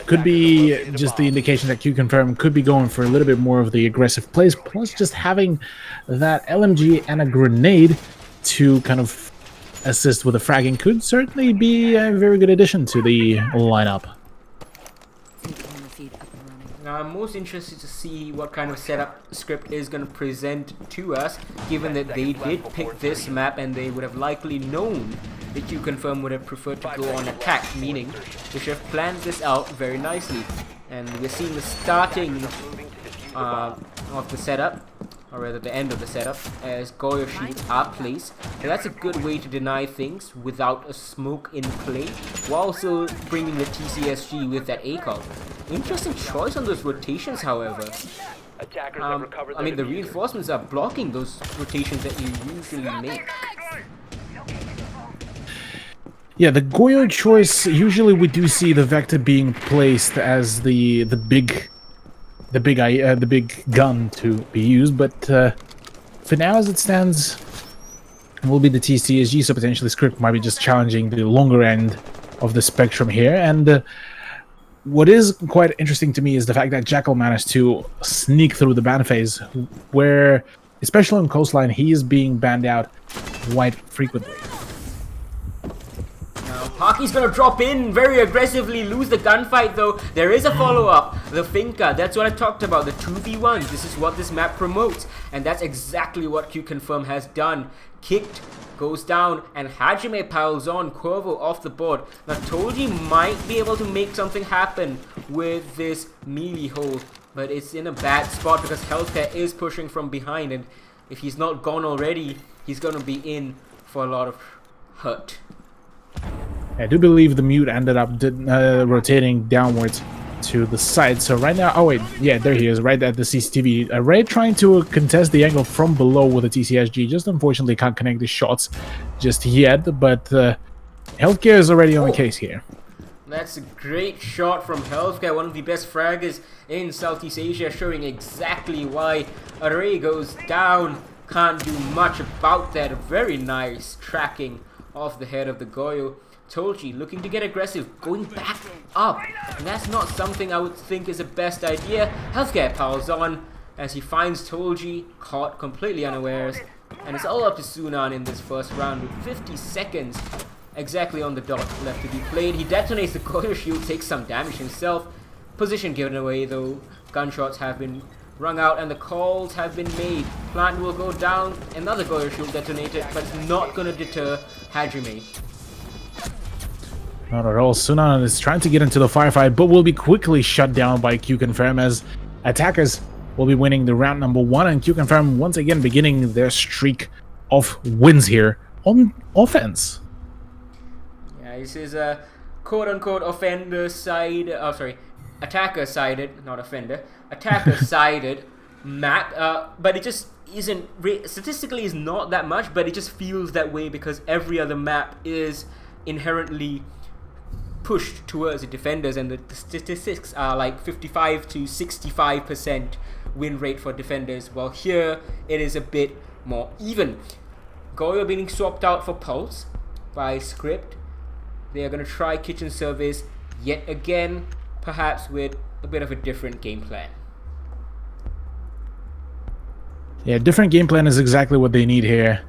could be just the indication that Q-Confirm could be going for a little bit more of the aggressive plays, plus just having that LMG and a grenade to kind of assist with the fragging could certainly be a very good addition to the lineup. Now I'm most interested to see what kind of setup script is going to present to us, given that they did pick this map and they would have likely known that Q-Confirm would have preferred to go on attack, meaning they should have planned this out very nicely. And we're seeing the starting of the setup, or rather the end of the setup, as Goyo shields are placed. So that's a good way to deny things without a smoke in play, while still bringing the TCSG with that ACOG. Interesting choice on those rotations, however. Attackers have recovered I mean, the diffuser. reinforcements are blocking those rotations that you usually make. Yeah, the Goyo choice, usually we do see the Vector being placed as the big gun to be used, but for now as it stands, it will be the TCSG, so potentially Script might be just challenging the longer end of the spectrum here. And what is quite interesting to me is the fact that Jackal managed to sneak through the ban phase, where, especially on Coastline, he is being banned out quite frequently. Haki's gonna drop in very aggressively, lose the gunfight though. There is a follow-up, the Finka. That's what I talked about, the 2v1s. This is what this map promotes, and that's exactly what Q-Confirm has done. Kicked, goes down, and Hajime piles on. Cuervo off the board. Now Toji might be able to make something happen with this melee hold, but it's in a bad spot because Healthcare is pushing from behind, and if he's not gone already, he's gonna be in for a lot of hurt. I do believe the mute ended up rotating downwards to the side. So right now, oh wait, yeah, there he is, right at the CCTV. Ray trying to contest the angle from below with the TCSG. Just unfortunately can't connect the shots just yet, but Healthcare is already on the case here. That's a great shot from Healthcare, one of the best fraggers in Southeast Asia, showing exactly why Array goes down. Can't do much about that. Very nice tracking off the head of the Goyo. Toji looking to get aggressive, going back up, and that's not something I would think is the best idea. Healthcare piles on as he finds Toji caught completely unawares, and it's all up to Sunan in this first round with 50 seconds exactly on the dot left to be played. He detonates the Goyo shield, takes some damage himself. Position given away though. Gunshots have been rung out and the calls have been made. Plant will go down, another Goyo shield detonated, but it's not going to deter Hajime. Not at all. Sunan is trying to get into the firefight, but will be quickly shut down by Q-Confirm as attackers will be winning the round number 1, and Q-Confirm once again beginning their streak of wins here on offense. Yeah, this is a quote-unquote offender side. Oh, sorry, attacker-sided, not offender. Attacker-sided map, but it just isn't. Statistically, is not that much, but it just feels that way because every other map is inherently pushed towards the defenders, and the statistics are like 55 to 65% win rate for defenders, while here it is a bit more even. Goyo being swapped out for Pulse by Script. They are going to try Kitchen Service yet again, perhaps with a bit of a different game plan. Yeah, different game plan is exactly what they need here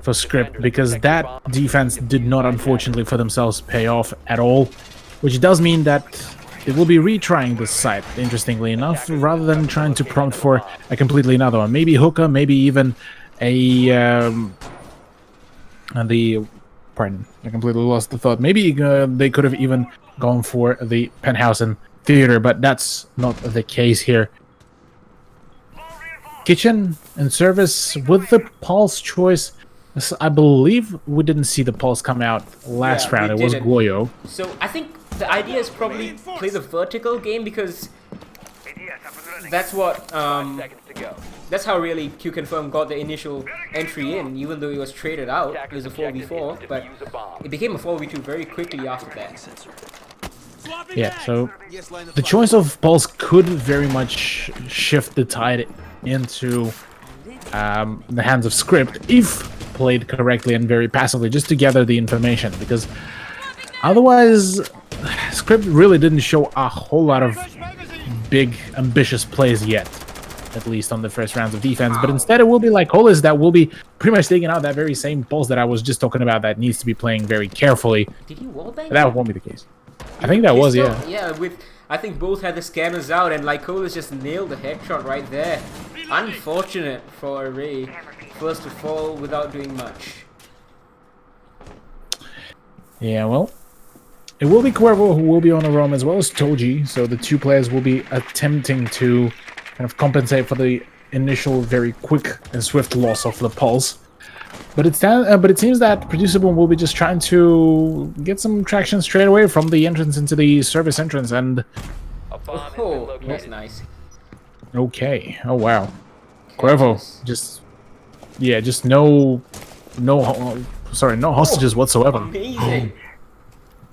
for Script, because that defense did not, unfortunately for themselves, pay off at all, which does mean that they will be retrying this site, interestingly enough, rather than trying to prompt for a completely another one. Maybe Hookah, maybe even a pardon, I completely lost the thought. Maybe they could have even gone for the Penthausen Theater, but that's not the case here. Kitchen and Service with the Pulse choice. I believe we didn't see the Pulse come out last round. It was Goyo. So I think the idea is probably play the vertical game, because that's what that's how really Q-Confirm got the initial entry in, even though it was traded out. It was a 4v4, but it became a 4v2 very quickly after that. Yeah, so the choice of Pulse could very much shift the tide into the hands of Script if played correctly and very passively, just to gather the information, because otherwise Script really didn't show a whole lot of big ambitious plays yet, at least on the first rounds of defense. But instead it will be like Lycolis that will be pretty much taking out that very same Pulse that I was just talking about, that needs to be playing very carefully. Did he wallbang? That won't be the case. I think that was, yeah. Yeah, I think both had the scanners out, and Lycolis just nailed the headshot right there. Unfortunate for Array, first to fall without doing much. Yeah, well, it will be Cuervo who will be on the roam, as well as Toji, so the two players will be attempting to kind of compensate for the initial very quick and swift loss of the Pulse. But it seems that Producer Boom will be just trying to get some traction straight away from the entrance into the service entrance, and oh, that's nice. Okay. Oh wow. Cuervo just no hostages whatsoever. Amazing.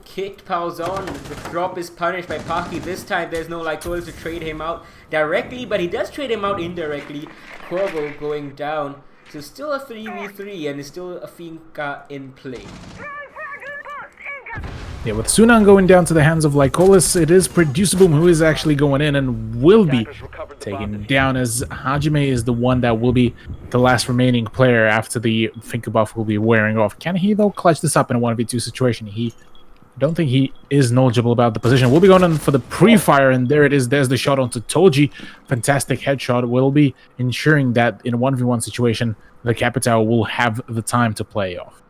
Kicked piles on. The drop is punished by Paki. This time there's no Lycolis to trade him out directly, but he does trade him out indirectly. Cuervo going down. So still a 3v3, and it's still a Finka in play. Yeah, with Sunan going down to the hands of Lycolis, it is Producer Boom who is actually going in and will be taken down, as Hajime is the one that will be the last remaining player after the Finka buff will be wearing off. Can he, though, clutch this up in a 1v2 situation? I don't think he is knowledgeable about the position. We'll be going in for the pre-fire, and there it is. There's the shot onto Toji. Fantastic headshot. Will be ensuring that in a 1v1 situation, the Capitao will have the time to play off.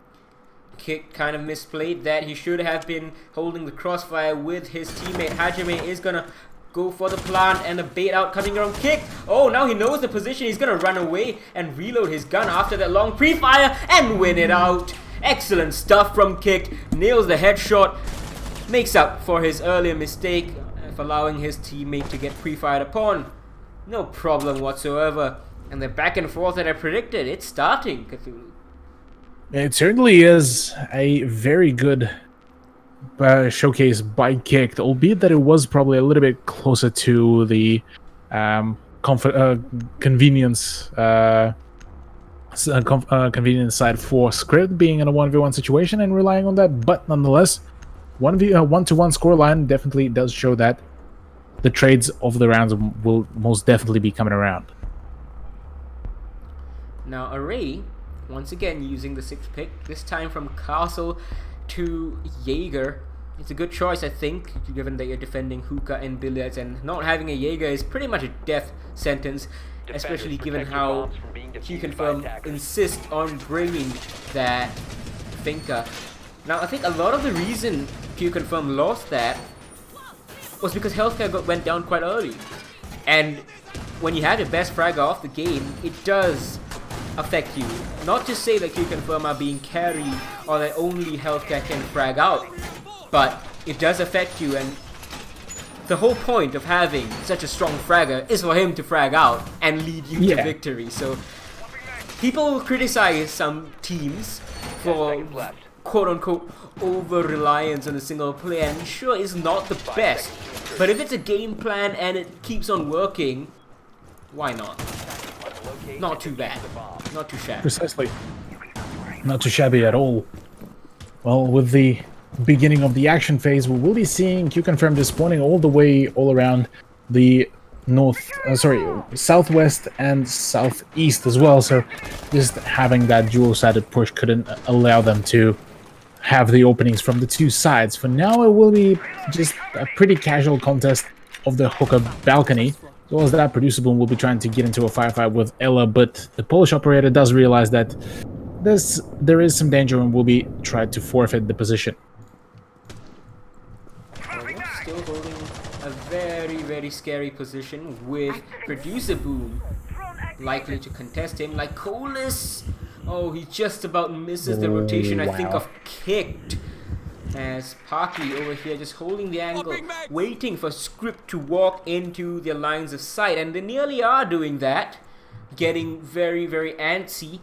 Kick kind of misplayed that. He should have been holding the crossfire with his teammate. Hajime is going to go for the plant, and the bait out coming around Kick. Oh, now he knows the position. He's going to run away and reload his gun after that long pre-fire and win it out. Excellent stuff from Kick. Nails the headshot. Makes up for his earlier mistake of allowing his teammate to get pre-fired upon. No problem whatsoever. And the back and forth that I predicted, it's starting, Cthulhu. It certainly is a very good showcase by Kick, albeit that it was probably a little bit closer to the convenience convenience side for Script, being in a 1v1 situation and relying on that. But nonetheless, 1-1 scoreline definitely does show that the trades of the rounds will most definitely be coming around. Now Array, once again using the 6th pick, this time from Castle to Jaeger. It's a good choice, I think, given that you're defending Hookah and Billiards, and not having a Jaeger is pretty much a death sentence, especially given how Q-Confirm insists on bringing that Finka Now, I think a lot of the reason Q-Confirm lost that was because healthcare went down quite early. And when you have your best fragger off the game, it does affect you. Not to say that Q-Confirm are being carried or that only healthcare can frag out, but it does affect you, and the whole point of having such a strong fragger is for him to frag out and lead you to victory. So people criticize some teams for quote-unquote over-reliance on a single player, and sure, it's not the best, but if it's a game plan and it keeps on working, why not? Not too bad. Not too shabby. Precisely. Not too shabby at all. Well, with the beginning of the action phase, we will be seeing Q-Confirm spawning all around the southwest and southeast as well. So just having that dual-sided push couldn't allow them to have the openings from the two sides. For now, it will be just a pretty casual contest of the hookah balcony. As well as that, Producible will be trying to get into a firefight with Ella, but the Polish operator does realize that there is some danger and will be tried to forfeit the position. Still holding a very, very scary position with Producer Boom likely to contest him. Like Colas, oh, he just about misses the rotation. I think of kicked. As Parky over here just holding the angle, waiting for Script to walk into their lines of sight, and they nearly are doing that, getting very, very antsy,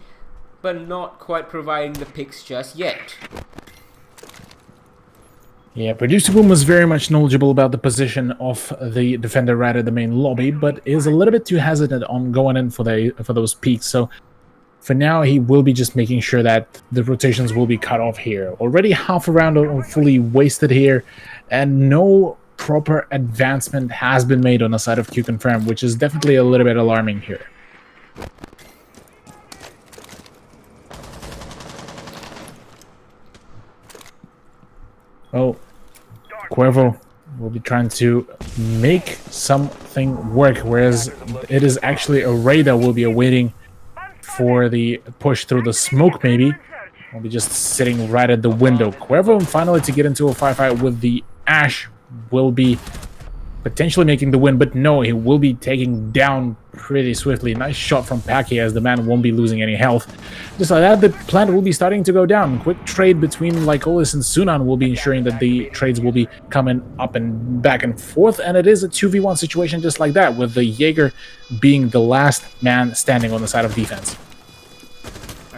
but not quite providing the picks just yet. Yeah, Producer Boom was very much knowledgeable about the position of the defender right at the main lobby, but is a little bit too hesitant on going in for those peaks. So for now, he will be just making sure that the rotations will be cut off here. Already half a round fully wasted here, and no proper advancement has been made on the side of Q-Confirm, which is definitely a little bit alarming here. Oh, Cuervo will be trying to make something work, whereas it is actually a Ray that will be awaiting for the push through the smoke, maybe. Will be just sitting right at the window. Cuervo finally to get into a firefight with the Ash will be potentially making the win, but no, he will be taking down pretty swiftly. Nice shot from Paki as the man won't be losing any health. Just like that, the plant will be starting to go down. Quick trade between Lycolis and Sunan will be ensuring that the trades will be coming up and back and forth, and it is a 2v1 situation just like that, with the Jaeger being the last man standing on the side of defense.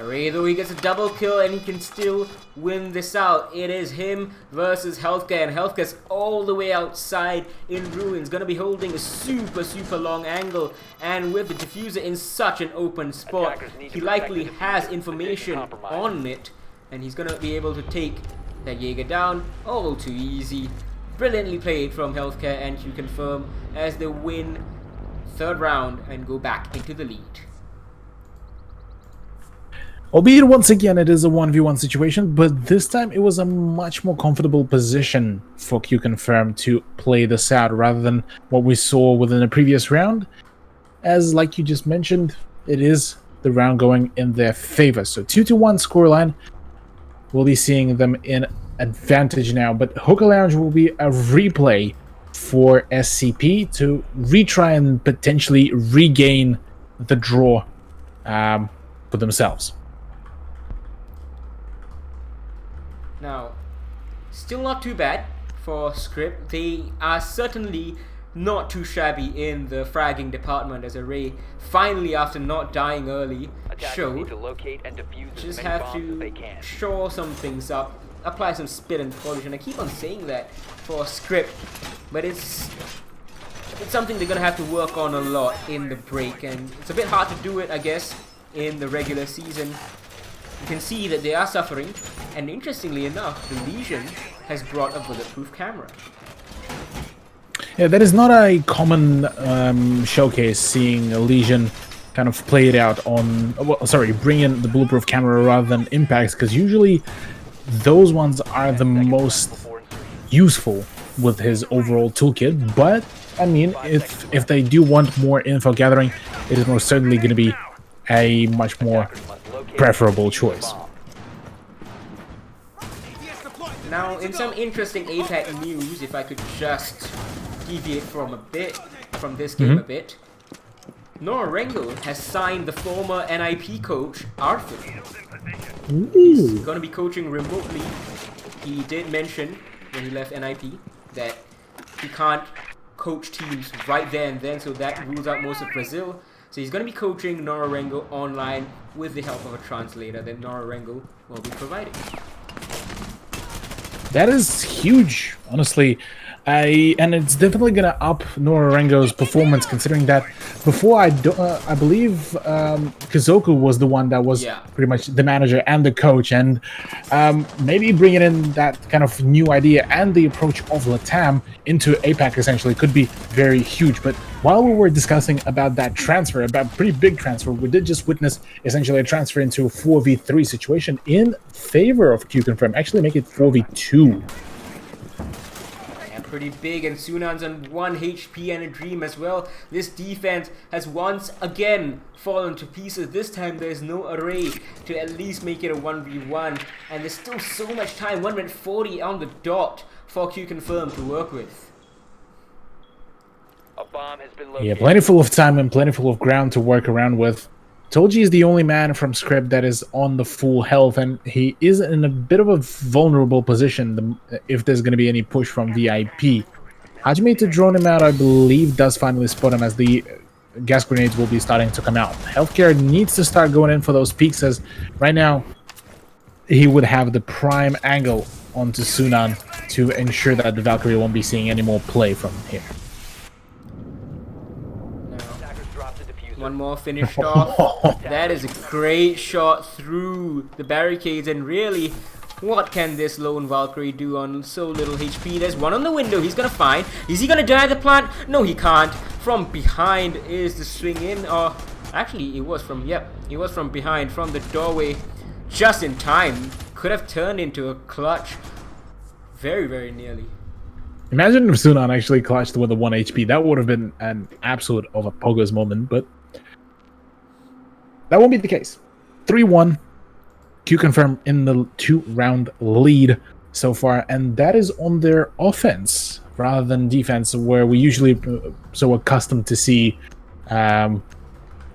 Ray, though, he gets a double kill and he can still win this out. It is him versus Healthcare, and Healthcare's all the way outside in ruins. Gonna be holding a super, super long angle, and with the diffuser in such an open spot, he likely has information on it, and he's gonna be able to take that Jaeger down. All too easy. Brilliantly played from Healthcare, and Q-Confirm as they win third round and go back into the lead. Albeit once again it is a 1v1 situation, but this time it was a much more comfortable position for Q-Confirm to play this out rather than what we saw within the previous round. As like you just mentioned, it is the round going in their favor. So 2-1 scoreline. We'll be seeing them in advantage now, but Hookah Lounge will be a replay for SCP to retry and potentially regain the draw for themselves. Now, still not too bad for Script. They are certainly not too shabby in the fragging department, as Array finally, after not dying early, showed. Just have to shore some things up, apply some spit and polish, and I keep on saying that for Script, but it's something they're gonna have to work on a lot in the break, and it's a bit hard to do it, I guess, in the regular season. You can see that they are suffering, and interestingly enough, the Legion has brought a bulletproof camera. Yeah, that is not a common showcase, seeing a Legion kind of play it out on... Well, sorry, bring in the bulletproof camera rather than impacts, because usually those ones are the most useful with his overall toolkit. But, I mean, if they do want more info gathering, it is most certainly going to be a much more preferable choice. Now, in some interesting APAC news, if I could just deviate from this game a bit, Norengo has signed the former NIP coach, Arthur. He's going to be coaching remotely. He did mention when he left NIP that he can't coach teams right there and then, so that rules out most of Brazil. So he's going to be coaching Norengo online with the help of a translator that Norengo will be providing. That is huge, honestly. And it's definitely going to up Norengo's performance, considering that before I believe Kazoku was the one that was pretty much the manager and the coach, and maybe bringing in that kind of new idea and the approach of Latam into APAC essentially could be very huge. But while we were discussing about that transfer, about pretty big transfer, we did just witness essentially a transfer into a 4v3 situation in favor of Q-Confirm, actually make it 4v2. Pretty big, and Sunan's on 1 HP and a dream as well. This defense has once again fallen to pieces. This time there's no array to at least make it a 1v1, and there's still so much time, 1 minute 40 on the dot for Q-Confirm to work with. A bomb has been located. Yeah, plentiful of time and plentiful of ground to work around with. Toji is the only man from Script that is on the full health, and he is in a bit of a vulnerable position if there's going to be any push from VIP. Hajime to drone him out, I believe, does finally spot him as the gas grenades will be starting to come out. Healthcare needs to start going in for those peaks, as right now he would have the prime angle onto Sunan to ensure that the Valkyrie won't be seeing any more play from here. One more finished off. That is a great shot through the barricades, and really, what can this lone Valkyrie do on so little HP? There's one on the window. He's gonna find. Is he gonna die at the plant? No, he can't. From behind is the swing in. Or actually, it was from it was from behind, from the doorway, just in time. Could have turned into a clutch. Very, very nearly. Imagine if Sunan actually clutched with a 1 HP. That would have been an absolute of a poggers moment, but that won't be the case. 3-1. Q-Confirm in the 2-round lead so far, and that is on their offense rather than defense, where we usually so accustomed to see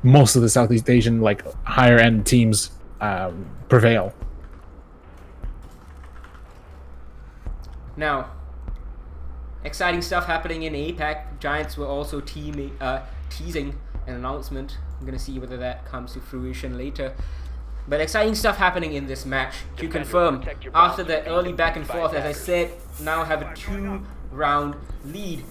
most of the Southeast Asian, like, higher-end teams prevail. Now, exciting stuff happening in APAC. Giants were also teasing an announcement. I'm gonna see whether that comes to fruition later. But exciting stuff happening in this match. Q-Confirm, after that early back and forth, as I said, now have a 2-round lead.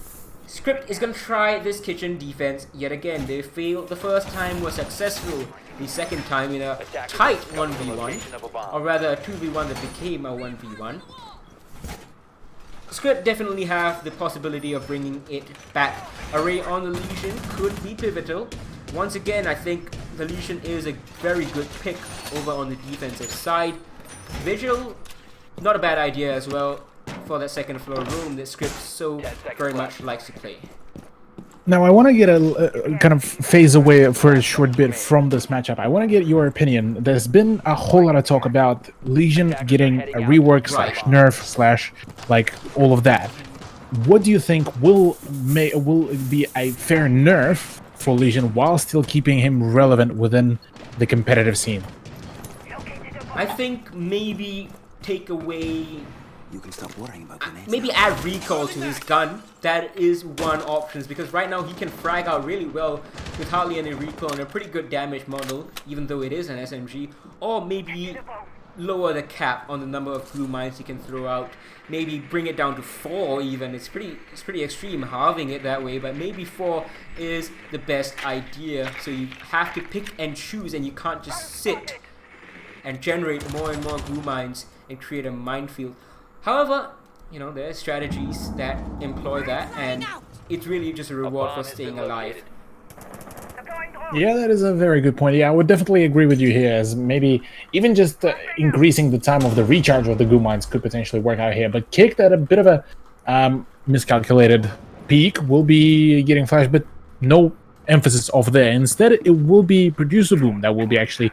Script is gonna try this kitchen defense yet again. They failed the first time, were successful the second time in a tight 1v1, or rather a 2v1 that became a 1v1. Script definitely have the possibility of bringing it back. Array on the Legion could be pivotal. Once again, I think the Legion is a very good pick over on the defensive side. Vigil, not a bad idea as well for that second floor room that Script so very much likes to play. Now, I want to get a kind of phase away for a short bit from this matchup. I want to get your opinion. There's been a whole lot of talk about Legion getting a rework slash nerf slash like all of that. What do you think will it be a fair nerf for Legion while still keeping him relevant within the competitive scene? I think maybe take away. You can stop worrying about grenades. Maybe add recoil to his gun. That is one option, because right now he can frag out really well with hardly any recoil and a pretty good damage model, even though it is an SMG. Or maybe lower the cap on the number of glue mines he can throw out. Maybe bring it down to 4 even. It's pretty extreme halving it that way, but maybe 4 is the best idea. So you have to pick and choose, and you can't just sit and generate more and more glue mines and create a minefield. However, you know, there are strategies that employ that, and it's really just a reward for staying alive. Yeah, that is a very good point. Yeah, I would definitely agree with you here, as maybe even just increasing the time of the recharge of the goo mines could potentially work out here. But Kicked at a bit of a miscalculated peak will be getting flash, but no emphasis off there. Instead, it will be Producer Boom that will be actually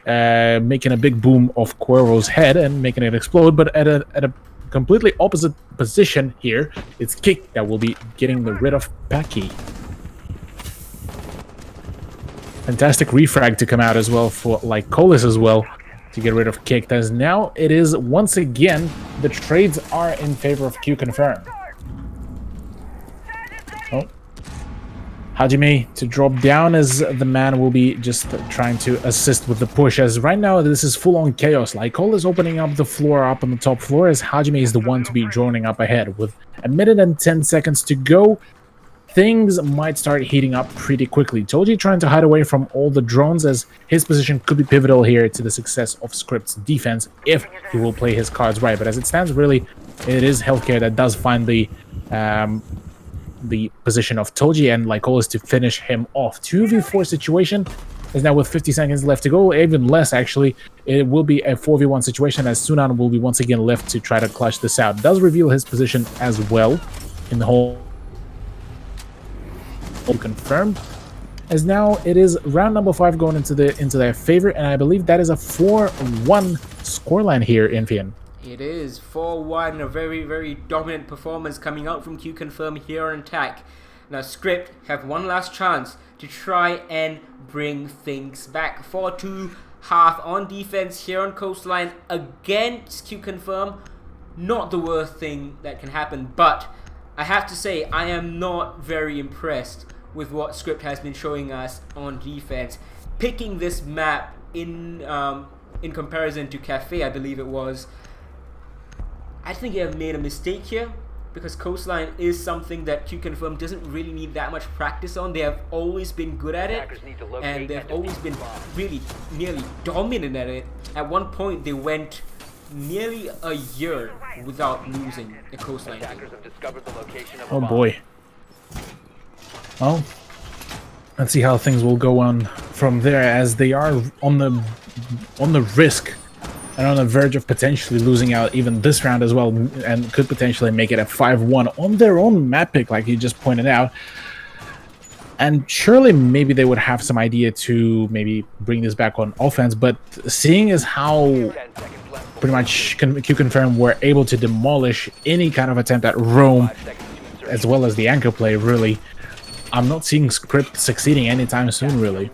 making a big boom of Cuervo's head and making it explode, but at a completely opposite position here. It's Kick that will be getting rid of Paki. Fantastic refrag to come out as well for Lycolis as well to get rid of Kick. As now it is once again the trades are in favor of Q Confirm. Oh, Hajime to drop down as the man will be just trying to assist with the push, as right now this is full-on chaos. Lycolis opening up the floor up on the top floor, as Hajime is the one to be droning up ahead. With a minute and 10 seconds to go, things might start heating up pretty quickly. Toji trying to hide away from all the drones, as his position could be pivotal here to the success of Script's defense if he will play his cards right. But as it stands, really, it is Healthcare that does find the position of Toji and Lycolis to finish him off. 2v4 situation is now with 50 seconds left to go, even less actually. It will be a 4v1 situation, as Sunan will be once again left to try to clutch this out. Does reveal his position as well in the whole confirmed, as now it is round number 5 going into their favor, and I believe that is a 4-1 scoreline here in Vian. It is 4-1, a very, very dominant performance coming out from Q Confirm here on attack. Now Script have one last chance to try and bring things back. 4-2 half on defense here on Coastline against Q Confirm. Not the worst thing that can happen, but I have to say I am not very impressed with what Script has been showing us on defense. Picking this map in comparison to Cafe, I believe it was, I think they have made a mistake here, because Coastline is something that Q Confirm doesn't really need that much practice on. They have always been good at it, and they've always been really nearly dominant at it. At one point they went nearly a year without losing a Coastline game. Oh boy. Well, let's see how things will go on from there, as they are on the risk and on the verge of potentially losing out even this round as well, and could potentially make it a 5-1 on their own map pick, like you just pointed out. And surely maybe they would have some idea to maybe bring this back on offense, but seeing as how pretty much Q Confirm were able to demolish any kind of attempt at roam as well as the anchor play, really, I'm not seeing Script succeeding anytime soon, really.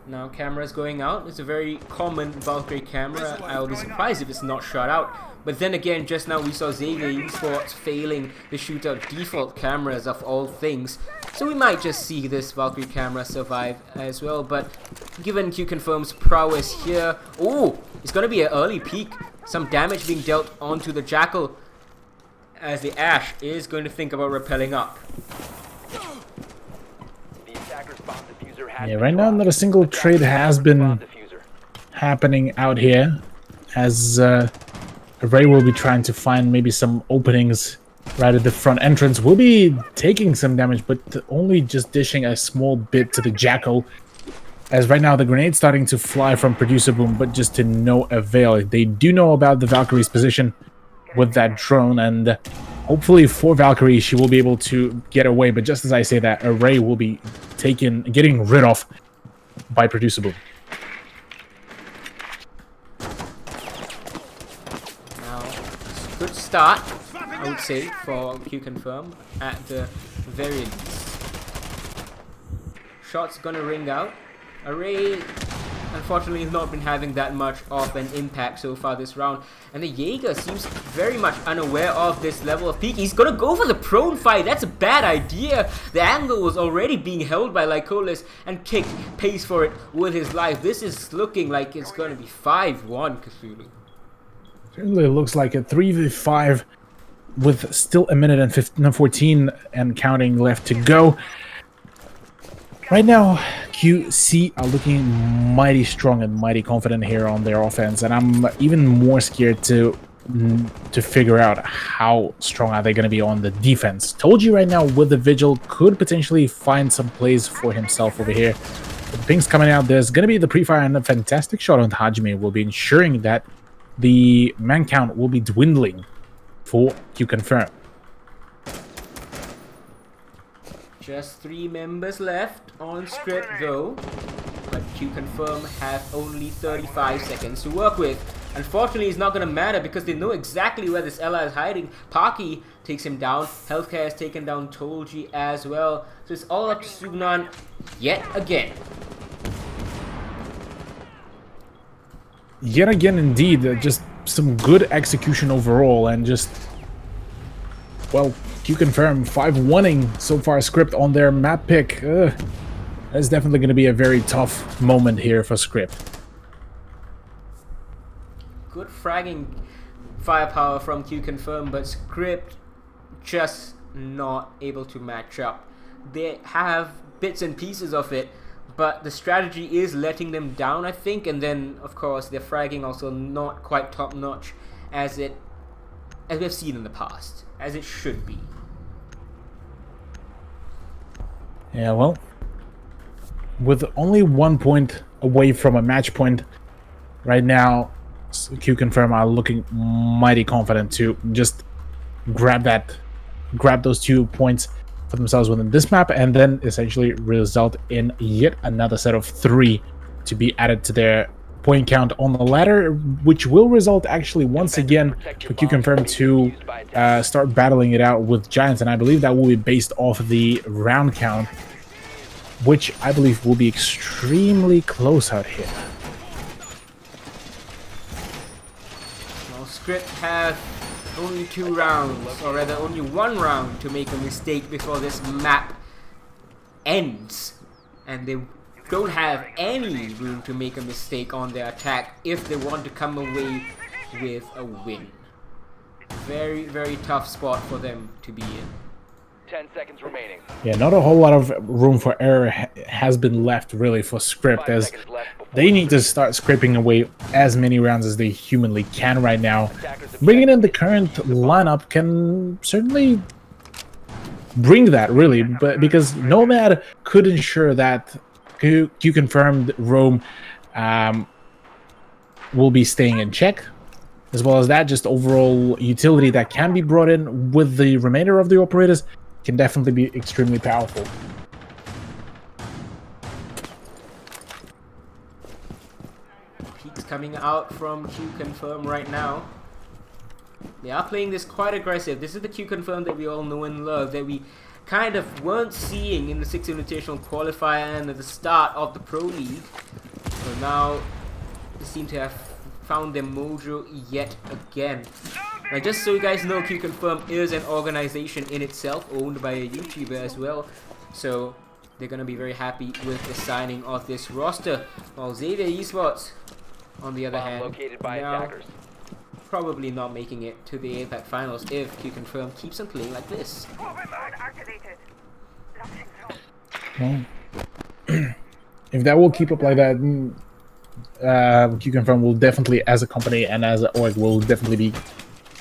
Now cameras going out. It's a very common Valkyrie camera. I'll be surprised if it's not shot out. But then again, just now we saw Xavier Esports failing the shootout default cameras of all things. So we might just see this Valkyrie camera survive as well. But given Q Confirm's prowess here, oh, it's going to be an early peak. Some damage being dealt onto the Jackal, as the Ash is going to think about rappelling up. Yeah, right now not a single trade has been happening out here, as Ray will be trying to find maybe some openings right at the front entrance. Will be taking some damage, but only just dishing a small bit to the Jackal, as right now the grenade's starting to fly from Producer Boom, but just to no avail. They do know about the Valkyrie's position with that drone, and hopefully for Valkyrie she will be able to get away, but just as I say that, Array will be getting rid of by Producer Boom. Now, good start, I would say, for Q Confirm at the very least. Shots gonna ring out. Array, unfortunately, has not been having that much of an impact so far this round, and the Jaeger seems very much unaware of this level of peak. He's gonna go for the prone fight. That's a bad idea. The angle was already being held by Lycolis, and Kick pays for it with his life. This is looking like it's gonna be 5-1 Cthulhu. Certainly looks like a 3v5 with still a minute and 14 and counting left to go. Right now, QC are looking mighty strong and mighty confident here on their offense, and I'm even more scared to figure out how strong are they going to be on the defense. Told you right now with the Vigil could potentially find some plays for himself over here. The ping's coming out. There's going to be the pre-fire, and a fantastic shot on Hajime will be ensuring that the man count will be dwindling for Q Confirm. Just 3 members left on Script though. but Q Confirm have only 35 seconds to work with. Unfortunately, it's not going to matter because they know exactly where this Ella is hiding. Parky takes him down. Healthcare has taken down Tolji as well. So it's all up to Sugnan yet again. Yet again, indeed, just some good execution overall, and just, well, Q Confirm 5-1ing so far Script on their map pick. That's definitely going to be a very tough moment here for Script. Good fragging firepower from Q Confirm, but Script just not able to match up. They have bits and pieces of it, but the strategy is letting them down, I think, and then of course their fragging also not quite top notch as we've seen in the past, as it should be. Yeah, well, with only 1 point away from a match point right now, Q Confirm are looking mighty confident to just grab those 2 points for themselves within this map, and then essentially result in yet another set of 3 to be added to their point count on the ladder, which will result actually once again for Q Confirm to start battling it out with Giants, and I believe that will be based off the round count, which I believe will be extremely close out here. Well, Script have only 2 rounds, or rather only 1 round to make a mistake before this map ends, and they don't have any room to make a mistake on their attack if they want to come away with a win. Very, very tough spot for them to be in. 10 seconds remaining. Yeah, not a whole lot of room for error has been left really for Script, 5 as seconds left before they need to start scraping away as many rounds as they humanly can right now. Bringing in the current lineup can certainly bring that, really, but because Nomad could ensure that Q Confirmed Rome will be staying in check, as well as that, just overall utility that can be brought in with the remainder of the operators can definitely be extremely powerful. Peaks coming out from Q Confirm right now. They are playing this quite aggressive. This is the Q Confirm that we all know and love, that we kind of weren't seeing in the 6th Invitational Qualifier and at the start of the Pro League. So now they seem to have found their mojo yet again. Now, just so you guys know, Q Confirm is an organization in itself, owned by a YouTuber as well. So they're gonna be very happy with the signing of this roster. While Xavier Esports, on the other hand, located by now attackers. probably not making it to the APAC Finals if Q Confirm keeps on playing like this. Well, if that will keep up like that, Q Confirm will definitely, as a company and as an org, will definitely be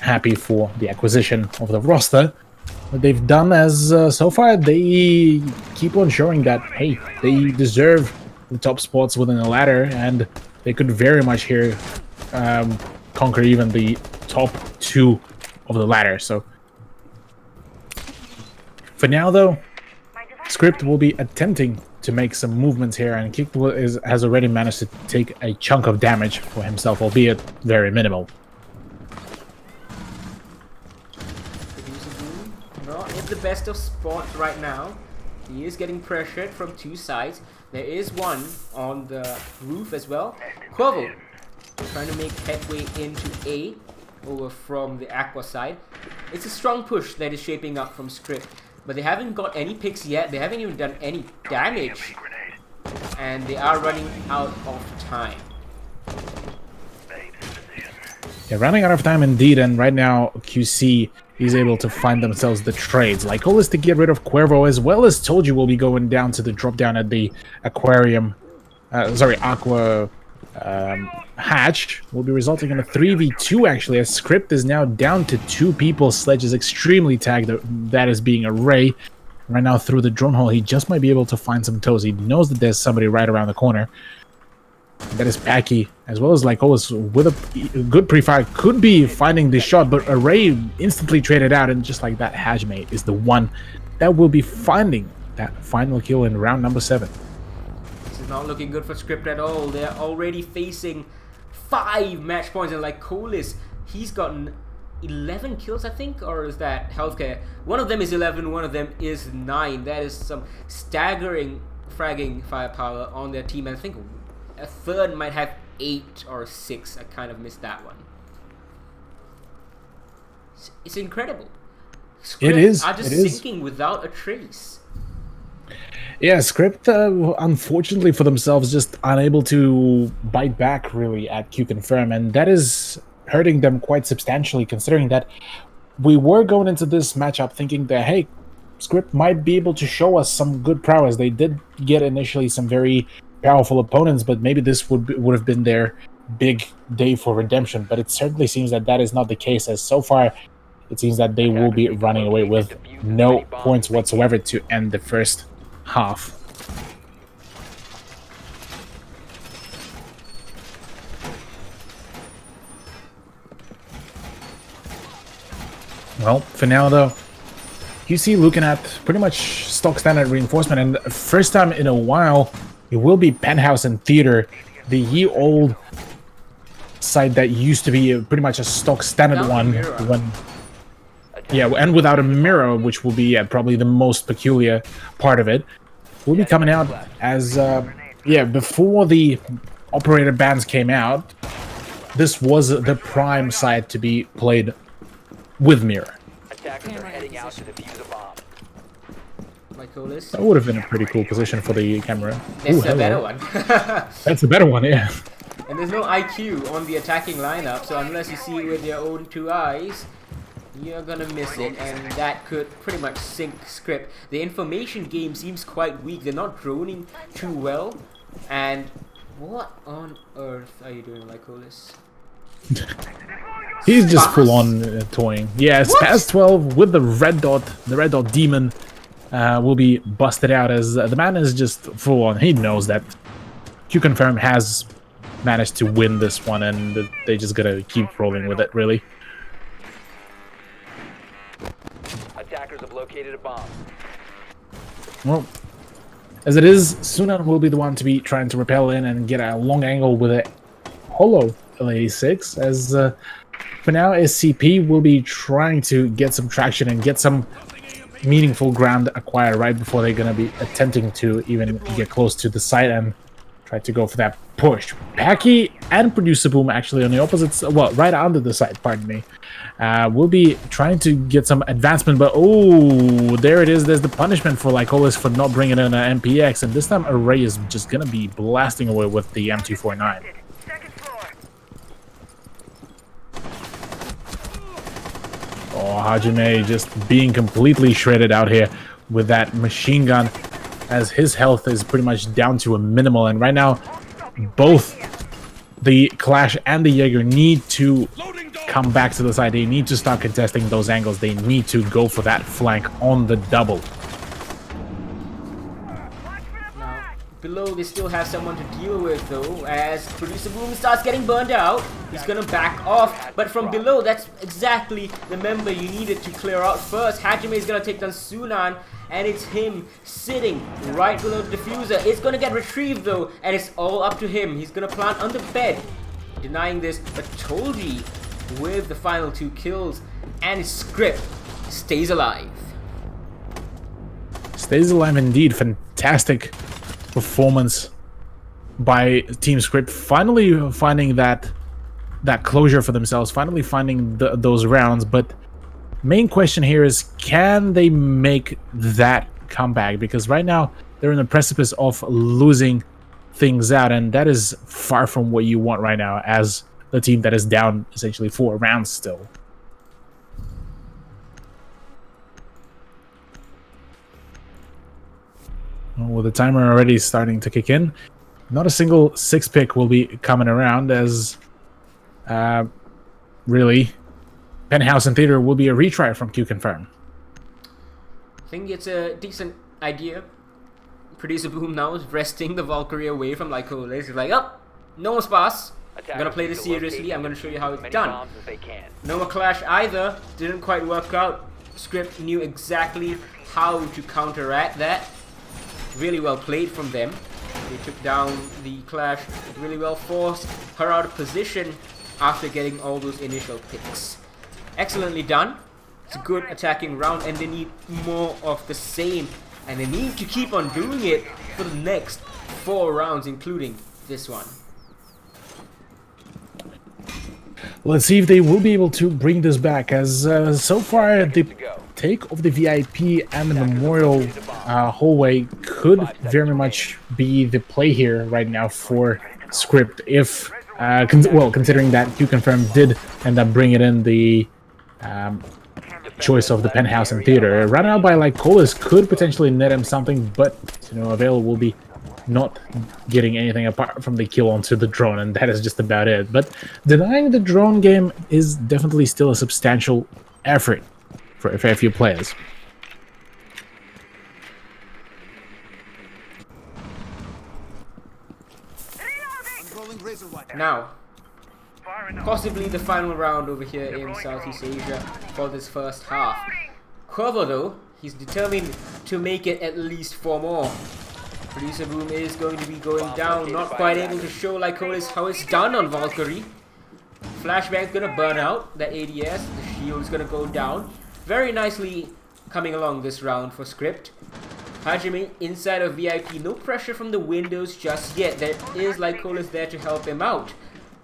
happy for the acquisition of the roster. What they've done as so far, they keep on showing that, hey, they deserve the top spots within the ladder, and they could very much here conquer even the top 2 of the ladder. So for now, though, Script will be attempting to make some movements here, and Kick has already managed to take a chunk of damage for himself, albeit very minimal. Not in the best of spots right now. He is getting pressured from 2 sides. There is one on the roof as well. Quavo trying to make headway into A over from the Aqua side. It's a strong push that is shaping up from Script, but they haven't got any picks yet. They haven't even done any damage, and they are running out of time. Yeah, running out of time indeed, and right now QC is able to find themselves the trades. Like all is to get rid of Cuervo, as well as Tolji will be going down to the drop down at the aquarium. Aqua hatch will be resulting in a 3v2 actually, as Script is now down to 2 people. Sledge is extremely tagged, that is being a Ray. Right now through the drone hole, he just might be able to find some toes. He knows that there's somebody right around the corner. That is Packy, as well as like always with a good pre-fire, could be finding the shot, but Array instantly traded out, and just like that, Hajime is the one that will be finding that final kill in round number 7. This is Not looking good for Script at all. They're already facing 5 match points, and like Colis, he's gotten 11 kills, I think, or is that Healthcare? One of them is 11, one of them is 9. That is some staggering fragging firepower on their team. And I think a third might have 8 or 6. I kind of missed that one. It's incredible. Script It is. are just It is. sinking without a trace. Yeah, Script, unfortunately for themselves, just unable to bite back really at Q-Confirm, and that is hurting them quite substantially, considering that we were going into this matchup thinking that, hey, Script might be able to show us some good prowess. They did get initially some very powerful opponents, but maybe this would have been their big day for redemption, but it certainly seems that that is not the case, as so far it seems that they will be running away with no points whatsoever to end the first half. Well, for now though, you see looking at pretty much stock standard reinforcement, and first time in a while it will be Penthouse and Theater, the ye old site that used to be pretty much a stock standard Without a one mirror. when and without a mirror, which will be probably the most peculiar part of it, will be coming out as before the operator bans came out. This was the prime side to be played with mirror. Attackers are heading out to defuse a bomb. Like Colis. That would have been a pretty cool position for the camera. That's Ooh, a better hello. one. That's a better one, yeah. And there's no IQ on the attacking lineup, so unless you see it with your own 2 eyes, you're gonna miss it, and that could pretty much sink Script. The information game seems quite weak. They're not droning too well, and what on earth are you doing, Lycolis? He's just Spaz? full on toying. Yeah, Spaz 12 with the red dot demon will be busted out, as the man is just full on. He knows that Q-Confirm has managed to win this one, and they just gotta keep rolling with it, really. Attackers have located a bomb. Well, as it is, Sunan will be the one to be trying to repel in and get a long angle with a holo L86, as for now SCP will be trying to get some traction and get some meaningful ground acquired right before they're going to be attempting to even get close to the site and try to go for that push. Packy and Producer Boom actually on the opposites, well, right under the site, pardon me, will be trying to get some advancement, but oh, there it is. There's the punishment for Lycolis for not bringing in an MPX, and this time Array is just going to be blasting away with the M249. Oh, Hajime just being completely shredded out here with that machine gun, as his health is pretty much down to a minimal, and right now both the Clash and the Jaeger need to come back to the side. They need to start contesting those angles. They need to go for that flank on the double. Now, below they still have someone to deal with though, as Producer Boom starts getting burned out. He's gonna back off, but from below, that's exactly the member you needed to clear out first. Hajime is gonna take down Sunan, and it's him sitting right below the diffuser. It's gonna get retrieved though, and it's all up to him. He's gonna plant on the bed, denying this, but Tolji with the final 2 kills, and Script stays alive. Stays alive indeed. Fantastic performance by Team Script, finally finding that closure for themselves, finally finding those rounds. But main question here is, can they make that comeback? Because right now they're in the precipice of losing things out, and that is far from what you want right now as the team that is down essentially 4 rounds still. Well, with the timer already starting to kick in, not a single 6-pick will be coming around, as really Penthouse and Theater will be a retry from Q-Confirm. I think it's a decent idea. Producer Boom now is resting the Valkyrie away from Lycolis. He's like, oh, no more Spas. I'm gonna play this seriously. I'm gonna show you how it's done. No more Clash either. Didn't quite work out. Script knew exactly how to counteract that. Really well played from them. They took down the Clash really well, forced her out of position after getting all those initial picks. Excellently done. It's a good attacking round, and they need more of the same. And they need to keep on doing it for the next 4 rounds, including this one. Let's see if they will be able to bring this back, as so far the take of the VIP and the Memorial hallway could very much be the play here right now for Script, if considering that Qconfirm did end up bringing in the choice of the Penthouse and Theater. Run out by Lycolis could potentially net him something, but Avail will be not getting anything apart from the kill onto the drone, and that is just about it. But denying the drone game is definitely still a substantial effort for a fair few players. Now, possibly the final round over here in Southeast Asia for this first half. Quavo, though, he's determined to make it at least 4 more. Producer Boom is going to be going down, not quite able to show Lycolis how it's done on Valkyrie. Flashbang's gonna burn out that ADS, the shield's gonna go down. Very nicely coming along this round for Script. Hajime inside of VIP, no pressure from the windows just yet. There is Lycolis there to help him out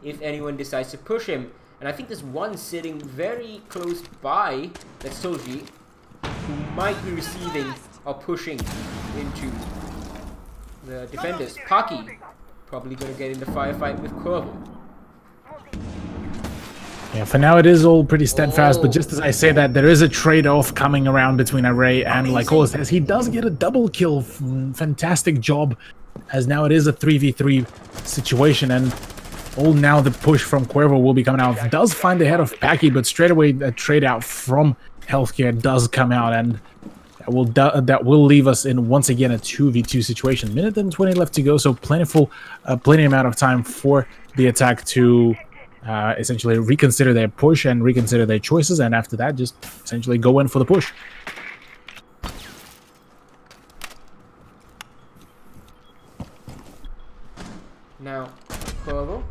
if anyone decides to push him. And I think there's one sitting very close by, that's Toji, who might be receiving or pushing into the defenders. Paki probably gonna get in the firefight with Quavo. Yeah, for now it is all pretty steadfast, but just as I say that, there is a trade-off coming around between Array and Lycolis, as he does get a double kill. Fantastic job, as now it is a 3v3 situation, and now the push from Cuervo will be coming out. Does find the head of Paki, but straight away a trade-out from Healthcare does come out, and that will leave us in once again a 2v2 situation. Minute and 20 left to go, so plenty amount of time for the attack to essentially reconsider their push and reconsider their choices, and after that just essentially go in for the push. Now, Cuervo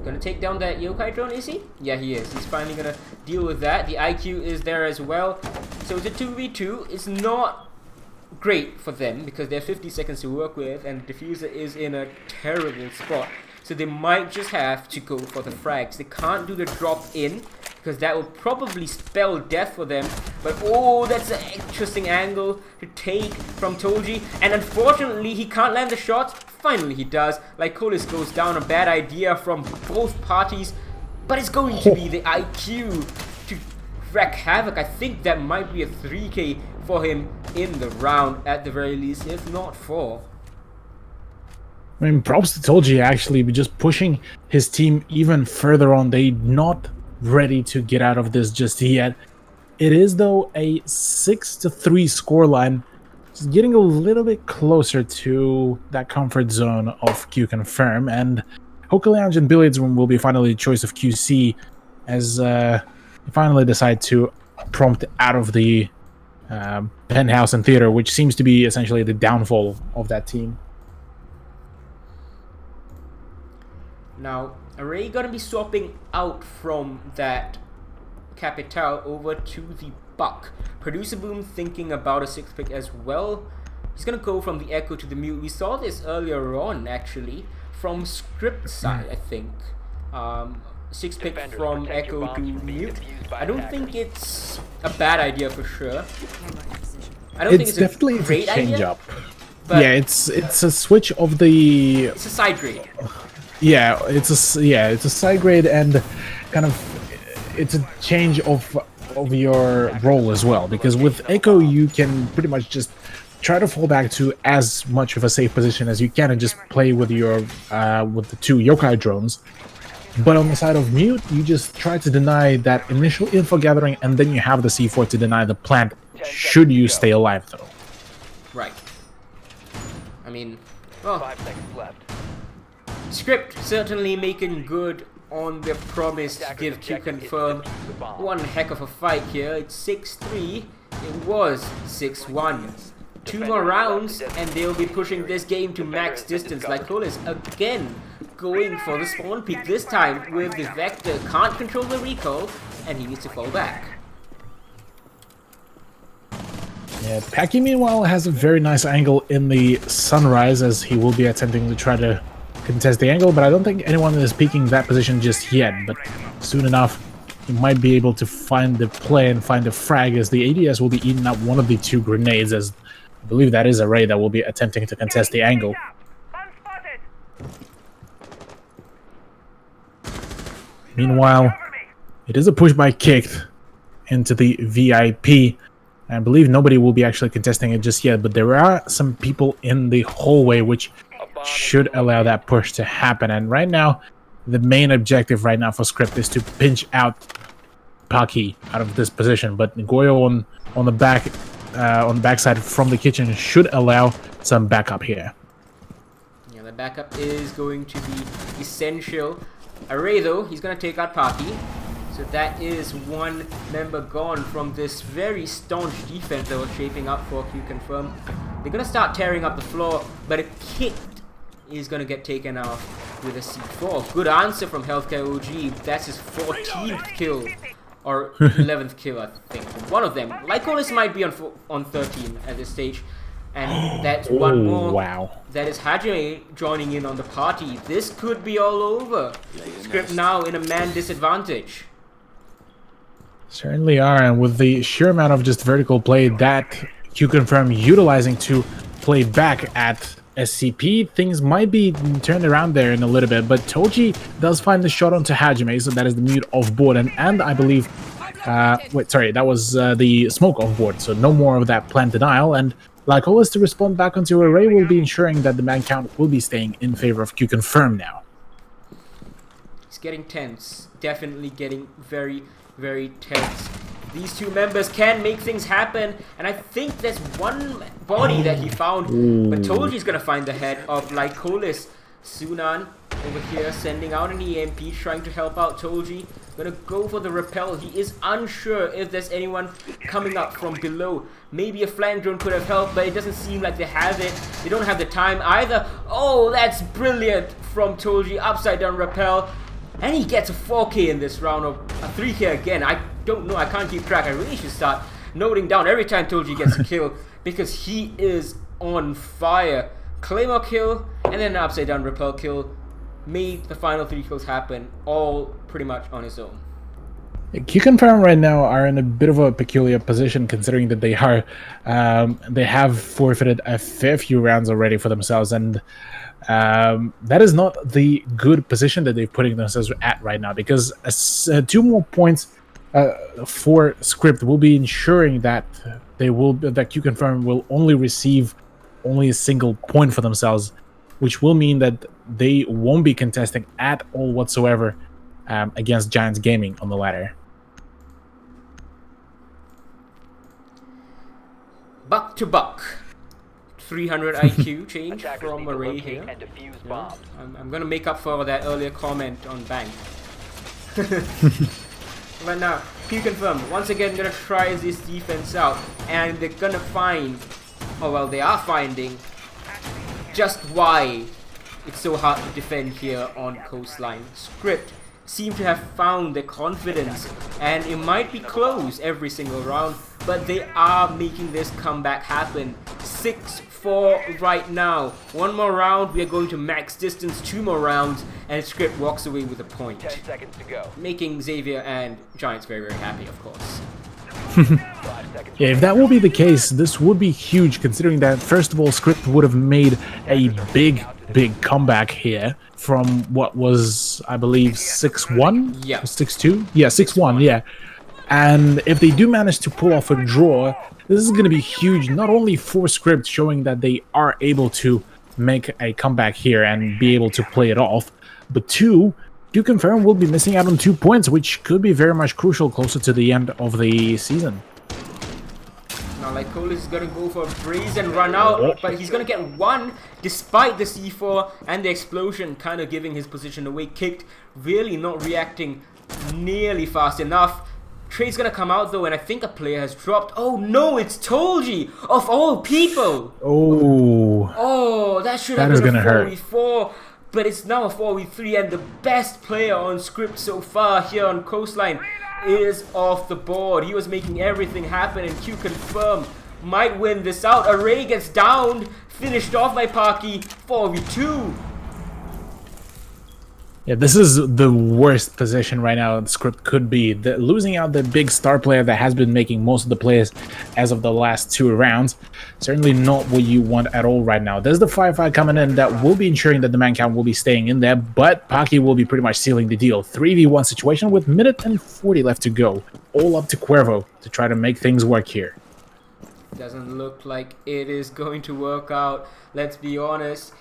gonna take down that yokai drone, is he? Yeah, he is. He's finally gonna deal with that. The IQ is there as well. So it's a 2v2. It's not great for them because they have 50 seconds to work with, and Diffuser is in a terrible spot. So they might just have to go for the frags. They can't do the drop in because that will probably spell death for them. But oh, that's an interesting angle to take from Toji. And unfortunately, he can't land the shots. Finally, he does. Lycolis goes down. A bad idea from both parties. But it's going to be the IQ to wreak havoc. I think that might be a 3k for him in the round at the very least, if not 4. I mean, props to Toji actually, just pushing his team even further on. They're not ready to get out of this just yet. It is, though, a 6-3 scoreline. Just getting a little bit closer to that comfort zone of Qconfirm. And Hookah Lounge and Billiards Room will be finally the choice of QC as they finally decide to prompt out of the Penthouse and Theater, which seems to be essentially the downfall of that team. Now, Array gonna be swapping out from that Capital over to the Buck. Producer Boom thinking about a 6th pick as well. He's gonna go from the Echo to the Mute. We saw this earlier on, actually, from Script side, I think. 6th pick from Echo to Mute. I don't think it's a bad idea for sure. I don't think it's definitely a great change idea, up. Yeah, it's a switch of the. It's a side grade. Yeah, it's a side grade, and kind of it's a change of your role as well, because with Echo you can pretty much just try to fall back to as much of a safe position as you can and just play with your with the 2 yokai drones. But on the side of Mute, you just try to deny that initial info gathering, and then you have the C4 to deny the plant should you stay alive, though. Right. I mean, well, 5 seconds left. Script certainly making good on their promise to give Qconfirm one heck of a fight here. It's 6-3. It was 6-1. 2 more rounds, and they'll be pushing this game to max distance. Lycolis again going for the spawn peak, this time with the Vector. Can't control the recall, and he needs to fall back. Yeah, Paki meanwhile has a very nice angle in the Sunrise, as he will be attempting to try to contest the angle, but I don't think anyone is peeking that position just yet. But soon enough, he might be able to find the play and find the frag, as the ADS will be eating up one of the 2 grenades, as I believe that is Array that will be attempting to contest the angle. Meanwhile, it is a push by Kicked into the VIP. I believe nobody will be actually contesting it just yet, but there are some people in the hallway which should allow that push to happen. And right now, the main objective right now for Script is to pinch out Paki out of this position. But Goyo on the backside from the kitchen should allow some backup here. Yeah, the backup is going to be essential. Array though, he's gonna take out Paki. So that is 1 member gone from this very staunch defense that was shaping up for Q Confirm. They're gonna start tearing up the floor, but a Kicked is gonna get taken out with a C4. Good answer from Healthcare OG. That's his 14th kill, or 11th kill, I think. One of them. Lycolis might be on 13 at this stage. And that's one more. Wow. That is Hajime joining in on the party. This could be all over. Script now in a man disadvantage. Certainly are, and with the sheer amount of just vertical play that Q Confirm utilizing to play back at SCP, things might be turned around there in a little bit, but Toji does find the shot onto Hajime, so that is the mute off board, and I believe, wait, sorry, that was the smoke off board, so no more of that plant denial, and like always to respond back onto Array will be ensuring that the man count will be staying in favor of Q Confirm now. It's getting tense, definitely getting very, very tense. These 2 members can make things happen, and I think there's one body that he found, but Toji's gonna find the head of Lycolis. Sunan over here sending out an EMP, trying to help out Toji. Gonna go for the rappel. He is unsure if there's anyone coming up from below. Maybe a flank drone could have helped, but it doesn't seem like they have it. They don't have the time either. Oh, that's brilliant from Toji. Upside down rappel. And he gets a 4K in this round, or a 3K again. I don't know, I can't keep track. I really should start noting down every time Toji gets a kill, because he is on fire. Claymore kill, and then an upside down rappel kill made the final 3 kills happen, all pretty much on his own. Q Confirm right now are in a bit of a peculiar position, considering that they are they have forfeited a fair few rounds already for themselves, and that is not the good position that they're putting themselves at right now, because 2 more points for Script will be ensuring that that Q Confirm will only receive only a single point for themselves, which will mean that they won't be contesting at all whatsoever against Giants Gaming on the ladder. Buck to buck. 300 IQ change from Array here. Yeah. I'm gonna make up for that earlier comment on Bank. But now, Q Confirm once again gonna try this defense out, and they're gonna find, oh well, they are finding just why it's so hard to defend here on Coastline. Script seem to have found their confidence, and it might be close every single round, but they are making this comeback happen. 6-4 right now. 1 more round, we are going to max distance. 2 more rounds, and Script walks away with a point. 10 seconds to go. Making Xavier and Giants very, very happy, of course. Yeah, if that will be the case, this would be huge, considering that, first of all, Script would have made a big comeback here from what was, I believe, 6-1? Yeah. 6-2? Yeah, 6-1, yeah. And if they do manage to pull off a draw, this is going to be huge, not only for Script, showing that they are able to make a comeback here and be able to play it off, but 2, Q Confirm will be missing out on 2 points, which could be very much crucial closer to the end of the season. Now, Lycolis is gonna go for a braze and run out, but he's gonna get 1 despite the C4 and the explosion kind of giving his position away. Kicked, really not reacting nearly fast enough. trade's gonna come out though, and I think a player has dropped. Oh no, it's Tolji of all people. Oh, That should that have is been a gonna hurt. 4v4, but it's now a 4v3, and the best player on script so far here on Coastline is off the board. He was making everything happen, and Q Confirm might win this out. Array gets downed, finished off by Parky. 4v2. Yeah, this is the worst position right now the script could be. Losing out the big star player that has been making most of the plays as of the last 2 rounds. Certainly not what you want at all right now. There's the firefight coming in that will be ensuring that the man count will be staying in there, but Parky will be pretty much sealing the deal. 3v1 situation with minute and 40 left to go. All up to Cuervo to try to make things work here. Doesn't look like it is going to work out. Let's be honest.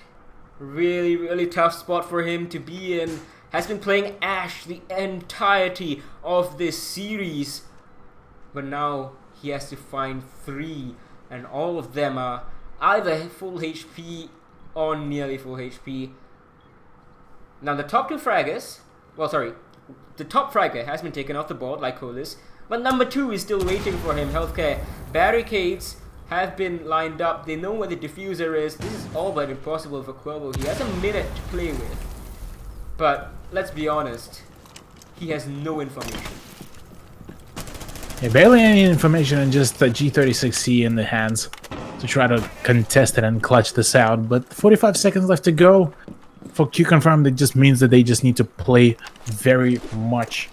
Really, really tough spot for him to be in. Has been playing Ashe the entirety of this series. But now he has to find 3. And all of them are either full HP or nearly full HP. Now the top 2 fraggers... the top fragger has been taken off the board like Colis. But number 2 is still waiting for him. Healthcare barricades have been lined up. They know where the diffuser is. This is all but impossible for Cuervo. He has a minute to play with. But let's be honest, he has no information. Yeah, barely any information and just the G36C in the hands to try to contest it and clutch this out. But 45 seconds left to go. For Q Confirm, that just means that they just need to play very much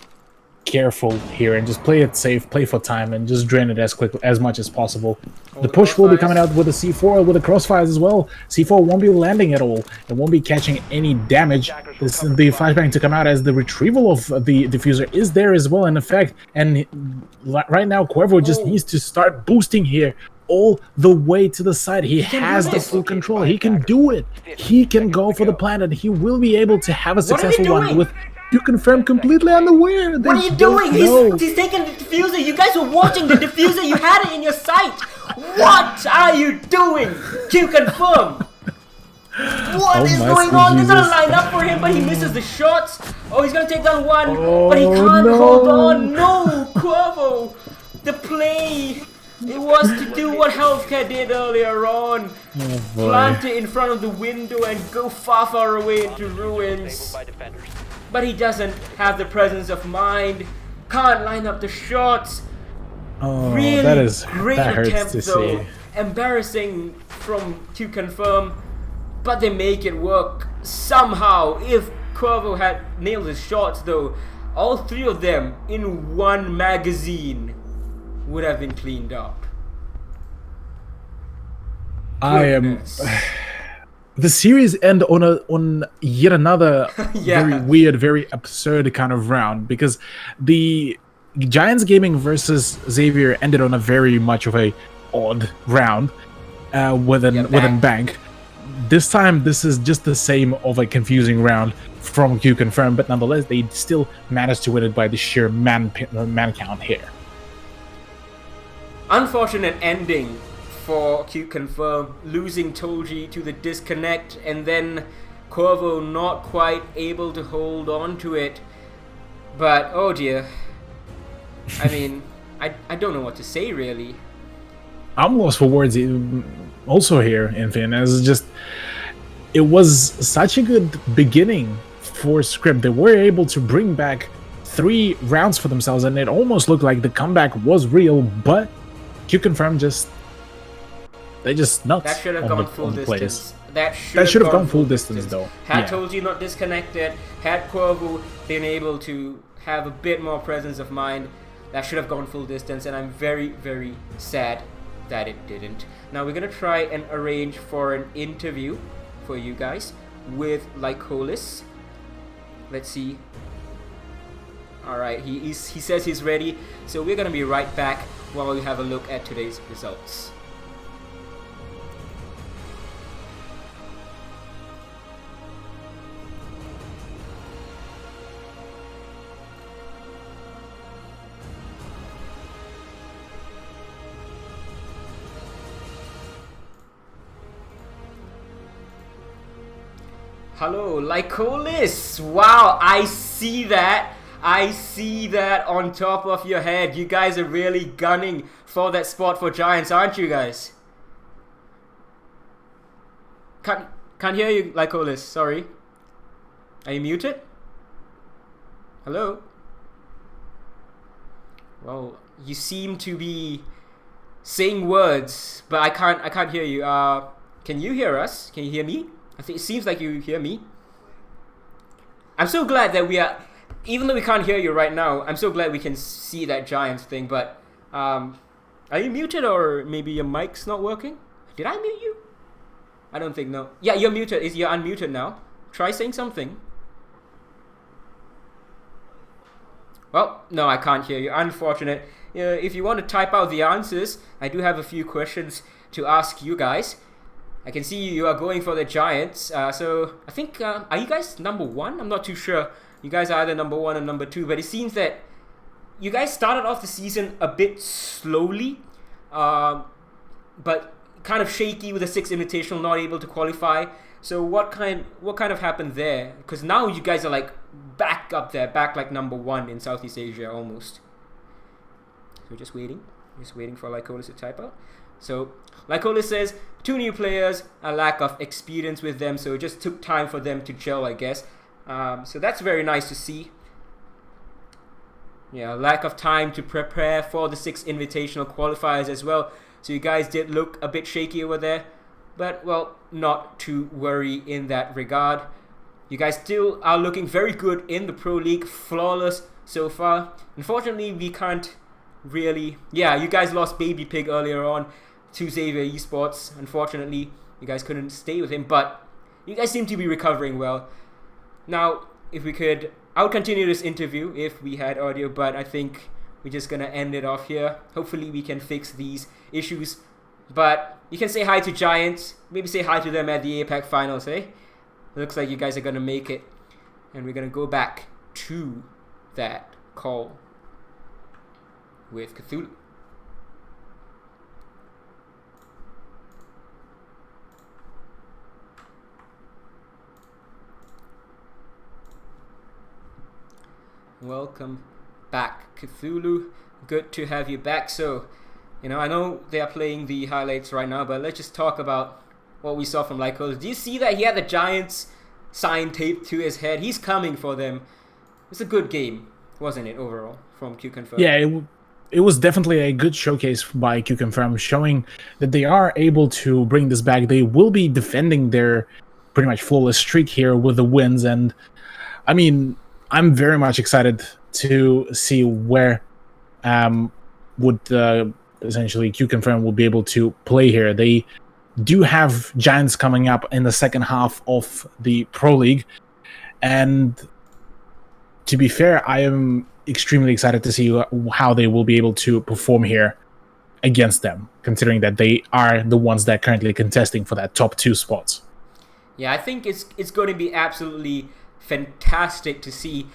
careful here and just play it safe, play for time, and just drain it as much as possible. The push will be coming out with a C4, with the crossfires as well. C4 won't be landing at all. It won't be catching any damage. The flashbang to come out as the retrieval of the diffuser is there as well in effect. And right now, Cuervo just needs to start boosting here all the way to the side. He has the full control. He can do it. He can go for the planet. He will be able to have a successful one with Q Confirm completely unaware. What are you doing? He's taking the diffuser. You guys were watching the diffuser. You had it in your sight. What are you doing? Q Confirm. What is going on? They're gonna line up for him, but he misses the shots. Oh, he's gonna take down one, but he can't hold on. No, Cuervo. The play. It was to do what Healthcare did earlier on. Plant it in front of the window and go far, far away into ruins. But he doesn't have the presence of mind. Can't line up the shots. Oh, really great that hurts attempt to though. see. Embarrassing from Q Confirm, but they make it work somehow. If Cuervo had nailed his shots though, all 3 of them in one magazine would have been cleaned up. The series end on yet another very weird, very absurd kind of round, because the Giants Gaming versus Xavier ended on a very much of a odd round with an bank. This time, this is just the same of a confusing round from Q Confirm, but nonetheless, they still managed to win it by the sheer man count here. Unfortunate ending for Q Confirm, losing Tolji to the disconnect, and then Cuervo not quite able to hold on to it. But oh dear, I mean, I don't know what to say really. I'm lost for words also here, Infin, as just it was such a good beginning for Script. They were able to bring back 3 rounds for themselves, and it almost looked like the comeback was real, but Q Confirm they just nuts. That should have gone full distance. That should have gone full distance though. Had Tolji not disconnected, had Cuervo been able to have a bit more presence of mind, that should have gone full distance, and I'm very, very sad that it didn't. Now we're gonna try and arrange for an interview for you guys with Lycolis. Let's see. Alright, he says he's ready, so we're gonna be right back while we have a look at today's results. Hello, Lycolis! Wow, I see that. I see that on top of your head. You guys are really gunning for that spot for Giants, aren't you guys? Can't hear you, Lycolis. Sorry. Are you muted? Hello? Well, you seem to be saying words, but I can't hear you. Can you hear us? Can you hear me? I think it seems like you hear me. I'm so glad that we are, even though we can't hear you right now, I'm so glad we can see that Giants thing, but are you muted, or maybe your mic's not working? Did I mute you? I don't think, no. Yeah, you're muted. You're unmuted now. Try saying something. Well, no, I can't hear you. Unfortunate. If you want to type out the answers, I do have a few questions to ask you guys. I can see you are going for the Giants. So I think, are you guys number 1? I'm not too sure. You guys are either number 1 or number 2, but it seems that you guys started off the season a bit slowly, but kind of shaky with the 6th Invitational, not able to qualify. So what kind of happened there? Because now you guys are like back up there, back like number 1 in Southeast Asia almost. So just waiting for Lycolis to type out. So Lycolis says 2 new players, a lack of experience with them, so it just took time for them to gel, I guess. So that's very nice to see. Yeah, lack of time to prepare for the 6th Invitational qualifiers as well. So you guys did look a bit shaky over there. But, well, not to worry in that regard. You guys still are looking very good in the Pro League. Flawless so far. Unfortunately, we can't really... Yeah, you guys lost Baby Pig earlier on to Xavier Esports. Unfortunately, you guys couldn't stay with him. But you guys seem to be recovering well. Now, if we could... I would continue this interview if we had audio. But I think we're just going to end it off here. Hopefully, we can fix these issues. But... you can say hi to Giants. Maybe say hi to them at the APAC finals, eh? Looks like you guys are going to make it. And we're going to go back to that call with Cthulhu. Welcome back, Cthulhu. Good to have you back. So... I know they are playing the highlights right now, but let's just talk about what we saw from Lycolis. Do you see that he had the Giants sign taped to his head? He's coming for them. It's a good game, wasn't it, overall, from Q-Confirm? Yeah, it was definitely a good showcase by Q-Confirm, showing that they are able to bring this back. They will be defending their pretty much flawless streak here with the wins, and I mean, I'm very much excited to see where essentially Q-Confirm will be able to play here. They do have Giants coming up in the second half of the Pro League, and to be fair, I am extremely excited to see how they will be able to perform here against them, considering that they are the ones that are currently contesting for that top 2 spots. Yeah, I think it's going to be absolutely fantastic to see.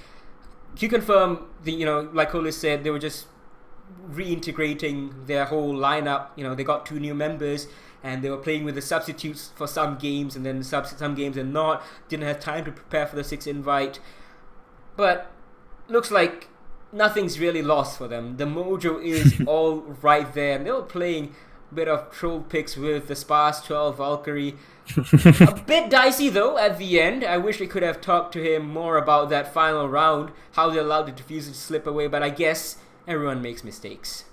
Q-Confirm, like Olis said, they were just reintegrating their whole lineup. They got 2 new members, and they were playing with the substitutes for some games, and then some games and not. Didn't have time to prepare for the 6th invite. But looks like nothing's really lost for them. The mojo is all right there, and they were playing a bit of troll picks with the Sparse 12 Valkyrie. A bit dicey though at the end. I wish we could have talked to him more about that final round, how they allowed the diffuser to slip away, but I guess everyone makes mistakes.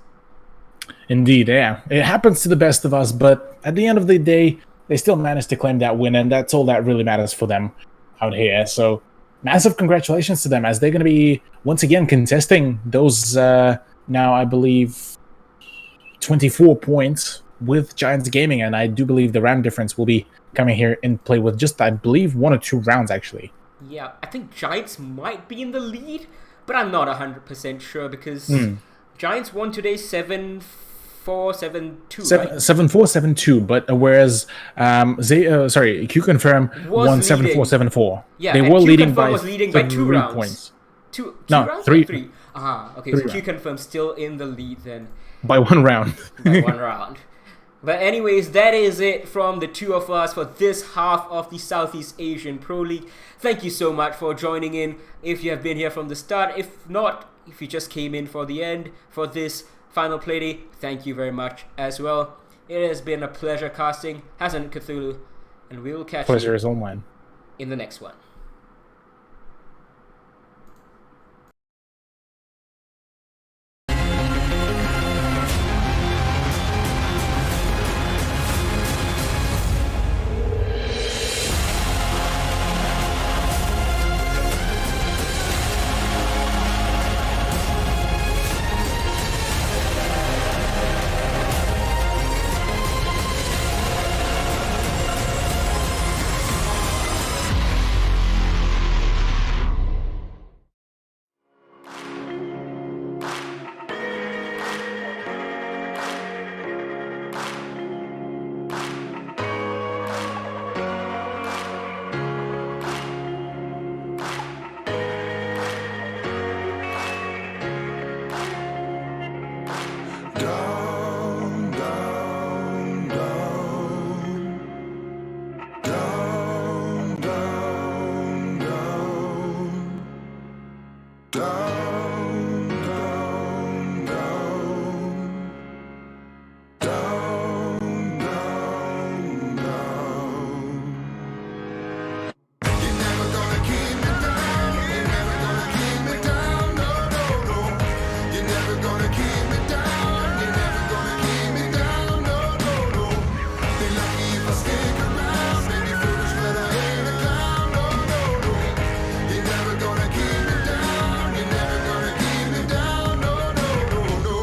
Indeed, yeah. It happens to the best of us, but at the end of the day, they still managed to claim that win, and that's all that really matters for them out here. So, massive congratulations to them, as they're going to be, once again, contesting those, now, I believe, 24 points with Giants Gaming, and I do believe the round difference will be coming here in play with just, I believe, 1 or 2 rounds, actually. Yeah, I think Giants might be in the lead, but I'm not 100% sure, because Giants won today 7-4, 7-2, 7-4, 7-2, but whereas Q-Confirm won 7-4, 7-4. Yeah, they were leading by 2 rounds. Points. Two no, rounds? 3. 3. Okay, 3 so Q-Confirm still in the lead then. By 1 round. By 1 round. But anyways, that is it from the two of us for this half of the Southeast Asian Pro League. Thank you so much for joining in if you have been here from the start. If not, if you just came in for the end for this final playdate, thank you very much as well. It has been a pleasure casting, hasn't it, Cthulhu? And we will catch Pleasure you is all mine. in the next one. Down, down, down. Down, down, down. Down, down, down. Down, down, down. You're never gonna keep me down. You're never gonna keep me down. No, no, no. You're never gonna keep me down. You're never gonna keep me down. No, no, no. Be lucky if I stick around. Maybe foolish, but I ain't a clown. No, no, no. You're never gonna keep me down. You're never gonna keep me down. No, no, no, no.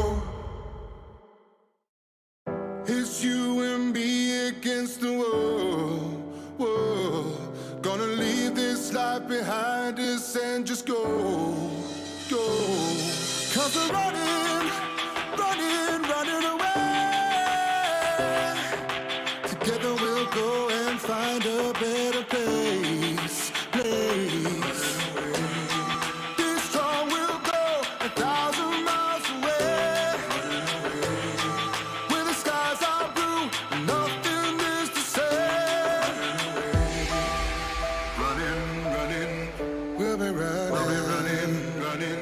It's you and me against the world, world. Gonna leave this life behind us and just go, go. 'Cause we're running, running, running away. Together we'll go and find a better place, place. This strong we'll go 1,000 miles away. Where the skies are blue, nothing is the same. Running, running, we'll be running, running, running,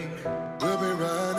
we'll be running.